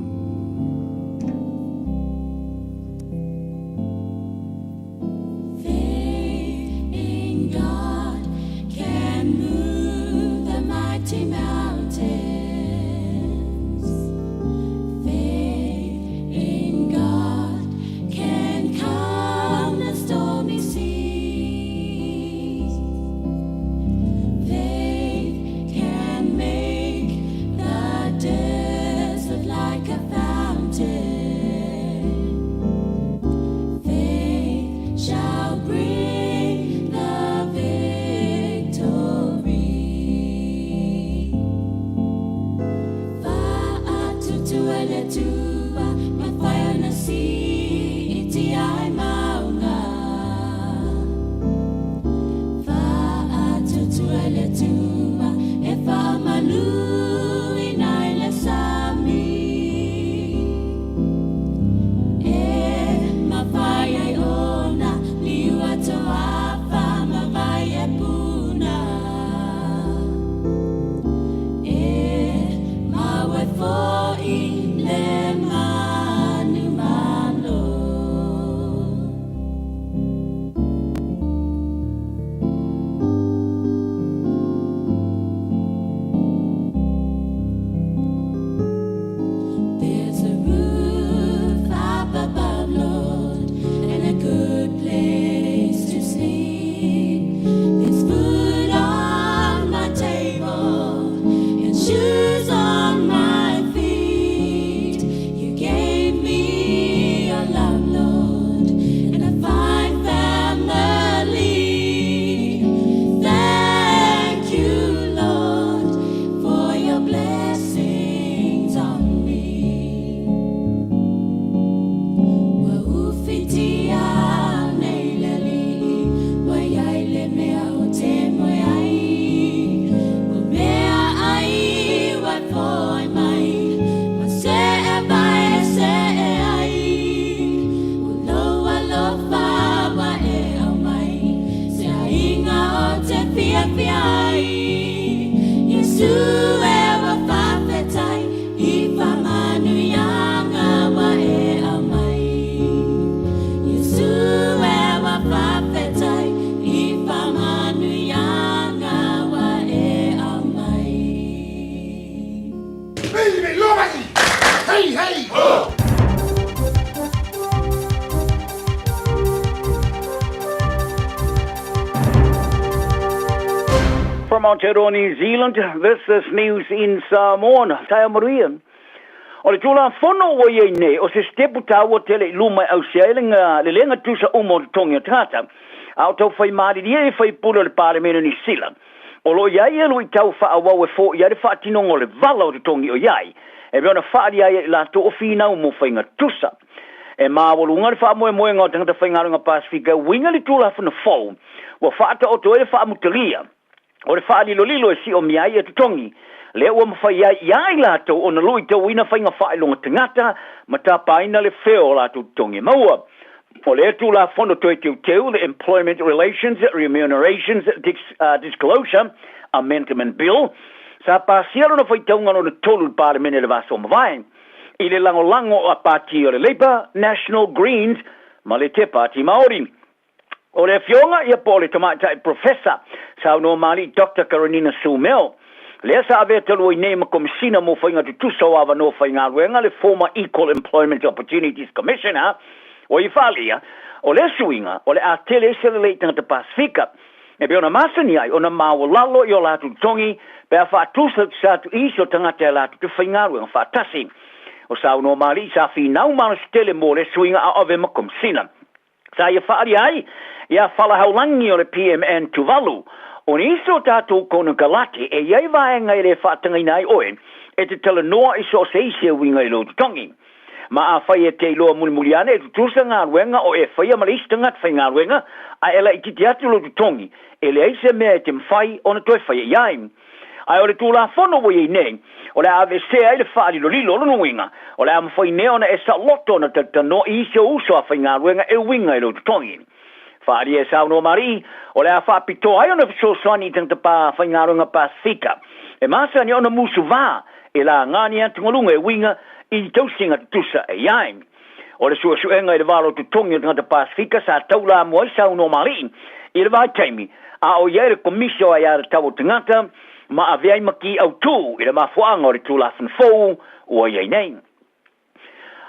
From Aotearoa, New Zealand, this is news in Samoa. Taia Maria. O le tūla whono o iei nei, o se stepu tāua tele lumai au sealinga le lenga tusa umo tongi o tata. Au tau whai maari ria e whai pula le pāremena ni sila. O lo iai elu I tau wha awau e fō iai le wha tinongo le vala o te tongi o iai. E beona wha iai la to o whina umo whainga tusa. E mawalunga le wha moe moe ngā tangata whaingarunga Pasifika, winga le tūla whana whau. Wa wha ta o toe le wha mutalia. O le wha lilo e si o miai e tutongi. Le ua mawhai iai lātou o na lui tau ina whainga whaelonga tangata ma tā paina le wheo lātou tongi maua. O le atu la whono toi teu the Employment Relations, Remunerations, Disclosure Amendment Bill, sa pāsiaro na whai taunga no na tolu pāre mene le vaso mawai. I le lango a pāti o le Labour, National Greens, ma le te pāti Māori. O le fionga ia po le tamatai professor, sa no mali Dr. Karenina Sumel. Le sa ave telu I nei ma komisina mo whainga tutuso awa no whainga ruenga le former Equal Employment Opportunities Commissioner, o I whalia, o le suinga, o le a tele se le leitanga te Pasifika. E be ona masani ai, ona maua lalo I o latu tongi, pe a whaatusa sa tu iso tangata e latu te whainga ruenga whaatasi. O sa no mali sa fi nau mana stele mo le suinga a ave ma komisina. Sa ia whaari ai, ia whalahaulangi o le PMN Tuvalu, o niso tātou kona galati e iei vaenga I le whaatangai nai oe, e te tala noa iso se isia winga I lo tutongi. Ma a whai e te iloa mulimuliane e tutusa ngā ruenga o e whai a malistangat whai ngā ruenga, a ela I titi atu lo tutongi, e le eise mea e te mwhai o na toi whai e iai. ai o le tula fono wo ye nei o le ave se ai le fali lo lilo lo winga o le am foi neona e sa lotto na te no i se uso a finga ruenga e winga i lo tongi fali e sa no mari o le afa pito ai ona so soni tang te pa finga ruenga pasifika e masa ni ona musu va e la ngani atungolunga e winga i tausinga tusa e yaim o le suenga i le valo tu tongi tanga te pasifika sa taula mo i sa no mari i le vai taimi a o ia le komisio ai ar tau tangata ma avei maki au tu i le mafuanga o le tula fanfou o ia nei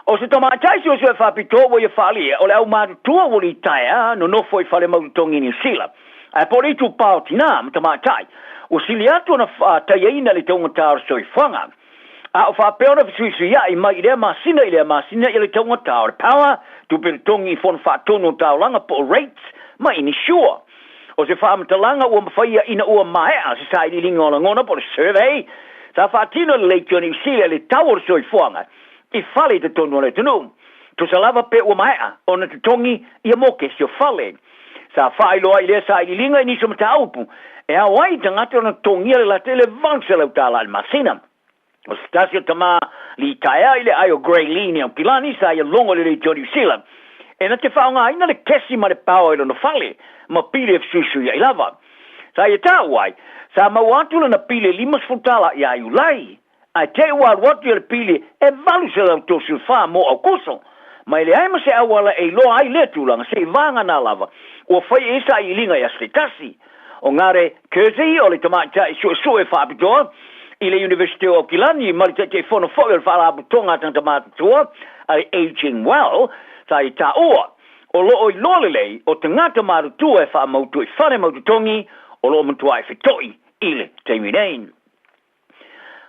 o se toma tai so e fapito o ia fali o le au ma tua o li taia no no foi fale mau tongi ni sila a pori tu pautina toma tai o siliato na taia le tonga tar so i fanga a o fa peona fisuisu ia i mai le masina i le tonga tar power tu per tongi fon fa tono taulanga po rates ma ini sure o se wha amatalanga ua mawhaia ina ua mahea se sa ili linga o la ngona po le survey sa whaatino le Lake Johnny Sile le tawar soi fuanga i fale te tonu le tunu to sa lava pe ua mahea o na te tongi i a moke si o fale sa whailoa i le sa ili linga i niso mata aupu e a wai tangata o na tongi le la tele vangsa lau tala al masina o stasio tama li taia i le ayo Grey Line o kilani sa i a longo le Johnny Sile e na te whaonga ina le kesi ma le pao ilo na fale ma pile fsusu ya ilava sa ia tawai sa mawatu na pile limas futala ya ulai a te watu le pile e valu se la to sulfa mo akuso mai le ai ma se awala e lo ai le tulanga se vanga na lava o fai esa ilinga ya stetasi o ngare kezi o le tomata so e fa bito ile University of Kilani ma te fono foel fa la butonga tanta matua ai aging well sa i taua o lo i lolelei o te ngata maru tu e wha mautu i whare mautu tongi o lo mantua e whitoi ile te minein.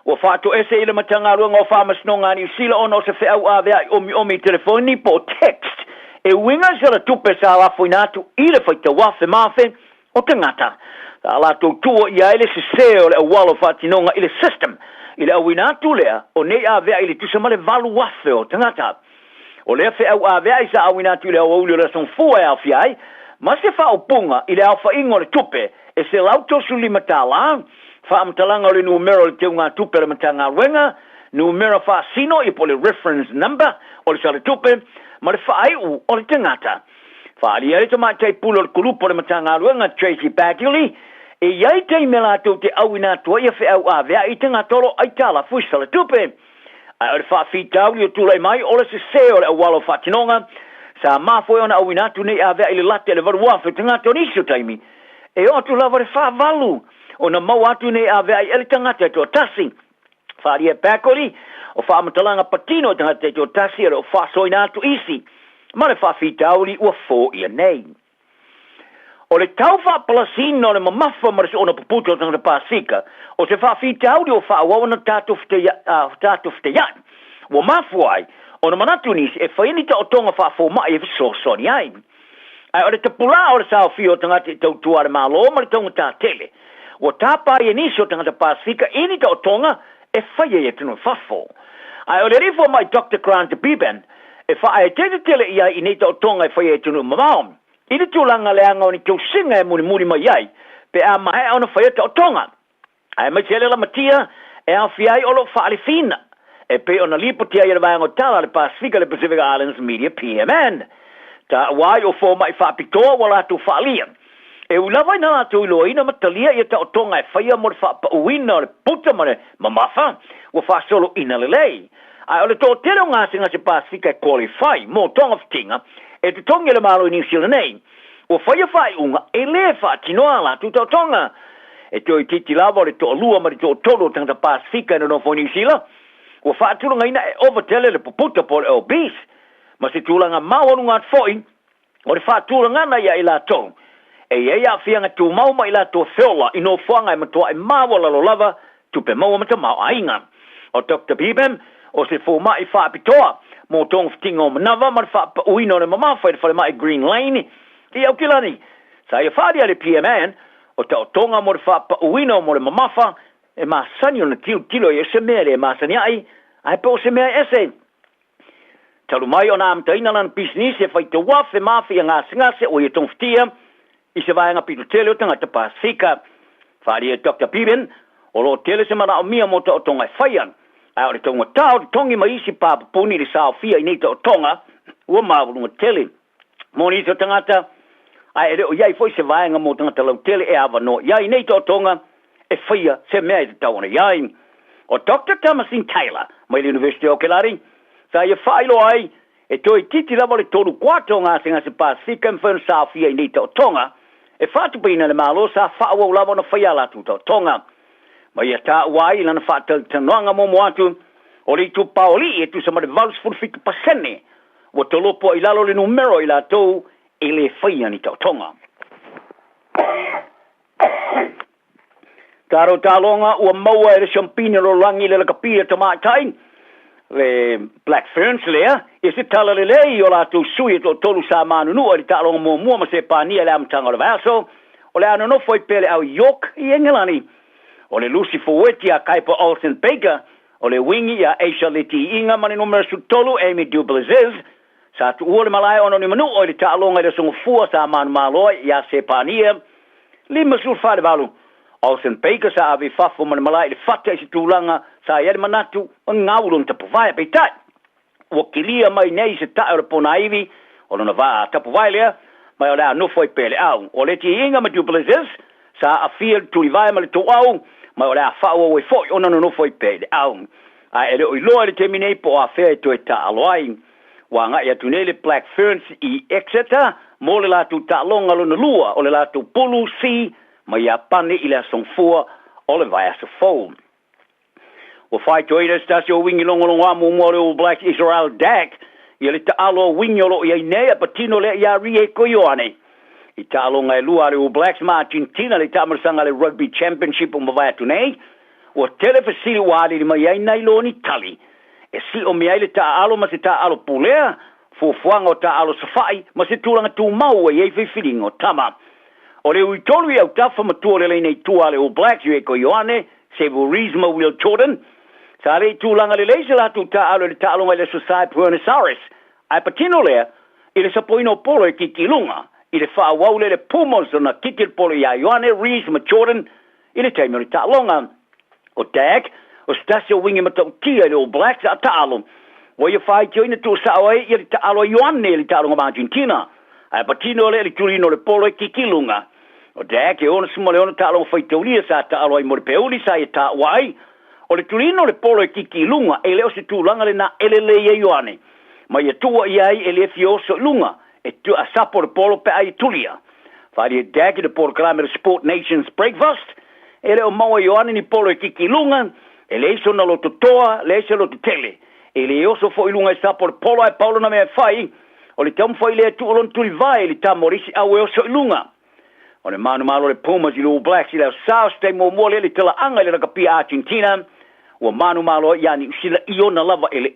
O whato ese ile matanga ruanga o whamasnonga ni sila ono se whiau awea i omi telefoni po text e winga se la tupe sa wafo inatu ile whaita wafe mafe o te ngata. Sa la tua i aile se seo le awalo whatinonga ile system ile awinatu lea o nei awea ile tusamale valu wafe o te ngata. O le fe au avea isa awina tu le au le son fua al fiai ma se fa opunga ile alfa ingo le tupe e se lauto suli matala fa amtalanga le numero le teunga tupe le matanga wenga numero fa sino i pole reference number o le sale tupe ma le fa ai o le tengata fa ali ele tama tai pulo le kulupo le matanga wenga Tracy Bagley e yai te melato te awina tu ia fe au avea i tenga tolo ai tala fuisa le tupe ai fa fitau li tu lai mai o le se o le walo fatinonga sa ma foi ona awinatu nei ave ile latte le varua fe tanga toni so taimi e o tu lava fa valu ona mau atu nei ave ile tanga te to tasi fa ria pekori o fa matalanga patino tanga te to tasi o fa soina tu isi ma le fa fitau li o fo ia nei o le taufa plasino le mamafa ma ona puputo tanga pasika o se fa fitau li o fa ona tatu fte ya wo mafuai ona manatunis e fa ini ta otonga fa fo mai e so soni ai ai o le tapula o le sa fio tanga te tuare malo ma le tonga ta tele o tapa e niso tanga te pasika ini ta otonga e fa ye tunu fa fo ai o le rifo mai Dr. Grant Biben e fa ai te tele ia ini ta otonga e fa ye tunu mamam ini tulanga le anga ni tu singa e muri mai ai pe a mai ona fa ye ta otonga ai mai tele la matia e a fiai o lo fa ali fina e pe ona lipo tia ia vai ngotala le Pacific le Pacific Islands Media PMN ta wai o fo mai fa pito wala tu falia e ulava na tu lo ina matalia ia ta otonga e faia mo fa uina le puta mare mamafa o fa solo ina lei ai ole to tele nga singa se Pacific qualify mo tonga fitinga e tu tonga le malo ni sila nei o faia fai unga e le fa tinoala tu ta tonga e to i titi lava le to lua mari to tolo tanga Pacific no fo ni sila o fa tulanga ina e overtele le puputa por el bis ma se tulanga maonu ngat foi o le fa tulanga na ia ila to e ia fianga tu mau mai la to fela ino fanga ma to e mawala lo lava tu pe mau mata mau ainga o Dr. Biben o se fo mai fa pitoa mo tong ftingo manava ma fa uino le mama fa mai Green Lane ti au kilani sa ia fa dia le PMN o te tonga mo fa uino mo le mama fa e ma sanio na tilo e se mere ma sania ai po se mere ese talu mai ona am taina lan business e fai te wafe mafia nga singa se o ye tongftia i se vai nga pitu tele o tanga te Pasifika fari e Dr. Biben o lo tele se mana o mia mo to tonga faian ai o le tonga tau tongi mai si pa puni le sao fia i nei to tonga ua mavulu tele mo ni to tangata ai ele o iai foi se vaenga mo tangata lau tele e ava no iai nei to tonga e fia se mea te tau ona iai o Dr. Thomasin Taylor mai le University o Kelari sa ia whailo ai e toi titi lava le tolu kuato ngā singa se Pasifika mwhen sao fia i nei to tonga e whatupina le malo sa whaua lava na whaia latu to tonga mai ta wai lana fatal tanoanga mo moatu o le tu paoli e tu sama de vals for 50% o to lopo i lalo le numero i la to e le faia ni tau tonga taro talonga o maua e le champagne lo langi le kapia tamatai le black ferns lea e se tala le lei o la tu sui to tolu sa manu no i talonga mo mo ma se pania le amtanga le vaso o le ano no foi pele au yok i engelani o le Lucy Foweti a Kaipa Olsen Baker, o le wingi a Aisha Leti Inga mani numero sutolu Amy Dubliziz, sa tu ua le malai ono ni manu o le taalonga le songo fua sa manu maloi i a Sepania, lima sulfa le valu. Olsen Baker sa avi fafo mani malai le fata isi tūlanga sa iari manatu o ngaulun tapu vai pe tai. O kilia mai nei se tae o le pona iwi, o lona vaa tapu vai lea, mai o le anufo i pele au. O le ti Inga ma Dubliziz, sa a fiel tui vai ma le tō au, mai o le a whao e foi ona no foi pele au a ele o loa le terminate po a fair to ta aloai wa nga ia tunele Black Ferns i Exeter mo le la tu ta longa lo lua o le la tu pulu si mai a pane i la son fo o le vai a fo o fai to ida stasio wingi longo longa mo mo le Black Israel Dak ia le ta alo wingolo ia nei patino le ia rie koyoane i talonga e lua o Blacks ma Argentina le tamarasanga le Rugby Championship o mawai tunei o telefasili wali li mai ai nai loni tali e si o miai le taalo ma se taalo pulea fuafuanga o taalo safai ma se tūlanga tū mau e ei whiwhiringa o tama o le uitolu i au tafa matua le nei tua le o Blacks yu e ko Ioane Sevu Rizma Will Jordan sa le tūlanga le leise la tu taalo le taalonga le Sosai Puernasaurus ai patino lea i le sapoino polo e kikilunga i le whaawaule le Pumas na kikil polo i a Ioane Rees ma Jordan i le teimio le ta'alonga. O Dak, o Stasio wingi matau tia le All Blacks a ta'alo. Wa ia whai tio ina tu sa'oe i le ta'alo Ioane le ta'alonga ma Argentina. Ai patino le turino le polo e kikilunga. O Dak e ona suma le ona ta'alonga whaitaulia sa ta'alo i mori peuli sa i ta'wai. O le turino le polo e kikilunga e leo se tūlanga le na elele i Ioane. Ma ia tua i ai e le fioso lunga. E tu a sapo le polo pe ai tulia. Whare e dagi le polo kalame le Sport Nations Breakfast. E le o maua Ioane ni polo e kikilunga. E le iso na loto toa, le iso loto tele. E le oso fo ilunga e sapo le polo ai paulo na mea whai. O le tamu fo ile tu olon tuli vai le tamu orisi au e oso ilunga. O le manu malo le Pumas i le All Blacks i le South State mo le tala anga le rakapia Argentina. O manu malo yani usila iona lava ele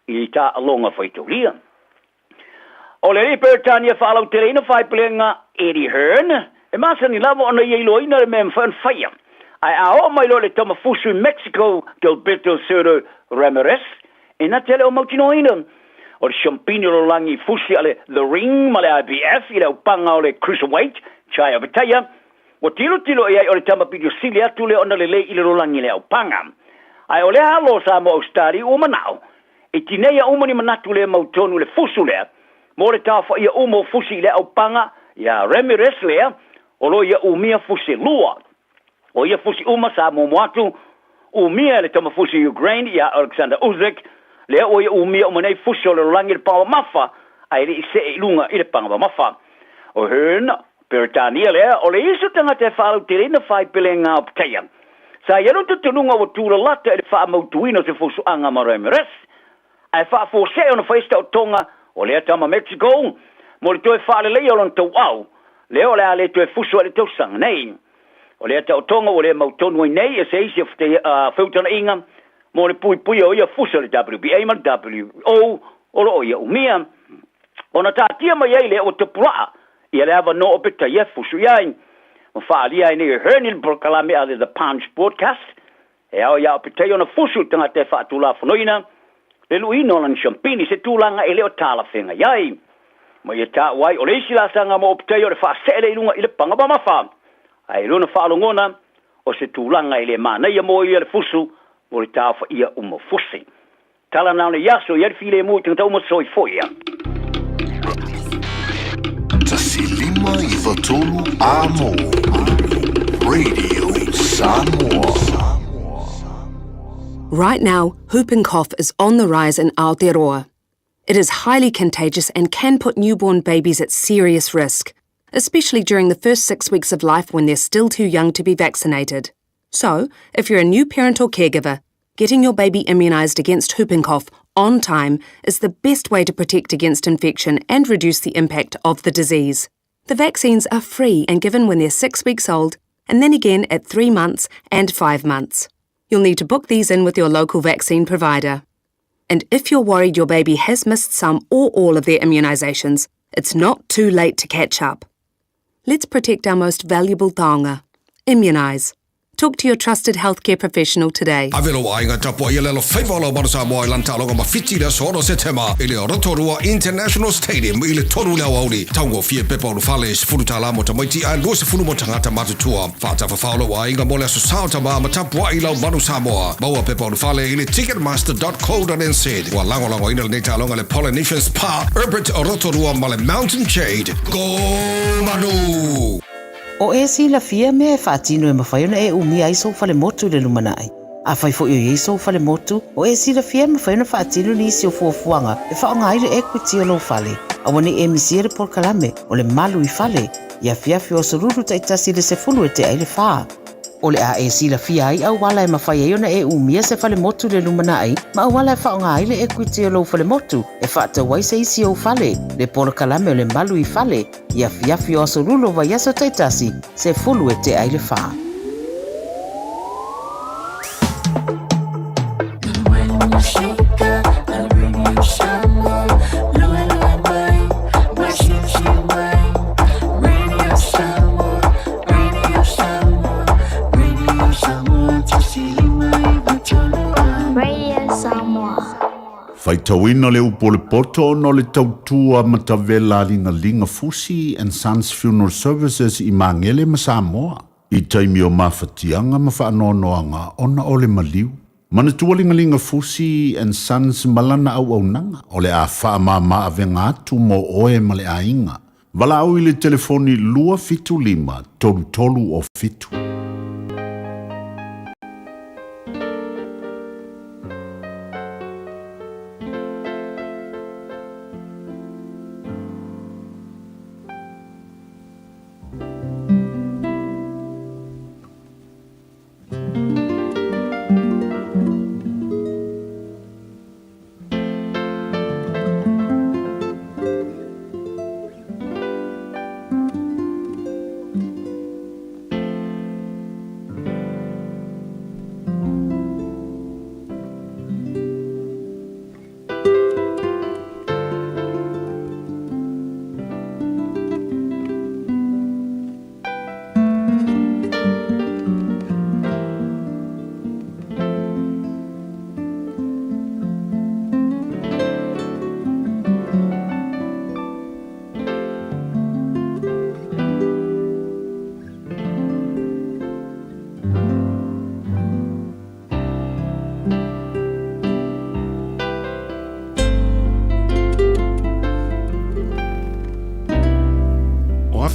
i ta alonga whaitaulia. O le Britania whalau terena whaipelenga Eddie Hearn, e masa ni lava ona i eiloina le mea mwhanwhaia. Ai a o mai lo le tamafusu Mexico Gilberto Cerro Ramirez, e na tele o mautinoina. O le champagne lo langi fusi ale The Ring ma le IBF, i le upanga o le Cruiserweight, Chai o Vitaya, o tilo e ai o le tamapidio sili atu le ona le le i le lo langi le upanga. Ai o le halo sa mo Australi o manao, e tinea umani manatu le mautonu le fusu lea, mo le tafa ia umo fusi le au panga, ia Ramirez lea, o lo ia umia fusi lua. O ia fusi uma sa mo moatu, umia le tama fusi Ukraine, ia Alexander Usyk, lea o ia umia umanei fusi o le rolangi le pawa mafa, ai le ise e lunga i le panga mafa. O Hearn, Britania lea, o le iso tanga te whalau te reina whai pele ngā opteia. Sa ia roto te lunga o tūra lata e le wha mautuino se fusu anga ma Ramirez, ai wha fose o na whaista o tonga, o lea tama Mexico, mo le toe whaale lei o lon tau au, leo lea le toe fusu ale tau sanga nei. O lea tau tonga o lea mautonu i nei, e se isi whiutana inga, mo le pui o ia fusu ale WBA ma WO, o lo o ia umia. O na tātia mai ei lea o te pura, ia lea wa no o pita ia fusu iai. O whaali ai nei Hernil Brokalame ale The Punch Broadcast, e au ia o pita i o na fusu tanga te whaatula whanoina, le luino lan champagne se tūlanga e leo tāla whenga iai. Ma ia tā wai o le isi la sanga mo optei o le wha sele ilunga i le panga ba mawha. Ai runa wha alongona o se tūlanga i le mana ia mo ia le fusu o le tāwha ia umo fusi. Tala nao le yaso ia le file mui tanga tau mo soi foi ia. Tasilima i watolu amo. Radio Samoa. Right now, whooping cough is on the rise in Aotearoa. It is highly contagious and can put newborn babies at serious risk, especially during the first 6 weeks of life when they're still too young to be vaccinated. So, if you're a new parent or caregiver, getting your baby immunised against whooping cough on time is the best way to protect against infection and reduce the impact of the disease. The vaccines are free and given when they're 6 weeks old, and then again at 3 months and 5 months. You'll need to book these in with your local vaccine provider. And if you're worried your baby has missed some or all of their immunisations, it's not too late to catch up. Let's protect our most valuable taonga. Immunise. Talk to your trusted healthcare professional today. Avelo ainga tapua ia lelo whaiwala o Samoa i lantaloga ma whiti rea soro September i le Rotorua International Stadium i le toru leo auri. Taungo fie pepa o whale se furu tala mo tamaiti a lua se furu mo tangata matutua. Whata whawhalo wa ainga mole aso sao tama ma tapua i lau manu Samoa. Maua pepa o whale i le ticketmaster.co.nz. Wa lango ina le neitaloga le Polynesian Spa, Herbert o Rotorua ma le Mountain Shade. Go Manu! O e si la fia me e whaatino e mawhaiona e umi ai sou fale motu le lumanai. A whai fo i sou fale motu, o e si la fia me whaiona whaatino ni isi o fuafuanga e whaonga aire equity o lo fale. A wani e misia le porkalame o le malu i fale, ia fiafi o soruru taitasi le se fulu e te aile whaa. O le a e si la fia ai au wala e mawhaiona e umia se fale motu le lumanai, ma au wala e whaonga aile equity o lo fale motu, e whaata waise isi o fale, le porkalame o le malu i fale, ia fiafi o sorulu wa yaso taitasi, se fulu e te aile whaa. Faitawina le upo le poto no le tautua matavela linga Fusi and Sons Funeral Services i Mangele ma Samoa. I taimi o mawhatianga ma whaanoanoanga ona o le maliu. Manatua linga Fusi and Sons malana au nanga o le a whaamama avenga atu mo oe ma le ainga. Wala au i le telefoni lua fitu lima tolu o fitu.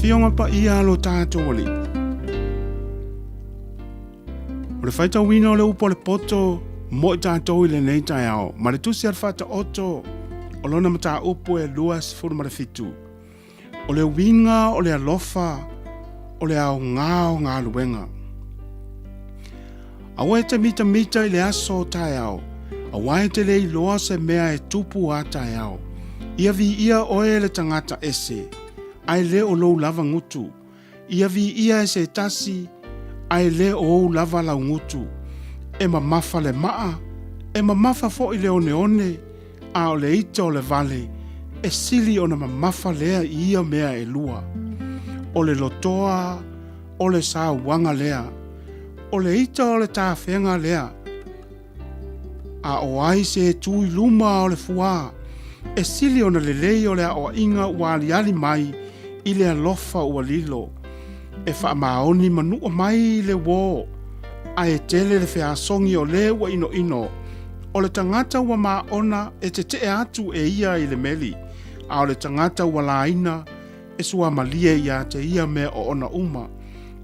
Fionga pa ia lo tātou ali. O le whaita wina o le upo le poto, mo I tātou I le nei tai ao. Ma le tusi ar whata oto, o lona ma tā upo e luas furu ma le fitu. O le winga, o le alofa, o le au ngā luenga. A wai te mita I le aso tai ao. A wai te le iloa se mea e tupu a tai ao. Ia vi ia oe le tangata ese. Ai le o lou lava ngutu. Ia vi ia e se tasi, ai le o lava la ngutu. E ma mafa le maa, e ma mafa fo I le one, a o le ita o le vale, e sili o na ma mafa lea ia mea e lua. O le lotoa, o le sa wanga lea, o le ita o le tāwhenga lea. A o ai se tui luma o le fua, e sili o na lelei o le o inga waliali mai, I le alofa ua lilo, e wha maoni manua mai le wō, a e tele le feasongi o le ua ino. O le tangata ua maona e te atu e ia i le meli, a o le tangata ua laina e sua malie ia te ia mea o ona uma,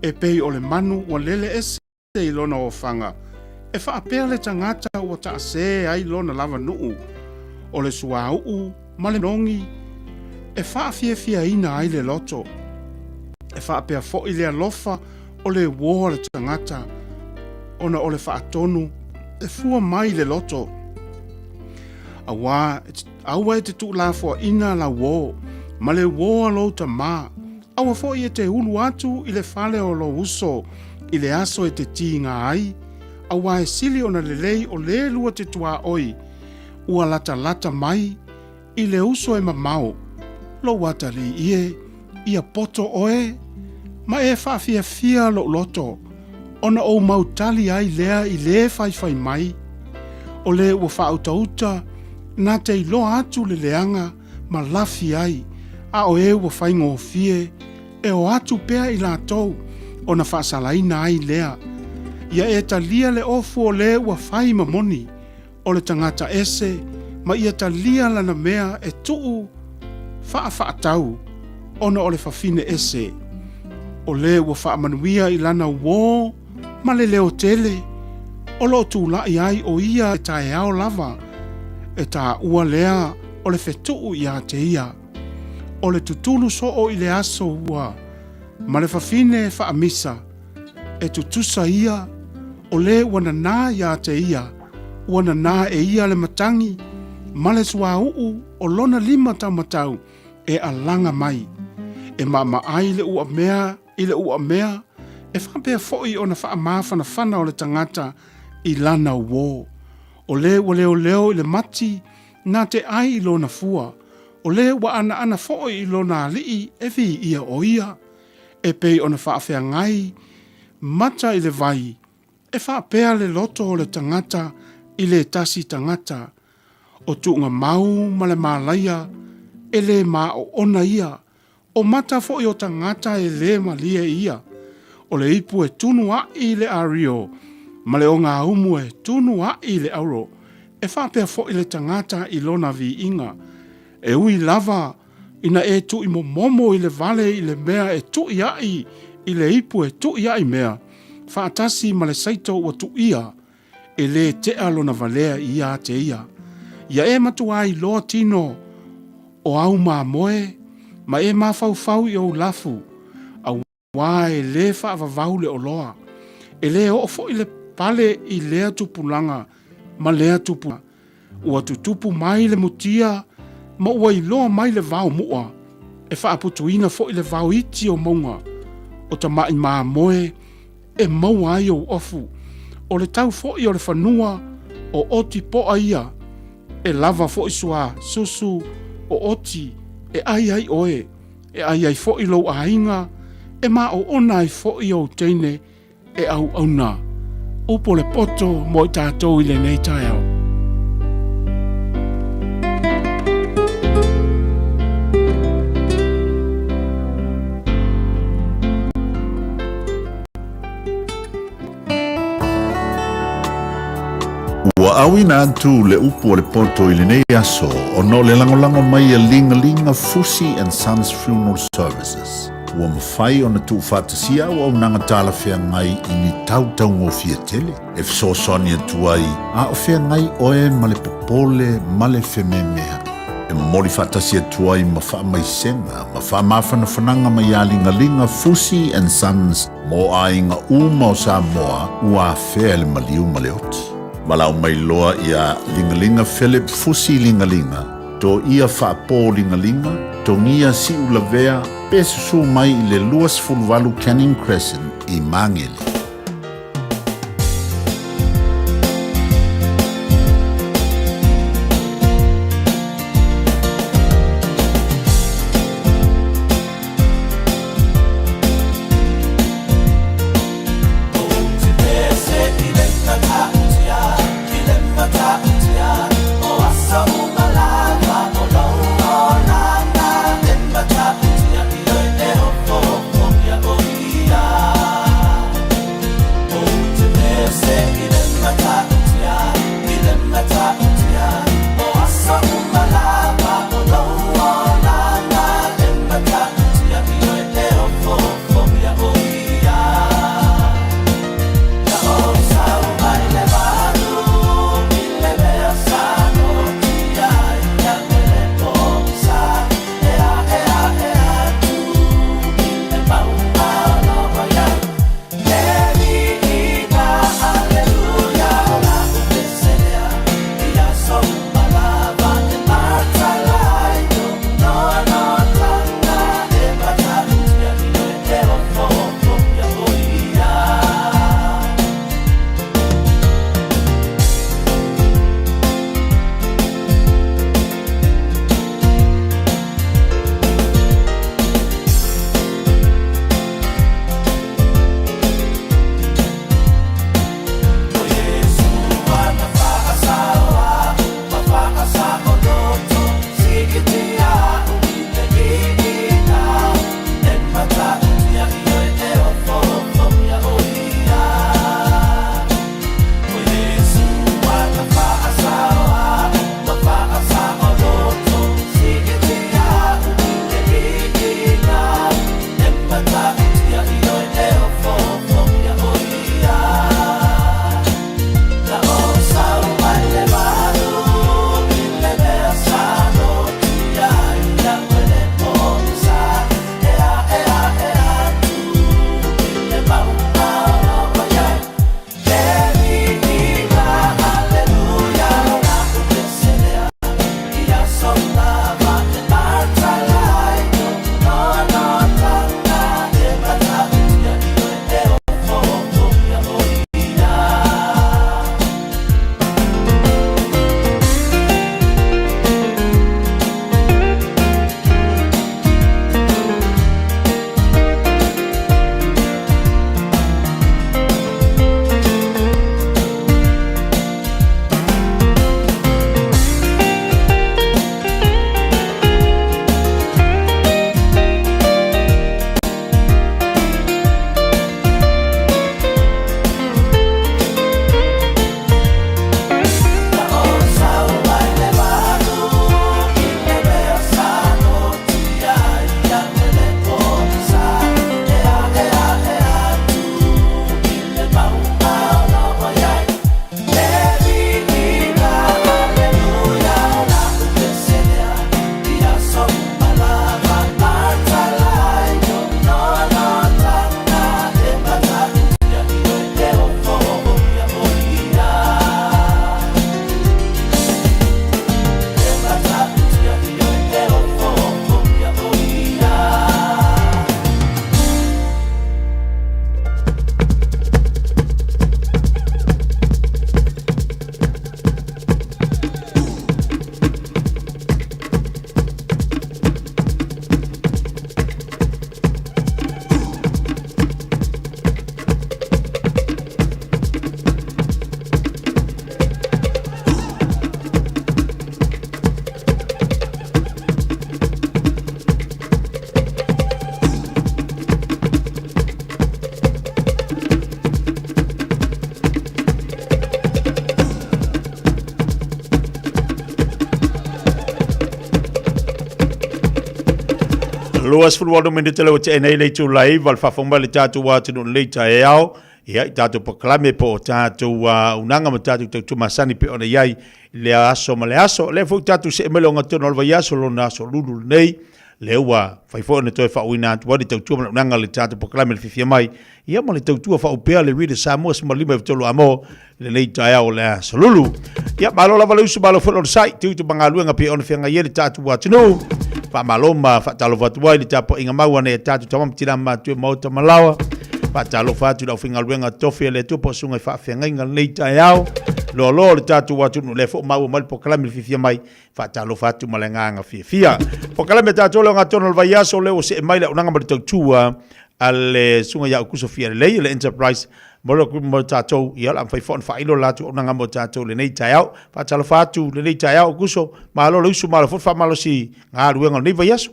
e pei o le manu ua lele ese i lona o fanga, e whaapea le tangata ua taase ai lona lava nuu, o le sua uu, ma le nongi, e whaafia ina ai le loto, e whaapea fo i le alofa o le woa le tangata, ona o le whaatonu, e fua mai le loto. Aua e te tu la fo ina la wo, ma le wo lo ta ma. Aua fo i te ulu atu i le fale o lo uso, i le aso e te tinga ai. Aua e sili ona le lei o le lua te tua oi, ua lata mai, i le uso e mamau. Lo wata li ie, ia poto oe, ma e fia lo loto. Ona o mautali ai lea i le fai mai. O le ua whautauta, na te ilo atu le leanga, ma lafi ai. A o e ua whai ngofie, e o atu pea i la tau, ona whaasalaina ai lea. Ia e talia le ofu o le ua whai mamoni, o le tangata ese, ma ia talia lana mea e tuu, whaatau, ona o le whawhine ese. O le ua whaamanuia i lana wō, ma le leo tele, o lo tūlai ai o ia e tae ao lava, e tā ua lea o le whetuu ia te ia, o le tutulu so o i le aso ua, ma le whawhine e whaamisa, e tutusa ia, o le wana nā ia te ia, wana nā e ia le matangi, ma le sua uu o lona lima taumatau, e alanga mai, e mama ai le ua mea, i le ua mea, e whapea foi o na whaamawhana o le tangata i lana wō. O le ua leo i le mati, nā te ai i lona fua. O le ua ana foi i lona alii e vi ia o ia. E pei o na whaafea ngai, mata i le vai. E whapea le loto o le tangata i le tasi tangata. O tuunga mau ma le malaia, e le ma o ona ia. O mata foi o tangata e le malia ia. O le ipu e tunu a i le ario, ma le o ngā umu e tunu a i le auro, e whapea fo i le tangata i lona vi inga. E ui lava, ina e tu i momo i le vale i le mea e tu i ai, i le ipu e tu i ai mea, whaatasi ma le saito ua tu ia, e le te alona valea i a te ia. Ia e matu ai loa tino, o au mā moe, ma e mā fau i au lafu, wā e le whaavavau le oloa. E le o fo i le pale i lea tupulanga, ma lea tupu. Ua tutupu mai le mutia, ma ua i loa mai le vau mua. E whaaputuina fo i le vau iti o maunga. O ta mai maa moe, e maua ai o ofu. O le tau fo i o le whanua, o oti po aia. E lava fo i sua, susu, o oti, e ai oe. E ai fo i lo ainga, e ma o ona i fo i o teine e au na. Upo le poto mo i tātou i le nei tai au. Ua awina atu le upo le poto i le nei aso o no le langolango mai a linga Fusi and Sons Funeral Services. Ua mawhai o na tu whātasia o au nanga tāla whea ngai i ni tau ngofia tele. E fsosoni atu ai, a o whea ngai oe ma le popole ma le whememea. E mori whātasia atu ai ma wha mai senga, ma wha mawhana whananga mai a linga Fusi and Sons mo a inga uma o Samoa ua whea le maliu ma le oti. Malau mai loa ia linga Philip Fusi linga. To ia whaapō linga, to ngia si ulavea, pesusu mai i le luas fulvalu Canning Crescent i Mangele. Luas fulwado mende tele wate nei le tu lai val fa fonga le tatu wa tunu le tai ao ia tatu proklame po tatu wa unanga matatu tu masani pe ona yai le aso ma le aso le fu tatu se melonga tono va yaso lo naso lulu nei le wa fai fo na toi fa wina tu wadi tu unanga le tatu proklame le fifia mai ia mo le tu fa upea le rida samo se malima tolo amo le le tai ao le aso lulu ia malo la valu su malo fo lo sai tu bangalu nga pe ona fenga ye le tatu wa tunu fa maloma fa talo fa tuai le tapo inga maua ne tatu tamam tira ma tu mo ta malawa fa talo fa tu la finga luenga tofi le tu po sunga fa fenga inga le tai ao lo le tatu wa tu le fo maua mal proklame le fifia mai fa talo fa tu malenga nga fifia proklame tatu lo nga tono va yaso le o se mai le unanga mal tu al sunga ya ku sofia le enterprise molo ku mo tato ia la fai fon fa ilo la tu unanga mo tato le nei tai ao fa talo fa tu le nei tai ao kuso malo lo su malo fa malo si nga luenga ni va yaso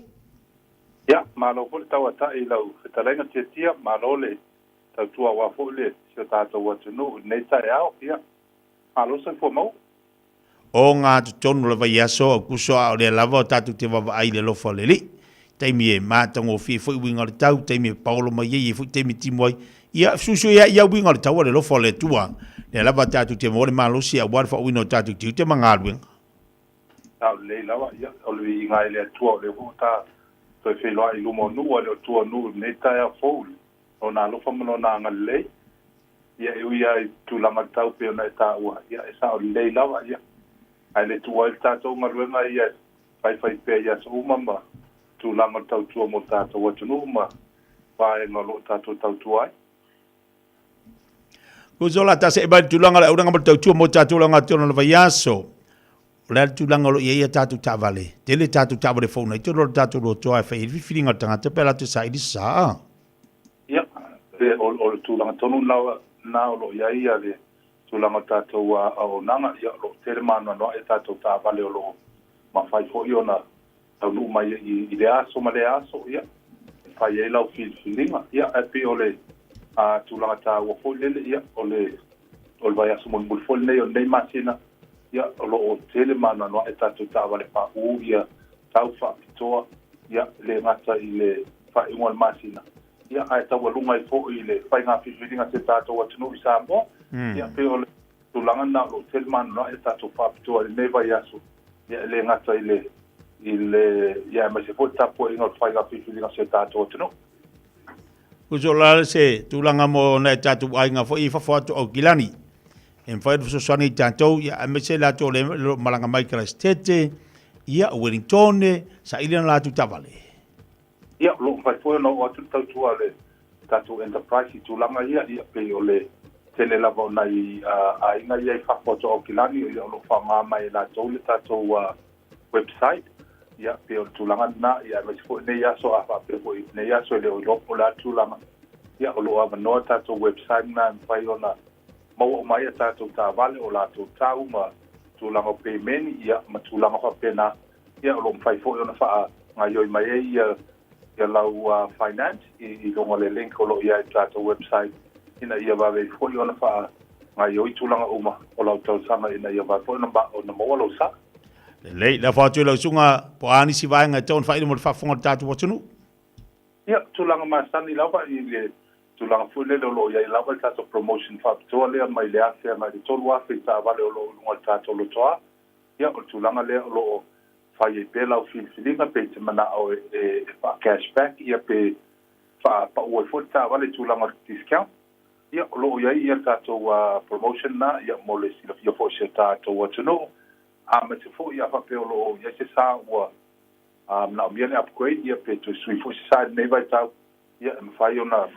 ya malo ko tawa ta ilo fitalenga tia malo le tua wa fo le se tato wa tu no nei tai ao ia malo se fo mo o nga tonu le va yaso kuso le lava tatu te va ai le lo fo le li taimi ma tango fi fo winga le tau taimi paulo ma ye fo taimi timoi ia susu ia winga le tau le lo fo le tua le lava tatu te mo le malo si a wa fo wino tatu te mangalu ta le lava ia o le inga le tua le ta to fe lo ai lumo nu o le tua nu nei tai fo ona lo fa mo na nga le ia ia tu la matau pe ona ta wa ia esa o le lava ia ai le tua il tato nga luenga ia fai pe ia so mama tu la matau tu mo tato wa tu ma pa e no tato tau tuai ko zola ta se ba tu langa una nga tu mo tato langa tu no va yaso la tu langa lo ia tato ta vale tele tato ta vale fo na tu lo tato lo to ai fa il filinga tanga te pela tu sai di sa ia o tu langa tonu na lo ia le tu langa tato wa o nanga ia lo tele mano no e tato ta vale o lo ma fai fo io na tau nu mai i le aso ma le aso ia fai e lau filinga ia e pe o le tu langa ta wa fo le ia o le vai aso mo fo le o nei masina ia o lo tele mano no e tato ta vale pa u ia tau fa pitoa ia le ngata i le fa ingol masina ia ai tau lunga i fo i le fai nga filinga se tato wa tunu i sambo ia pe o le tu langa na lo tele mano no e tato fa pitoa le nei vai aso ia le ngata i le ia ma se fo tapo inga fai nga filinga se tato wa tunu uzola se tu langa mo na tato ai nga fo i fa fo o gilani en fai so sani tanto ia me se la to le malanga mai kala stete ia Wellington sa ile la tu tavale ia lo fai fo no o tu tu ale tatu enterprise tu langa ia pe o le tele la bona i ai nga ia fa fo o kilani ia lo fa ma mai la to le tatu website ia pe o tu langa na ia me fo ne ia so afa pe fo ne ia so le lo la tu langa ia lo ava no tatu website na fai ona mau mai tatu ta vale o la tu tau ma tu langa pe meni ia ma tu langa fa pena ia lo fai fo ona fa nga yo mai ia lau finance i longa le link o lo ia tatu website ina ia va ve fo ona fa nga yo tu langa uma o la tau sama ina ia va fo ona ba ona mo lo sa le la fa tu lo sunga po ani si vai nga ton fa ina mo fa fonga tatu wa tunu ia tu langa ma sani la va i le tu langa fu le lo ia la va tatu promotion fa to le mai le afa mai to wa fa ta vale o lo ngo tatu lo toa ia o tu langa le lo fa ye pela o filinga pe te mana o fa cashback ia pe fa pa o fu ta vale tu langa discount ia lo ia tatu promotion na ia mo le si ia fo se tatu wa tunu me te fo ia fa pe lo ia se sa wa na mi ne upgrade ia pe to sui fo sa ne vai ta ia me fa ona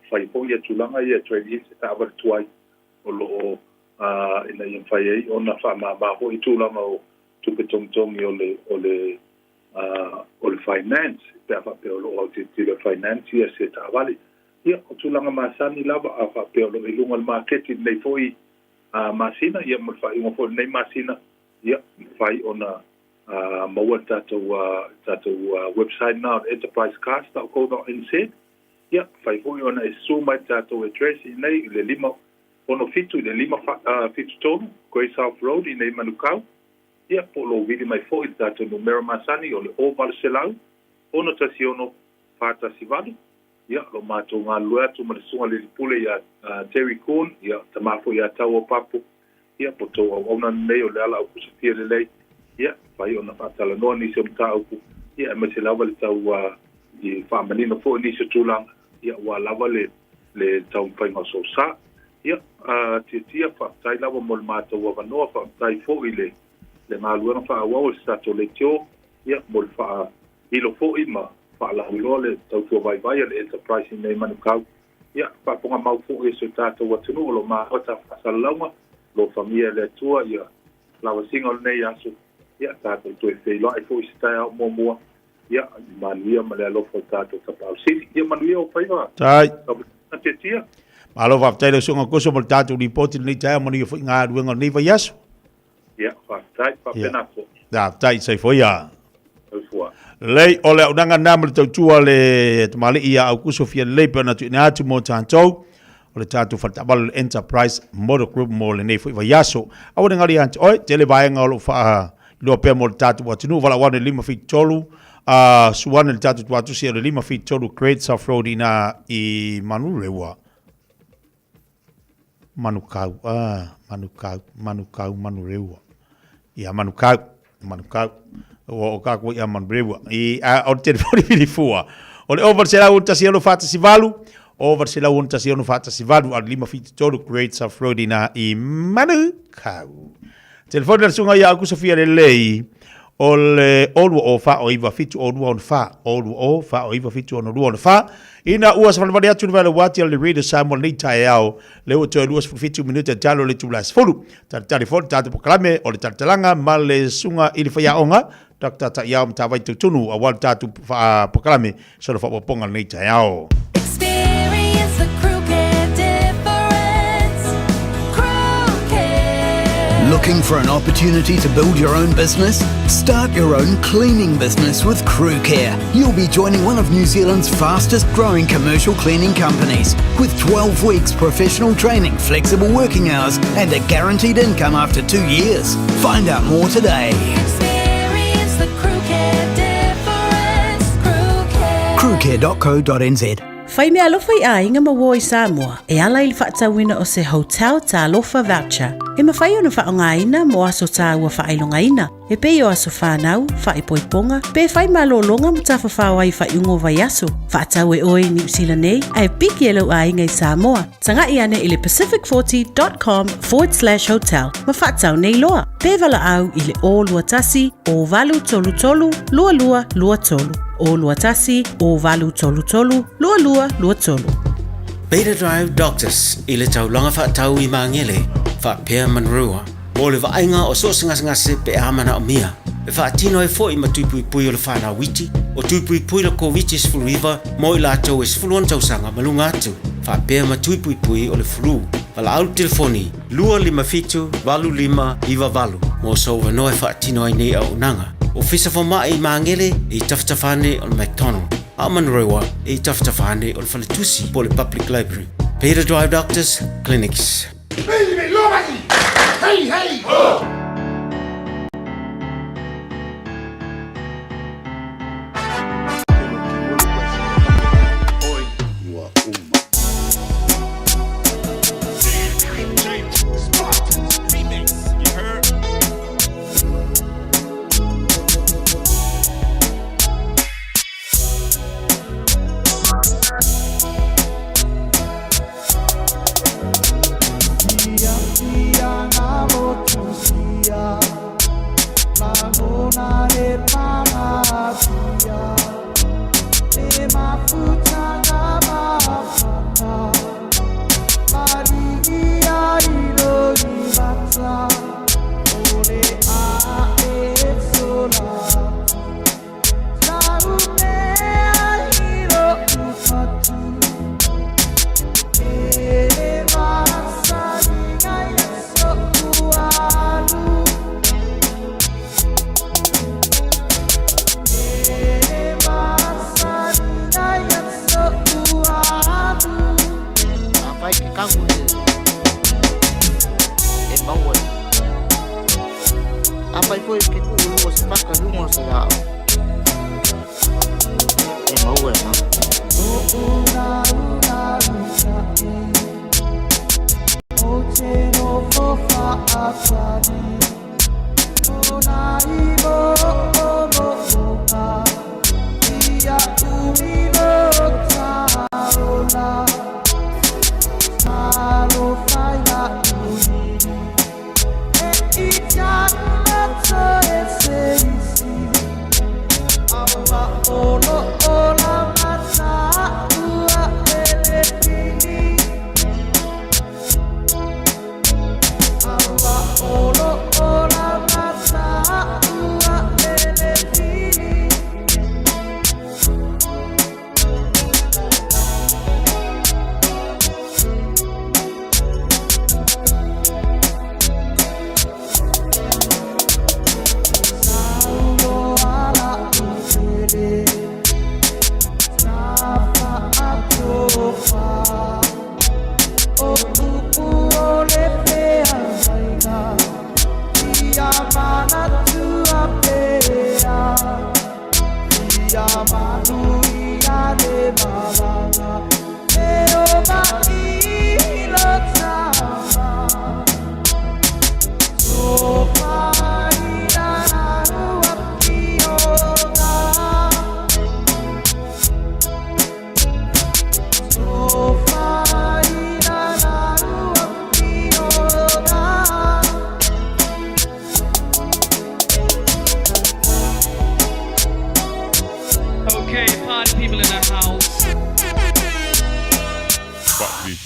fai po ia tulanga ia trade se ta va tuai o lo ina ia fai ai ona fa ma ho i tulanga o tu pe tong o le finance pe fa pe o lo te le finance ia se ta vale ia o tulanga ma sani lava a fa pe o lo ilunga al marketing nei foi masina ia mo fai mo fo nei masina ia fai ona mo tato website now enterprisecast.co.nz ia fai foi ona e suma tato address nei le lima ono fitu le lima fitu tonu Grace South Road nei Manukau ia po lo vidi mai foi tato numero masani o le oval selau ono tasi ono fatasi valu ia lo mātou ngā lua tu ma le sunga le pule ia Terry Coon ia tamafo ia tau o papu ia poto au ona nei o le ala au kusafia le lei ia whai ona whaatala noa nisi o mta auku ia ma se lawa le tau i whaamanino fo nisi o tūlanga ia wa lawa le tau whainga so sa ia tia whaatai lawa mo le mātou wa wanoa whaatai fo i le ngā lua na whaawau le stato le tio ia mo le wha ilo fo i ma whaalau le tau tua vai vai le enterprise nei manukau ia whaaponga mau fo e so tātou watunu o lo mahota whaasalaunga lo familia le tua ia lawa singa nei aso ia tātou tue whela e fo i stai au mua ia manuia ma le alofa tātou tapau sili ia manuia o whaiva tai te tia malo whaftai le sunga koso mo le tātou ripoti nei tai manuia fo ngā ruenga nei vai aso ia whaftai whapena fo tai sai fo ia lei o le unanga nama le tautua le tamale ia au kuso fia lei pena tu ina atu mo tātou o le tātou whatabalo le Enterprise Motor Group mo le nei fo iwa yaso au ne ngari anti oi te le vaenga o lo wha lua pia mo le tātou watinu wala wane 5 feet tolu suwane le tātou tuatu sia le 5 feet tolu Great South Road ina i Manurewa Manurewa ia Manukau o ka ko ia man brewa i o telefoni fili fua o le over sela unta si ono fata si valu over sela unta si ono fata si valu al 5 feet tolu Great South Road ina i Manukau telefoni la sunga ia ku Sofia le lei o le olu o fa o iva fitu o lu on fa olu o fa o iva fitu o lu on fa ina ua sa vale atu vale wati le reader Samuel ni tai au le o te luas fitu minuta talo le tulas folu ta telefoni ta proklame o le talanga mal le sunga ili fa onga Dr. Ta yao mta vai tunu a wal tatu proklame so le fa ponga ni tai au Experience the Crewcare difference. Crewcare. Looking for an opportunity to build your own business? Start your own cleaning business with Crewcare. You'll be joining one of New Zealand's fastest growing commercial cleaning companies with 12 weeks professional training, flexible working hours and a guaranteed income after 2 years. Find out more today. Experience the Crewcare difference. Crewcare.co.nz Fai mea alofa I a inga maua I Samoa, e ala ili whaatawina o se hotel ta alofa voucher. E mawhai ona whaongaina mo aso ta ua whailongaina. E pei o aso whanau, whaipoiponga, pe fai malolonga mo ta whawhawai whaiungo vai aso. Whaatau e oe New Zealand nei, ai piki e lau a inga I Samoa. Tanga I ane ili pacific40.com/hotel. Ma whaatau nei loa. Pe vala au ili o lua tasi, o valu tolu tolu, lua lua lua tolu. O lua tasi, o valu tolu tolu, lua lua lua tolu. Beta Drive Doctors, I le taulanga whaatau I mangele, whaapea manrua. Mo le vaenga o so ngase pe amana o mia. E whaatino e fo I matupui pui o le whanau witi, o tupui pui le COVID is flu river, mo I lātou is flu tausanga malunga atu. Whaapea matupui pui o le flu. Wala au telefoni, 255-25 mo so wanoe whaatino ai nei au nanga. O fisa foma I mangele I taftafane o McDonald. A manrewa I taftafane o Faletusi po le Public Library. Beta Drive Doctors Clinics. Hey, hey! Oh! Apa foi que o se faca do moço lá. mau e ma.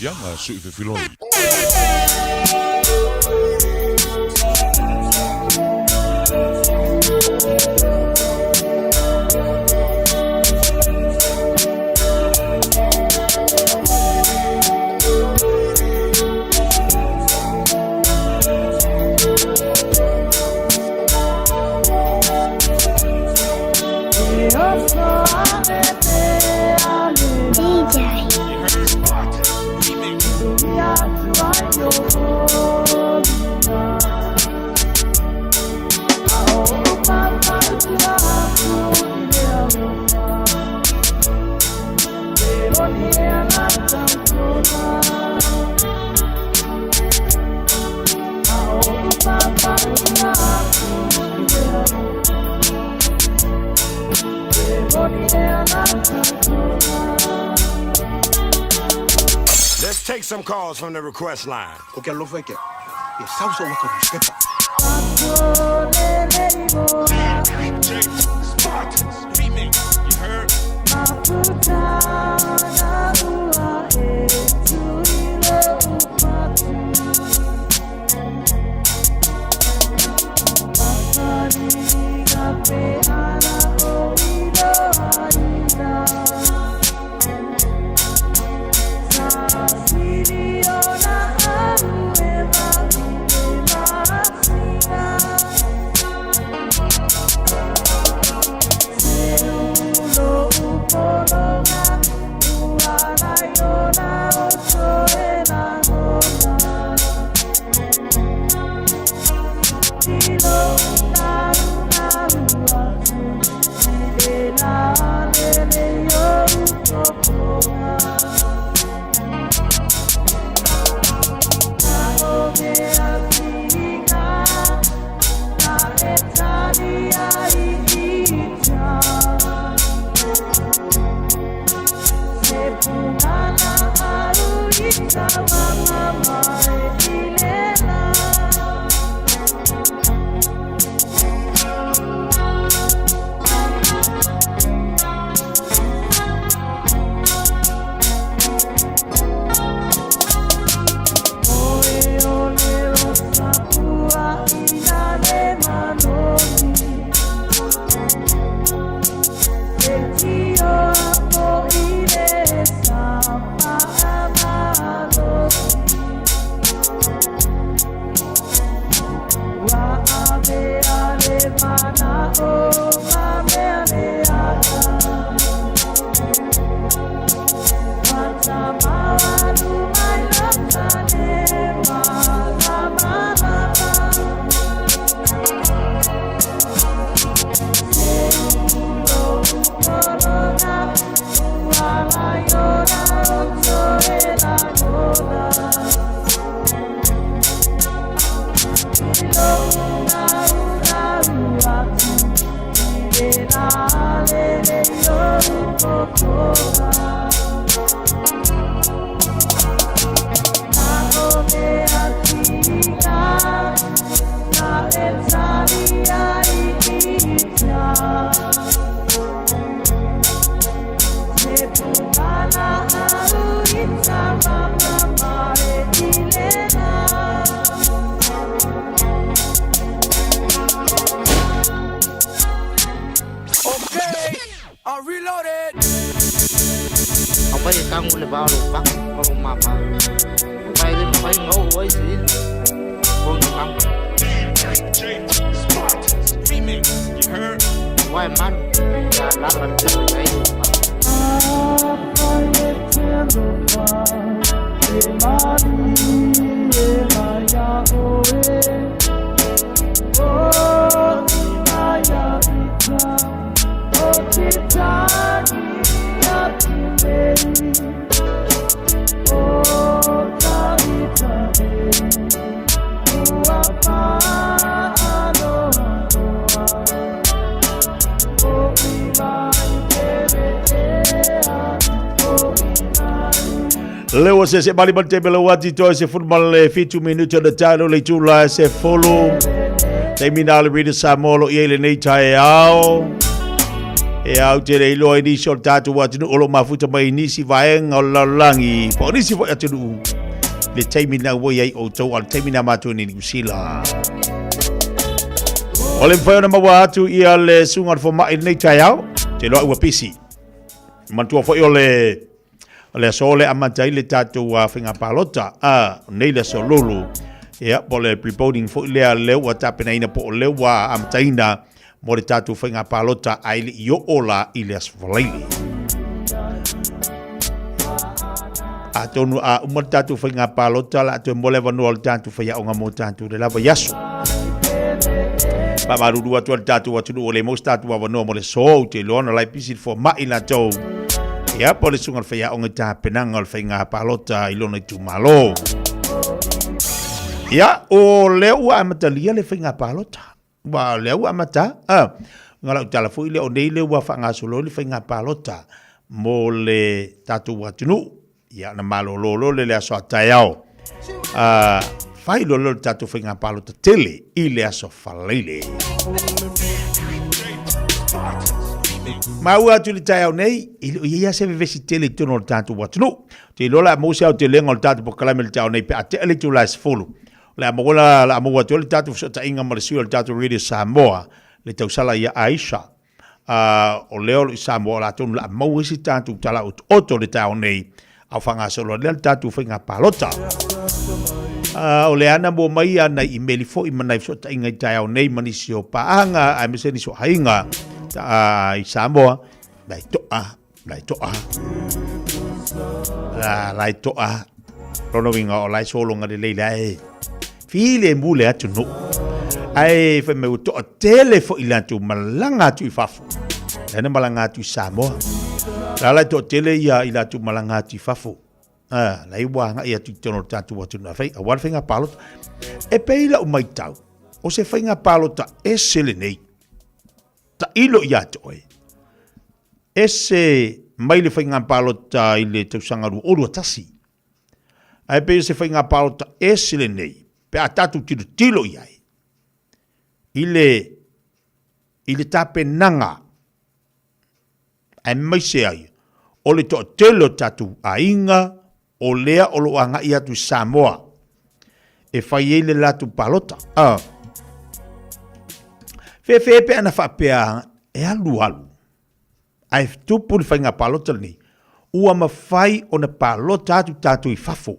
Yanga sui fe filoi. Let's take some calls from the request line. Okay, lo fue que. Y sauce wa ko skipper. Spartans remix. You heard? Apa yang kamu le baru pak baru mama. Apa yang paling mau oi sih. Pun kamu. Why man? Ya lawan dia. Leo se bali bante bela wati to se football le fitu minuto de talo le tula se follow terminal Radio Samoa ile nei tai ao e au te le lo ni short tatu wati no lo mafuta mai ni si vaenga la langi po ni si fo atu le terminal wo ye o to al terminal matu ni usila ole foi na mawatu ia le sunga fo mai nei tai ao te lo wa pisi mantua fo ole le sole amatai le tatu wa finga palota nei le solulu ia po le preponing fo le wa tapena ina po le wa amtaina mo le tatu finga palota ai yo ola iles volaili atonu mo tatu finga palota la to mo le vanu al tatu fa ya onga mo tatu le lava yaso pa maru dua to tatu wa tu le mo tatu wa no mo le so te lona lai pisit fo ma ila to ia po le sunga fa ya onga ta penanga al finga palota ilona tu malo ia o le wa amatalia le finga palota wa le wa amata ngala utala fu ile o nei le wa fa ngasolo le finga palota mo le tatu wa tunu ia na malo lo le aso atayao fai lo tatu finga palota tele ile aso falele Mau atu le tayao nei ia se vesi tele tono tatu wa tunu te lola mo se te lengo tatu po kala mel tayao nei pe ate le tu las fulu la mola la mo watu le tatu so tainga mo le siu le tatu Radio Samoa le tau sala ia Aisha o leo Samoa la tonu la mo si tatu tala oto le tayao nei au fanga solo le tatu finga palota o le ana mo mai ana email fo i manai so tainga tayao nei manisio paanga ai meseni so hainga i Samoa lai toa lai toa rono winga o lai solo nga le leilai file mule atu no ai fe me to tele fo ilantu malanga tu fafu ena malanga tu Samoa la to tele ia ilatu malanga tu fafu lai wa nga ia tu tono tatu watu na fai awan finga palot e peila o mai tau o se finga palota e selenei ta ilo ia toi ese mai le finga palota ile te sangaru o tasi ai pe se finga palota e selenei pe atatu tilo iai ile tape nanga ai mai se ai o le to telo tatu ainga o lea o lo anga ia tu Samoa e fai ele latu palota fe pe ana fa pe e alu ai tupu le finga palota ni ua mafai o na palota tatu i fafo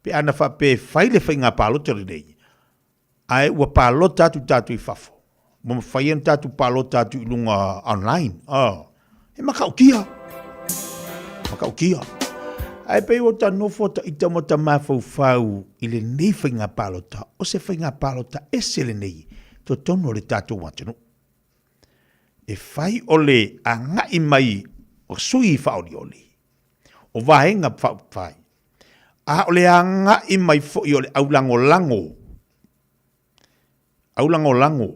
pe ana fa pe fai le finga palota nei ai ua palota tatu i fafo mo fai en tatu palota tu lunga online e makaukia ai pe o ta no foto i tamo ta mafau ile nei finga palota o se finga palota esele nei to tono le tatu watino e fai ole anga i mai o sui fauli ole o vahenga fai a ole anga i mai fo i ole aulango lango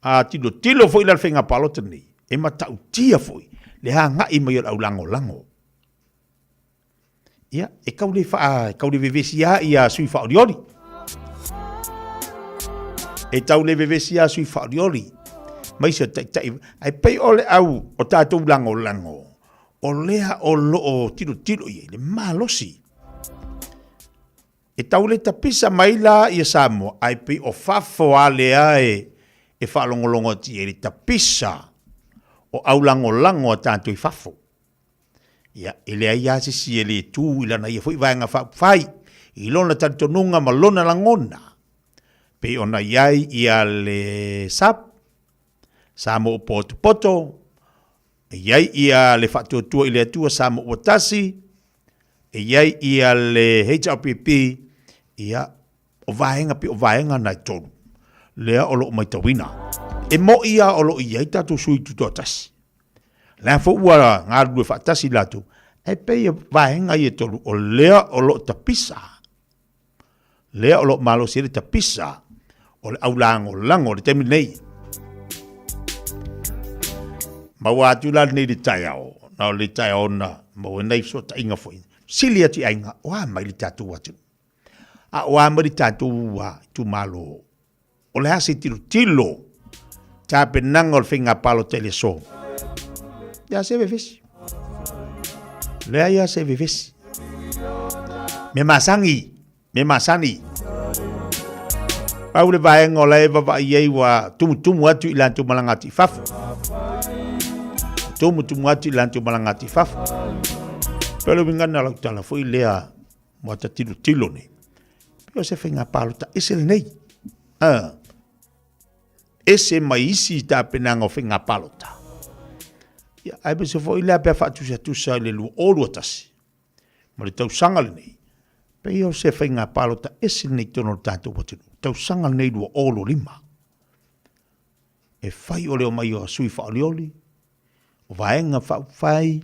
a tilo fo ila finga palota nei e matau tia foi, le hanga i mai au lango. Ia, e kau le vevesia ia sui whaoriori. E tau le vevesia sui whaoriori. Mai se tai, ai pei ole au o tātou lango. O lea o loo tiro i, le malosi. E tau le tapisa mai la ia Samoa, ai pei o fafo a lea e whalongolongo ti e le tapisa o au lango a tātou i fafo. Ia, e lea ia si e le tū ilana ia fui vaenga whai, i lona tantonunga ma lona langona. Pe ona iai ia le Samoa poto, iai ia le whatuatua i le atua Samoa tasi, iai ia le HRPP, ia o vaenga nai tonu. Lea o loo mai tawina. E mo ia o loo iai tatu sui tutotasi. Lea fo ua ngā rue whaatasi latu, e pei vaenga i e tolu o lea o lo tapisa. Lea o lo malo siri tapisa, o le au lango, le temi nei. Maua atu la nei le tai au, na o le tai au na, maua nei so ta inga foi. Sili ati ainga, oa mai le tatu watu. A oa mai le tatu wa tu malo. O le hasi tilo, ta penanga o le whinga palo tele so. Ya se vevesi. Lea ya se vevesi. Me masani. Pau le vaenga o leva va iei wa tumu atu ilantu malangati fafu. Tumu atu ilantu malangati fafu. Pero vingana la utala foi lea mwata tilo ne. Pio se whinga palo ta esel nei. Ese maisi ta penanga o whinga palo ta. Ia, ai pe se fo ile pe fa tusa le lu olu tasi. Ma le tau sanga le nei. Pe io se whainga palota esi nei tono tātou watinu. Tau sanga nei lu olu lima. E whai o leo mai o sui whaolioli. O vaenga whai.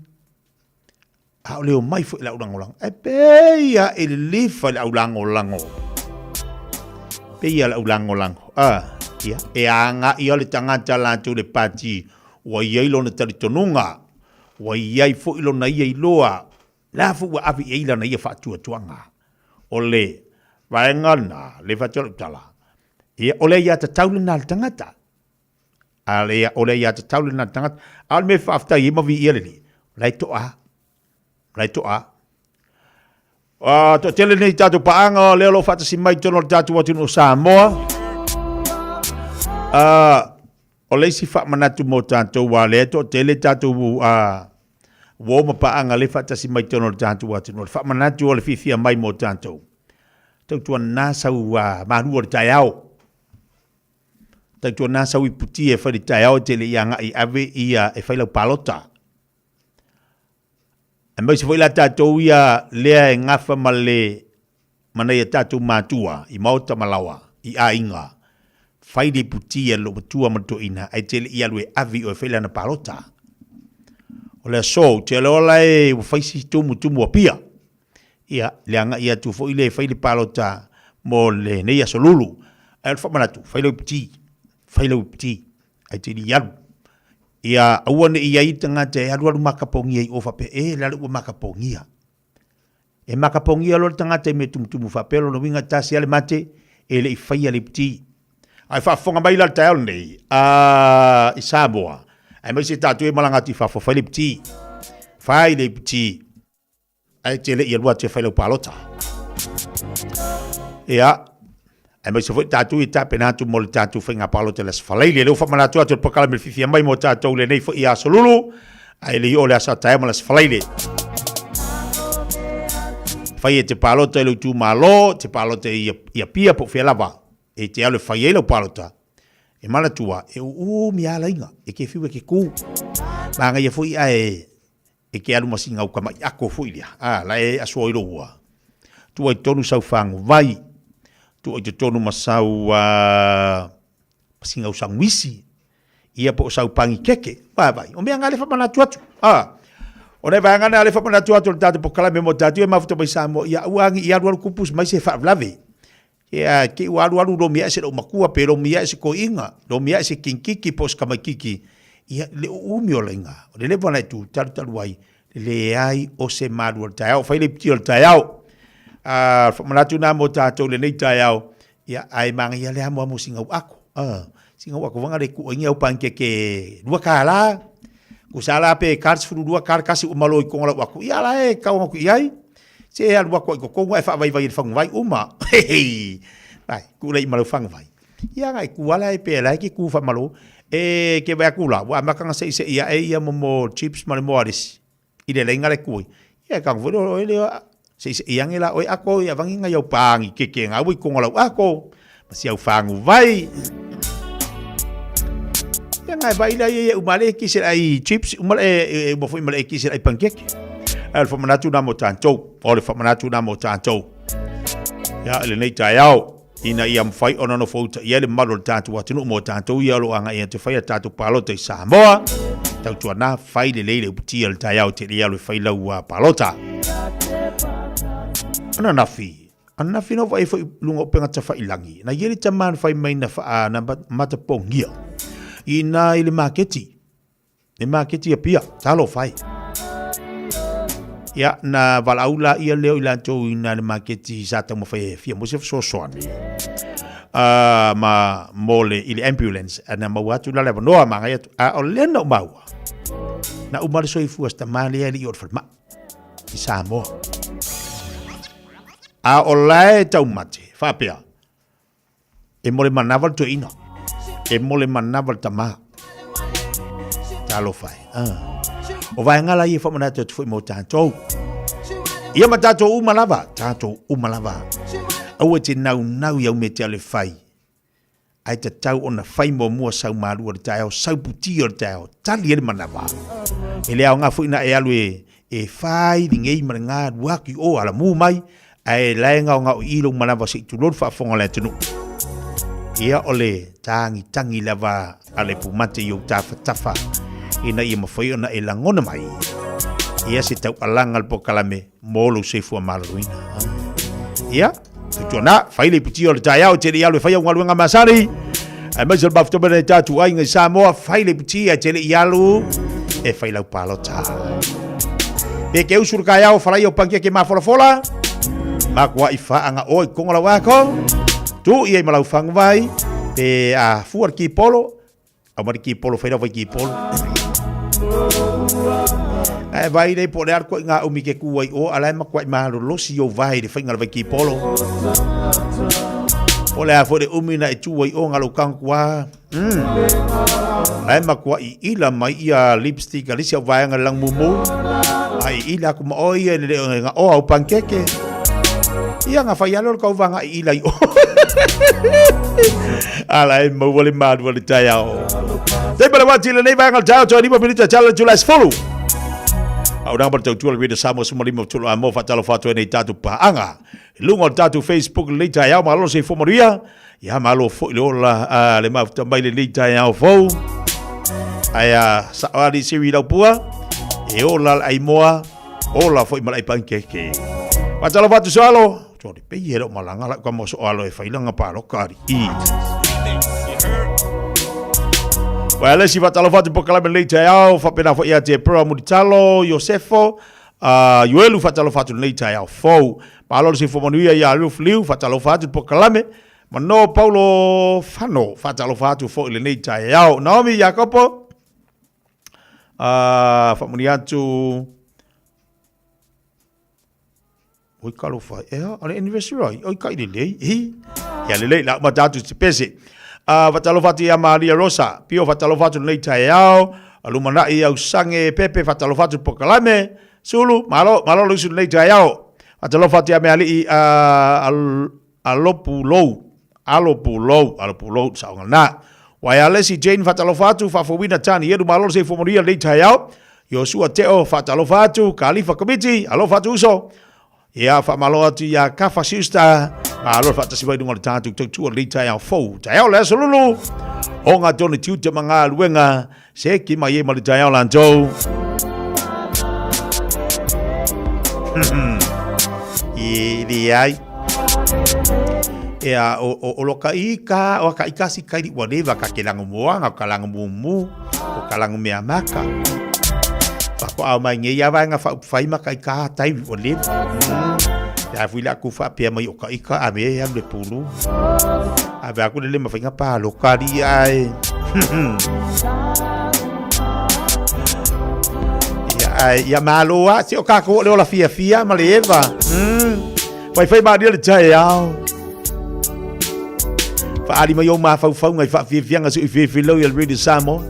A o leo mai fo ila ulangolango. E pe ia e lifa ila ulangolango. Pe ia ila ulangolango. Ia, e anga ia le tangata lantu le pati. Wa iai lona taritonunga, wa iai fo ilona ia iloa, la fu wa avi eila na ia whaatua tuanga. O le, vaengana, le whaatua tala. Ia ole ia ta taule nā tangata. Ole ia ta taule nā tangata. Al me whaafta i mavi ia lili. Lai toa. To tele nei tātou paanga, leo lo whaatasi mai tono tātou watunu o Samoa. O leisi wha manatu mo tātou wā lea to tele tātou wō mapaanga le whatasi mai tono tātou atino. Wha manatu o le whiwhia mai mo tātou. Tau tua nāsau marua le tai au. Tau tua nāsau i puti e whari tai au tele i anga i ave ia e whailau palota. E mai se whaila tātou ia lea e ngafa ma le manai a tātou mātua i mauta malawa i a inga. Fai de putia lo matua matoina ai tele ia lue avi o fela na palota. O le so tele ola e fai si tumu apia. Ia le anga ia tu fo ile fai le palota mo le nei asolulu. Ai fa manatu fai le puti. Ai tele ia. Ia awane ia itanga te alu makapongi ai ofa pe la lu makapongia. E makapongia lo tanga te me tumu fa pelo no winga tasi ale mate e le fai ale puti. Ai whaafonga mai la tael nei, i Samoa. Ai mai se tātou e malangati whaafo whai le piti. Ai te le i alua te whailau palota. Ia, ai mai se whai tātou i tāpe nātu mo le tātou whainga palota les whaleile. Leo whamanatu atu pakala me whiwhia mai mo tātou le nei i a solulu. Ai le i ole asa taema les whaleile. Whai e te palota e lau tū malo, te palota i a pia po whelava. E te ale whai eila palota, e manatua, e mi ala inga, e ke whiu e ke kū. Manga ia fui ae, e ke alu masinga au kama i ako fui lia. La e asua i roua. Tua i tonu sau whangu vai, tua i te tonu masau masinga au sangwisi, ia po sau pangi keke, vai, o mea ngā lefa manatu atu. O nei vai ngana lefa manatu atu, le tātu po kalame mo tātu, e mafuta mai Samoa, ia uangi i aru kupus, mai se whaavlave. Ia ke waru lo mia se lo makua pero mia se ko inga lo mia se kinkiki pos kama kiki ia le umi o lenga o le lewa tu talu ai le ai o se maru o tai au fai le piti o tai au manatu na mo tātou le nei tai au ia ai manga ia le amo singa ako singa ako vanga le ku inga upanke ke dua kala ku sala pe cards furu dua kar kasi umalo ko ngala ako ia la e ka ko iai se al wako ko wa fa vai vai fang vai uma ai ku le malo fang vai ia ngai ku ala e pe la ki ku fa malo e ke vai ku la wa makanga se ia e ia mo chips mal moris i le lenga le ku ia ka vo le se ia ngela oi ako ia vangi ngai au pangi ke ngau ko ngala ako masi au fangu vai ia ngai vai la ia umale ki se ai chips umale mo foi male ki se ai pancake al fa manatu na mo tanto o le fa manatu na mo tanto ya le nei tai au ina ia mfai ona no fouta ia le malo tanto wa tunu mo tanto ia lo anga ia te fai tanto palota i Samoa tau tuana fai le leile puti al tai au te ia lo fai lau palota ana nafi no vai foi lungo penga ta fai langi na yeli taman fai mai na fa na mata pongia ina ile marketi apia talo fai ya na valaula ia leo ilanto ina le marketi sata mo fai fia mo se so ma mole ile ambulance ana ma watu la leva no ma ya o lena ma na umar so ifu sta mali ali or forma i Samoa a olai tau mate fa pia e mole manaval to ina e mole manaval tama talo fai o vai ngala i fa mana te foi mo tanto ia matato umalava au te nau iau me te ale fai ai te tau ona fai mo mua sau maru o te ao sau puti o te ao tali ele manawa e lea o ngā fuina e alu e fai di ngei mara ngā waki o ala mu mai ai laenga o ngā o ilo manawa si tu lor whaafonga le tunu ia ole tangi lava ale pumate i o tafa ina ia mawhai ona e langona mai ia se tau alanga po kalame molo se fua maruina ia tuana faile puti o tai au te ia le fai ngā luenga masari ai mai se bafto bene tatu ai ngai Samoa faile puti a te ialu e faila palota e ke usur kai au falai o pangia ke mafola ma kwa ifa anga oi kongola wako tu ia malau fang vai pe a fuar ki polo a mar ki polo faila vai ki polo ai vai dei po dar ko nga umi ke kuai o ala ma kwai ma lo si o vai de finga vai ki polo ole a fo de umi na tu wai o nga lo kan kwa ai ma kwai ila mai ia lipstick ali si vai nga lang mumu ai ila ku mo ia le nga o au pancake ia nga fai alo ka vanga ila i ala e mo wole ma wole tayao dei para wati le nei vai nga tayao to ni mo pinita challenge let's follow au nang bar tau le Samoa sumalimo tulu amo fatalo fatu nei tatu paanga lungo tatu Facebook le tai au malo se fomoria ya malo fo le ola le mafta mai le tai au fo aya saari siwi la pua e ola ai moa ola fo mai pancake fatalo fatu solo to de peyero malanga la como soalo e failanga palo kari Well, si fatalo fatu pokala me leite au fa pena fo ia te pro muditalo Josefo Yuelu fatalo fatu leite au fo palo si fo manuia ia liu fatalo fatu pokala me mano Paulo Fano fatalo fatu fo le leite au Naomi Jacopo fa muniatu oi kalo fa ale anniversary oi kai le ya le la matatu se pese fatalo fatu ia Maria Rosa pio fatalo fatu nei tai au alumana ia usange pepe fatalo fatu pokalame sulu malo lusu nei tai au fatalo fatu ia me ali alopulo saungana wai alesi Jane fatalo fatu fa fowina tani yedu malo se fomoria nei tai au Joshua Teo fatalo fatu Khalifa Committee alo fatu uso ia fa malo atu ia kafa sista malo fa tasi vai dunga tatu tu le tai au fo tai au le solulu o nga toni tiu te manga luenga se ki mai e mali tai au lanto i ai ia o loka ika o ka ika si kai whatever ka ke lango moanga ka lango mumu o kalangu mea maka. Whako au mai nge ia wanga whai maka I ka tai o le. Ya wila ku wha pia mai o ka ika a me am le pulu. A vea ku le mawhinga pā lokari ai. Ia maloa, si o kako le o la fia ma le eva. Whai maria le tae au. Whaari mai o mawhau ngai wha su I whilau I Radio Samoa.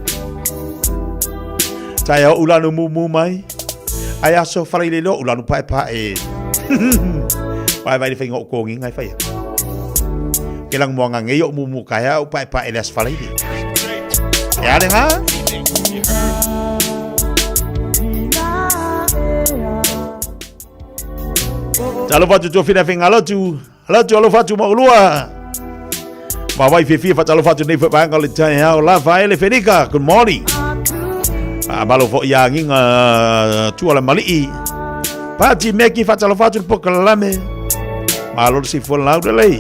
Tai au ulanu mu mai. Ai aso wharai le lo ulanu pae. Vai le whainga o kongi ngai whaia. Ke lang moanga ngei o mu kaya o pae le as wharai le. E ale ngā? Talo fatu tu fina whinga lotu. Alo fatu maulua. Mawai whiwhia whatalo fatu nei whaanga le tai au. La whae le whenika. Good morning. Malo fo ia nginga tuala malii. Pati meki whatalo fatu poka lame. Malo si fo lau de lei.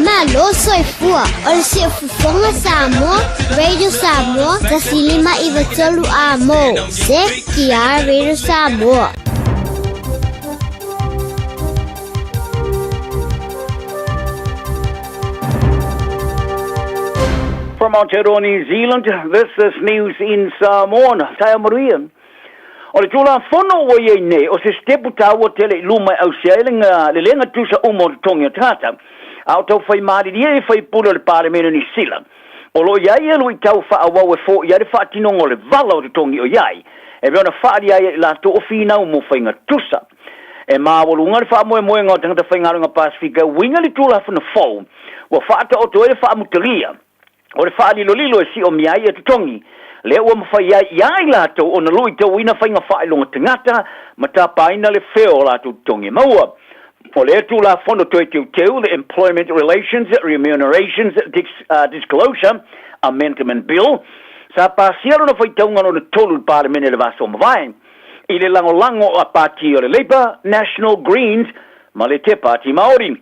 Malo soy fua, ol si fufonga Samoa, Radio Samoa, tasilima ivatolu amo, se kia Radio Samoa. From Aotearoa, New Zealand, this is news in Samoa. Tai Maria. O le tula fono o ye ne o se stepu tawa tele luma au sealinga le lenga tusa umo tongi tata. Au tau fai mari ye fai pula le parlemeno ni sila. O lo yai elu I tau fa awa we fo ya le fa tinongo le vala o tongi o yai. E veona fa dia la to ofina umo fai nga tusa. E ma wolunga le fa moe nga tangata fai nga Pasifika winga le tula fana fo. Wa fa ta o to e fa mutalia. O le fa lilo si o miai e tongi. Le ua mawhai iai lato o na lui tau ina whainga whae longa tangata ma tā paina le wheo lato tongi maua. O le atu la whono toi teu, the Employment Relations Remunerations Disclosure Amendment Bill, sa pasiaro na whai taunga no na tolu parlemene le vaso mawai. I le lango a pati o le Labour, National Greens, ma le te pati Māori.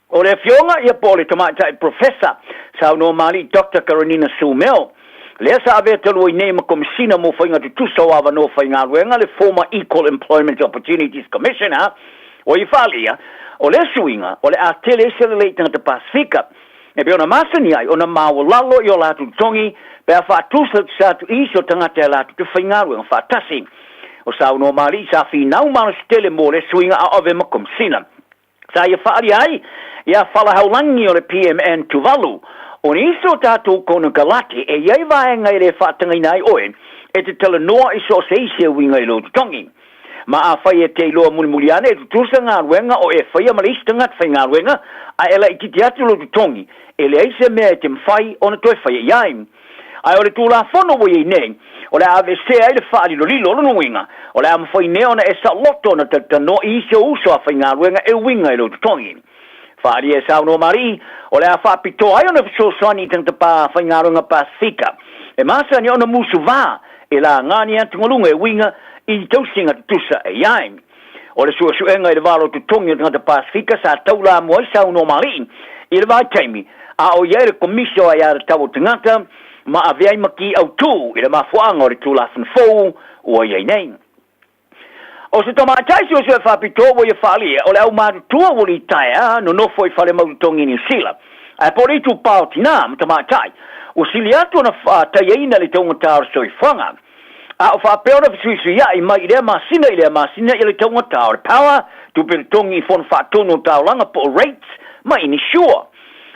O le whionga ia po le tamata Professor, sa no mali Dr. Karanina Sumel, le sa ave telu I nei ma komisina mo whainga tu tuso awa no whainga ruenga le former Equal Employment Opportunities Commissioner o I whalia o le suinga o le a tele se le leitanga te Pasifika e be ona masani ai ona mawa lalo I o latu tongi pe a wha tusa sa tu iso tangata e latu tu whainga ruenga wha tasi o sa uno mali sa fi nau mana stele mo le suinga a ave ma komisina sa ia whalia ai ia whala haulangi o le PMN Tuvalu o niso tātou kono galati e iei vaenga I le whātangai nai oe e te tala noa I so seisia winga I lo tongi. Ma a whai e te iloa mulimuliane e tutusa ngā ruenga o e whaia malistangat whai ngā ruenga a ela I titi atu lo tongi e le eise mea e te mwhai o na toi whaia iai. Ai o le tūla whono o iei nei o le ave se ai le whaari lo lilo no winga o le am whai neona e sa loto na te no iso uso a whai ngā ruenga e winga I lo tongi. Whaari e sao no mari, o le a whapito ai ona fisosani tang te pā whaingarunga Pasifika. E masa ni ona musu vā, e la ngāni atu ngolunga e winga I tausinga tusa e iai. o le suenga i le valo tu tongi o te Pasifika sa taula mo sa no mali i le vai taimi a o ia le komisio ai ar tau tangata ma avei maki au tu i le mafuanga o le tula fo o ia nei o se toma tai se fa pito o ia fali o le au ma tu o li taia no foi fale mau tongi ni sila a pori tu pautina toma tai o siliato na fa taina le tonga tar soifanga a o fa peora fisuisu ia i mai le masina i le tonga tar power tu pentongi fon fa tono taulanga po rates mai ni sure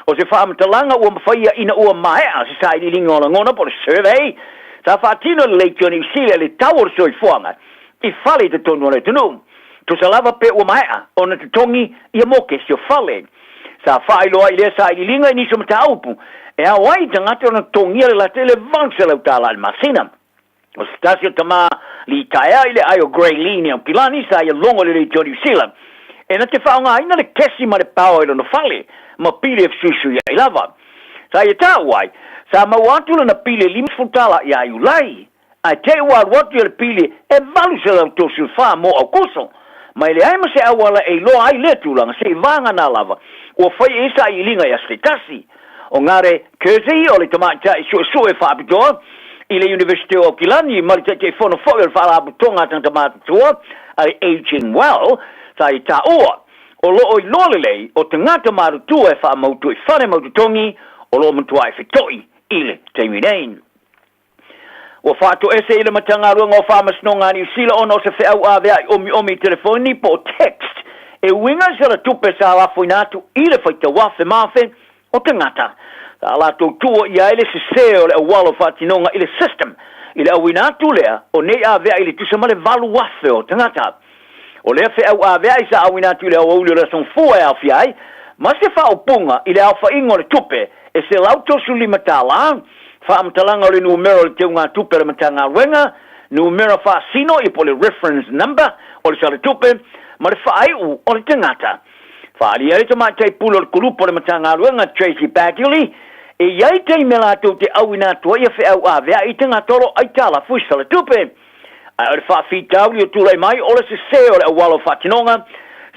o se fa mtalanga o mfaia ina o mai a se sai lingo ngona por survey sa fa tino le kioni sile le tower soifanga i fale te tono le tono tu se lava pe o mai o na tongi i moke se fale sa fa ilo i le sai lingo ni so mtaupu e a wai tangata na tongi le la tele vansela utala masina o stasio tama li taia ile ayo grey line o pilani sa ia longo le New Zealand e na te whaonga ina le kesi ma le pao ilo no fale ma pile fsusu ia i lava sa ia tā wai sa mawatu na pile limis futala ia i ulai a te watu ia le pile e valu se la tosu wha mo au kuso ma ile aima se awala e loa ai le tulanga se vanga na lava o whai isa i linga ia stetasi o ngare Kersey o le tamata i su e whaapitoa i le University of Kilani marita te fono foil fala butonga tang tamata tua ai aging well sa i ta oa o lo o lolele o tangata maru tua e wha mautu i whare mautu tongi o lo matua e whitoi i le teiminain o whātu ese i le matanga ruanga o whamasnonga ni sila ono se whiau awea i omi telefoni po text e winga se la tupe sa wafo inatu i le whaita wafe mafe o tangata la to tua ia ele se seo le walo fatinonga ile system ile awina tu lea o nei avea ile tu samale valu wafe o tangata o le fe avea isa awina tu le o le son fo e afiai ma se fa opunga ile alfa ingo le tupe e se lauto suli matala fa amtalanga le numero le tunga tupe le matanga wenga numero fa sino i pole reference number o le sale tupe ma le fa ai o le tangata fa ali ele tama tai pulo le kulupo le matanga wenga Tracy Baguley e iai tei mela tau te awina tua ia whi au awea i te ngatoro ai tala fuisa le tupe. A ore wha whitau li o tūlai mai o le se seo le awalo whatinonga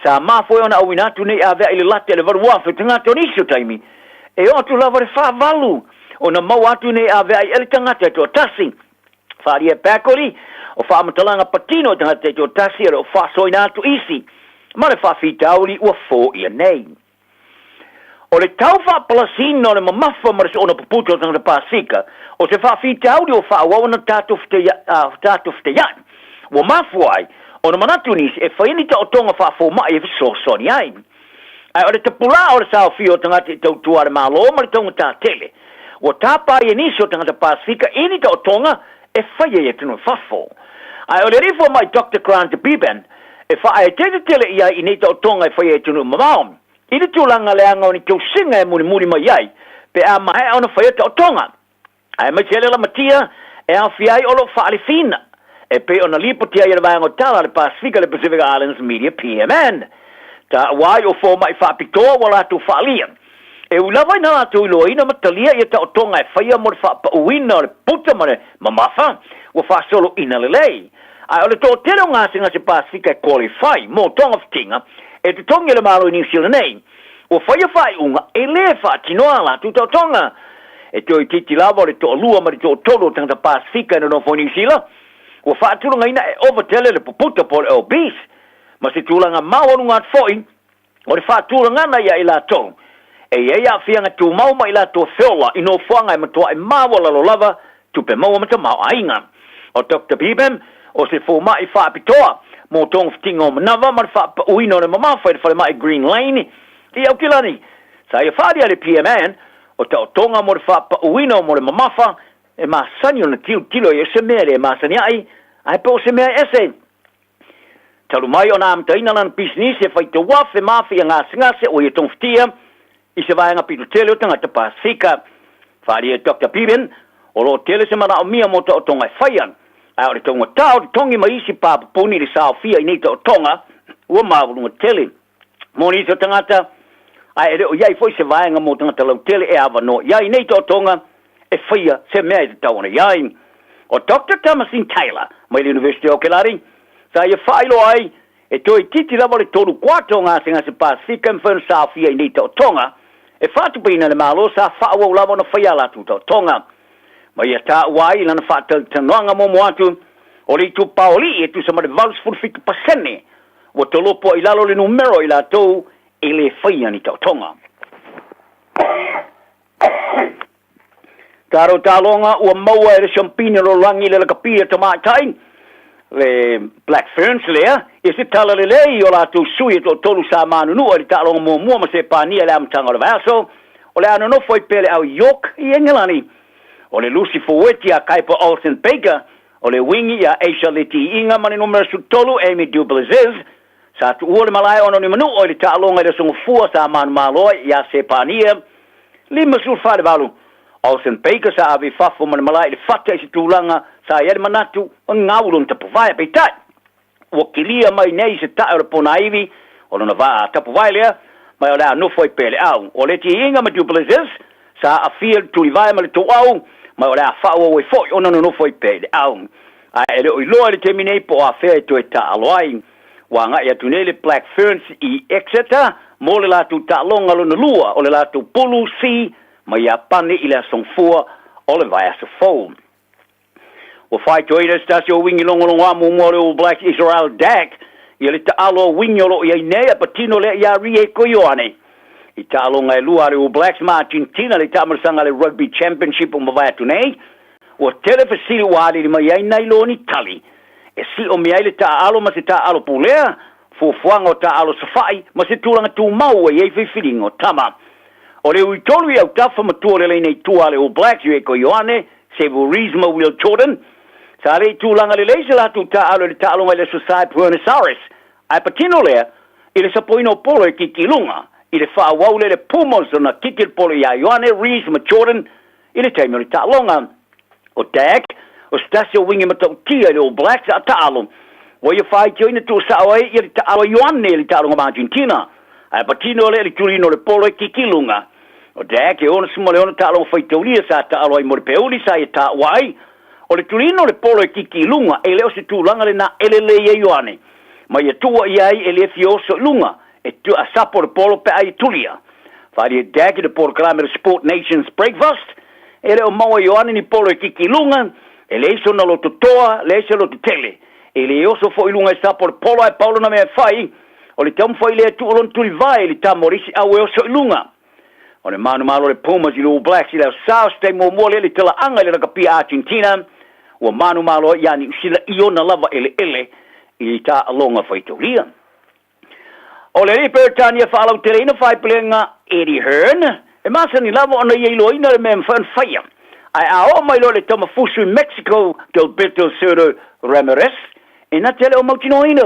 sa mafoi ona awina tu nei awea i le late le varu wafu te ngato niso taimi. E o tu lava le wha valu o na mau atu nei awea i ele tangata to tasi. Wharia Bakori o wha amatalanga patino tangata to tasi e o wha soina atu isi. Ma le wha whitau li ua fo ia nei. O le tau wha palasino le mamafa marasi ona puputo tanga Pasifika o se wha whitau li o wha awawana tātou whiteian. Wa mafuai o na manatu nisi e whaini ta o tonga wha fōmai e visosoni ai. Ai o le tapula o le sao fio tanga te tautua le malo ma le tonga tā tele. O tāpai e nisi o tanga Pasifika ini ta o tonga e whaia e tino whafo. Ai o le rifo mai Dr. Grant Biban e wha e tele ia i nei ta o tonga e whaia e tino mamao. Ili tūlanga le anga o ni tau singa e muni mai ai, pe a mahe au na whaiata o tonga. Ai mai tele la matia, e a whiai o lo whaale fina. E pe o na lipotia i le vanga o tala le Pasifika le Pacific Islands Media PMN. Ta wai o fō mai whaapitoa wala tu whaalia. E ulawai na la tu ilo ina matalia i ta o tonga e whaia mo le whaapauina o le puta mo le mamafa, o whaasolo ina le lei. Ai o le tō tero ngāsinga se Pasifika e qualify, mo tonga fitinga, e te tonga le malo i New Zealand nei. O whaia whai unga, e le wha tinoa la tu tau tonga. E tō i titi lava o le tō lua ma le tō tolo tanga Pasifika no nofo New Zealand. O wha turanga ina e overtele le puputa po le obese. Ma se tūlanga mawarunga at foi, o le wha turanga na ia i la tō. E ia whianga tū mauma i la tō whiola i no whanga e matua e mawala lo lava tupe maua mata mau ainga. O Dr. Bibem, o se fō mai wha apitoa, mo tong ftingo manava mar fa uino le mama fa le mai Green Lane i au kilani sa ia faria le PMN o ta tonga mo fa uino mo le mama fa e ma sanyo na tilo e se mere ma sani ai po se mere ese talu mai ona am taina lan business e fai to waf e mafia nga se o ye tong ftia i se vai nga pitu tele o tanga te Pasifika faria Dr. Piben o lo tele se mana o mia mo ta tonga faian ai o tonga tau tongi mai si pa poni le sao fia i to tonga o ma o tele moni to tangata ai o yai foi se vai nga mo tanga lo tele e ava no yai nei to tonga e fia se me te tau na yai o Dr. Thomasin Taylor mai le University of Kelari sa ia failo ai e toi titi lava le tolu kwato ngā se ngase Pasifika mwhen sāwhia i nei tau tonga, e whātu pina le malo sa whaawau lava na whaiala tu tau tonga. Mai a tā uai lana whātau tanuanga momo atu, o le tu paoli e tu sa mare valus furfika pasene, o te lopo i lalo le numero i la tau e le whaia ni tau tonga. Taro talonga ua maua e le champine lo langi le kapia tamatai, le Black Ferns lea, e se tala le lei o la tu sui to tolu sa manu nua le talonga mua ma se pania le amtanga le vaso, o le anu no foi pele au York i Engelani, o le Lucy Foweti a Kaipa Olsen Baker, o le wingi a Aisha Leti Inga mani numero su tolu Amy Dubliziz, sa tu ua le malai ono ni manu o le talonga le songo fua sa manu maloi ia se pania, lima sul fare valu, Olsen Baker sa avi fafo man malai le fata isi tūlanga sa iari manatu o ngaulun tapu vai pe tai. O kilia mai nei se tae o le pona iwi o lona vaa tapu vai lea mai o lea nufo i pele au. O le ti inga ma Dubliziz sa a field tuli vai ma le tō au mai o lea whao o i foi o nanu nufo i pele au. A ele o iloa le teminei po a whea to e ta aloai. Wa nga ia tunei le Black Ferns i Exeter mo le latu ta longa lona lua o le latu pulu si ma ia pane i le songfua o le vai asa fou. O whai toina stasi o wingi longolongo amu mo le o Black Israel Dak i le ta alo wingi o lo i nea patino le ia rie koioane. I ta alonga e lua le o Blacks ma Argentina le tamarsanga le Rugby Championship o mawai tunei. O telefasili wali li ma iai nai lo ni tali. E si o miai le ta alo ma se ta alo pulea fuafuanga o ta alo safai ma se tūlanga tū mau e iei whiwhiringo tama. O le uitolu i au tafa matua le nei tua le o Blacks ue ko Ioane, se Burisma Will Jordan, sa le tūlanga le leise la tu ta alo le ta alonga le Sosai Puernasaris. Ai patino lea, i le sapoino polo e kikilunga, i le whaawau le Pumas o na kikil polo i a Ioane, Reesma Jordan, i le teimo le ta alonga. O Dak, o Stasio wingi matau tia le o Blacks a ta alo. Wa ia whai tioina tu sa oe i le ta alo Ioane le ta alonga ma Argentina. Ai patino le turino le polo e kikilunga. O Dak e ona suma le ona ta alonga whaitaulia sa ta alo ai mo le peuli sa i ta wai. O le turino le polo e kikilunga e leo se tūlanga le na elele e Ioane. Ma ia tua i ai e le fioso lunga e tu a sapo le polo pe ai tulia. Whari e Dak e le polo kalame le Sport Nations Breakfast e leo maua Ioane ni polo e kikilunga e le iso na lo tutoa le iso lo tutele. E le oso fo ilunga e sapo le polo ai paulo na mea whai o le tamu fo i le tu olon tuli vai le tamorisi au e oso ilunga. O le manu malo le Pumas i le Blacks i le South State mo mole le tala anga le rakapia Argentina. O manu malo yani usila iona lava ele i ta alonga whaitoria. O le Libertania whalau terena whaipelenga Eddie Hearn. E masa ni lava ona ielo ina le mea mwhan whaia. Ai a o mai lo le tamafusu in Mexico del Beto Cerro Ramirez. E na tele o mautino ina.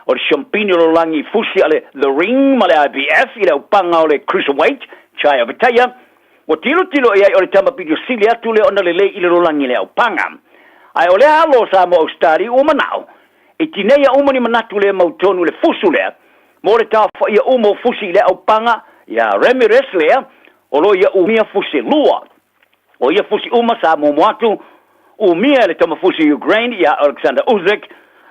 O le champino lo langi fusi ale The Ring ma le IBF i le upanga o le Cruiserweight. Chai Avataya, o tilo e ai o le tamapidio sili atu le ona lele i le rolangi le upanga. Ai o le halo sa mo Australi o manao. E tineia umani manatu le mautonu le fusu lea. Mo le tafa ia umo fusi le upanga, ia Ramirez lea, o lo ia umia fusi lua. O ia fusi uma sa mo moatu, umia le tamafusi Ukraine, ia Alexander Usyk,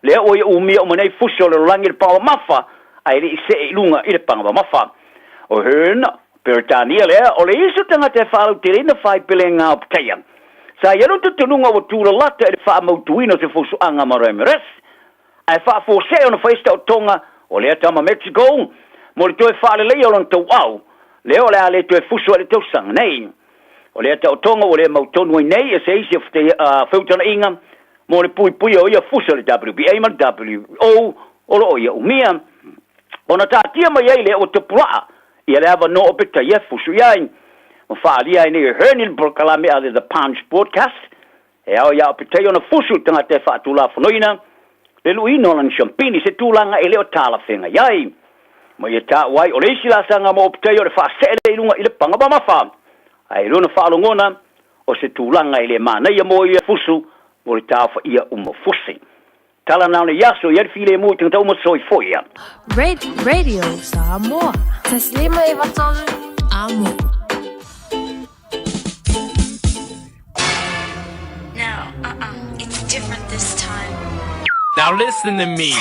lea o ia umia umanei fusi o le rolangi le pawa mafa, ai le ise e lunga i le panga mafa. O Hearn, Peritania lea, o le iso tanga te whalau te reina whai pele ngā pteia. Sa iaro te tununga o tūra lata e le wha mautuino se fusu anga ma Ramirez. Ai wha fōse o na whaista o tonga o lea tama Mexico, mo le toe wha le lei o lan tau au, leo lea le toe fusu a le tau sanga nei. O lea tau tonga o lea mautonu nei e se isi whiutana inga, mo le pui o ia fusu a le WBA ma WO o lo o ia umia. O na tātia mai ei lea o te pulaa, ia le ava no opeta ia fusu iai. Ma whaalia ai nei Hernil Brokalame ale The Punch Broadcast. E au ia opeta ia na fusu tanga te whaatula whanoina. Le luino lan champini se tūlanga e leo tāla whenga iai. Ma ia tā wai o leisi la sanga mo opeta ia o le whaasele ilunga i le pangaba mawha. Ai runa whaalongona o se tūlanga i le mana ia mo ia fusu mo le tāwha ia uma fusi. Tala nauna yaso ia file mo tanga uma soi foia. Radio Samoa. Taslima iwatolu amo. No, it's different this time. Now listen to me.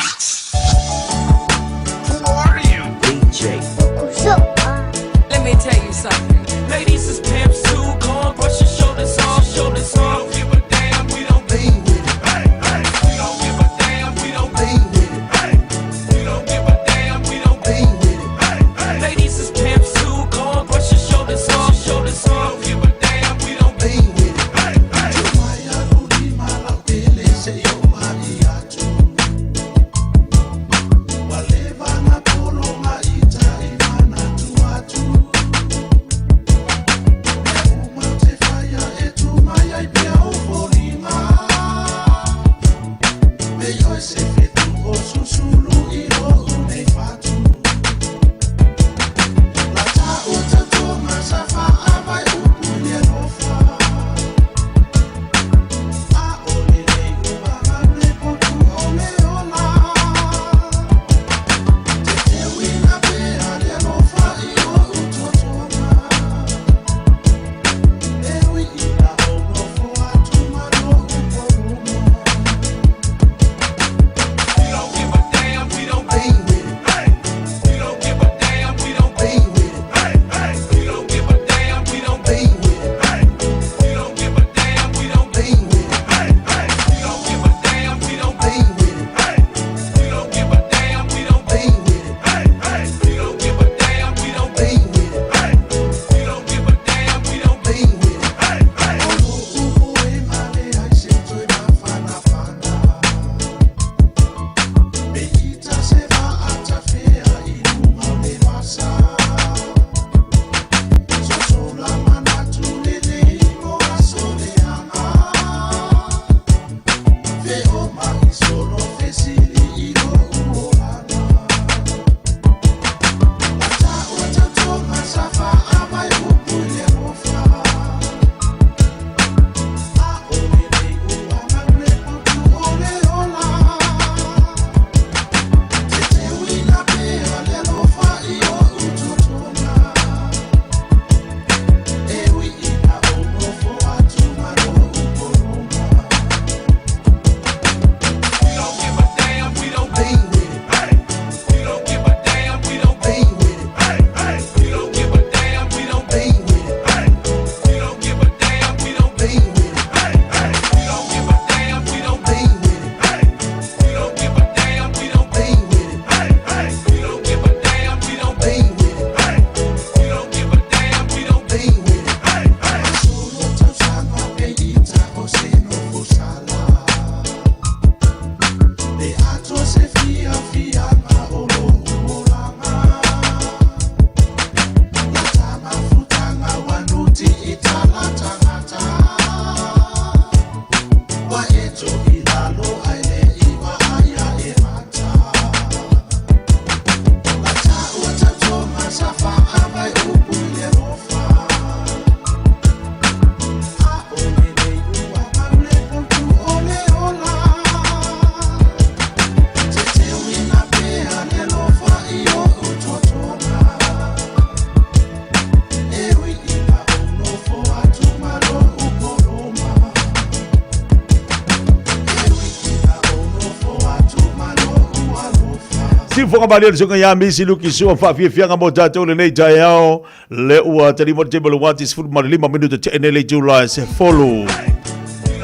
Fonga bali le songa ya misi luki so fa fi fianga mo tato le nei tayao le ua tali mo table watis foot mal 5 minuto te enele July se follow.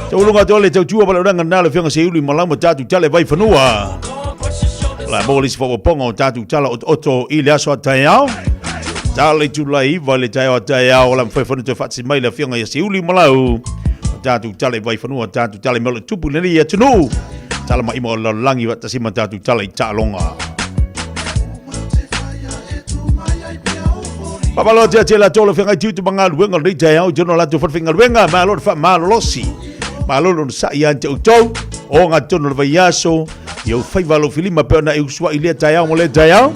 Te ulunga te ole te tua bala ranga na le fianga se uli malamo tatu tale vai fanua. La molis fo pongo tatu tala oto ile aso tayao. Tale July vale tayao la foi fonu te fatsi mai le fianga ya se uli malau. Tatu tale vai fanua tatu tale melo tupu le ya tunu. Tala mai mo la langi wa tasima tatu tale talonga. Papalo te la tolo fenga tu bangal wenga rita ya jono la tu fenga wenga malo fa malo losi malo sa ya te uto o nga tono va yaso yo fai valo filima pe na uswa ile ta ya mo le ta ya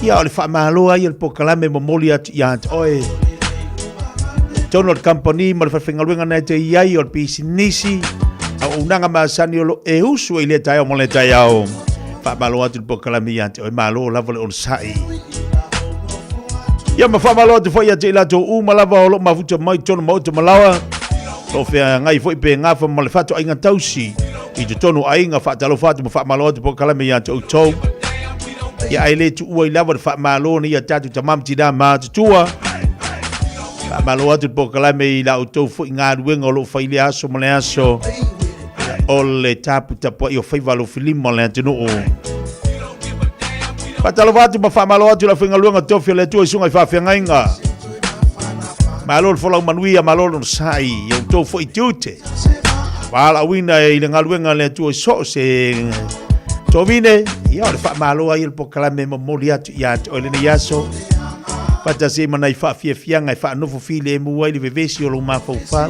ya le fa malo ai el pokalame momolia ya oi tono company mal fa fenga wenga na te ya yo pisinisi au unanga masani lo e uswa ile ta ya mo le ta ya fa malo atu pokalame ya oi malo la vole on sai ya mafama lo te foi ate la to malava o lo mafuta mai tono mo te malawa lo fe ngai foi pe nga fa mal fato ainga tausi I te tonu ainga fa talo fatu mafama lo te pokalame ya to to ya aile tu ua lava fa malo ni ya tatu tamam tida ma tua fa malo atu pokalame la auto foi nga wenga lo fa ile aso mole aso o le tapu tapo io fai valo filimo le tenu o Patalo vatu ma fa malo atu la finga luanga tofio le tu isunga fa finga inga. Malo fola manuia malo no sai yo to fo itute. Wala wina ile ngaluenga le tu so se to vine ya le fa malo ai il pokalame momolia ya o le yaso. Pata se mana fa fianga fa no fo file mu ai le vevesi o lo ma fa fa.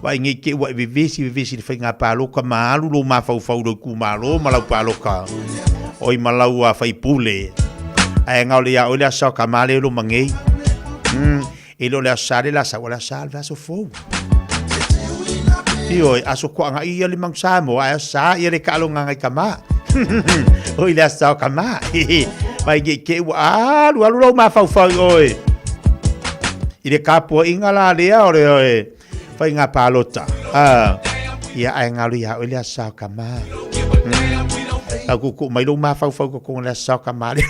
Wa ngi ke wa vivisi le whainga pāloka maalu lo mawhau lo ku malo malau pāloka. Oi malau a whaipule. Ai ngau le a ole a sao ka male lo mangei. E lo le a sare la sa wala sa alva so fou. Ioi aso kwa nga ia limang samo ai sa ia le kalo nga ngai kama. Oi le a sao kama. Mai ke wa lu lo mawhau oi. Ile kapua ingala lea ore oi. Whainga pālota. Ia ai ngau le a ole a sao kama. Aku mai lo ma fau ko la sa ka mari.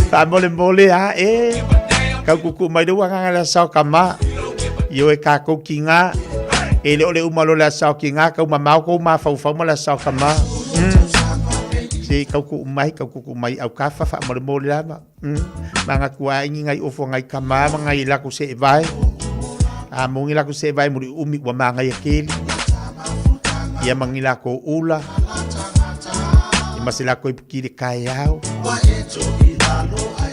Ta mole a ka ku mai lo nga la sa ka ma. Yo e ka ko kinga. E le umalo la sa kinga ka ma ko ma fau ma la sa ka ma. Si ka ku mai au ka fa mole la ma. Manga ku ai ngai ofo ngai ka ma ngai la ku se vai. A mo ngai la ku se vai muri umi wa manga ya keli. Ia mangila ko ula i masila ko ipukiri kaiao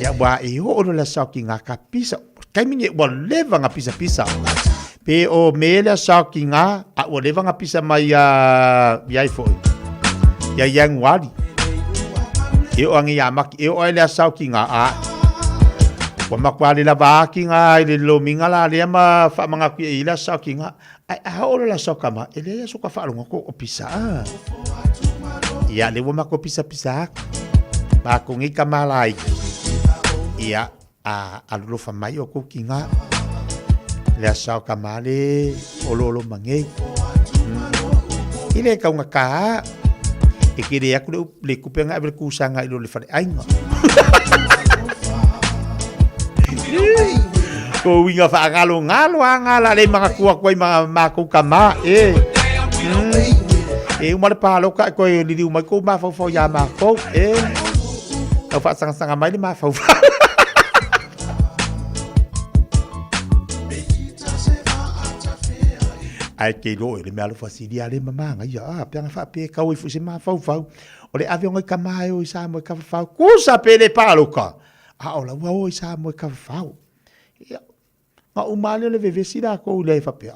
ia wa i ho la saki nga kapisa kai minge wa leva nga pisa pe o mele saki nga a wa leva nga pisa mai ia foi ia yang wadi e o angi yamak e o le saki nga a wa makwali la baki nga ile lo mingala le ma fa manga ku ila saki nga a ora la sokama ele so ka falo ngoko opisa ia le wama ko pisa ba ko ngi kamalai ia a lo fa mai o ko kinga le sa kamale ololo mangi ile ka nga ka ikire ya ku le ku penga ber ku sanga ilo le fa ainga ko winga fa ngalo ngala le mga kuwa ko mga mako kama e umale palo ka ko ni di umai ko ma fo ya ma ko ka fa sang mai ma fo ai ke lo le malo fasidi ale mama nga ya pe nga fa pe ka wi fu se ma fo o le avion ngai kama o sa mo ka fa ko sa pe le palo ka a o la wo sa mo ka fa ma umale le vevesida ko le fa pe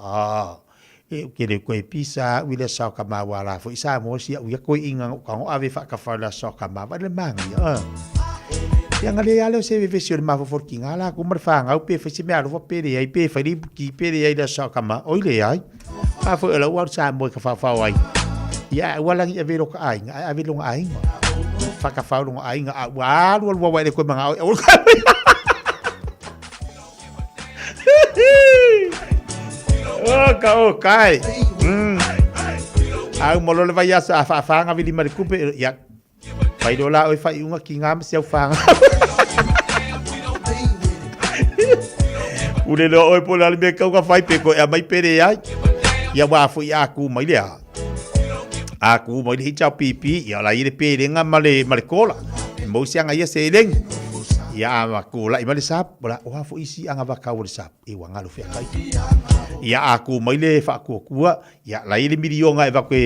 e ke le ko pisa wi le sa ka ma wala fo isa mo si u ko inga ka o ave fa ka fa la sa ka ma ba le mangi yang ale ale se vevesio ma fo forkinga la ko mar fa nga u pe fa si me alo fo pe ai pe fa ri ki pe ai la sa ka ma o le ai fa fo la wa sa mo ka fa ai ya wala ngi ave lo ka ai ave lo ai fa ka fa lo ai nga wa wa le ko manga oh kai au molo le vai asa fa nga vili mari kupe ya pai do la oi fai unga ki ngam se fa ule lo oi pola le ka nga fai pe ko ya mai pere ya ya wa fu ya ku mai le aku mai hi chao pipi ya la ile pe nga male kola mo sia nga ya se leng ya aku la imale sap bola wa fu isi anga va ka wo sap e wa ngalo fe kai ya aku mai le fa ku ya la ile milio nga va ko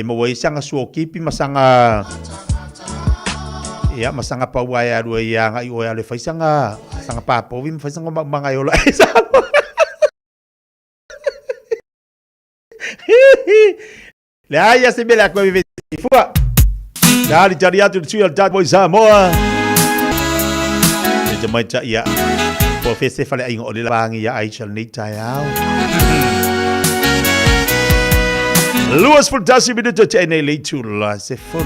mo wai sanga suo kipi masanga ya masanga pa wa ya do ya nga i o ya le fa sanga pa po vim fa sanga manga yo la la ya se bela ko vive fua la di jariatu tu ya dat boy Samoa mai cha ya po fese fale ai ngol la bangi ya ai chal ni tayao Luas for dasi minuto cha nei le tu la se fol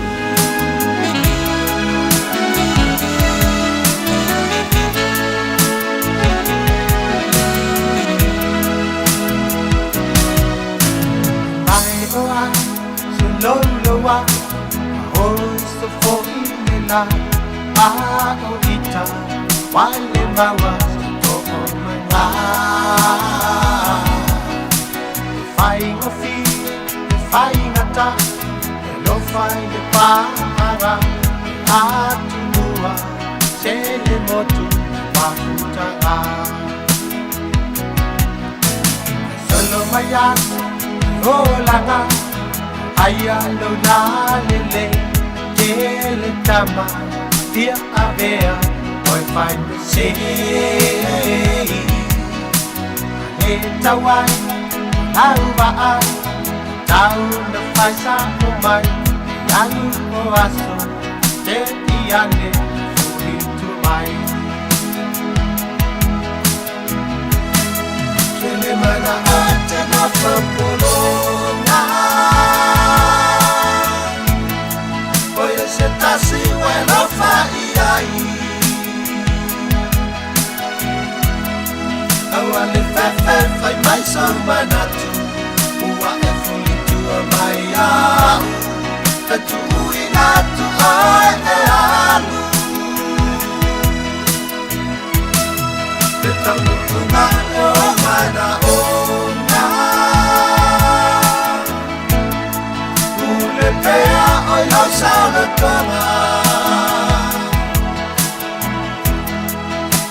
ai oa so lo wa o so fo ina a o ita wale bawa to my fai ngata lo fai de para atua sele motu mafuta solo maya olanga aya lo na lele kele tama dia avea I find the sea e tawai Au vai Tau na fai sa o mai Alu o aso Te iane Furi tu mai Kele mana ate na whapolonga Oia se tasi wena whai ai Aua le fefe fai mai sa manatu Ua e fuli tua mai au Te tui natu ai e alu Te tamu kunga o mana o nga Ule pea oi lo sao le tonga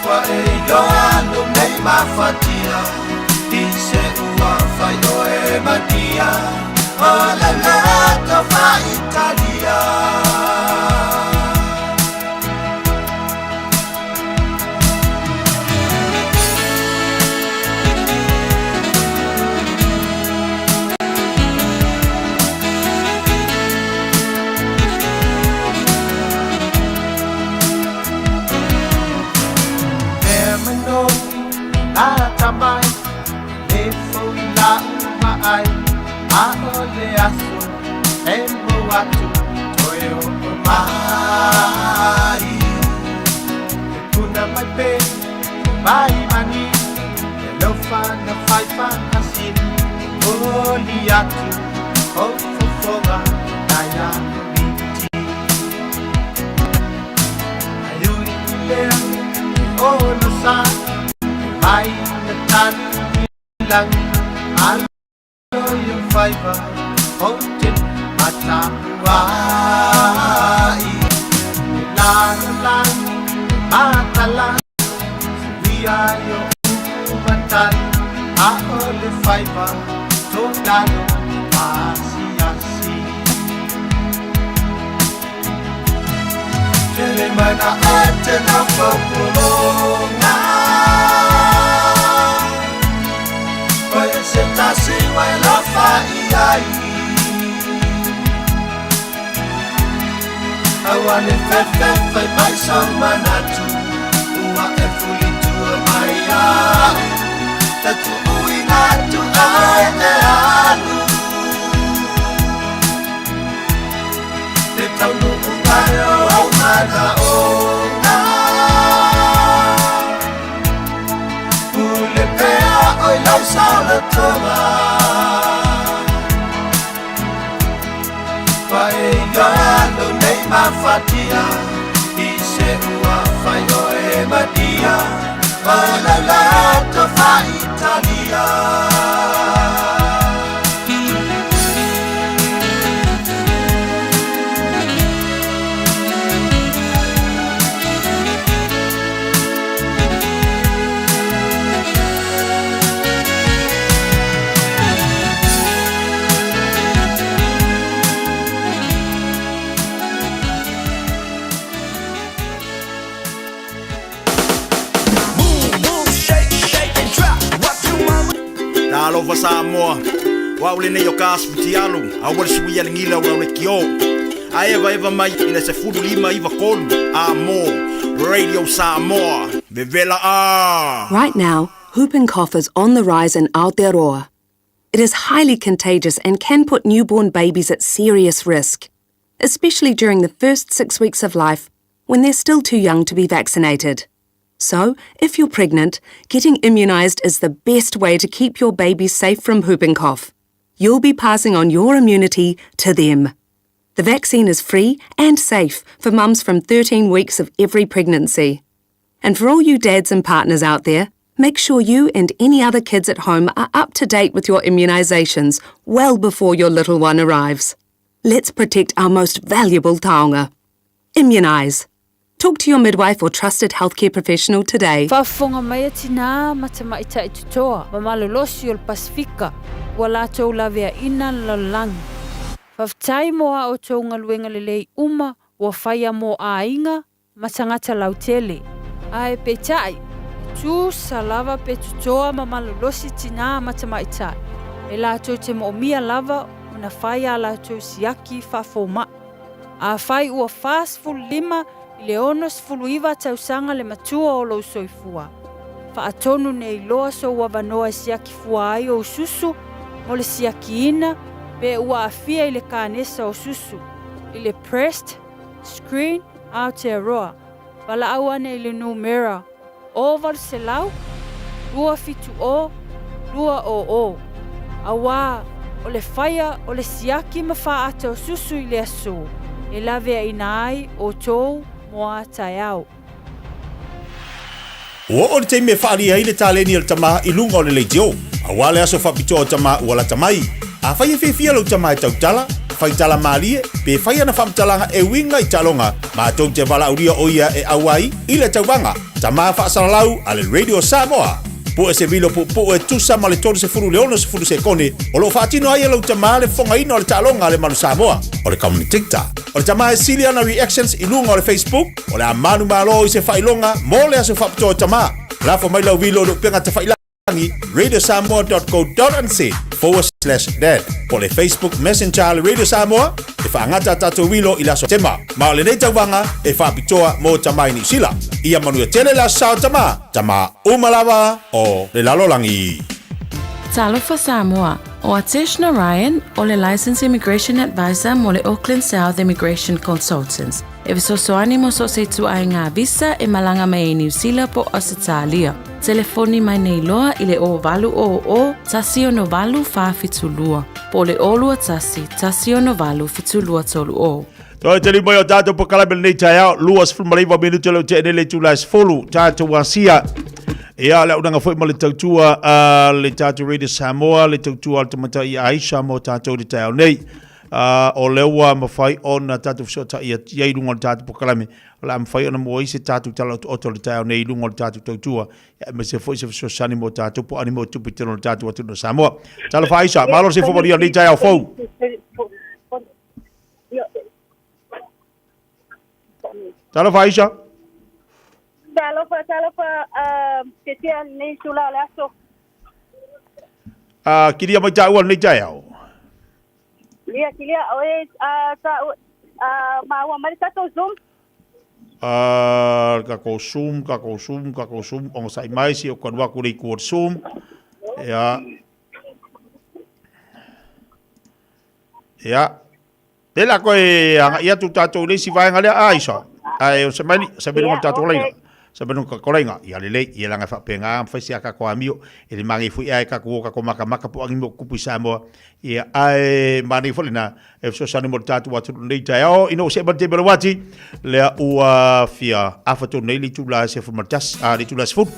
Wa e yo alu nei mafatia I se ua fai o e matia O le leto fa Italia Atamai, e foi la mai, a ole aso, e moatu, toyo mai. E kuna mai pe, mai mani, e lofa na fai fantasin, oli atu, o fofoga, na ya miti. Ayuri lea, o no sa. Mai na tan lang Alo yung fiber Hotin matapuai Lalo lang Matalan Siya yung umatan Ako le fiber Totalo Masiyasi Kele mana ate na populongan Oia se tasi wai la fai ai Aua le fefe fai mai sa manatu Ua e fuli tua mai au Tatu ui natu ai e alu Te tau nuku kai o mana o nga Ule pea oi lau sao le tonga Wai yoalo nei mafatia I se ua fai o e madia Ola lato fa Italia Alova Samoa, waule nei o kasputi alu, awal suia ngila waule kio. Aeva eva mai ina se fudu lima iva kolu, amo, Radio Samoa, vevela a. Right now, whooping cough is on the rise in Aotearoa. It is highly contagious and can put newborn babies at serious risk, especially during the first 6 weeks of life when they're still too young to be vaccinated. So, if you're pregnant, getting immunised is the best way to keep your baby safe from whooping cough. You'll be passing on your immunity to them. The vaccine is free and safe for mums from 13 weeks of every pregnancy. And for all you dads and partners out there, make sure you and any other kids at home are up to date with your immunisations well before your little one arrives. Let's protect our most valuable taonga. Immunise. Talk to your midwife or trusted healthcare professional today. Whafonga mai tina matama ita itutoa, mamalolosi o Pasifika, wala tau lavea ina lalang. Whaftai moa o tau ngaluenga lelei uma, wa whaia mo a inga, matangata lautele. Ae petai, tu salava pe tutoa ma malolosi tina matamaitai. E lātou te moomia lava una whai a lātou siaki whafoma. A whai ua whāsfulima I le onos fuluiva tausanga le matua o lo soifua. Whaatonu nei loa so wavanoa siaki fua ai o susu mo le siaki ina pe ua afia I le kānesa o susu. I le pressed screen Aotearoa. Wala awane I le numera. O Varselau, lua fitu o, lua o. Awa, o le whaia o le siaki mawha ata o susu I le aso. E lawe ina ai o tou moa tai au. O te me whaari ai le tāleni al tama I lunga o le leitio. A wale aso whapito o tama ua la tamai. A whai e whiwhia lau tama e tau tala. Whai tala maalie, pe whai ana whamtalanga e winga I talonga. Ma tau te wala uria o ia e awai I le tauwanga. Tama whaasaralau a le Radio Samoa. Po e se vilo po e tusa ma le tolu se furu leono se furu se kone. O lo whaatino ai e lau tama le whonga ino o le talonga le manu Samoa. O le kauni TikTok. O le tama e sili ana reactions I lunga o le Facebook. O le amanu malo I se whailonga. Mo le aso whapito o tama. Lafo mai lau vilo lo penga te whailangi. radiosamoa.co.nz/dad. O le Facebook Messenger le Radio Samoa. E whaangata tato wilo I laso tema. Ma o le nei tauwanga e whapitoa mo tama I New Zealand. Ia manu e tele la sao tama. Tama umalawa o le lalolangi. Talofa Samoa. O Atish Narayan o le Licensed Immigration Advisor mo le Auckland South Immigration Consultants. E visosoani mo so se tu ai ngā visa e malanga mai New Zealand po Australia. Telefoni mai nei loa I le o valu o tasi o no valu whawhitulua. Po le olua tasi o no valu whitulua tolu o. Toi te limo o tātou po kalabel nei tai au, luas fulmariwa minuto leo te enele tu las fulu, tātou wasia. Ia le unanga foi mo le tautua le tātou Radio Samoa, le tautua al tamata I Aisha mo tātou le tai au nei. O leua mawhai o na tātou fsota I ai lunga le tātou po kalame. O la mawhai o na mua I se tātou tala o to le tai au nei lunga le tātou tautua. Ia me se foi se fsosani mo tātou po animo tupi tino le tātou atu no Samoa. Tala fa Aisha, malo se fo nei tai au fou. Talo fa Aisha. Talo fa que tia nei sula le aso. Kiria mai tai nei tai au. Kiria oe ma wa mai tato zoom. Ka ko zoom on sai mai si o kanwa ku ri ku zoom. Ja. Dela ko ia tu tato le si vai ngale Aisha. Ai o se mani se beno tato lenga. Se beno ka kolenga ia le ia langa fa penga fa sia ka ko amio ele mangi fu ia ka ko maka po angimo ku pisa mo ia ai mani fu lina e so sani mo tato watu nei tai o ino se bate belo wati le ua fia afato nei li tu la se fu martas li tu la fu.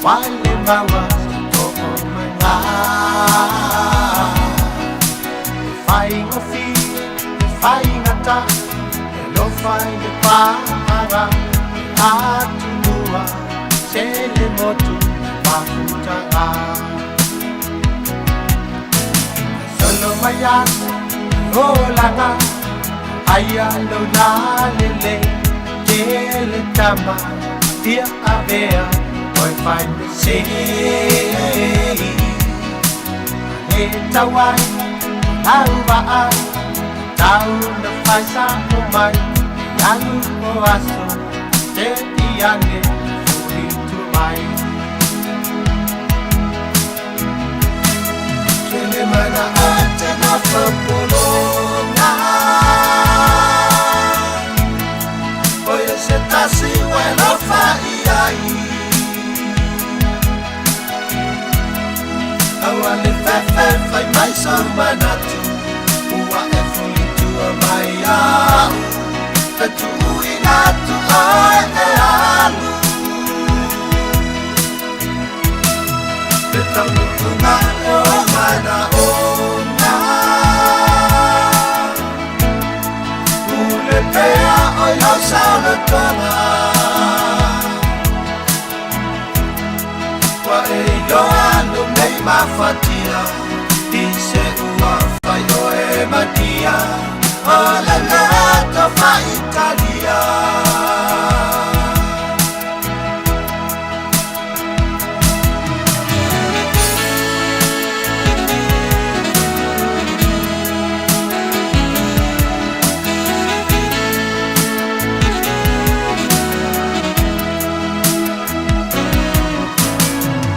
Wale mawa toko manga Fai ngofi, fai ngata Hello fai de pahara Atunua, sele motu Pakutanga Solo mayan, golanga Aya lo na lele Kele tama, dia avea Oi find the sea Tawai Alba Down the Faisa Umai Yanu Oaso Teti Yane Furi to my Kelemana Atena Popolona Oye se tasi Wena Fai Awale fefe fai mai samba natu Ua e fuli tua mai au Tatui ngatu ai e alu Te tamutunga o mana ona Ule pea o yo sauna tonga Wa e yo anu nei mafatia Ise ua fai o e matia Ola nata fa Italia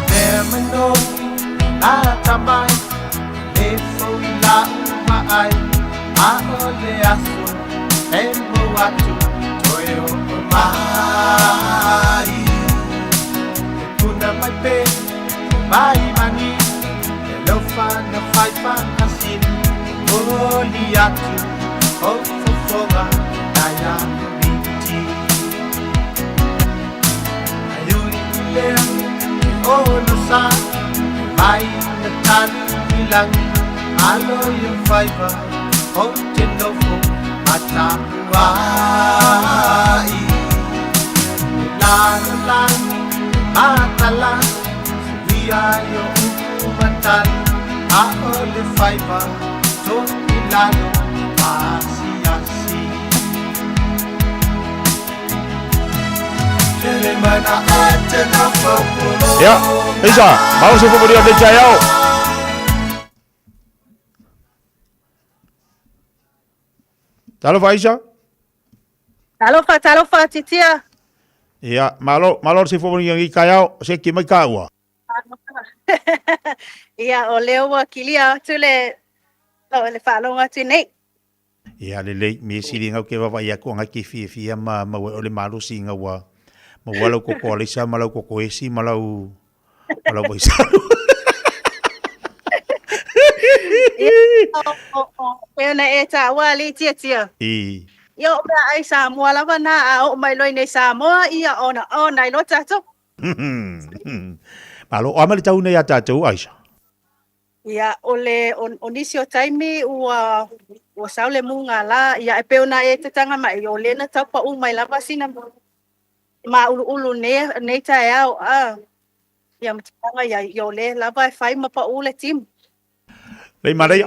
Termino nata mai e foi la mai Aole aso, embo atu, toyo mai Kuna mai pe, mai mani Elofa na fai fantasin Oli atu, ofofoga, naya biti Ayuri lea, ono sa Mai na tanu bilang, alo yung faiba Hotelofo matapuai Lalang matalang Suwiayo umatan Aole faiba Tokilalo Asiasi Telemana atena fokulo Ya, Isa, mau sa pumuli ang Jayaw. Talofa Isa? Talofa, titia. Ya, malor si pumuli ang Ikayaw, si Kimay Kawa. Ia, o leo wa kilia, tule, le whalonga tine. Ya, lele, mi silingaw ke wawa ia ko ngaki fia ma ole malu singa wa. Ma walau ko ko alisa, malau ko esi, malau boisa. Peo na e ta wali tia. Yo ba ai Samoa lava na o mai loi nei Samoa ia ona i lo tato. Malo o amali tau nei ata tau Aisha. Ia ole onisio taimi ua saule munga la ia e peo na e te tanga mai o le na tau pa mai lava sina ma ulu nei ta au ia mtanga ia yo le lava e fai ma pa ule tim. Lei marai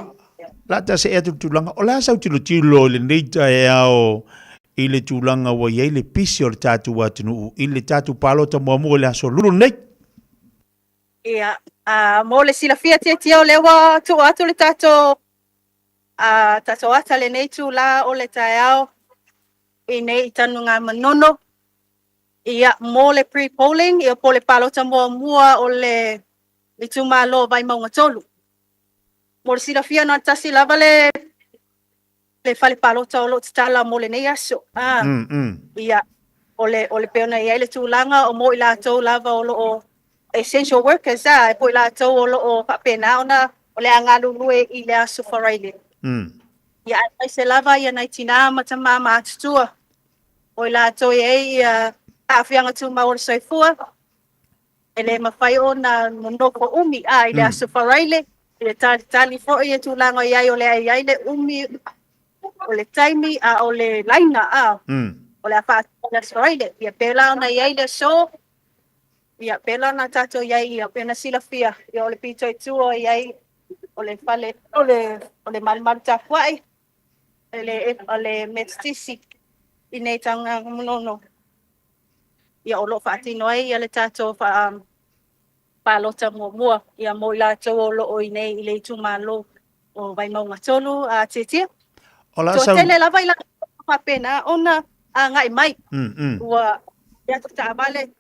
la ta se e tulanga o la sau tilo le nei tai ao i le tulanga wa ye le pisi o le tatu watunu i le tatu palo ta mo le aso lulu nei. Ia mo le sila fia tia o le wa tu atu le tato tato ata le nei tu la o le tai ao i nei tanu ngā manono. Ia mo le pre-polling ia po le palo ta mua o le tuma lo vai maunga tolu. Mo le sila fia na tasi lava le fale palo ta o lo tala mo le nei aso. Ia o le peona ia le tūlanga o mo i la tau lava o lo o essential workers e po i la tau o lo o papena ona o le angalulue i le aso wharaile. Ia ai se lava ia nai tina matama ma atutua. O i la tau ia awhianga tu ma o le soifua. E le mawhai o na monoko umi i le aso wharaile. I le tali fo i tūlanga iai o le ai le umi o le taimi o le laina o le awha o le aso wharaile. Ia pela ona iai le so. Ia pela na tato iai ia pena sila fia. Ia o le pito i tua iai o le fale o le malmalu tapuai. O le mestisi i nei tanga munono. Ia o lo whaatino ai ia le tato palota mua. Ia mo i la tau o lo o i nei i le tumalo o vai maunga tolu a titia. So tele lava i la whapena ona ngai mai. Ua ia to ta vale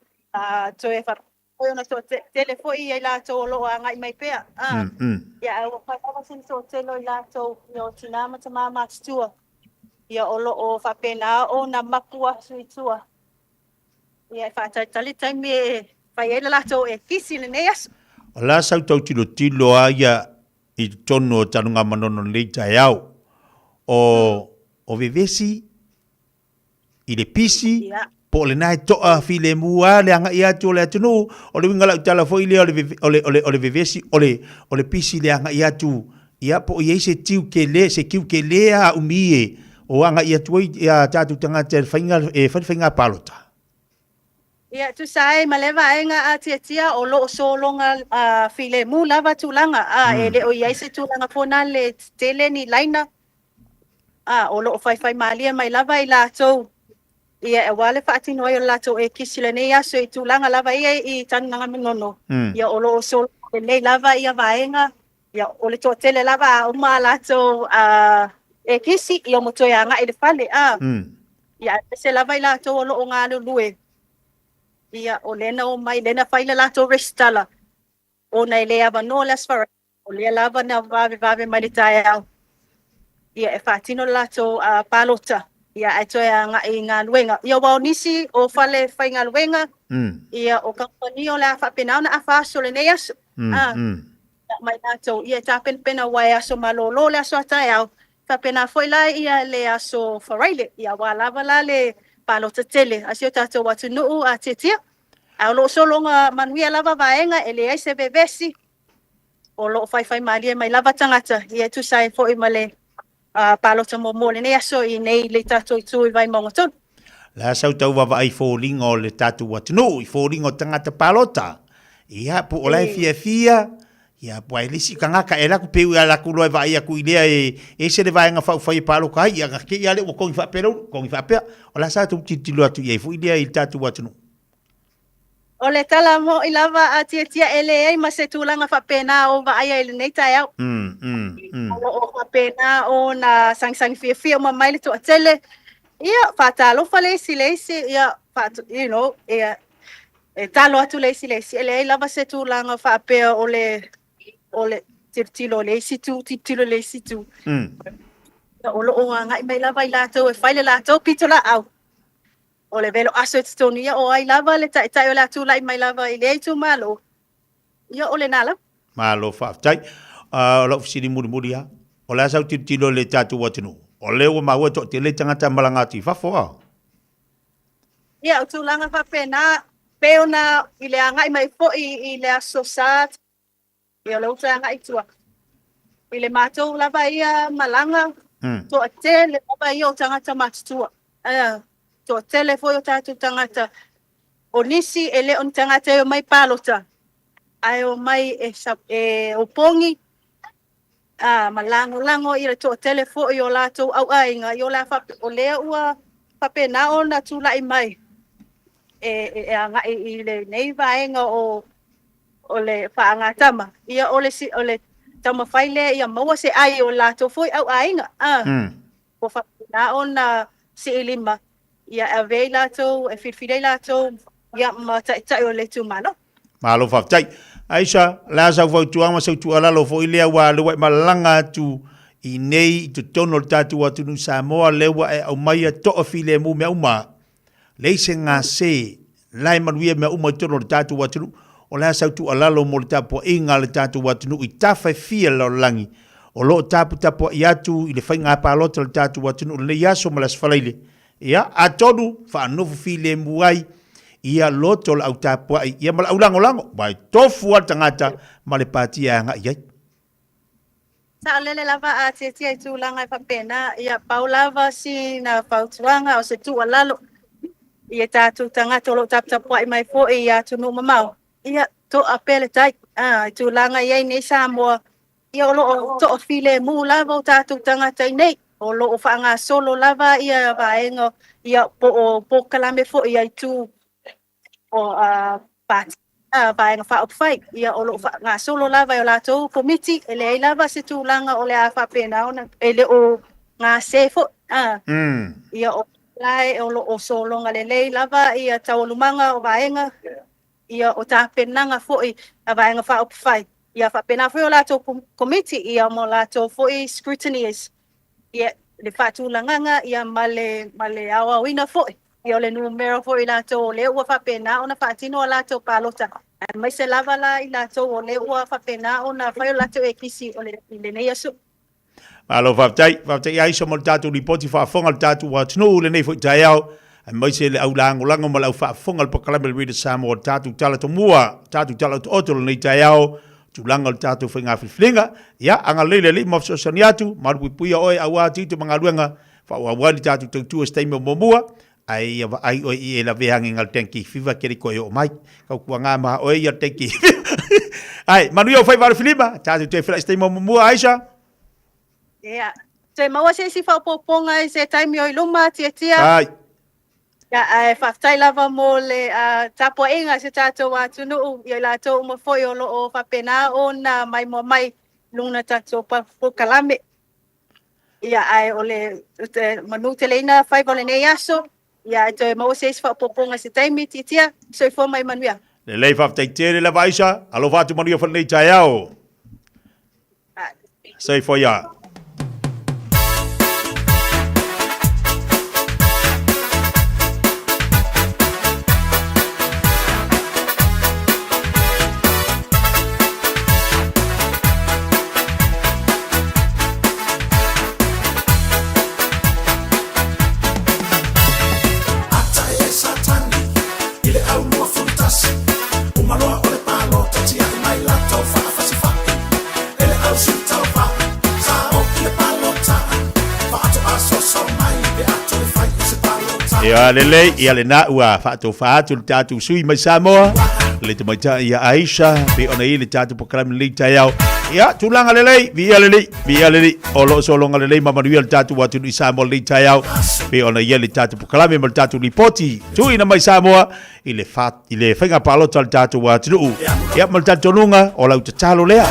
to e fa o na to telefo i la tau o lo ngai mai pea. Ia o whaitava sin so telo i la tau o tinama tamama stua. Ia o lo o whapena o na makua suitua. Ia whaatali taimi e whaiela lato e kisi le neas. O la sau tau tilo aia i tono o tanunga manono leita e au. O vevesi i le pisi po le nai toa file mua le anga ia tu le tunu o le winga la tala foi le o le vevesi o le pisi le anga ia tu ia po ia se tiu ke le se kiu ke le a umie o anga ia tu ia tatu tanga te fainga palota. Ia tu sai maleva enga a tia o lo solonga file mu lava tulanga ele o ia se tulanga fona le tele ni laina o lo fai malia mai lava I latou ia e wale faati no ia latou e kisile nei aso I tulanga lava ia I tananga minono ia o lo solonga nei lava ia vaenga ia o le to tele lava o ma latou e kisi ia mo toia nga I le fale ia se lava I latou o lo nga lue ia o lena o mai lena faila lato restala o na ile ava no las far o le lava na vave mai taya ia e fatino lato palota ia e toya nga luenga ia wa nisi o fale fainga luenga ia o company o la fa pena na afa so le neas mai lato ia ta pena wa aso malolo le aso taya fa pena foi la ia le aso faraile ia wa lava la le palota tele asio tato watu no a titia a lo solonga manuia lava vaenga ele ai se bebesi o lo fai malia mai lava tangata ia tu sai fo I male palota mo le ne aso I nei le tato tu I vai mongoton la sau tau wa vai falling o le tatu watu no I falling o tangata palota ia po ola fia ia po ai lisi kangaka ela ku peu ala ku lo vai aku idea e se le vaenga fa fai palo kai ia ke ia le o ko fa pero ko fa pe ola sa tu titilo atu ia fu idea I tatu watu no o le tala mo I lava a tia ele ai ma se tulanga fa pena o va ai le nei tai au o fa pena o na sang fia ma mai le to tele ia fa talo fa le silesi ia fa you know ia e talo atu le silesi ele ai lava se tulanga fa pe o le titilo le situ o lo o nga mai lava I lato e fa le lato pitola au o le velo aso e tonia o ai lava le tai o la tu lai mai lava I le tu malo ia o le nala malo fa tai lo fisini muri ha o la sau tilo le tatu watinu o le o maua to te le tangata malangati fa fo ia o tu langa fa pena peona I le anga mai fo I le aso sat ia lo tanga I tua I le mato lava ia malanga to te le lava ia o tangata matua to tele foi o tatu tangata o nisi ele on tangata o mai palota ai o mai o pongi malango I to tele foi o lato au ainga yo la fa o le ua fa pena ona tu lai mai anga I le nei vaenga o le fa anga tama ia o le tama faile ia maua se ai o lato foi au ainga o fa pena ona se ilima ia ave lato e fifile lato ia ma tai o le tu malo fa tai Aisha la sa vo tu ama sa tu ala lo fo ile wa le malanga tu I nei tu tono tatu watu nu Samoa lewa e au mai to file mu me uma le senga se lai manuia me uma tono tatu watu o la sa tu ala lo mo tapo inga le tatu watu nu I tafa fia lo langi o lo tapo ia tu I le fainga pa lo tatu watu nu le yaso malas falaile ia a tonu fa no file muai ia loto au tapua ia mal ulango bai tofu tangata male patia nga ia sa lele lava a tia tu langa fa pena ia paulava si na fautuanga o se tu alalo ia tatu tangata lo tapua mai fo ia tu no mamau ia to apele tai tu langa ia ni Samoa ia lo to file mu lava tatu tangata nei o lo fa nga solo lava ia vaenga ia po kalame fo ia tu o pat vaenga fa op fight ia o lo fa nga solo lava ia lato committee ele lava se tu langa o le afa pena ona ele o nga sefo ia o lai o lo solo nga le lava ia taulumanga o vaenga ia o ta penanga fo ia vaenga fa op fight ia fa pena fo lato committee ia mo lato fo scrutinies ia le fatu langanga ia male awa wina fo ia le numero fo ila to le ua fa pena ona fatino la to palota mai se lava la ila to le ua fa pena ona fa la to ekisi o le nei aso alo fa tai ai so mo tatu ripoti fa fonga tatu wa tno le nei fo tai au ai mai se le au langolanga ma le au whaafonga le pakalame le Reader Samoa tātou tala to mua, tātou tala to oto le nei tai au, tulanga le tātou whainga whiwhilinga, ia, anga leile li mafsosani atu, marupui puia oe awa tito mga luenga, whaawawani tātou tautua steime momua, ai o i e la vehangi ngal tenki fiva keri koe o mai, kau kua ngā maha oe ia tenki. Ai, manu iau whai wale whilima, tātou te whila steime momua, Aisha? Ia, te maua se si whaupoponga i se taimi o iluma tia. Ai. Ia, whaftai lava mo le tapo inga se tātou atu nuu, ia lātou umafoi o lo o whapena o na mai mo mai luna tātou papukalame. Ia, o le manu te leina whai vole nei aso, ia, te maua se si whaupoponga se taimi tia, so i fo mai manuia. Le lei whaftai tere lava Aisha, alo whatu manu ia whanei tai au. So i fo ia. Ia lele, ia le na ua whaatou whaatu le tātou sui mai Samoa. Le te maita ia Aisha, pe ona i le tātou pakalami le tai au. Ia, tūlanga lele, vi ia lele, o loo solonga lele, mamanuia le tātou watu i Samoa le tai au. Pe ona ia le tātou pakalami ma le tātou lipoti. Tu ina mai Samoa, i le whainga palota le tātou watu nuu. Ia, ma le tātou nunga, o lau te talo lea.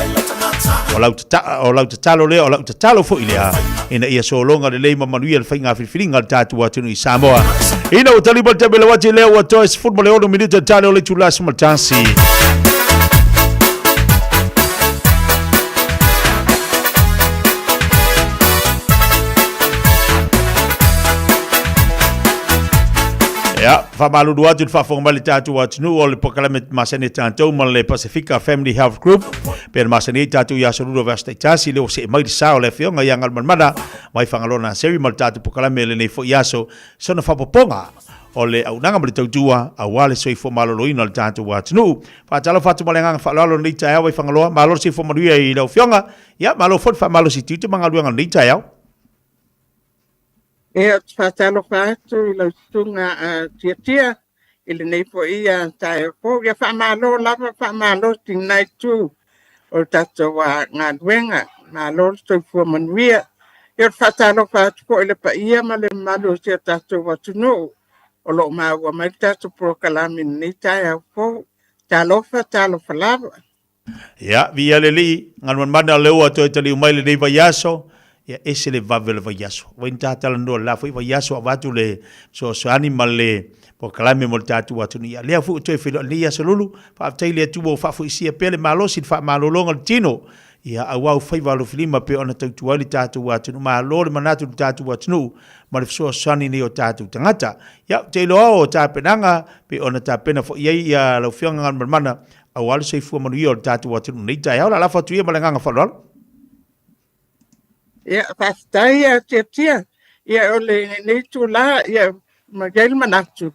O lau te talo lea, o lau te talo fo i lea. Ina ia solonga le leima manuia le whainga whiwhiringa le tātua atu i Samoa. Ina o taliba te bela wati leo wa toes football le ono minuta tale o le tulasi maltansi. Ja, whamalo duatu te whafonga le tātua atu o le pakalame masane tātou ma le Pacifica Family Health Group. Pera masane tātou i asoruro vasta i tāsi leo se mai di sao le whionga i angal manmana mai whangalona seri ma le tātou pakalame le nei fo i aso sona whapoponga o le aunanga ma le tautua a wale soi fo maloloina le tātou atu. Whatalo whatu ma le nganga whalalo ni tai au i whangaloa malo si fo manuia i lau whionga. Ia, malo fot whamalo si tute mga luanga ni tai au. E o whatalo whatu i lau tunga tia i le nei po ia tae po ia whamalo lava whamalo tinai tu o tato wa ngā duenga malo stoi fua manuia i o whatalo whatu po i le pa ia ma le malo si o tato wa tunu o lo maua mai tato pro kalami nei tae au po talo whalava. Ia, via le li, nganuan mana leo ato e tali umai le nei vai aso. Ya ese le vave le vayaso. Wain tatala no la foi vayaso avatu le so animal le po kalame mo tatu watu ni le fu to filo ni ya solulu fa taile tu bo fa fu isi pele malo sin fa malo longa tino ya awa fai valo filima pe ona tatu ali tatu watu ma lo le manatu tatu watu no ma le so sani ni o tatu tangata ya te lo o ta penanga pe ona ta pena fo ya lo fianga mana awal se fu mo yo tatu watu ni ta ya la fa tu ya malanga fa lo. Ia, whaftai a tia. Ia, ole nei tu la, ia, magail manatu.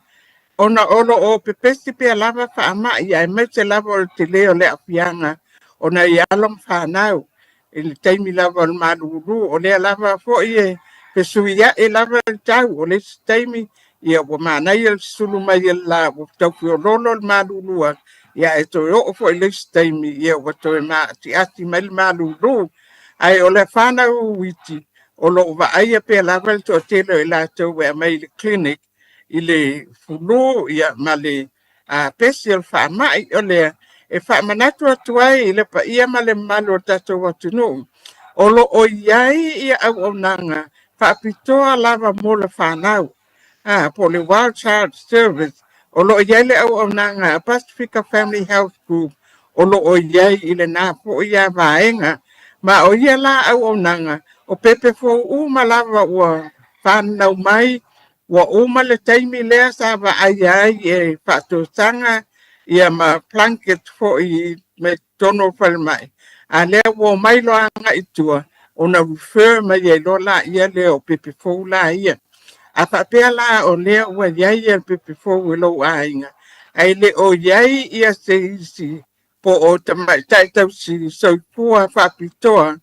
Ona olo o pepesti pe lava whaama, ia, e mai te lava o te leo le apianga. Ona i alom whanau. E le taimi lava o maruru, o le lava fo ie, pesui ia e lava tau, o le taimi, ia, o manai el sulu mai el la, o tauki o lolo el marurua. Ia, e to o fo i le taimi, ia, o to e ma, ti ati mai el maruru. Ai o le whana uiti, o lo wa aia pe laval to telo i la tau wea mai le clinic, i le fulu ia ma le special whamai, o le e whamanatu atuai i le pa ia ma le malo tato watunu. O lo o iai ia au au nanga, whapitoa lava mo le whanau, po le Wild Child Service, o lo iai le au au nanga, Pacifica Family Health Group, o lo o iai i le nā po ia vaenga, ma o ia la au nanga o pepe fo uma lava ua whanau mai ua uma le taimi lea sa wa ai e whaatosanga ia ma blanket fo i me tono whal mai a lea ua mai loanga i tua o na refer mai e lo la ia lea o pepe fo la ia A whapea la o lea ua iai al pepe fōu e lau ainga. Ai le o iai ia se isi po o tamaitai tau si soifua whapitoa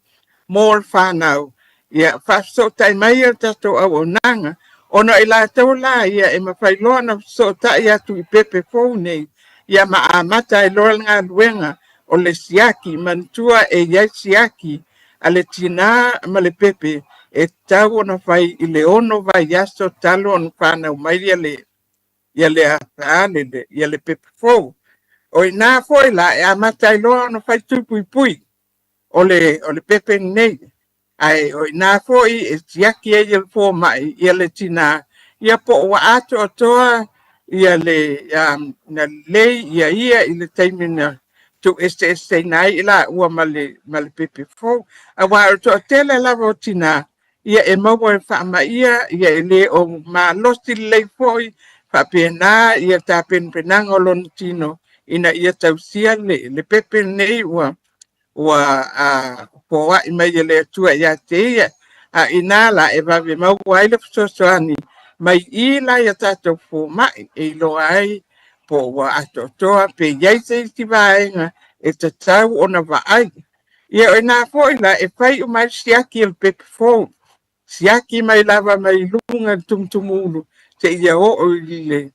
mōl whanau. Ia whaso tai mai al tato au o nanga. Ono i la tau la ia e mawhailoa na so tai atu i pepe fōu nei. Ia maamata e loa ngā luenga o le siaki mantua e iai siaki a le tina ma le pepe e tau ona whai i le ono vai aso talo on whanau mai ia le aale ia le pepe fōu. O i nā fōi la e amata i loa ona whai tupui pui o le pepe nei. Ai o i nā fōi e siaki e il fō mai ia le tina ia po wa ato atoa ia le na lei ia i le taimina tu este nai ila ua male pepe fōu. A wa to tele lava o tina ia e maua e whaama ia e le o ma losti lei fōi whapena ia tā penpenanga o lona tino ina ia tausia le pepe nei ua poa i mai le atua ia te ia a ina la e vawe maua ai le fsosoani mai i la ia tātou fō mai e lo ai po ua ato toa pe iai se isi vaenga e te tau ona vaai. Ia o nā fōi la e whai o mai siaki il pepe fōu. Siaki mai lava mai lunga tumtumulu te ia o le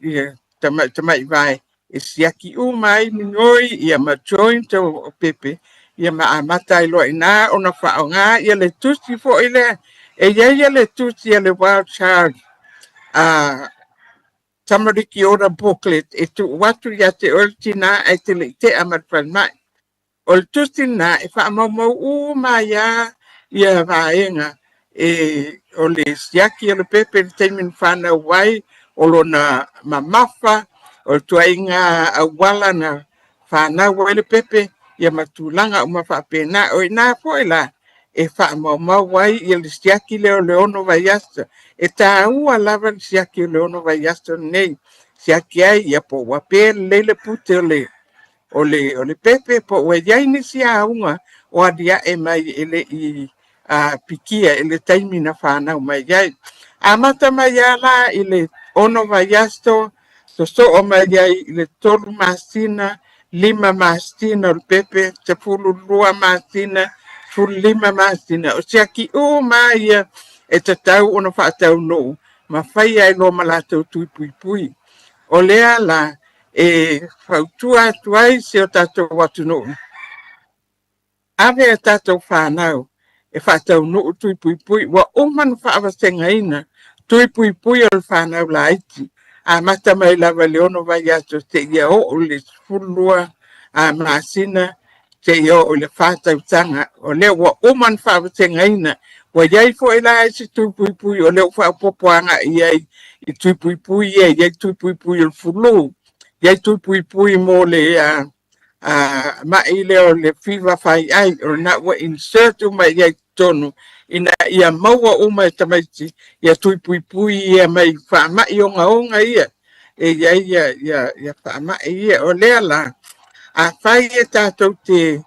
ia tamai vai e siaki u mai ngoi ia ma join te o pepe ia ma amata i loa ina ona whaonga ia le tusi fo ile e ia le tusi ia le wild child tamariki ora booklet e tu watu ia te oltina ai te le te amat mai o le tusi na e wha mau u mai ia vaenga o le siaki o le pepe le teimin whana wai o lona mamafa o tuainga awala na whana wai le pepe ia matulanga o mawhapena o ina poila e wha mau wai ia le siaki leo leono vai asta e tā ua lava le siaki leono vai asta nei siaki ai ia po wape lele pute o le pepe po ua yaini si aunga o adia e mai ele i pikia ele taimina whanau mai iai. Amata mai ala ile ono vaiasto, so o mai iai ile tolu masina, 5 masina o pepe, te fulu 2 masina, fulu 5 masina. O siaki o mai e te tau ono whaatau no, ma whai ai lo malatou tui pui pui. O lea la e whautua tuai se o tatou watu no. Ave e tatou whanau. E whātau no tui pui pui, wa oman whaawasenga ina, tui pui pui o le whanau la iti. A mata mai lava leono vai ato te ia o le fulua a masina, te ia o le whātau tanga, o leo wa oman whaawasenga ina, wa iai fo e la isi tui pui pui, o leo whaapopoanga iai i tui pui pui iai tui pui pui o le fulu, iai tui pui pui mo le mai leo le fiva fai ai o na wa insert o mai ia tonu ina ia maua o mai tamaiti ia tui pui pui ia mai fa mai o nga ia e ia fa mai ia o le la a fai e tatou te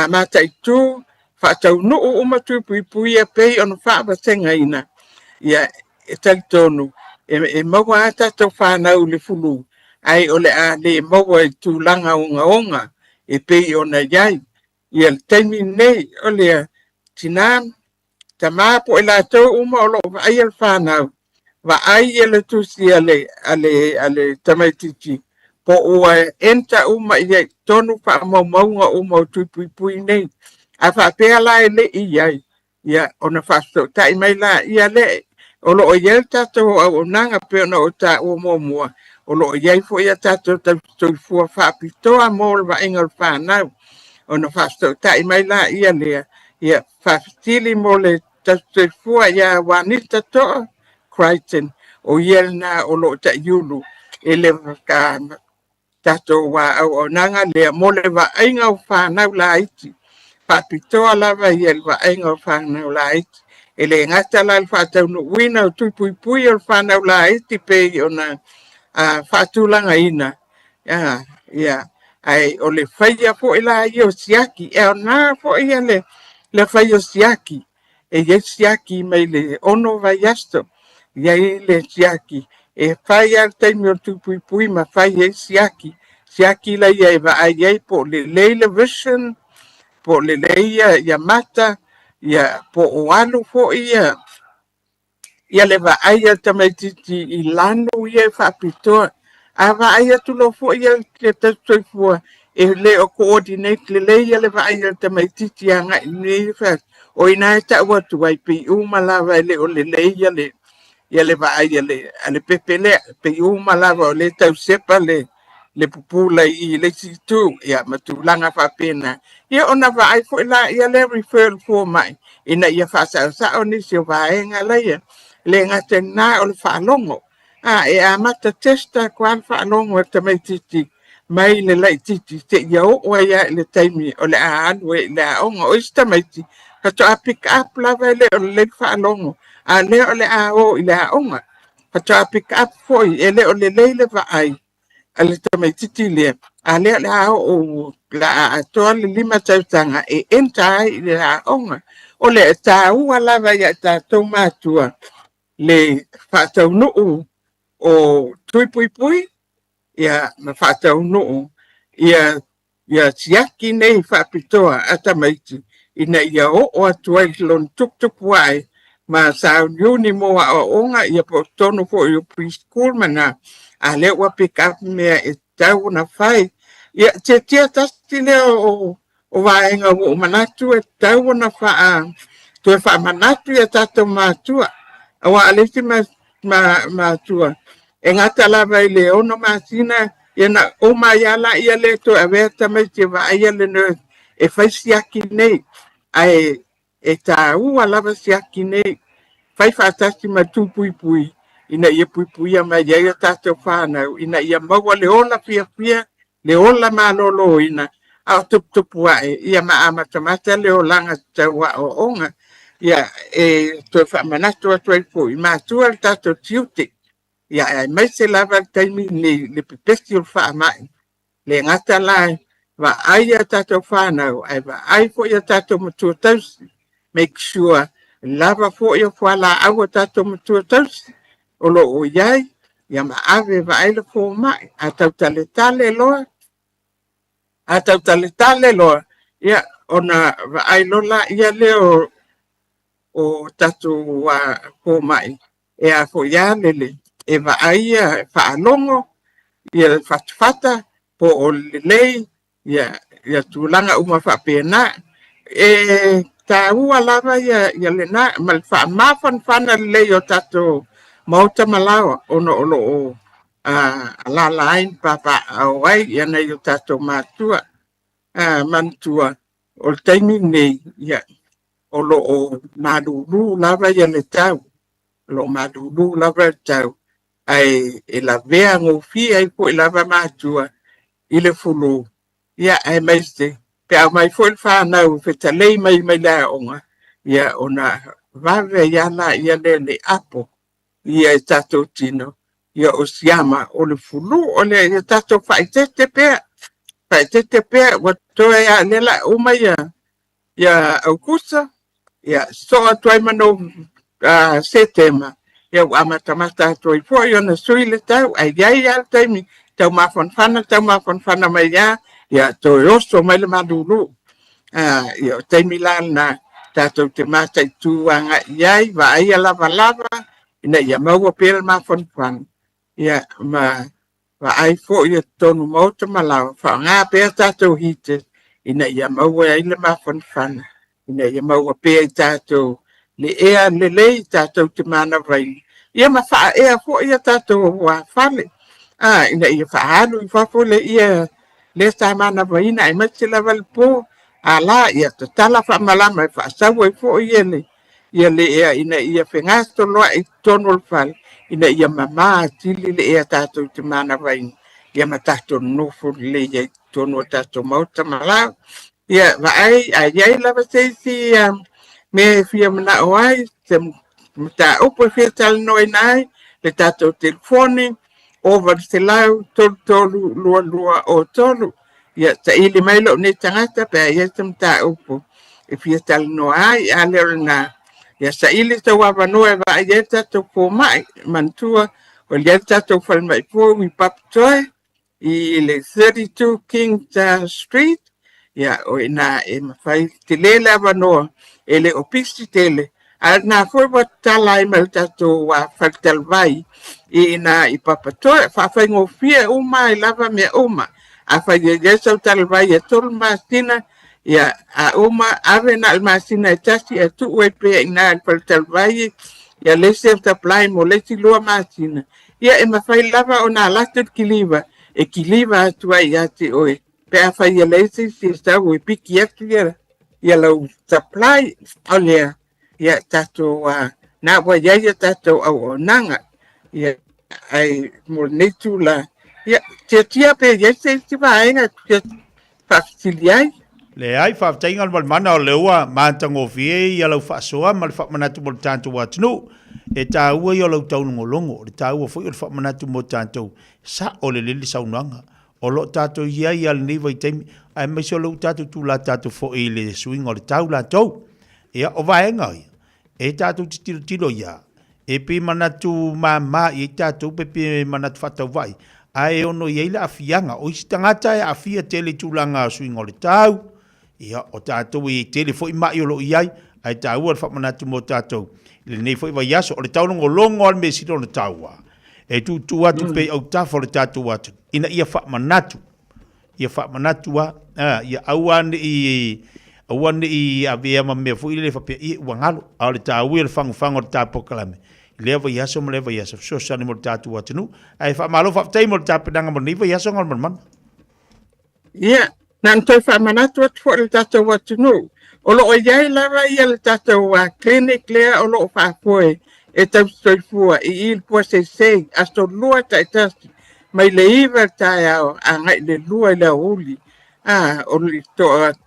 mata i tu fa tau no o ma tui pui pui ia pei on fa ba senga ina ia e tal tonu e maua tatou fa na u le fulu ai ole a le maua i tu langa onga e pei ona iai ia le taimi nei ole tinam tama po ila tau uma o lo ai al whanau wa ai ele tusi ale tamaititi po ua enta uma iai tonu wha maunga uma o tui pui pui nei a wha pea la ele iai ia ona whasto tai mai la ia le o lo o iel tato o nanga peona o ta o mua o lo iai fo ia tato tau fua whapitoa mōl wa ingal whanau o na whasto tai mai la ia lea ia whapitili mo le tau fua ia wanita toa Crichton o iel na o lo ta iulu e le ka tato wa o nanga lea mo le wa ingal whanau la iti whapitoa lava iel wa ingal whanau la iti e le ngata la le whatau no wina o tui pui pui o whanau la iti pe o na whaatulanga ina. Ai o le whaia fo ila i o siaki. E o nā fo ia le whaia siaki. E ye siaki mai le ono vai asto. Iai le siaki. E whai al taimi o tupui pui ma whai e siaki. Siaki la ia e vaai ai po le leile vision, po le leia ia mata, ia po o alu fo ia le vaai al tamaititi I lanu ia e whaapitoa. A vaai atu lo fo ia ke tatoifua e le o coordinate le leia le vaai al tamaititi a ngai ni wha. O ina e ta watu ai pe umalawa le o le leia le ia le vaai ale pepele pe umalawa o le tau sepa le pupula I le situ ia matulanga whapena. Ia ona vaai fo ila ia le referral for mai. Ina ia whasa o nisi o vaenga leia. Le ngate nā o le whaalongo. E amata testa kwa whaalongo e tamaititi mai le lai titi te ia o ia le taimi o le aanu e le aonga o ista maiti. Kato a pick up lava le o le whaalongo. A le o le ao I le aonga. Kato a pick up foi e le o le leile vaai. A le tamaititi le. A le o le ao o la atoa le 5 tautanga e entai I le aonga. O le tāua lava ia tātou mātua. Le whātau nuu o tuipuipui, ia ma whātau nuu, ia siaki nei whapitoa atamaiti, ina ia o atuai lon tuk wai, ma sao niuni moa o onga, ia po tono fo I preschool mana, a lewa pick up mea e tau na whai, ia tia tasti leo o waenga o manatu e tau na wha, tue wha manatu ia tatou mātua, awa alesi ma tua. E ngata lava I le ono masina, ia na o maiala ia le to aveta mai te va ia le no e fai siaki nei. Ai e ta ua lava siaki nei. Fai fatasi ma tu pui. Ina ia pui mai ia tato whanau. Ina ia maua le ola pia, le ola malolo ina. Au tupu ai, ia maatamata le olanga taua o onga. Ia e to whamanato a toi pui, mātua le tato tiuti. Ia ai mai se lava taimi ni le pipesti o whaamai. Le ngata lai, wa ai a tato whanau, ai wa ai fo ia tato matua tausi. Make sure lava fo ia whala au a tato matua tausi. O lo o iai, ia ma ave wa ai le fo mai, a tau tale loa. A tau tale loa, ia ona wa ai lola ia leo o tatu wa fo mai. E a fo ia lele. E va aia whaalongo, ia whatwhata, po o lelei, ia tūlanga uma whapena. E tā ua lava ia lena, mal whaamawhan whana lelei o tato mauta malawa, ono olo o la lain papa awai, ia nei o tato mātua, mantua, o taimi nei, ia, olo o madulu lava ia le tau, lo madulu lava tau. Ai e la vea ngofi ai po la va matua ile fulu ia ai maiste pe au mai foi fa na u fetalei mai la onga ia ona va ve ia la ia le apo ia tato tino ia o siama o le fulu o le tato faitete pe wa to ia le la o mai ia augusta ia so atoi mano setema. Ia amatamata toi foi ona sui le tau ai ai al taimi tau mawhanwhana mai ia toi oso mai le madulu ia taimi lana tātou te mata I tūanga iai wa ai lava ina ia maua pēr mawhanwhana ia wa ai fo ia tonu mauta malawa wha ngā pēr tātou hite ina ia maua ai le mawhanwhana ina ia maua pēr tātou le ea le lei tātou te mana vai. Ia ma wha ea fo ia tātou wa whale. Ina ia wha halu I whafo le ia le tā mana vai na I mati la valpo. La ia ta tala wha malama I wha sawa I fo ia le. Ia le ea ina ia whengasto loa I tono whale. Ina ia mama tili le ea tātou te mana vai. Ia ma tātou nofo le ia tono tātou mauta malau. Ia wa ai lava seisi me fia mana oai te mta upo fia tal noi nai le tato telefoni over te lau tolu lua o tolu ia ta ili mailo ne tangata pe ia te mta upo e fia tal noi a le na Ia sa ili tau avanua e vai e tatou fōmai mantua o le tatou whalmai pō i papatoe i le 32 King Street. Ia o ina e mawhai te lele avanua e le opisi tele. A nā fwoi wa tala i mau tatou whaltalvai i ina i papatoe. Whawhai ngofia uma i lava mea uma. A whai e jesau talvai e tolu masina. Ia a uma ave na almasina e tasi e tu ue pe ina al whaltalvai. Ia lese o taplai mo lesi lua masina. Ia e mawhai lava o nā lasted kiliva. E kiliva atua i ati oe. Pe a whai e lese si stau e piki atu ia. Ia lau taplai o lea. Ia tatou nā wa iaia tatou au o nanga. Ia ai mo netu la. Ia tia pe iese si vaenga tia whakitili ai. Le ai whaftainga mana o leua mātango fie i alau whaasoa ma le whamanatu mo le tātou atinu. E tā ua i alau taunongolongo. Le tā ua fwoi o le whamanatu mo tātou. Sa o le lili saunanga. O lo tātou ia i al niwa i teimi. Ai maisi o lau tātou tū la tātou fwoi le suinga o le tau la tau. Ia o vaenga ia. E tātou tilo ia. E pe manatu mama i tātou pe manatu whatau vai. Ai ono i eila afianga. O isi tangata e afia tele tūlanga suinga o le tau. Ia o tātou i tele fo i mai o lo iai, ai tāua le whamanatu mo tātou. Le nei fo i vai aso, o le taunongo longo al me siro na tāua. E tu atu pe au tafo le tātou atu. Ina ia whamanatu. Ia whamanatu wa, ia auane i avea ma mea fo i le whapea i wangalo. Au le tāua le whangu le tāpokalame. Lea vai aso mo le vai aso. So sani mo le tātou atu nu. Ai whamalo whaptei mo le tāpenanga mo nei vai aso ngal man. Ia. Nan toi whamanatu atu fo le tātou atu nu. O lo o iai lava ia le tātou clinic lea o lo o whaapoe e tau soifua i il pua se asto lua tai tasi. Mai le iwa tai au a ngai le lua i le uli. O li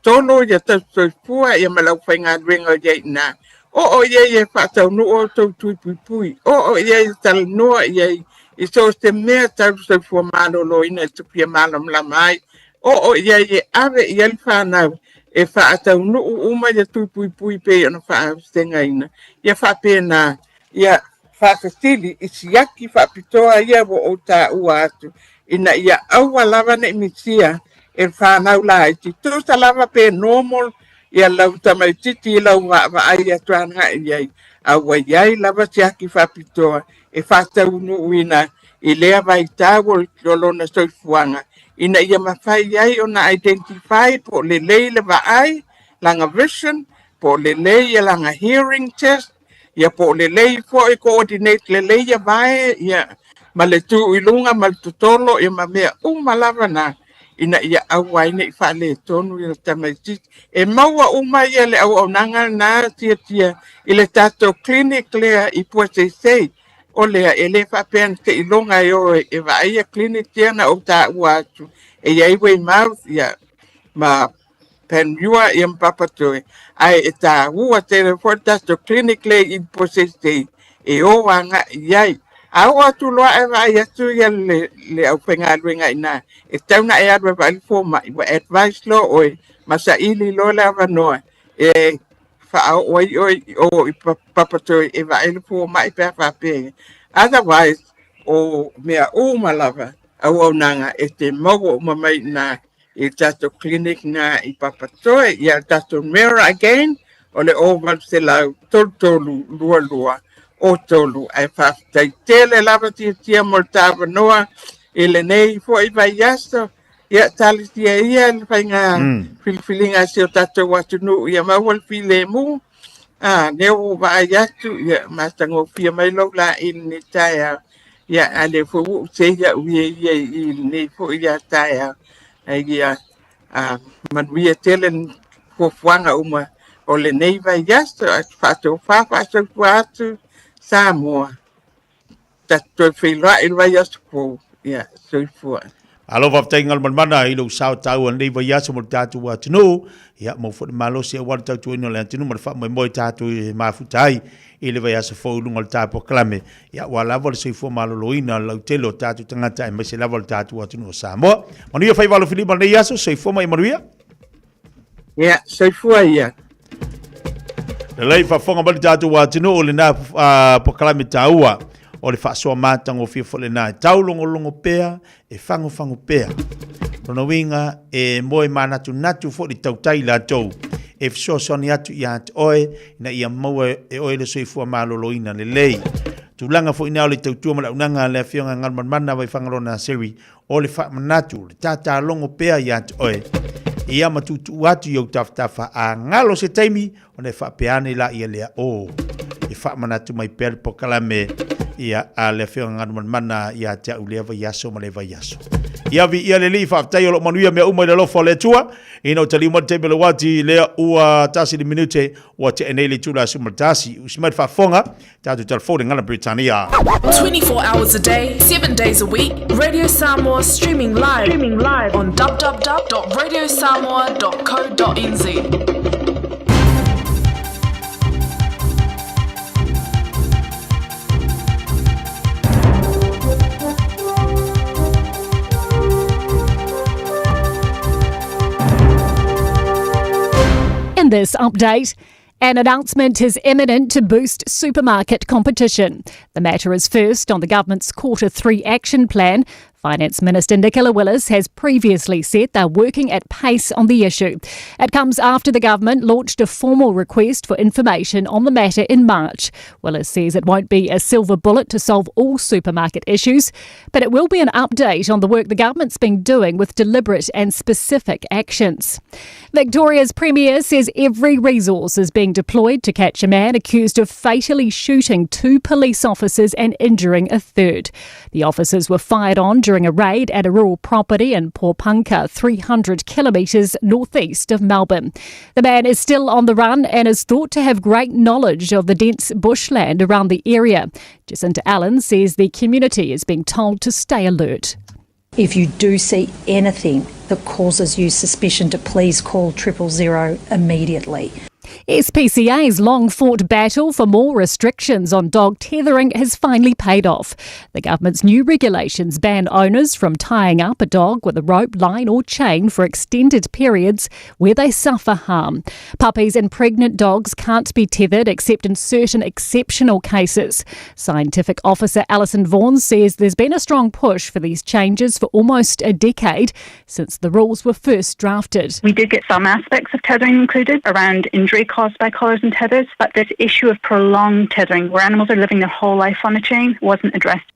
tono ia tau soifua ia malau whainga ruenga o iai nā. O iai e whaatau nu o tau tui pui. O iai tala noa iai i so se mea tau soifua malo lo ina e tupia malo mlamai. O ia e ave i ali whanau e whaatau nuu uma ia tui pui pe ana whaastenga ina. Ia whapena, ia whakastili i siaki whapitoa ia wo o tā ua atu. Ina ia aua lava na imisia e whanau la i ti. Tusa lava pe normal ia lau tamai titi lau wa ai atu anga iai. Aua iai lava siaki whapitoa e whaatau nuu ina i lea vai tāwo lolona soifuanga. Ina ia mawhai ai o na identify po le le vaai, langa vision, po le ia langa hearing test, ia po le po e coordinate le ia vai, ia ma le tu ilunga ma le tutolo, ia ma mea malava na, ina ia awai ne i whale tonu i tamai tit. E maua ia le au nanga na tia, i le tato clinic lea i pua sei, o lea e le whapean te ilonga e o e vaia clinic tiana o tā ua atu. E iai wei mouth ia ma penua i mpapatoe. Ai e tā ua te reportasto clinic le i poseste e o wanga iai. Au atu loa e vai atu ia le au pengaruenga ina. E tauna e adwa vali fōma i wa advice lo oi masa ili lo le avanoa. E whaau oi o i papatoe e vai le fōma i pēr whapenge. Otherwise, o mea malava. Au nanga e te mogo mamai na i tato clinic na i papatoe, i a tato mera again, o le oval se lau tolu lua o tolu. Ai whaftai tele lava tia mo tāwa noa, e le nei fo i vai yasto, i a tali tia ia le whainga filifilinga se o tato watu nu, i a mawal file mu, neo vai yastu, i a mastango pia mai lo la in ni taia, ia ale fo se ia ia i nei fo ia taia ai ia man via telen ko fuanga uma o le nei vai yasto fato fa atu Samoa tato fila il vai yasto ko ia so fu alo va tengal man mana i lo sao tau nei vai yasto mo tatu wa tunu ia mo fo malo se wa tatu no le tunu mo fa mo tatu ma futai ele vai asa fo lunga ta proclame ya wala vol se fo malo loina lo telo tatu tangata e se la vol tatu atu no Samoa manu ia fai valo filipa nei aso se fo mai manuia ya se fo ia Le lei whafonga mali tātou wā tino o le nā pokalame tāua o le whaasoa mātango fia fo le nā. Tau longo pēa e whangu pēa. Rono winga e moe manatu natu fo li tautai la tau. E fsosoni atu i atu oe na ia maua e oe le soifua maloloina le lei. Tulanga fo ina o le tautua ma la unanga le fionga ngalmanmana vai whangarona sewi o le whaamanatu le tata longo pēa i atu oe. Ia matutu atu iau taftafa a ngalo se taimi o ne whaapeane la ia lea o. I whaamanatu mai pēr pokalame ia a le fionga ngalmanmana ia te au lea vai aso ma le vai aso. Ia vi ia le li whaatai o lo manuia mea umai le lofo le tua. Ino tali mo te mele wati lea ua tasi di minute ua te enele tula sumatasi. Usimai whaafonga, tātu telefone ngana Britannia. 24 hours a day, 7 days a week. Radio Samoa streaming live on www.radiosamoa.co.nz. In this update, an announcement is imminent to boost supermarket competition. The matter is first on the government's Q3 action plan. Finance Minister Nicola Willis has previously said they're working at pace on the issue. It comes after the government launched a formal request for information on the matter in March. Willis says it won't be a silver bullet to solve all supermarket issues, but it will be an update on the work the government's been doing with deliberate and specific actions. Victoria's Premier says every resource is being deployed to catch a man accused of fatally shooting 2 police officers and injuring a third. The officers were fired on during a raid at a rural property in Popanka, 300 kilometres northeast of Melbourne. The man is still on the run and is thought to have great knowledge of the dense bushland around the area. Jacinta Allen says the community is being told to stay alert. If you do see anything that causes you suspicion, to please call 000 immediately. SPCA's long-fought battle for more restrictions on dog tethering has finally paid off. The government's new regulations ban owners from tying up a dog with a rope, line or chain for extended periods where they suffer harm. Puppies and pregnant dogs can't be tethered except in certain exceptional cases. Scientific Officer Alison Vaughan says there's been a strong push for these changes for almost a decade since the rules were first drafted. We did get some aspects of tethering included around injury caused by collars and tethers, but this issue of prolonged tethering, where animals are living their whole life on a chain, wasn't addressed.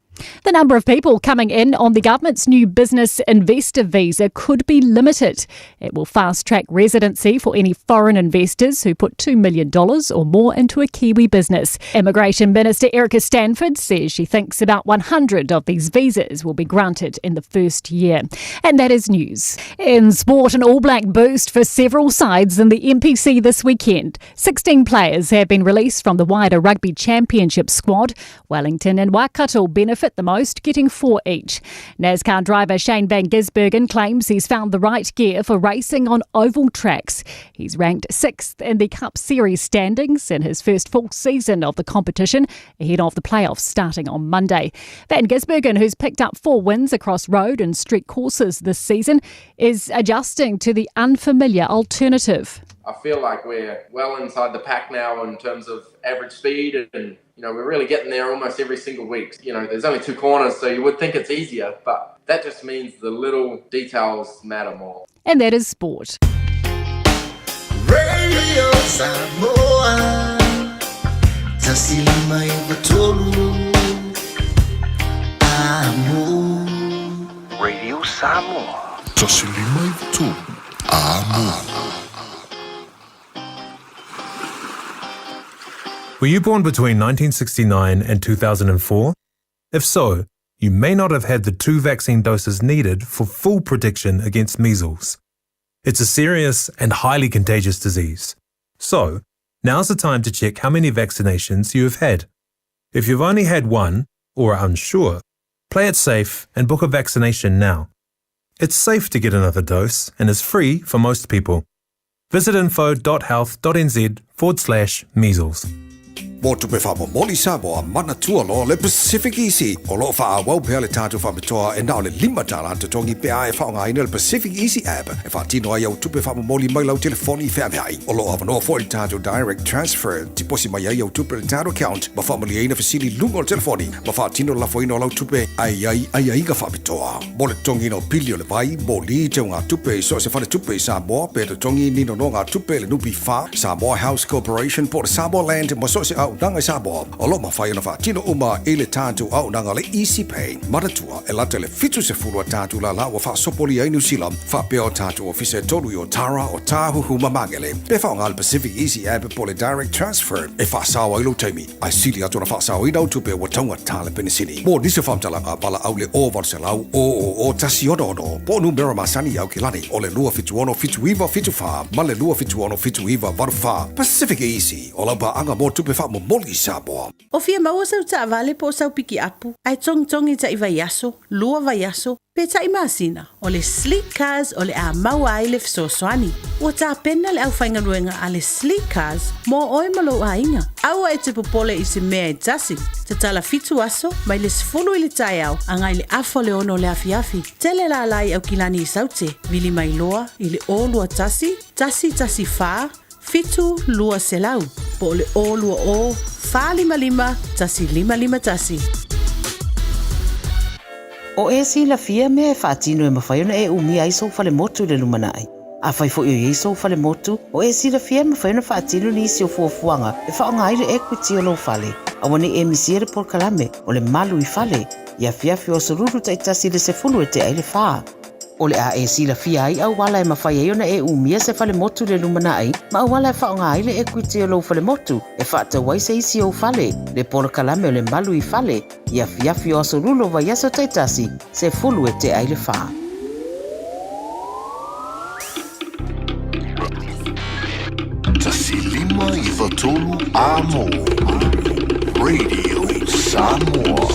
The number of people coming in on the government's new business investor visa could be limited. It will fast-track residency for any foreign investors who put $2 million or more into a Kiwi business. Immigration Minister Erica Stanford says she thinks about 100 of these visas will be granted in the first year. And that is news. In sport, an All Black boost for several sides in the NPC this weekend. 16 players have been released from the wider Rugby Championship squad. Wellington and Waikato benefit the most, getting 4 each. NASCAR driver Shane Van Gisbergen claims he's found the right gear for racing on oval tracks. He's ranked 6th in the Cup Series standings in his first full season of the competition, ahead of the playoffs starting on Monday. Van Gisbergen, who's picked up 4 wins across road and street courses this season, is adjusting to the unfamiliar alternative. I feel like we're well inside the pack now in terms of average speed, and we're really getting there almost every single week. There's only 2 corners, so you would think it's easier, but that just means the little details matter more. And that is sport. Radio Samoa, tasilima ivatolu, amo. Radio Samoa, tasilima ivatolu, amo. Were you born between 1969 and 2004? If so, you may not have had the 2 vaccine doses needed for full protection against measles. It's a serious and highly contagious disease. So, now's the time to check how many vaccinations you have had. If you've only had 1 or are unsure, play it safe and book a vaccination now. It's safe to get another dose and is free for most people. Visit info.health.nz/measles. Mo tupe wha mo moli Samoa mana tua lo le Pacific Easy. O lo wha a wau pea le tātou wha metoa e nao le 5 tala te tongi pea e whaonga ina le Pacific Easy app. E wha tino ai au tupe wha mo moli mai lau telefoni wha mehai. O lo awanoa fo i tātou direct transfer. Ti posi mai ai au tupe le tātou account. Ma wha moli eina fasili lungo le telefoni. Ma wha tino la fo ino lau tupe ai ka wha metoa. Mo le tongi no pilio le vai. Mo li te ngā tupe so se whane tupe Samoa. Pe te tongi nino no ngā tupe le nupi wha. Samoa House Corporation po le Samoa Land. Mo so se au nanga Samoa. O lo ma whai na wha tino uma e le tātou au nanga le Easy Pay. Maratua e late le fitu se fulua tātou la la wa wha sopoli ai New Zealand. Wha peo tātou ofise tolu i o Tara o Tāhuhu Mamangele. Pe whaonga le Pacific Easy app po le direct transfer. E wha sawa ilo teimi. Ai sili atu na wha sawa i nau tupe wa taunga tāle penisini. Mo nise whamtalanga pala au le o varselau o tasi odo. Po numero masani au kilani. O le lua fitu ono fitu iwa fitu wha. Ma le lua fitu ono fitu iwa varu wha. Pacific Easy. O lau pa anga mo tupe wha mo moli Samoa. O fia maua sau ta vale po sau piki apu. Ai tongi ta iwa yaso, lua va yaso, pe ta imasina. O le sleek cars o le a maua ai le fisoswani. O ta pena le au whainga ruenga a le sleek cars mo oi malo a inga. Aua e te popole i se mea e tasi. Te tala fitu aso, mai le sifulu i le tai au, angai le afo le ono le afiafi. Tele la lai au kilani i saute, vili mai loa i le o lua tasi wha, fitu lua selau. Po le o lua o, wha lima, tasi lima tasi. O e si la fia me e whaatino e mawhaiona e umia i so fale motu le lumanai. A whai fo i so fale motu, o e si la fia mawhaiona whaatino ni isi o fuafuanga e whaonga aile equity o lo fale. A wane e misiere por kalame o le malu i fale, ia fiafi o soruru taitasi le se fulu e te aile wha. O le a e si la fia ai au wala e mawhaiona e umia se fale motu le lumanai, ma au wala e whaonga aile equity o lo fale motu, e whaata wai se isi o fale, le por kalame o le malu i fale, ia fiafi o sorulu vai aso taitasi, se fulu e te aile wha. Tasi lima I watolu amo. Radio Samoa.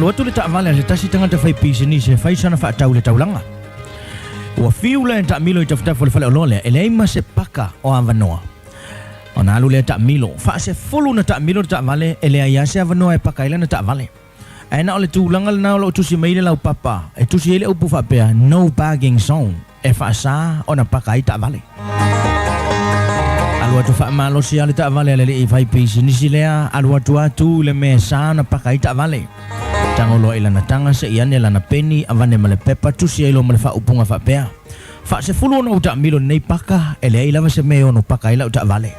lo tu le ta vale le tasi tanga te fai pisi ni se fai sana fa tau le taulanga. Ua fiu le ta milo i tafta fo le fale olole e le ima se paka o avanoa. Ona alu le ta milo fa se fulu na ta milo ta vale e le ia se avanoa e paka ile na ta vale. E na ole tu langa na ole tu si meile lau papa e tu si ele upu fa pea no bagging zone e fa sa ona paka i ta vale. Alua tu fa malo si ale ta vale le i fai pisi ni si lea alua tu atu le me sa na paka i ta vale. Tangolo ila na tanga se iane la na peni avane male pepa tu si elo male fa upunga fa pea. Fa se fulu ona uta milo nei paka ele ila se me ono paka ila uta vale.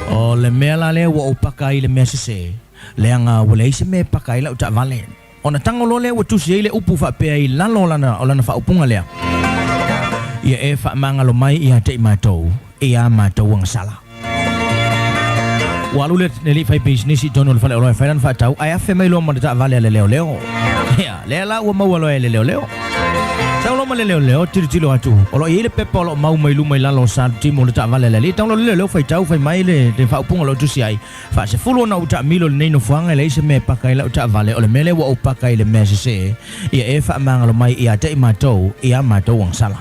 O le mea la le wa upaka i le mea se leanga wale se me paka ila uta vale. Ona tangolo le wa tu si ele upu fa pea i lalo lana o lana fa upunga lea. Ia e fa mangalo mai ia te matou ia matou ang sala. Walu le neli fai business i tono le fale olo e fai lan fa tau ai afe mai lo mo ta vale le leo leo. Ia le la wa mau lo e le leo leo. Sa lo ma le leo leo tiro atu. Olo ile pepa lo mau mai lu mai la lo sa timo le ta vale le tau lo le leo fai tau fai mai le fa upunga lo tu si ai. Fa se fulu na uta milo le no fuanga le se me paka ila uta vale o le mele wa upaka ile me se. Ia e fa mangalo mai ia te matou ia matou ang sala.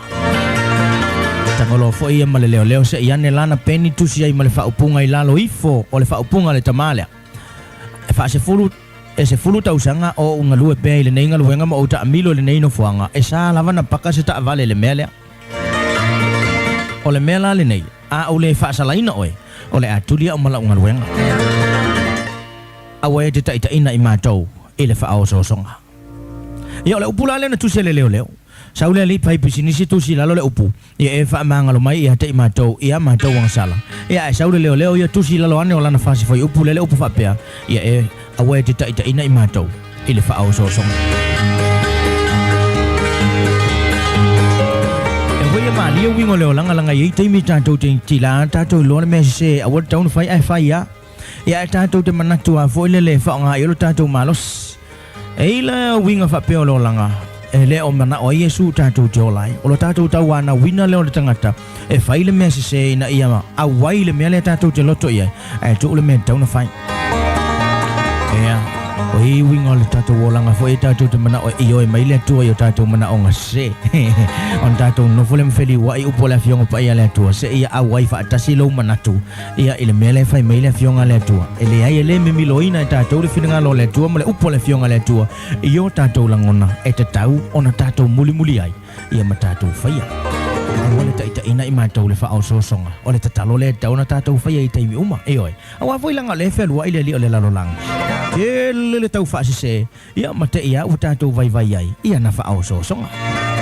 Tangolo fo ia male leo se iane lana peni tu si ai male fa upunga i lalo ifo o le fa upunga le tamale. E fa se fulu tau sanga o unga lue pe ile nei ngalu wenga mo uta amilo le nei no fuanga e sa lava na paka se ta vale le mele. O le mela le nei a o le fa salaina oe o le atulia o mala unga wenga. Awe te ta ina i matou ile fa o so songa. Ia le upula le na tu se le leo. Saule li pai pisinisi tu si lalo le upu. Ia e fa mangalo mai ia te matou ia matou ang sala. Ia e saule leo ia tu si lalo ane o lana fasi foi upu le upu fa pea. Ia e awe te ta ina i matou ile fa au so song. E hoi ma lia wingo leo langa ia te mi tatou te tila tatou lo me se awe taun fai ai fai ia. Ia e tatou te manatu a foi le fa nga ia lo tatou malos. E la winga fa pea lo langa. E le o mana o Yesu tatou te olai. O lo tatou tau wana wina leo le tangata. E whai le mea se ina ia ma. A wai le mea le tatou te loto ia. E tu le mea tau na whai. Ea. O i winga le tatou olanga. Fo e tatou te mana o i oe mai le tua i o tatou mana o ngase. On tatou nofo le mwheli wa i upo le fionga pa ia le tua. Se ia a wai wha atasi lau manatu. Ia i le mea le whai mai le fionga le tua. E le ai le mimilo ina e tatou le whininga lo le tua. Ma le upo le fionga le tua. I o tatou langona e te tau ona tatou muli ai. Ia ma tatou whaia. Awa le taita ina i mātou le whaau sosonga. O le tatalo le tau na tatou whaia i teimi uma. E oi. Awa voi langa le whelua i le li o le lalolang. E le tau whaasise. Ia ma te ia u tatou vai ai. Ia na whaau sosonga. Yeah.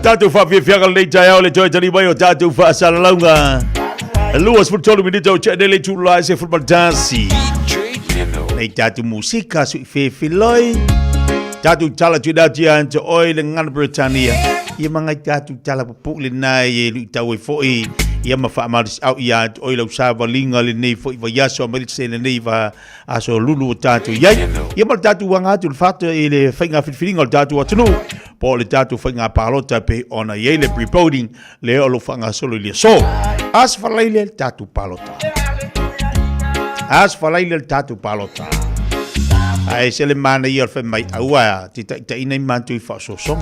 tātou whawhiawhianga le tai au le toi tani mai o tātou whaasalaunga. Luas futolu minita o tia nele tūlai se futbaltasi. Nei tātou musika sui whewhiloi. Tātou tala tuidatia anta oi le ngana Britannia. Ia mangai tātou tala papuk le nai e lui tau e foi. Ia ma whaamaris au ia anta oi lau sāwa linga le nei foi wa yaso amarit se le nei wa aso lulu o tātou iai. Ia ma tātou wangatu le whata e le whainga whiwhiringa o tātou atunu. Po le tātou whainga pālota pe ona iei le pre-voting le olo whanga solo lia. So, as whalaile le tātou pālota. As whalaile le tātou pālota. Ai se le mana i alwha mai aua te inai mātui whaasosong.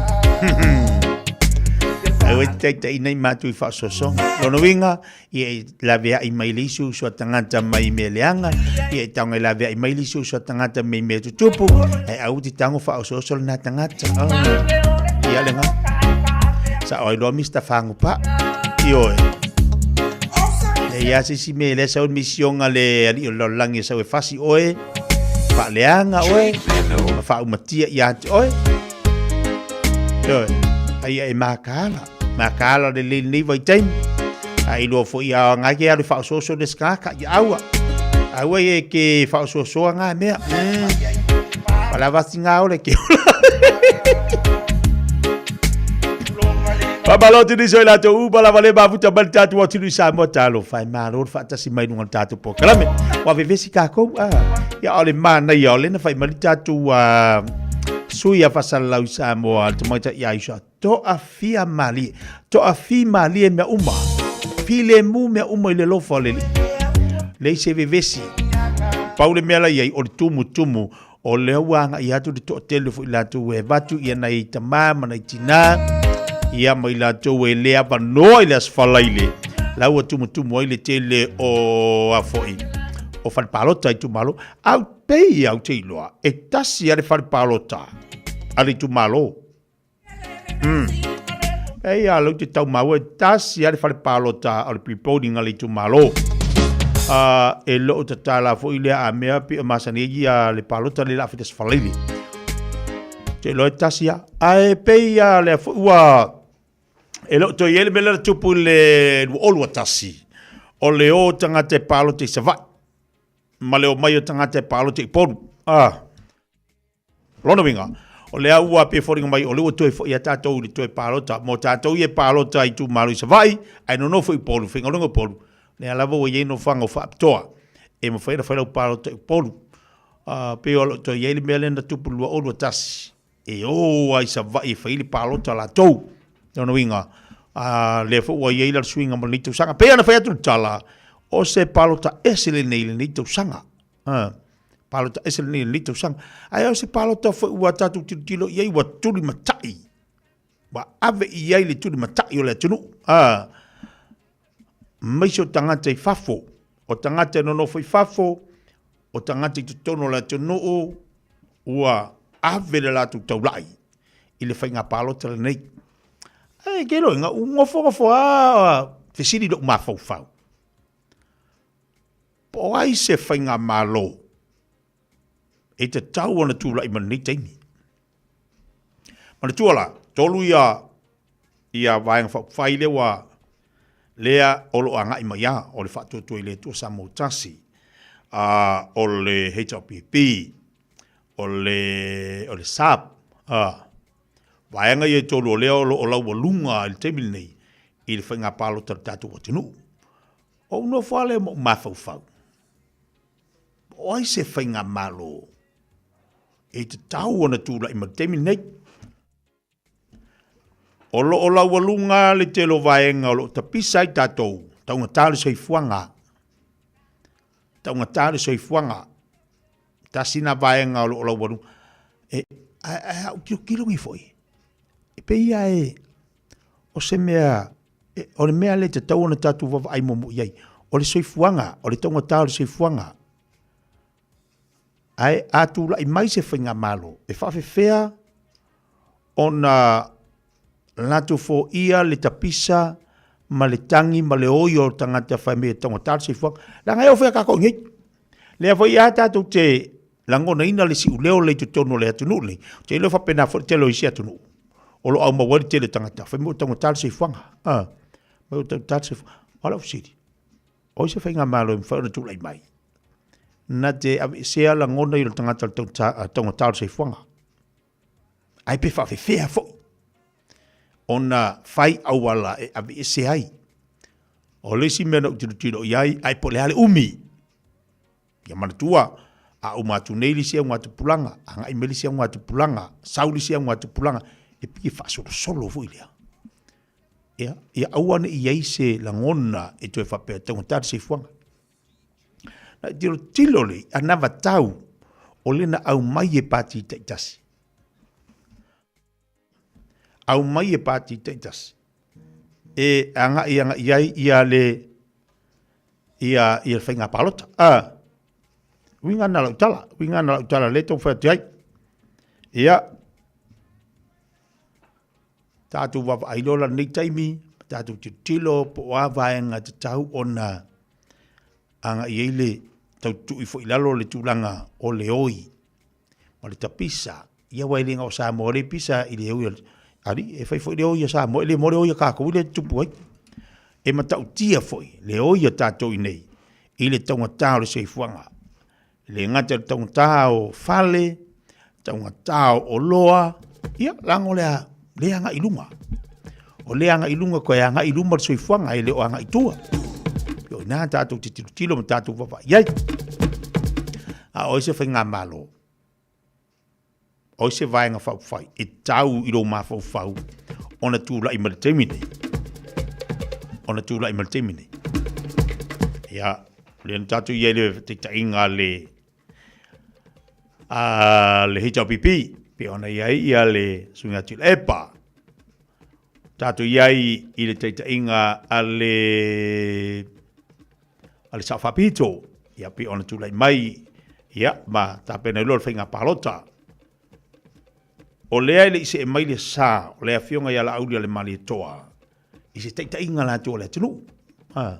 Aua te inai mātui whaasosong. Lono winga, i la vea i mai lisu so tangata mai me leanga, i taonga la vea i mai lisu so tangata mai me tutupu, au ti tango whaasosol na tangata. Ia lenga. Sa oi loa mista whangu pa. I oi. E ia si me le sa un misionga le ali o langi sa we fasi oi. Pa leanga oi. Fa umatia ia te oi. Oi. Ai e makala. Makala de le ni vai time. Ai lo fo ia nga ke ali fa so de skaka ia aua. Aua e ke fa so nga me. Para vacinga ole ke. Pabalote ni soila to ubala vale ba futa bal tatu wa tinu sa mo talo fai malo fa ta si mai nunga tatu po kalame wa vevesi ka ko ya ole mana ya ole na fai mali tatu wa suya fasala usa mo to mai ta ya isha to afia mali e me uma file mu me uma le lo fole le se vevesi paule mela ye o tumu o le wanga ya tu to telefo la tu we batu ya na itama na itina ia mai la tau e lea wanoa i le asfalaile. Lau a tumutumu ai le tele o afoi. O whanpalota i tumalo. Au pei au te iloa. E tasi ale whanpalota. Ale tumalo. Ei a lau te tau mau. E tasi ale whanpalota. Ale pre-voting ale tumalo. E loo ta tala fo i lea a mea pi a masanegi a le palota le la fitas asfalaile. Te loe tasi a. Ae pei a le fo ua... E lo to yele bela tupu le olua tasi. O le o tangate palo te savai. Ma le o mai o tangate palo te ponu. Lona winga. O le au a pe foringa mai o le o toe fo ia tātou le toe palota. Mo tātou ie palota i tu malu i savai. Ai no fo i polu. Whinga longa polu. Le alava o ye no whanga o whaaptoa. E mo whaira whaira o palota i polu. Pe o lo to yele bela na tupu lua olua tasi. E o ai savai e whaili palota la tou. Lona winga. Le fo wa ye la swinga mo litu sanga pe ana fa tu tala o se palota esele nei le litu sanga palota esele nei le litu sanga ai o se palota fo wa tatu tilo ye wa tuli matai wa ave ye le tuli matai o le tunu mai so tangata i fafo o tangata no fo i fafo o tangata i tono la tunu wa ave la tu taulai ile fa nga palota le nei. Ai ke lo nga ngofo te siri do mafau. Po ai se fainga malo. E te tau ona tūla i mani teini. Mana tuala, tolu ia vaenga whai lewa lea olo anga i maia o le whatuatu i le tua Samoa Tasi. O le HLPP, o le SAP, Vaenga ye tolu o leo o lau walunga il temil nei i le whainga palo tatu o tinu. O no whale mo mawhau. O ai se whainga malo. E te tau ona tūla i ma temil nei. O lau walunga le te lo vaenga o lo tapisa i tatou. Taunga tāle soi fuanga. Taunga tāle soi fuanga. Tasina vaenga o lau walunga. Au kilongi foi. Peia o se mea o le mea le te tau ona tatu wawa ai momo iai o le soifuanga o le tonga tau le soifuanga ai atu la i mai se whainga malo e whawhewhea ona latu fo ia le tapisa ma le tangi ma le oi o tangata whai mea tonga tau le soifuanga la ngai o whea kako ngei le a whai a tatu te langona ina le si uleo le tu tono le atu nuli te ilo whapena te lo isi atu nuli o lo au mawari tele tangata fa mo tanga tal se fanga mo tanga tal se ala usiri o se fainga malo in fa tu lai mai na te se ala ngona i tangata tanga tal se fanga ai pe fa fe fo ona fai au wala e ave se ai o le si mena tiro yai ai po le ale umi ya manatua a umatu nei li sia ngatu pulanga anga i meli sia ngatu pulanga sauli sia ngatu pulanga e pi fa solo fu ilia ya awane i yaise la ngona e to fa pe tonga tar se fuanga na tiro tilole anava tau o lena au mai e pati te tasi au mai e pati te tasi e anga iai ia le ia whainga palota winga na utala le tong whai tiai ia tātou wawa ailola nei taimi tātou tilo po wawaenga te tau ona anga iai le tau tui fo ilalo le tūlanga o le oi ma le tapisa ia wailinga o sa mo le pisa i le oi ari e fai fo le oi sa mo le mo le oi ka ko le tupu ai e matau tia foi le oi tātou nei i le tonga tau le seifuanga le ngata tau tau fale tau tau o loa ia lango le anga ilunga o le anga ilunga ko anga ilunga so ifuanga ile o anga itua yo na tatu tilo tatu va ia a o se fenga malo o se vai nga fa fai e tau ilo ma fa fa ona tu la imaltemine ya le tatu ye le te inga le le hita pipi pe ona ia le sunga til epa tatu iai i le teita inga ale safapito ia pe ona tulai mai ia ma ta pena lor finga palota o lea le ise e mai le sa o lea fionga ia la aulia le mali toa i se teita inga la toa le tunu a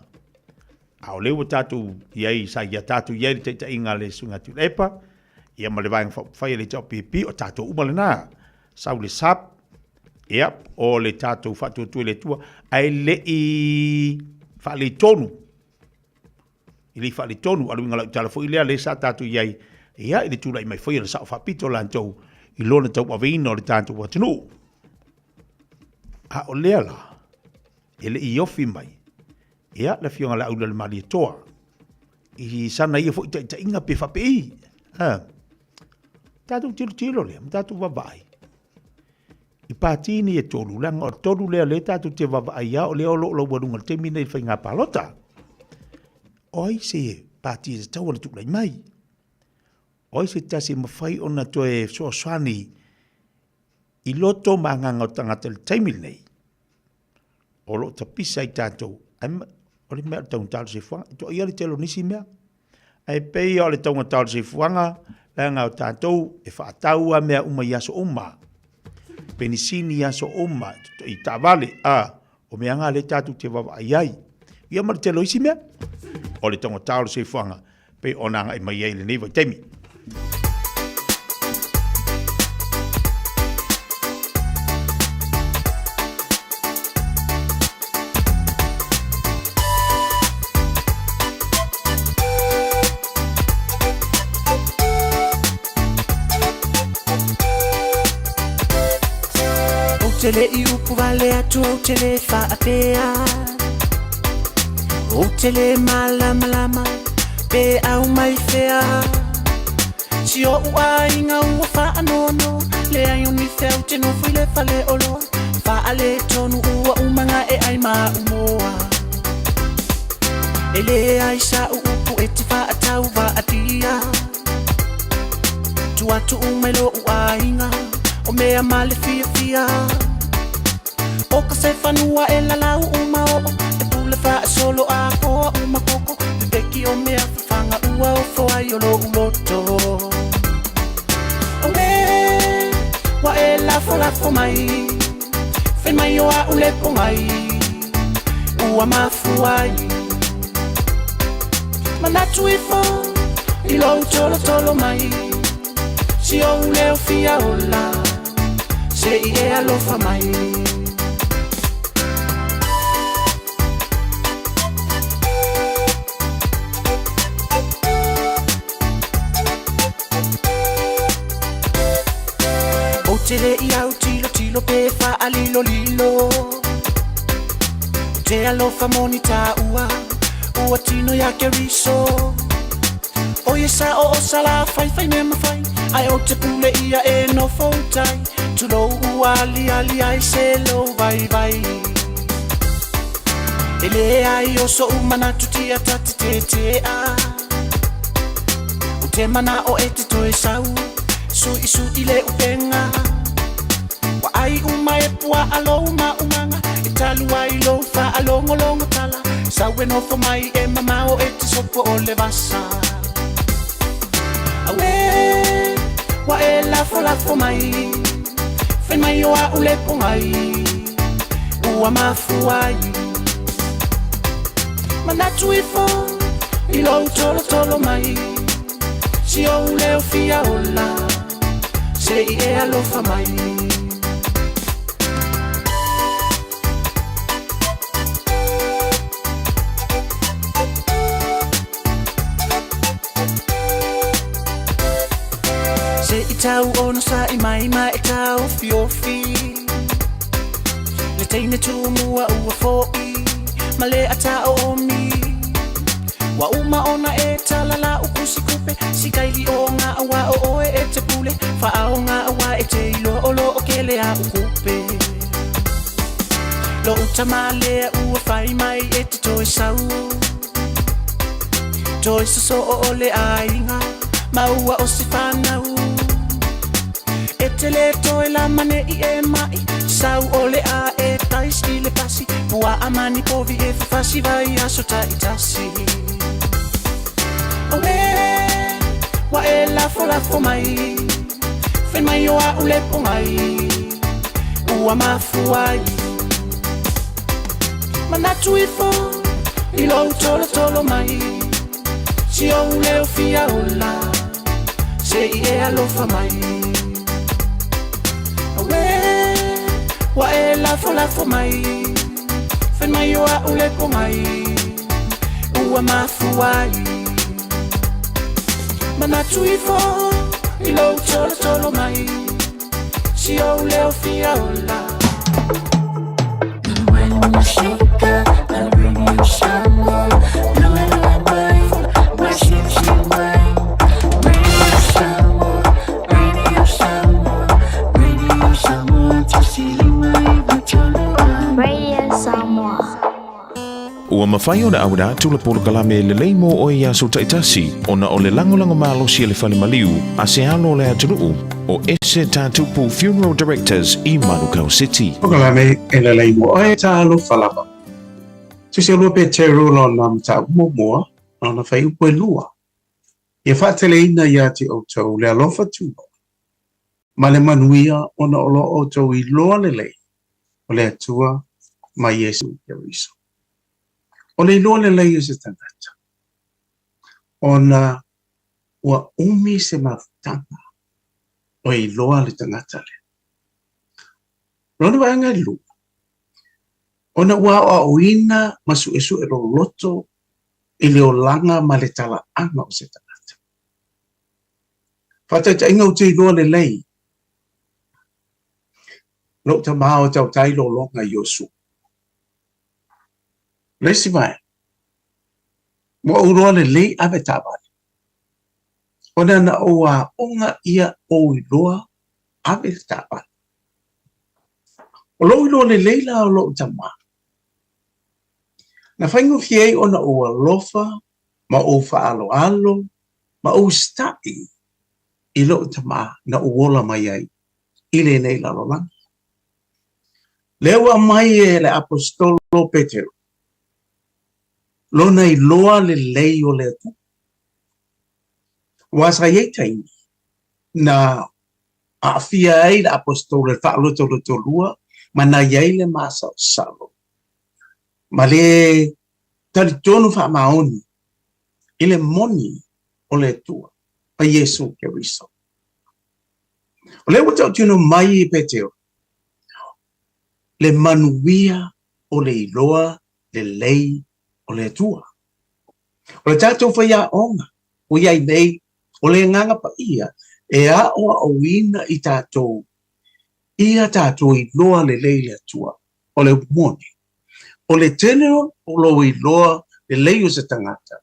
o leo tatu iai sa ia tatu iai le teita inga le sunga til epa ia ma le vaeng fai le tau pipi o tatu umale na sau le sap ia o le tatu fatu tu le tua ai le i fa le tonu ili fa le tonu alu ngala tala fo ile le sa tatu iai ia ile tu lai mai foi le sa fa pito lan tau i lona tau pa vino le tatu wa tunu a o le ala ele i ofi mai ia le fionga la ula le mali toa i sana ia fo ita inga pe fa pe tatu tilo le tatu va vai i patini e tolu langa o tolu le tatu te va ia o le o lo wadunga te mina i whainga palota oi se pati e tau tu lai mai oi se tasi mawhai ona to e so swani i loto manganga o tangata le taimil nei o lo ta pisa i tatou o le mea tau tau se fuanga to ia le telo nisi mea ai pei o le tau tau se fuanga langa o tatou e whaatau a mea uma yaso uma penisini yaso uma i tavale o mea ngā le tatu te wawa aiai ia mara te loisi mea o le tonga tau se fuanga pe o nanga i mai ai le nei vai teimi Tele i upu vale atu au tele whaapea O tele malama lama pe au mai fea Si o ua inga ua whaanono Le ai uni feu te no fuile fale olo Whaale tonu ua umanga e ai maa umoa E le ai sa upu e te whaatau vaatia Tu atu umelo ua inga O mea male fia fia O ka se whanua e la lau uma o E pule wha solo a koa uma koko Te peki o mea whanga ua o foa i o lo uloto O me wa e lafo mai When mai o a ulepo mai Ua mafu ai Manatu i fo I lo tolo mai Si o uleo fia o la se I e alofa mai. O te le I au tilo tilo pe fa alilo lilo. Te alofa monita ua tino ya ke riso. O ye sa o sala fai fai me ma fai. Ai o te pule ia e no fautai. Tulo ua ali ai se lo vai vai. Ele ai o so umana tutia tati te te a. O te mana o e te toe sau. Su ile upenga. Wa ai uma e pua alo umanga. E talu ai lo fa alongo tala. Sawe no fo mai e mama o e te sopo o le vasa. Awe, wa e lafo mai. Fen mai o a ule pongai. Ua mafuai. Manatu ifo, ilo tolo mai. Si o ule o fia ola. Se I e alofa mai. Tau ono sa I mai e tau fiofi. Le teine tu mua ua fo'i. Ma le ata o omi. Wa uma ona e talala ukusi kupe. Si kaili o ngā awa o oe e te pule. Fa ao ngā awa e te ilo olo o kele a ukupe. Lo utama lea ua fai mai e te toi sau. Toi saso o ole a inga. Ma ua o si whanau. E te le toe la mane I e mai. Sau ole a e tais I le pasi. Pua amani povi e fafasi vai aso ta itasi. Ole, wa e lafo mai. Fen mai o a ule pongai. Ua mafuai. Manatu ifo, ilo tolo mai. Si o ule o fia ola. Se I e alofa mai. Wa e lafo mai. Fen mai o a ule pongai. Ua mafuai. Manatu ifo, ilo tolo mai. Si o ule o fia ola. When you shake up, the radio Samoa. Blue and white, washing white. Radio Samoa, Radio Samoa, Radio Samoa. Radio Samoa. Ua mawhai o na aura tula polo kalame le leimo o e aso taitasi o na o le langolango malo si le whale maliu a se alo le aturuu o ese tātupu Funeral Directors I Manukau City. O kalame e le leimo o e tālo whalapa. Tusi alua pe te rolo na mta mua na whai upo e lua. Ia whaatele ina ia te autou le alofa tūno. Ma le manuia o na olo autou I loa le lei o le atua ma Yesu Keriso. O le loa le lei o se tangata. O na ua umi se mawtanga o I loa le tangata le. Rona wanga lu. O na ua o ina masu esu e loto I le o langa ma le tala anga o se tangata. Whata inga o te loa le lei. Lo ta mao tau tai lo longa Yosu. Lesi mai. Mo uroa le lei ave tabani. Ona na oa onga ia o iloa ave tabani. O lo iloa le lei la o lo tama. Na whaingo fiei ona oa lofa, ma o faalo alo, ma o stai I lo tama na uola mai ai. Ile nei la lo langa. Lewa mai e le apostolo Petero. Lona I loa le lei o le atu. Wasa ye taimi. Na a fia ai le apostolo whaaloto le tolua. Ma na yei le masa o salo. Ma le tali tonu wha maoni. Ile moni o le tua. Pa Yesu Keriso. O le wata tino mai I Petero. le manuia o le iloa le lei o le atua. O le tātou whaia onga, o iai nei, o le nganga pa ia, e a o awina i tātou, ia tātou i loa le lei le atua, o le moni. O le tenero, o lo i loa le lei o se tangata.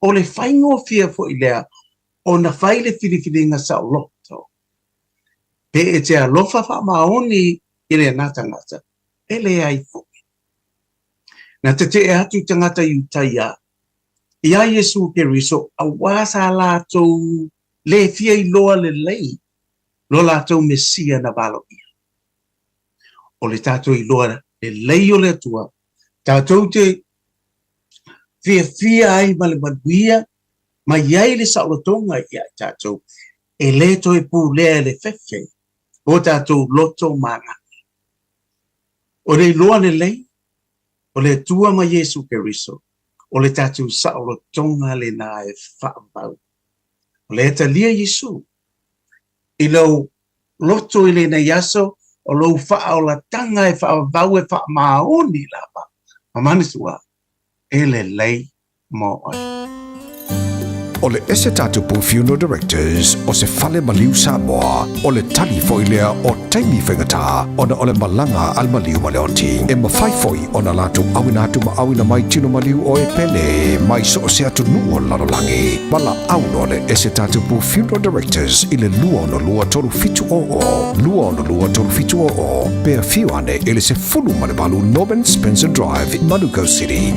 O le whaingo fia fo i lea, o na whai le whiriwhiringa sa o loto. Pe e te alofa wha maoni i le nā tangata, e le ai fo. Na te e atu tangata i utaia, ia Yesu Keriso, a wasa lātou le fia i loa le lei, lo lātou mesia na walo ia. O le tātou i loa le lei o le atua, tātou te fia ai ma le manuia, ma iai le saolotonga ia tātou, e le toi pū lea le fefe, o tātou loto mana. O le loa le lei, o le atua ma Yesu Keriso, o le tātou saolotonga le nā e whaambau. O le etalia Yesu, i lau loto i le na yaso, o lau wha o la tanga e whaambau e whaamaoni lapa. Mamanisua, e le lei mo oi. O le ese tatupu Funeral Directors o se fale maliu Samoa o le tali foilea o taimi whengata o na o le malanga al maliu maleoti e mawhai foi o na latu awina atu ma awina mai tino maliu o e pene mai so o se atu nuo lalolangi mala auno le ese tatupu Funeral Directors i le lua no lua toru fitu lua no lua toru fitu pea fiuane ele se fulu malebalu Norman Spencer Drive in Manuko City.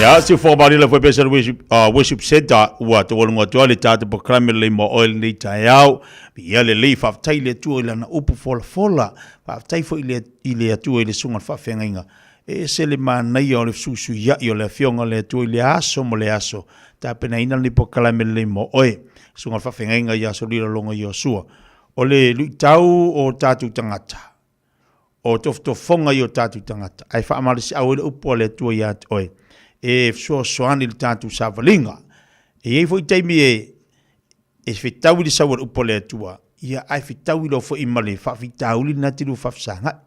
Ya si fo bari la foi pesa worship center wa to wonga to le tata proclaim le mo oil ni tayao ya le le fa tai le tu ile na upu fola fa tai fo ile tu ile sunga fa fenga e se le manai o le susu ya yo le fionga le tu ile aso mo le aso ta pena ina ni proclaim le mo oil sunga fa fenga ya so lilo longa yo sua o le tau o tatu tangata o to fonga yo tatu tangata ai fa amalisi au le upu le tu ya oil e soani le tatu savalinga e foi taimi e fitau li sawa upole tua ia ai fitau lo fo imale fa fitau li natilu fa sanga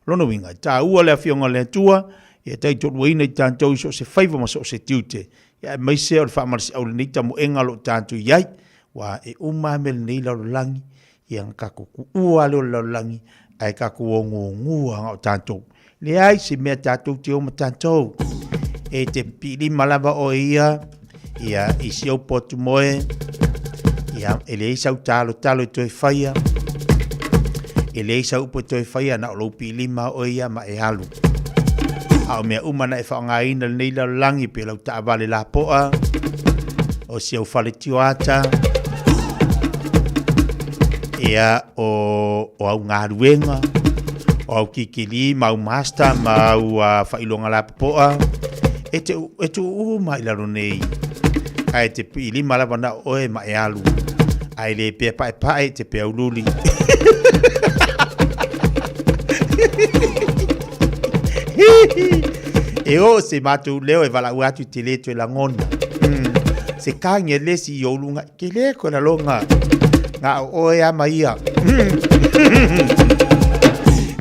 Lona winga, ta ua le fionga le tua, ia tai tot wina i tātou so se whaiva ma so se tiute. Ia mai se o le whaamarasi au le nita mo enga lo tātou iai, wa e umamele nei lau langi, ia ngako ku ua leo lau langi, ai kako o ngua ngau tātou. Le ai se mea tātou te o ma tātou. E te pili malava o ia isi au potu moe, ia ele isau talo e toi whaia, ele isau upo toi whaia na o lau pili ma o ia ma e halu. Ao mea umana e whaongaina nei lau langi pe lau taawale la poa, o si au whale tioata, ia o au ngā ruenga, o au kikili, mau master, mau whailonga la poa, e tu uma ilaro nei, ai te pili malawa na oe ma e alu, ai le pe pae te pe aululi. E o se matu leo e wala uatu te le tu e langona. Se kange lesi i olunga, ke le ko na longa, ngā oe ama ia.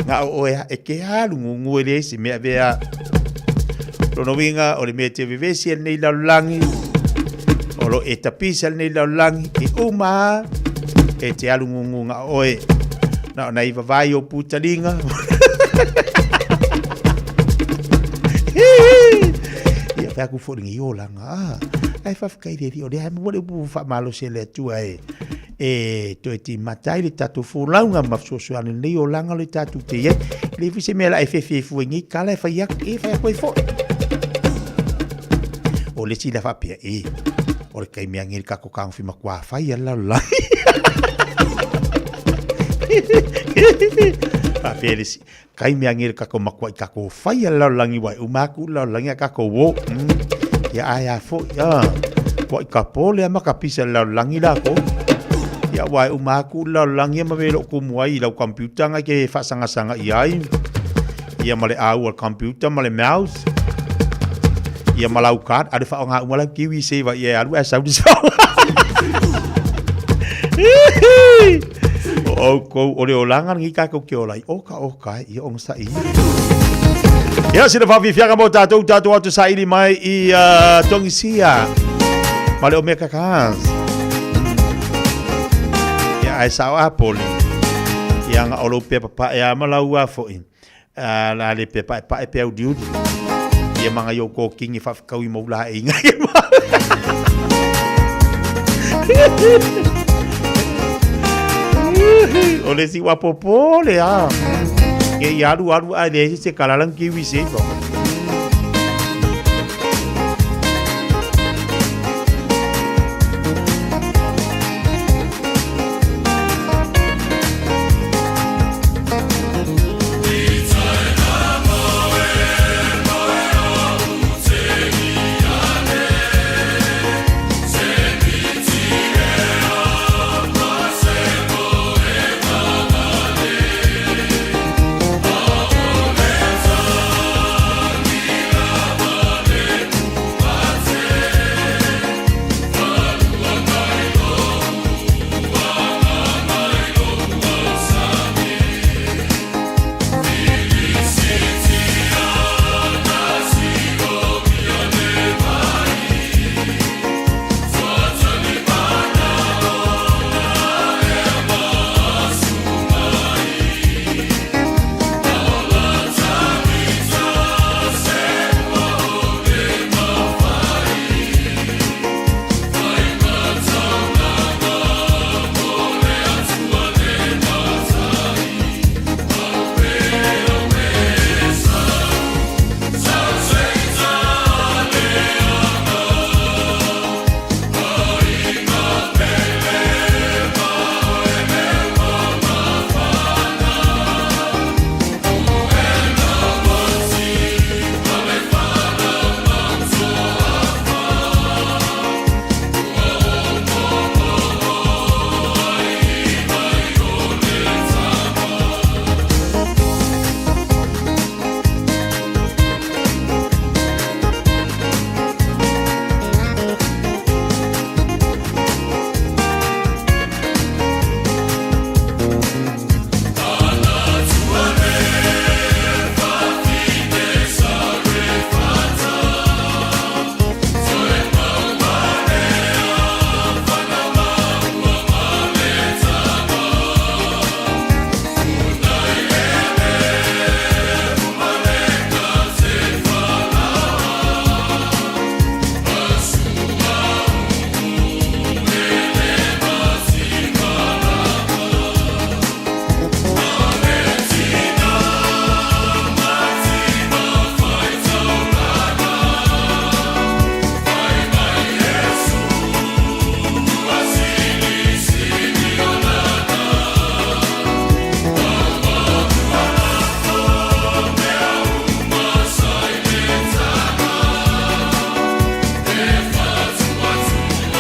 Ngā oe e ke halu ngungu e le si mea vea. Lono winga o le mea te vivesi al nei laulangi, o lo e tapisi al nei laulangi, e uma e te alu ngungu ngā oe. Na o nai vavai o putalinga. Ia pia ku fōringi o langa. Ai whawhakai re rio, rea mwere pu whamalo se le tua e. E to e ti matai le tatu fōlaunga mafsosuane nei o langa le tatu te ye. Le vise mea la e fuengi kala e whaiak e whaiak koe fō. O le si la whapia e. O le kai mea ngiri kako kāng whima kua whai ala lai. Whapia le si. Kai mea ngiri kako makua i kako whai ala langi wai umaku la langi a kako wo. Ia aia fo, ia. Kua i kapole a makapisa la langi la ko. Ia wai umaku la langi a mawelo kumuai i lau computer ngai ke whasanga i ai. Ia male au al computer, male mouse. Ia malau card, ada wha o ngā umalau kiwi sewa ia alu e saudi sau. O kou o le o langan ngi kako ki o lai. Oka, ia o ngasa i. Ia sina whawhiwhianga mo tātou atu sa ili mai i Tongisia. Male o mea kakās. Ia ai sao apole. Ia ngā olo pe papa e amalau a fo'i. La le pe pa e pe au diudi. Ia manga yo ko kingi whawhakau i maula e inga i ma. O le si wapopo le a. Ke i aru a le se kalalang kiwi se ko.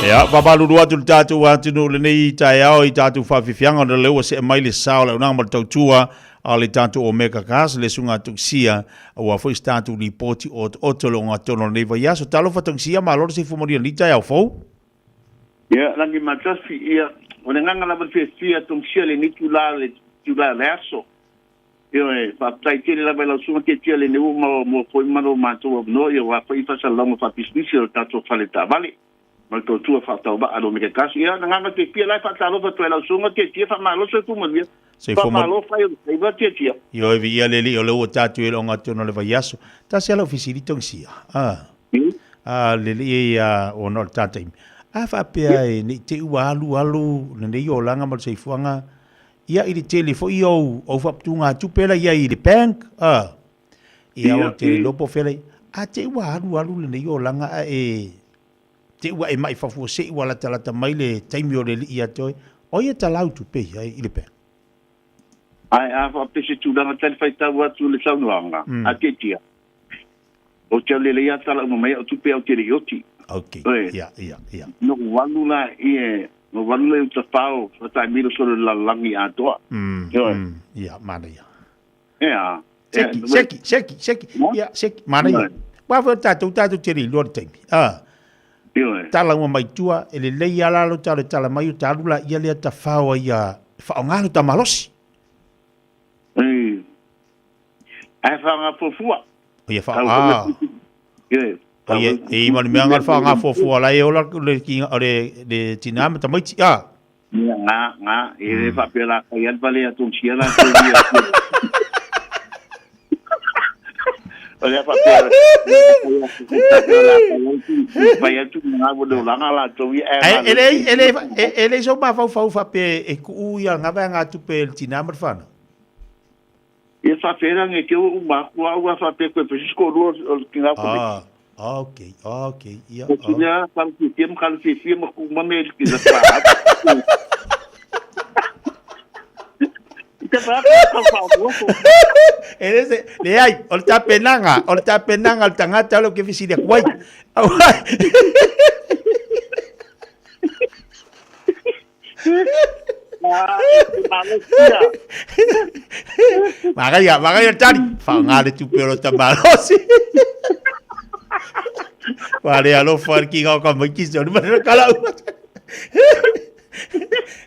Ya, babalu dua tu tatu wa tunu le nei tai au I tatu fa fifianga le lewa se mai le sao le nang mal tua ale tatu o meka kas le sunga tu sia wa foi tatu ripoti o tolonga tono nei va ya so talo fa tu sia ma lor se fu mori ni tai au fo. Ya, langi matasi ia o le nganga la fia tu sia le ni tu la le aso. Yo fa tai tele la bela sunga ke tele ne mo foi mano mato no yo wa foi fa salonga fa pisnisi o tatu fa le tabali. Ma to tu fa tau ba alo me kasi ya nga te pia lai fa talo fa tuela sunga te tia fa malo se tu mo dia fa malo fa yo sai ba te tia yo vi ia le o tatu e longa tono le vaiaso ta se la ofisili tong sia le ia o no tatim fa pia ni te alu ne yo langa mal sei fuanga ia I telefo yo o fa tunga tu pela ia I le bank ia o te lopo fele te alu ne yo langa te ua e mai fafu se ua la talata mai le taimi o le li ia toi o ia talau tu pe I le pe ai a fa pese tu danga tel fai tau atu le saunuanga a te tia o te le ia tala mo mai o tu pe o te rioti okay ia no walu la no walu le ta pau fa tai miro solo la langi a toa ia mana ia seki ia seki mana ia wa fa tatu te ri lo taimi tala ngwa mai tua ele lei ala lo tala mai talula ia le ta fawa ia fa ngalo ta malosi ai fa nga fofua ia fa e man me nga fa nga fofua la e ola le ki le tinam ta mai nga e fa pela ia vale a tonsia la olha para vai tu na vou lá lá tu ele só ma fa pe e ku ia nga va tu pe tinam fa e fa feira que o ma wa fa pe ko pe escolo que na okay ia já para que tem cara se firma com uma mel que já Ese le ai o ta penanga al tangata lo que fisi de kwai Magaya tadi fa ngale tu pero ta malosi Vale alo farki ga ka mai kiso ni kala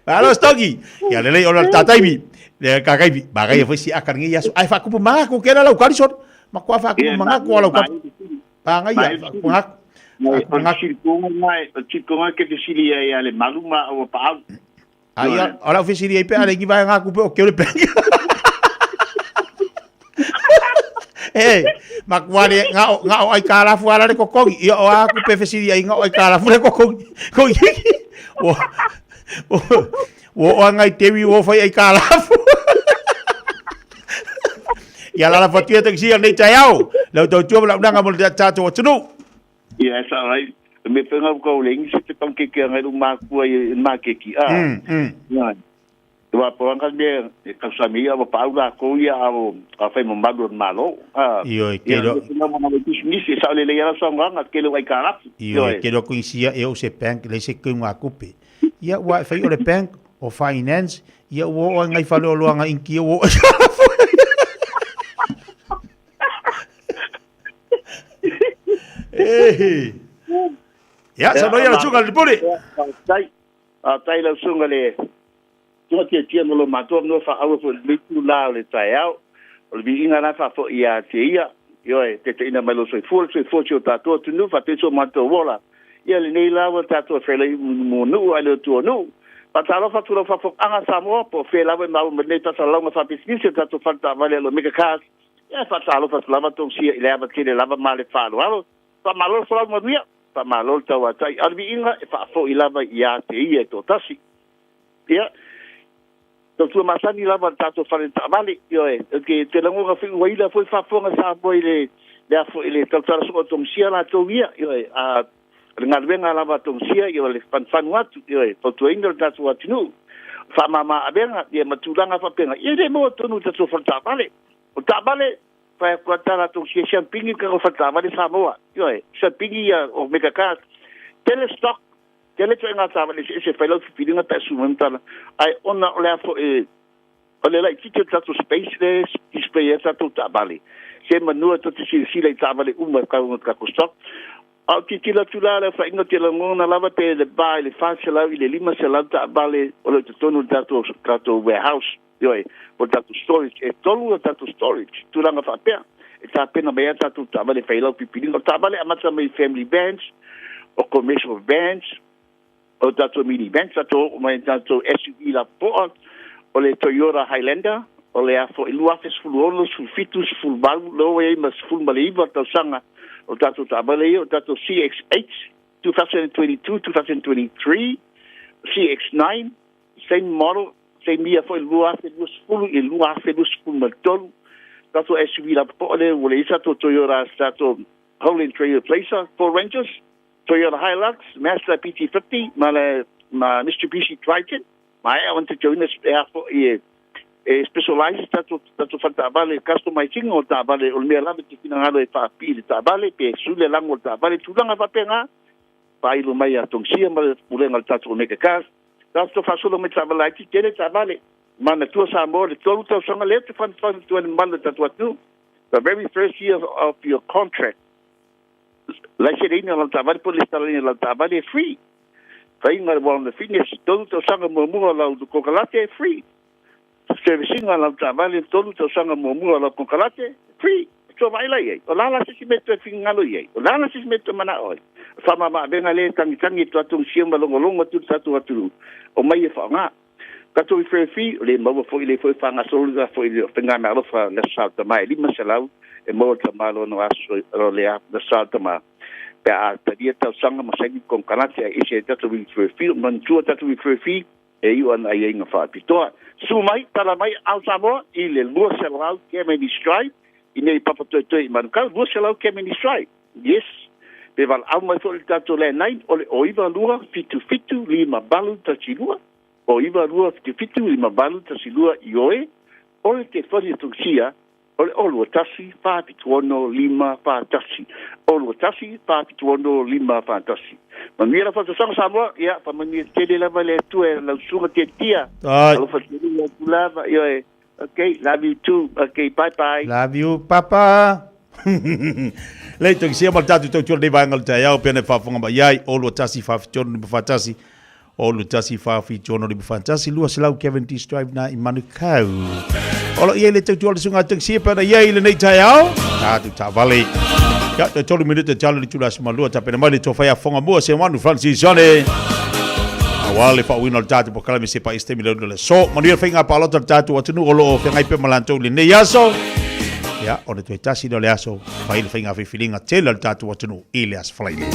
Alo stogi ya le o ta taimi le kakai bagai foi si akan ngi yasu ai fa ku manga ku kera lau karison makwa fa ku manga ku lau ka bangai ya manga chico mai que te silia ya le maluma o pa ai ora ofisili pe ale ngi vai nga ku pe o ke le pe makwa le nga o ai kala fu ala le kokongi yo o ku pe ofisili ai nga o ai kala fu le kokongi o ngai tewi o fai ai kala ya la fatia te sia nei tai au la tau tu la nga mo ta to tunu yes all right me penga ko ling se te pang ke ngai ma ku ai ma ke ki ya tu va por nga de ka samia va paula ko ya a fai mo mago malo yo que do ni se sa le ya so nga ke lo ai kala yo que do coincia eu se pen le se ku nga kupe ya wa fai o le pen o finance ya wo ngai fa lo nga inki wo ya sa no ya chunga le pole tai la sunga le tu te no lo mato no fa au fo le tu la le tai au o bi inga na fa fo ia te ia yo te ina malo so fo ta to tu no fa te so mato vola ia le nei la ta to fe le mo no ale tu no pa ta lo fa tu lo fa fo anga samo po fe la ma me ta sa lo fa pisisi ta to fa ta vale lo mega kas ya fa ta lo fa lava to si le ava ke le lava male fa lo pa malo so mo dia pa malo ta wa tai albi inga fa fo ilava ia te ia to tasi ya to tu masani lava ta to fa ta vale yo ke te lango ga fi wa ila fo fa fo nga sa boy le fo ile to ta so to sia la to via yo a ngal venga lava to sia yo le fan wat yo to to inga ta to atinu fa mama abenga ye matulanga fa penga ye de mo to nu ta so fa ta vale o ta vale fa kwatala to sia champingi ka ko fa ta vale Samoa yo champingi ya o mega kas telestock Tele to nga tava le se felo filinga ta sumantala. Ai ona ole afo ole la tiki tatu space le display tatu tabali. Se manua to si le tabali uma ka kustok. Au tiki la tula la fa inga tela ngona lava te le bai le fasela ile lima sela tabali ole tonu tatu warehouse. Yoi, por tatu storage, tolu tatu storage. Tulanga fa pea. Eta pena me tatu tabali felo pipilinga tabali amata me family bands o commercial bands. O tato mini bank, tato SUV la po, o le Toyota Highlander, o le afo iluafes fuluolos, fulfitus, fulbalu, loe, mas fulmaliva, tau sanga, o tato tabale, o tato CX-8, 2022, 2023, CX-9, same model, same year for iluafes fulmatolu, tato SUV la po, o le tato Toyota, tato Holland Trailer Placer, 4 Rangers, Toyota Hilux, Mazda PT50, ma Mitsubishi Triton, ma I want to join us for specialized tato fantabale customizing o tabale o mea lava te pinangalo e whaapi tabale pe sule lango o tabale tulanga wapenga pa ilo mai a tongsia ma pulenga tato o mega cars tato fasolo me tabale ki tele tabale ma na tua sa mo le tolu tau sanga le te fan tuan mala tato atu the very first year of your contract. La serena la tabale por l'estalina la tabale free. Fainga bon the fitness todo to sanga momu la kokalate free. Servicing la tabale todo to sanga momu la kokalate free. So vai la ye. Ola la se mette fingalo ye. Ola la se mette mana oi. Fama ma benga le tangi to atung siamba longo tu satu atu. O mai fa nga. Kato free le mo fo ile fo fanga solga fo ile fenga na fa le salta mai lima selau. E mo ta malo no aso rolea da salta ma pe a tadia ta sanga ma sai con kanate e se tatu vi free man tu tatu vi free e io an ai nga fa pitoa su mai tala mai al samo ile lo selau ke me di strike ine papa to man ka lo selau ke me di strike yes pe val au mai fo tatu le nai o iva lua fitu lima balu tachilua o iva lua fitu lima balu tachilua ioe o te fori tuksia Olu tasi pa pituono lima pa tasi. Olu tasi pa pituono lima pa tasi. Mamira fa sang sama ya pa mani tele la vale tu e la sunga te tia. Alo fa tele la lava yo e. Okay, love you too. Okay, bye bye. Love you papa. Leito sia mal tatu to de vangal ta ya pene fa fonga ba yai olu tasi fa pituono pa tasi. Olu tasi fa pituono pa tasi lua selau Kevin T Strive na imanukau. Olo ia le tau tuala sunga tang sia pana ia ile nei tai au. Tu ta vale. Ya te tolu minute talo li tula smalua ta pena mali tofa ya fonga mua se wanu Francis Jone. Awale pa wino tatu po kala me se pa istemi le so. Manuia finga pa lo tatu atunu olo finga ipe malanto le nei aso. Ya ona tu tasi do le aso. Pa ile finga filinga tela tatu atunu ile as flaile.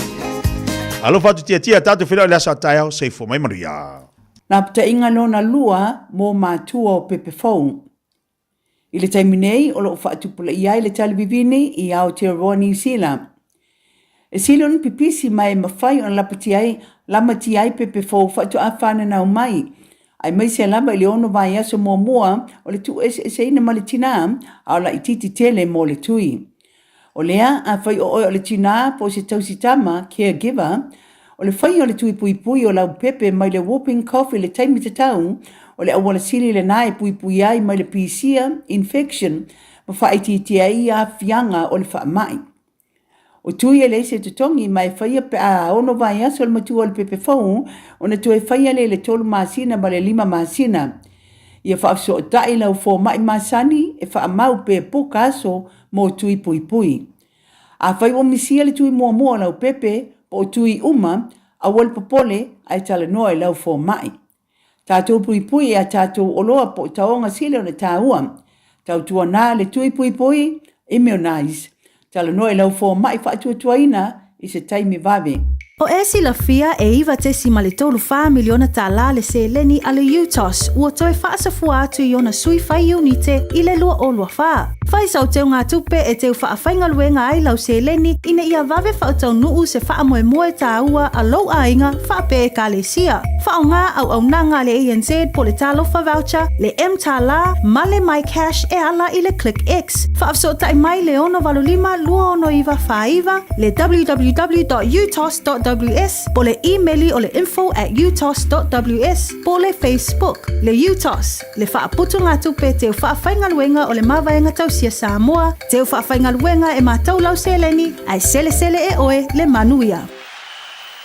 Alo fatu tia tatu fila le aso tai au se fo mai manuia. Na pta inga lona lua mo matua o pepe phone. I le taiminei o loo whaatupula ia i le talivivini i Aotearoa New Zealand. E silon pipisi mai mawhai o lama tiai pepe fau whaatu a whana nau mai. Ai mai se lama i le ono vai aso mua o le tu e ina ma le tina au la ititi tele mo le tui. O lea a whai o le tina po se tausitama caregiver o le whai o le tui pui o lau pepe mai le whooping cough i le taimita tau o le awala sili le nae pui ai mai le pisia infection ma whaiti ai a fianga o le whaamai. O tui e le se tutongi mai whaia pe a ono vai aso le matua le pepe fau o na tue whaia le tolu masina ma le 5 masina. Ia whaafso o tai lau fo mai masani e whaamau pe poka aso mo tui pui. A whai o misia le tui mua lau pepe po o tui uma a wal popole ai tala noa lau fo mai. Tātou pui e a tātou oloa po taonga sile o na tāua. Tau tua nā le tui pui immunize. Tala noe lau fō mai whaatua tuaina i se taimi vave. O e sila fia e iwa tesi ma le tolu 5 miliona tāla le se leni ale UTOS ua toe whaasafua atu i ona sui whai unite i le lua o lua wha. Fai sau teo ngā tupe e teo whaafainga luenga ai lau se leni ina ia vave whaotau nuu se whaamoe moe tā ua a lau ainga whaape e ka le sia. Whao ngā au nanga le ANZ po le talofa voucher, le M-Tala, ma le My Cash e ala i le Click X. Whaafso tai mai le ono valulima lua ono iwa whaiva, le www.utos.ws, po le e-maili o le info@utos.ws, po le Facebook, le UTOS, le whaaputu ngā tupe teo whaafainga luenga o le mawaenga tausia Samoa, teo whaafainga luenga e mātou lau seleni, ai sele e oe le manuia.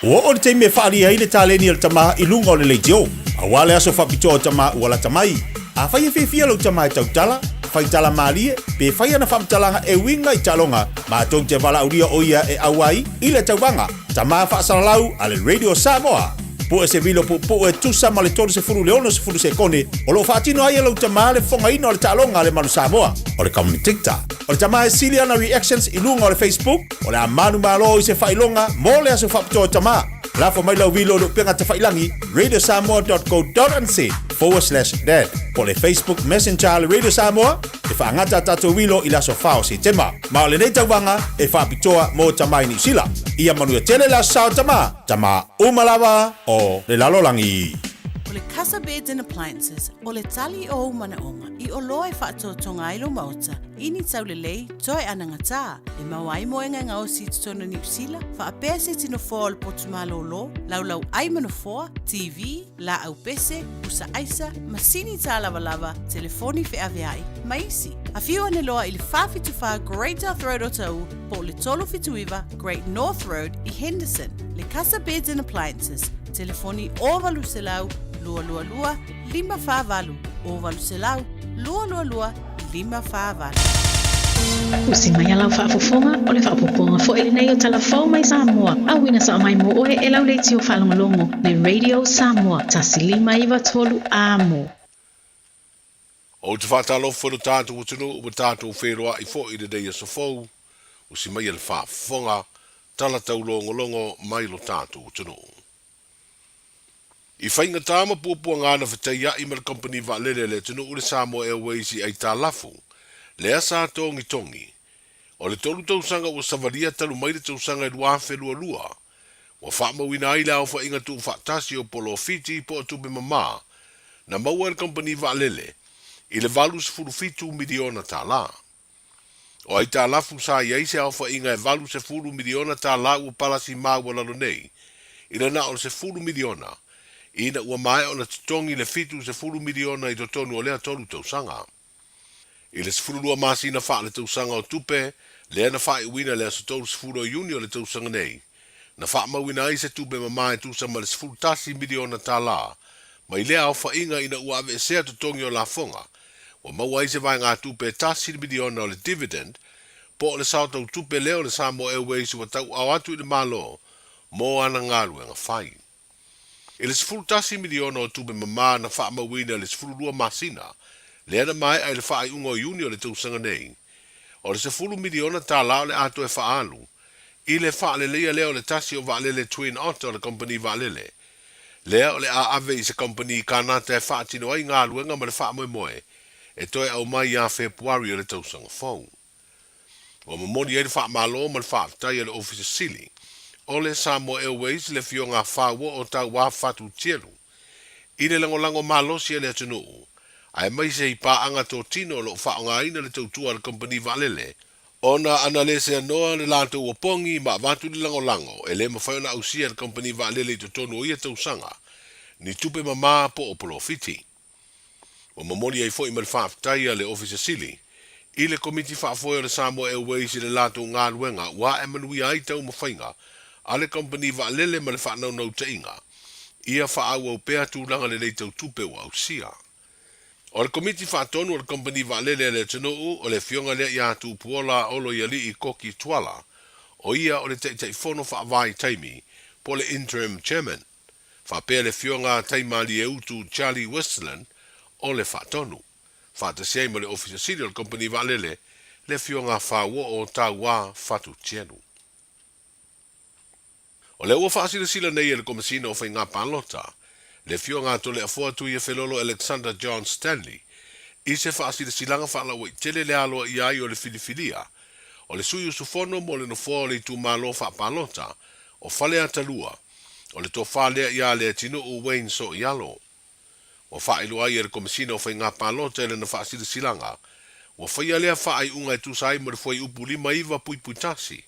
O le teime whaari ai le tāleni al tama i lunga o le leitio. A wale aso whapito o tama ua la tamai. A whai e whiwhia lau tama e tautala, whai tala maalie, pe whai ana whamtalanga e winga i talonga, mātou te wala uria o ia e awai, i le tauwanga, tama whaasalau a le Radio Samoa. Po e se vilo po e tusa ma le tolu se furu leono se furu se kone, o lo whaatino ai lau tama le whonga ino le talonga le manu Samoa, o le kamuni TikTok. O le tama e sili ana reactions i lunga o le Facebook, o le amanu malo i se whailonga, mo le aso whapito tama. Lafo mai lau vilo lo penga te whailangi, radiosamoa.co.nz/dad. Po le Facebook Messenger le Radio Samoa, e whaangata tato vilo i laso whao si tema. Ma o le nei tauwanga, e whapitoa mo tamai ni sila. Ia manuia tele la sao tama, tama umalawa o le lalolangi. O le Casa Beds and Appliances, o le tali o umanaonga, i o loa e whaatotonga ailo mauta, ini tau le lei, toi anangata, e mawai moenga ngā o si tutona ni usila, whaapea se tino fōa le potumalo lo, laulau aimano fōa, TV, la au pese, usa aisa, masini tā lava, telefoni fe aveai, maisi. A whiu ane loa i le whawhituwha Great North Road o tau, po le tolo fituiva Great North Road i Henderson, le Casa Beds and Appliances, telefoni o valu se lau, lua 555 o valu se lau lua 555. Usi mai alau whaafofonga o le whaapoponga fo ele nei o talafau mai Samoa. Awina sa mai mo oe e lau leiti o whalongolongo le Radio Samoa tasilima iwa tolu amo. O te whātalofo no tātou utunu o tātou wheroa i fo i le dei asofou. Usi mai ele whaafofonga tala tau longolongo mai lo tātou utunu. I whainga tāma pūpua ngāna whateia i mara company wa lele tunu ure Samoa Airways i ai tā lafu. Lea sā tongi tongi. O le tolu tausanga o savaria talu mai le tausanga i ruafe lua. Wa whaamawina ai lao whainga tu whaatasi o polo fiti po atupe mama. Na maua le company wa lele. I le valu se furu fitu miliona tā la. O ai tā lafu sā iai se au whainga e valu se furu miliona tā la ua palasi māua lalo nei. I le na o se furu miliona. Ina ua mai o na titongi le fitu se furu miliona i to tonu o lea tolu tausanga. I le sifuru lua masina wha le tausanga o tupe, lea na wha i wina lea sa tolu sifuru o juni o le tausanga nei. Na wha mawina ai se tupe mamae tusa ma le sifuru tasi miliona tā la, ma i lea au wha inga ina ua ave esea to tongi o la fonga, wa maua ai se vai ngā tupe tasi miliona o le dividend, po o le sao tau tupe leo le Samoa Airways wa tau au atu i le malo, mo ana ngaru nga whai. I le sifuru tasi miliona o tupe mama na wha mawina le sifuru lua masina, lea na mai ai le wha ai ungo juni o le tausanga nei. O le sifuru miliona tā lao le ato e wha alu, i le wha le lea leo le tasi o wa lele Twin Otter le company wa lele. Lea o le a ave i se company ka nata e wha tino ai ngā luenga ma le wha moe moe, e toi au mai a Februari o le tausanga fau. O mamoni e le wha malo ma le wha tai le office sili. O le Samoa Airways le fio ngā whaua o tau wā whatu tielu. I le lango malosi e le atunuu. Ai mai se i paanga tō tino lo wha ngā ina le tautua le company valele. Ona ana le se anoa le lātou o pongi ma vatu le lango e le mawhaiona ausia le company valele i to tonu o ia tausanga. Ni tupe mama po o polo fiti. O mamoni ai fo i mali whaaftaia le office sili. I le komiti whaafoia le Samoa Airways i le lātou ngā luenga wa e manui ai tau mawhainga. A le company valele ma le whanau nau te inga. Ia whaau au pea tūlanga le leitau tupe o ausia. O le komiti whaatonu o le company valele le tunuu o le fionga lea i atu puola olo i ali i koki tuala. O ia o le teitei fono whaavai taimi po le interim chairman. Whapea le fionga taimali e utu Charlie Westland o le whaatonu. Whaatasiai mo le officer city o le company valele le fionga whaua o taua whatu tienu. O le ua whaasila sila nei e le komisina o whainga palota, le fio ngā tole a fuatu i e whelolo Alexander John Stanley, I se whaasilasilanga whaalawa I tele le aloa I ai o le filifilia, o le sui usufono mo le nofoa le tu malo whaapalota, o whale atalua, o le tōwhalea I a le tino o Wayne so I alo. O whaelu ai e le komisina o whainga palota e le na whaasilasilanga, o whaia lea whaai unga e tūsai mo le whai upu lima iwa pui tasi,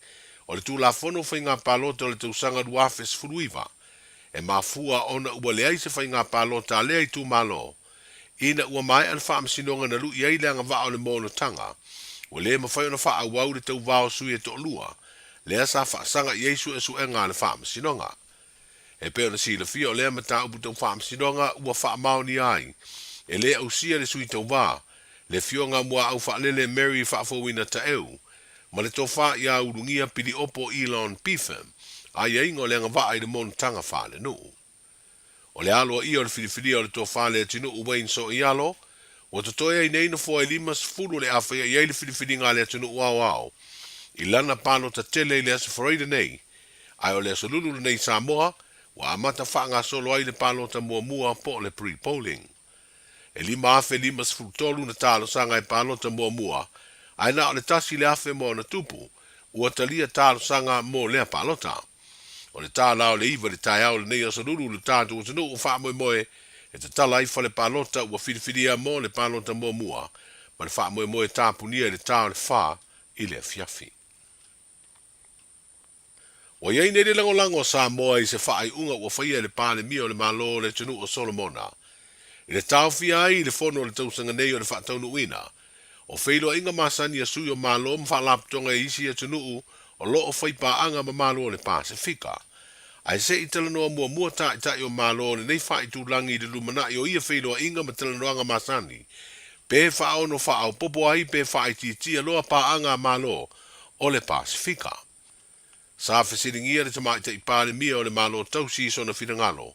o le tūla fono whainga palota o le tūsanga duafes furuiva, e mafua ona ua lea I se whainga palota lea I tū malo, ina ua mai al whaamsinonga na lu iei leanga wa o le mono tanga, o le mawhai ona wha awau le tau wao sui e to lua, lea sa whaasanga Iesu e suenga le whaamsinonga. E peo na sila fia o lea mata upu tau whaamsinonga ua wha maoni ai, e lea au sia le sui tau wā, le fionga mua au whaalele Mary whaafowina ta eu, ma le tofa ia urungia pili opo Elon Pifem, a ia ingo leanga wa ai le mono tanga whaale nuu. O le aloa I o le filifili o le tofa le tinu u Wayne so I alo, o to toia I neina fo e limas fulu le awhia I le filifili ngā le tinu uau au, I lana pano ta tele le asa foreida nei, ai o le asa lulu nei Samoa, wa amata wha ngā solo ai le pano ta mua po le pre-polling. E lima afe limas fulu tolu na talo sanga I pano ta mua, ai na o le tasi le afe mo na tupu, ua talia talo sanga mo lea palota. O le tāla o le iwa le tai au le nei asa lulu le tātu o tanu o wha moe e te tala ifa le palota ua whiriwhiria mo le palota mua, ma le wha moe tāpunia le tā o le wha I le fiafi. O iei nere lango Samoa I se wha ai unga ua whaia le pāle mia o le malo le tunu o Solomona. I le tau fia ai le fono le tausanga nei o le wha taunu uina, o whailo inga masani a sui o malo mwha laptonga isi a tunu o lo o whaipa anga ma malo o le Pasifika. Ai se I talanoa mua ta I o malo le nei wha I tūlangi le lumana I o ia whailo inga ma talanoa anga masani. Pe wha ono wha au popo ai pe wha I titia loa pa anga malo o le Pasifika. Sa whesiringia le tamai te I pāle mia o le malo tausi so na whirangalo.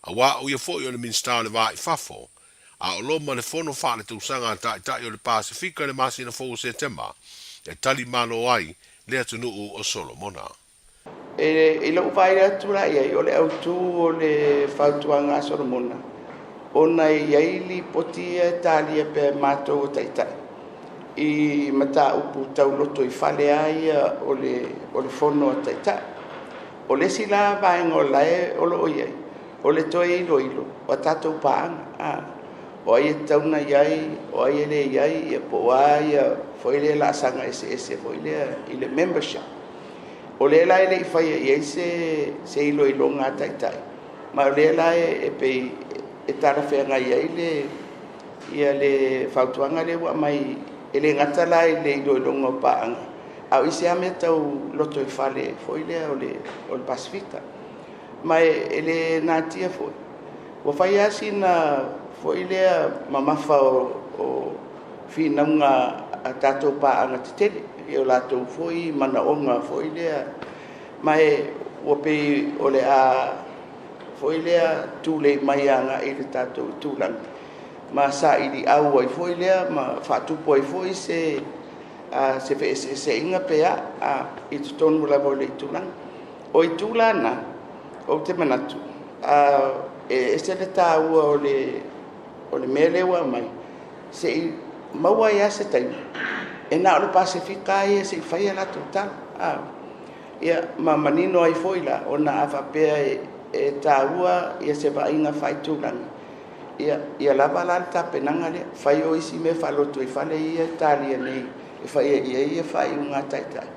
A wā o ia fōi o le minsta o le wā I whafo. A o loma le fono wha le tūsanga ta I o le Pasifika le masina fōu September. E tali malo ai le atunuu o Solomona. E lau vai atu la iai o le autu o le whautuanga Solomona. Ona iai li poti e talia pe mātou o taitai. I mata upu tau loto I whale ai o le fono o taitai. O le sila vaenga o lae o lo iai. O le toe ilo o tātou paanga. O ai e tauna iai, o ai e le iai, e po ai, foi le la sanga ese, foi le membership. O le la ele I whaia iai se ilo ngā taitai. Ma o le la e pei e tara whenga iai ia le whautuanga le wa mai e le ngata la le ilo ngā paanga. Au isi ame tau loto I whale, foi le o le Pasifika. Ma e le nātia foi. Wa whaia sina foi le mamafa o finaunga a tātou paanga te tele. E o lātou foi mana onga foi le mai o pe o le a foi le tūle mai anga I le tātou tūlang. Ma sa I di au ai foi le ma whatupo ai foi se inga pea I tu tonu la mo le tūlang. O I tūlana o te manatu. E se le tāua o le melewa mai. Se I maua ia se taimi. E na o le Pasifika ia se I whaia la tūtala. Ia ma manino ai foi la o na awhapea e tāua ia se vainga whai tūlangi. Ia lava la le tapenanga le. Whai o isi me whaloto I whale ia tālia nei. E whaia ia whai unga taitai.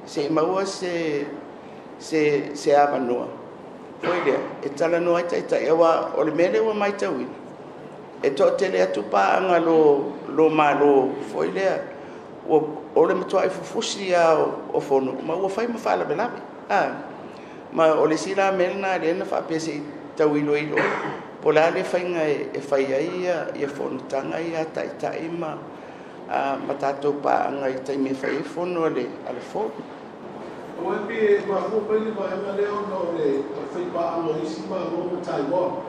Se I maua se awanoa. Foi lea, e tala noa taitai. Ewa o le mele wa mai tauina. E to tele atu paanga lo malo foi lea o le matua I fufusi o fono ma ua fai mawhala belabe ma o le sila melna le na whapese tau ilo po la le whainga e whai ai I fono tanga I a taitai ma tātou paanga I taime whai fono ale fono. O e pe mahu pele wa ema leo no le whai paanga isi ma mo Taiwan.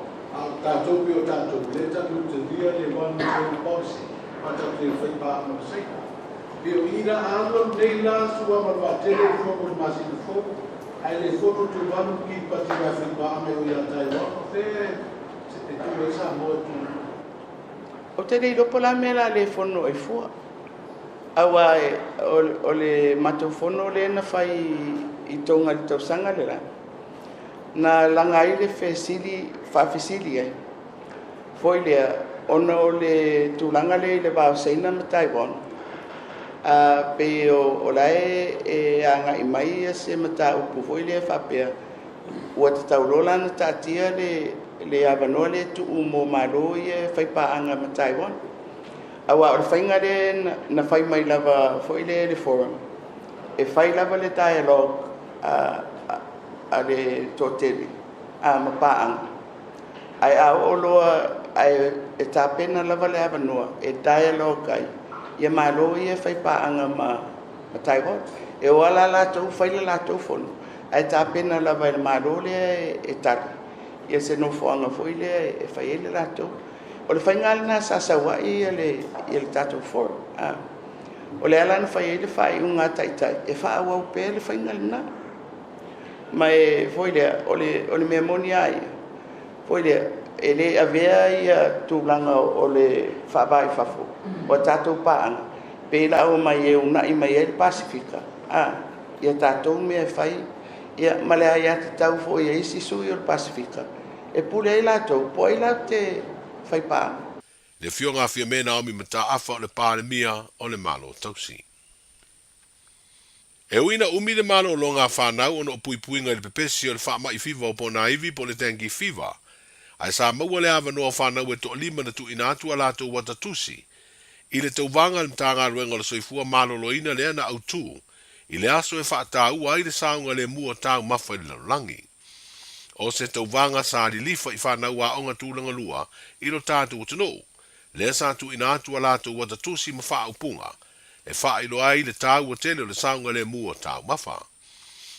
Tātou pe o tātou le tātou te ria le one policy ma tātou e whai paanga sei. Pe o ira anga nei la sua ma watele foko le masina foko ai le foko tu wanu ki pati wa whai paanga o ia Taiwan. Te tu e sa mo tu. o te rei lopo la mea la le fono e fua. Awa o le matofono le na fai I tonga li tausanga le la. Na langa I le whaafisili e. Foi lea, ona o le tūlanga le wāo seina ma Taiwan. Pe o lae e anga I mai se ma tā upu foi lea whapea. Ua te taulola na tātia le avanoa le tu umo malo I e whaipaanga ma Taiwan. Awa o le whainga le na whai mai lava foi le forum. E whai lava le dialogue a le toteli a mapaanga. Ai a oloa ai e tāpena lava le avanua e dialogue ai. Ia malo I e whaipaanga ma Taiwan. E wala lātou whaile lātou whono. Ai tāpena lava e malo le e tari. Ia se no whoanga whoile e whaiele lātou. O le whaingali nā sāsawa I le tātou whoro. O le ala na whaiele whai unga taitai. E whaawau pē le whaingali nā. Mai foi le o le mea moni ai foi le ele avea ia tūlanga o le whawai whafo o tātou paanga pēla o mai e una I mai e le Pasifika ia tātou mea whai ia malea ia te tau fo ia isi sui o le Pasifika e pule e lātou po e la te whai paanga Le fionga fia mena omi mata afa o le pāle mia o le malo tausi. E uina umi le malo lo ngā whanau ono puipuinga le pepesi o le whaama I fiva o pona iwi po le tengi fiva. Ai sa maua le awa noa whanau e to lima na tu inatu ala tu watatusi. I le tauvanga le mtanga ruenga le soifua malo lo ina le ana autu. I le aso e whaatau ai le saunga le mua tau mafa I le langi. O se tauvanga sa li lifa I whanau a onga tūlanga lua I lo tātu utano. Le sa tu inatu ala tu watatusi ma wha upunga. E wha ilo ai le tau o tele o le saunga le mua tau mafa.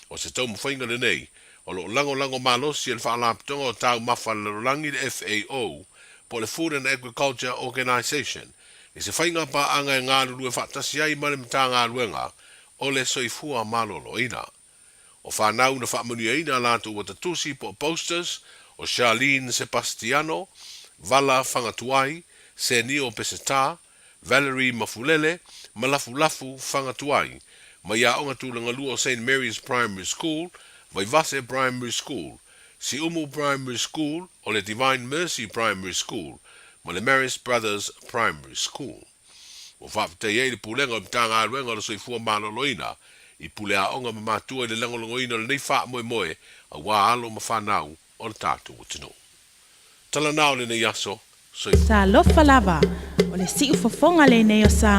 O se tau mwhainga le nei, o lo lango malosi e le wha alapitonga o tau mafa le rolangi le FAO, po le Food and Agriculture Organization, e se whainga pa anga e ngā lulu e whaatasi ai male mta ngā luenga, o le soifua malolo ina. O whanau na whaamanu ina lātu o tatusi po posters, o Charlene Sebastiano, Vala Whangatuai, Senio Peseta, Valerie Mafulele, Malafulafu Whangatuai, ma ia onga tūlanga lua o St. Mary's Primary School, vai Vase Primary School, Si Umu Primary School, o le Divine Mercy Primary School, ma le Maris Brothers Primary School. O whapatei e le pulenga o mtanga aruenga o soifua maloloina, I pule a onga mamatua I le langolongoina le nei wha moe a wā alo ma whanau o le tātu o tino. Tala nao le nei aso, Sa lofa lava, o le si ufafonga le nei o sa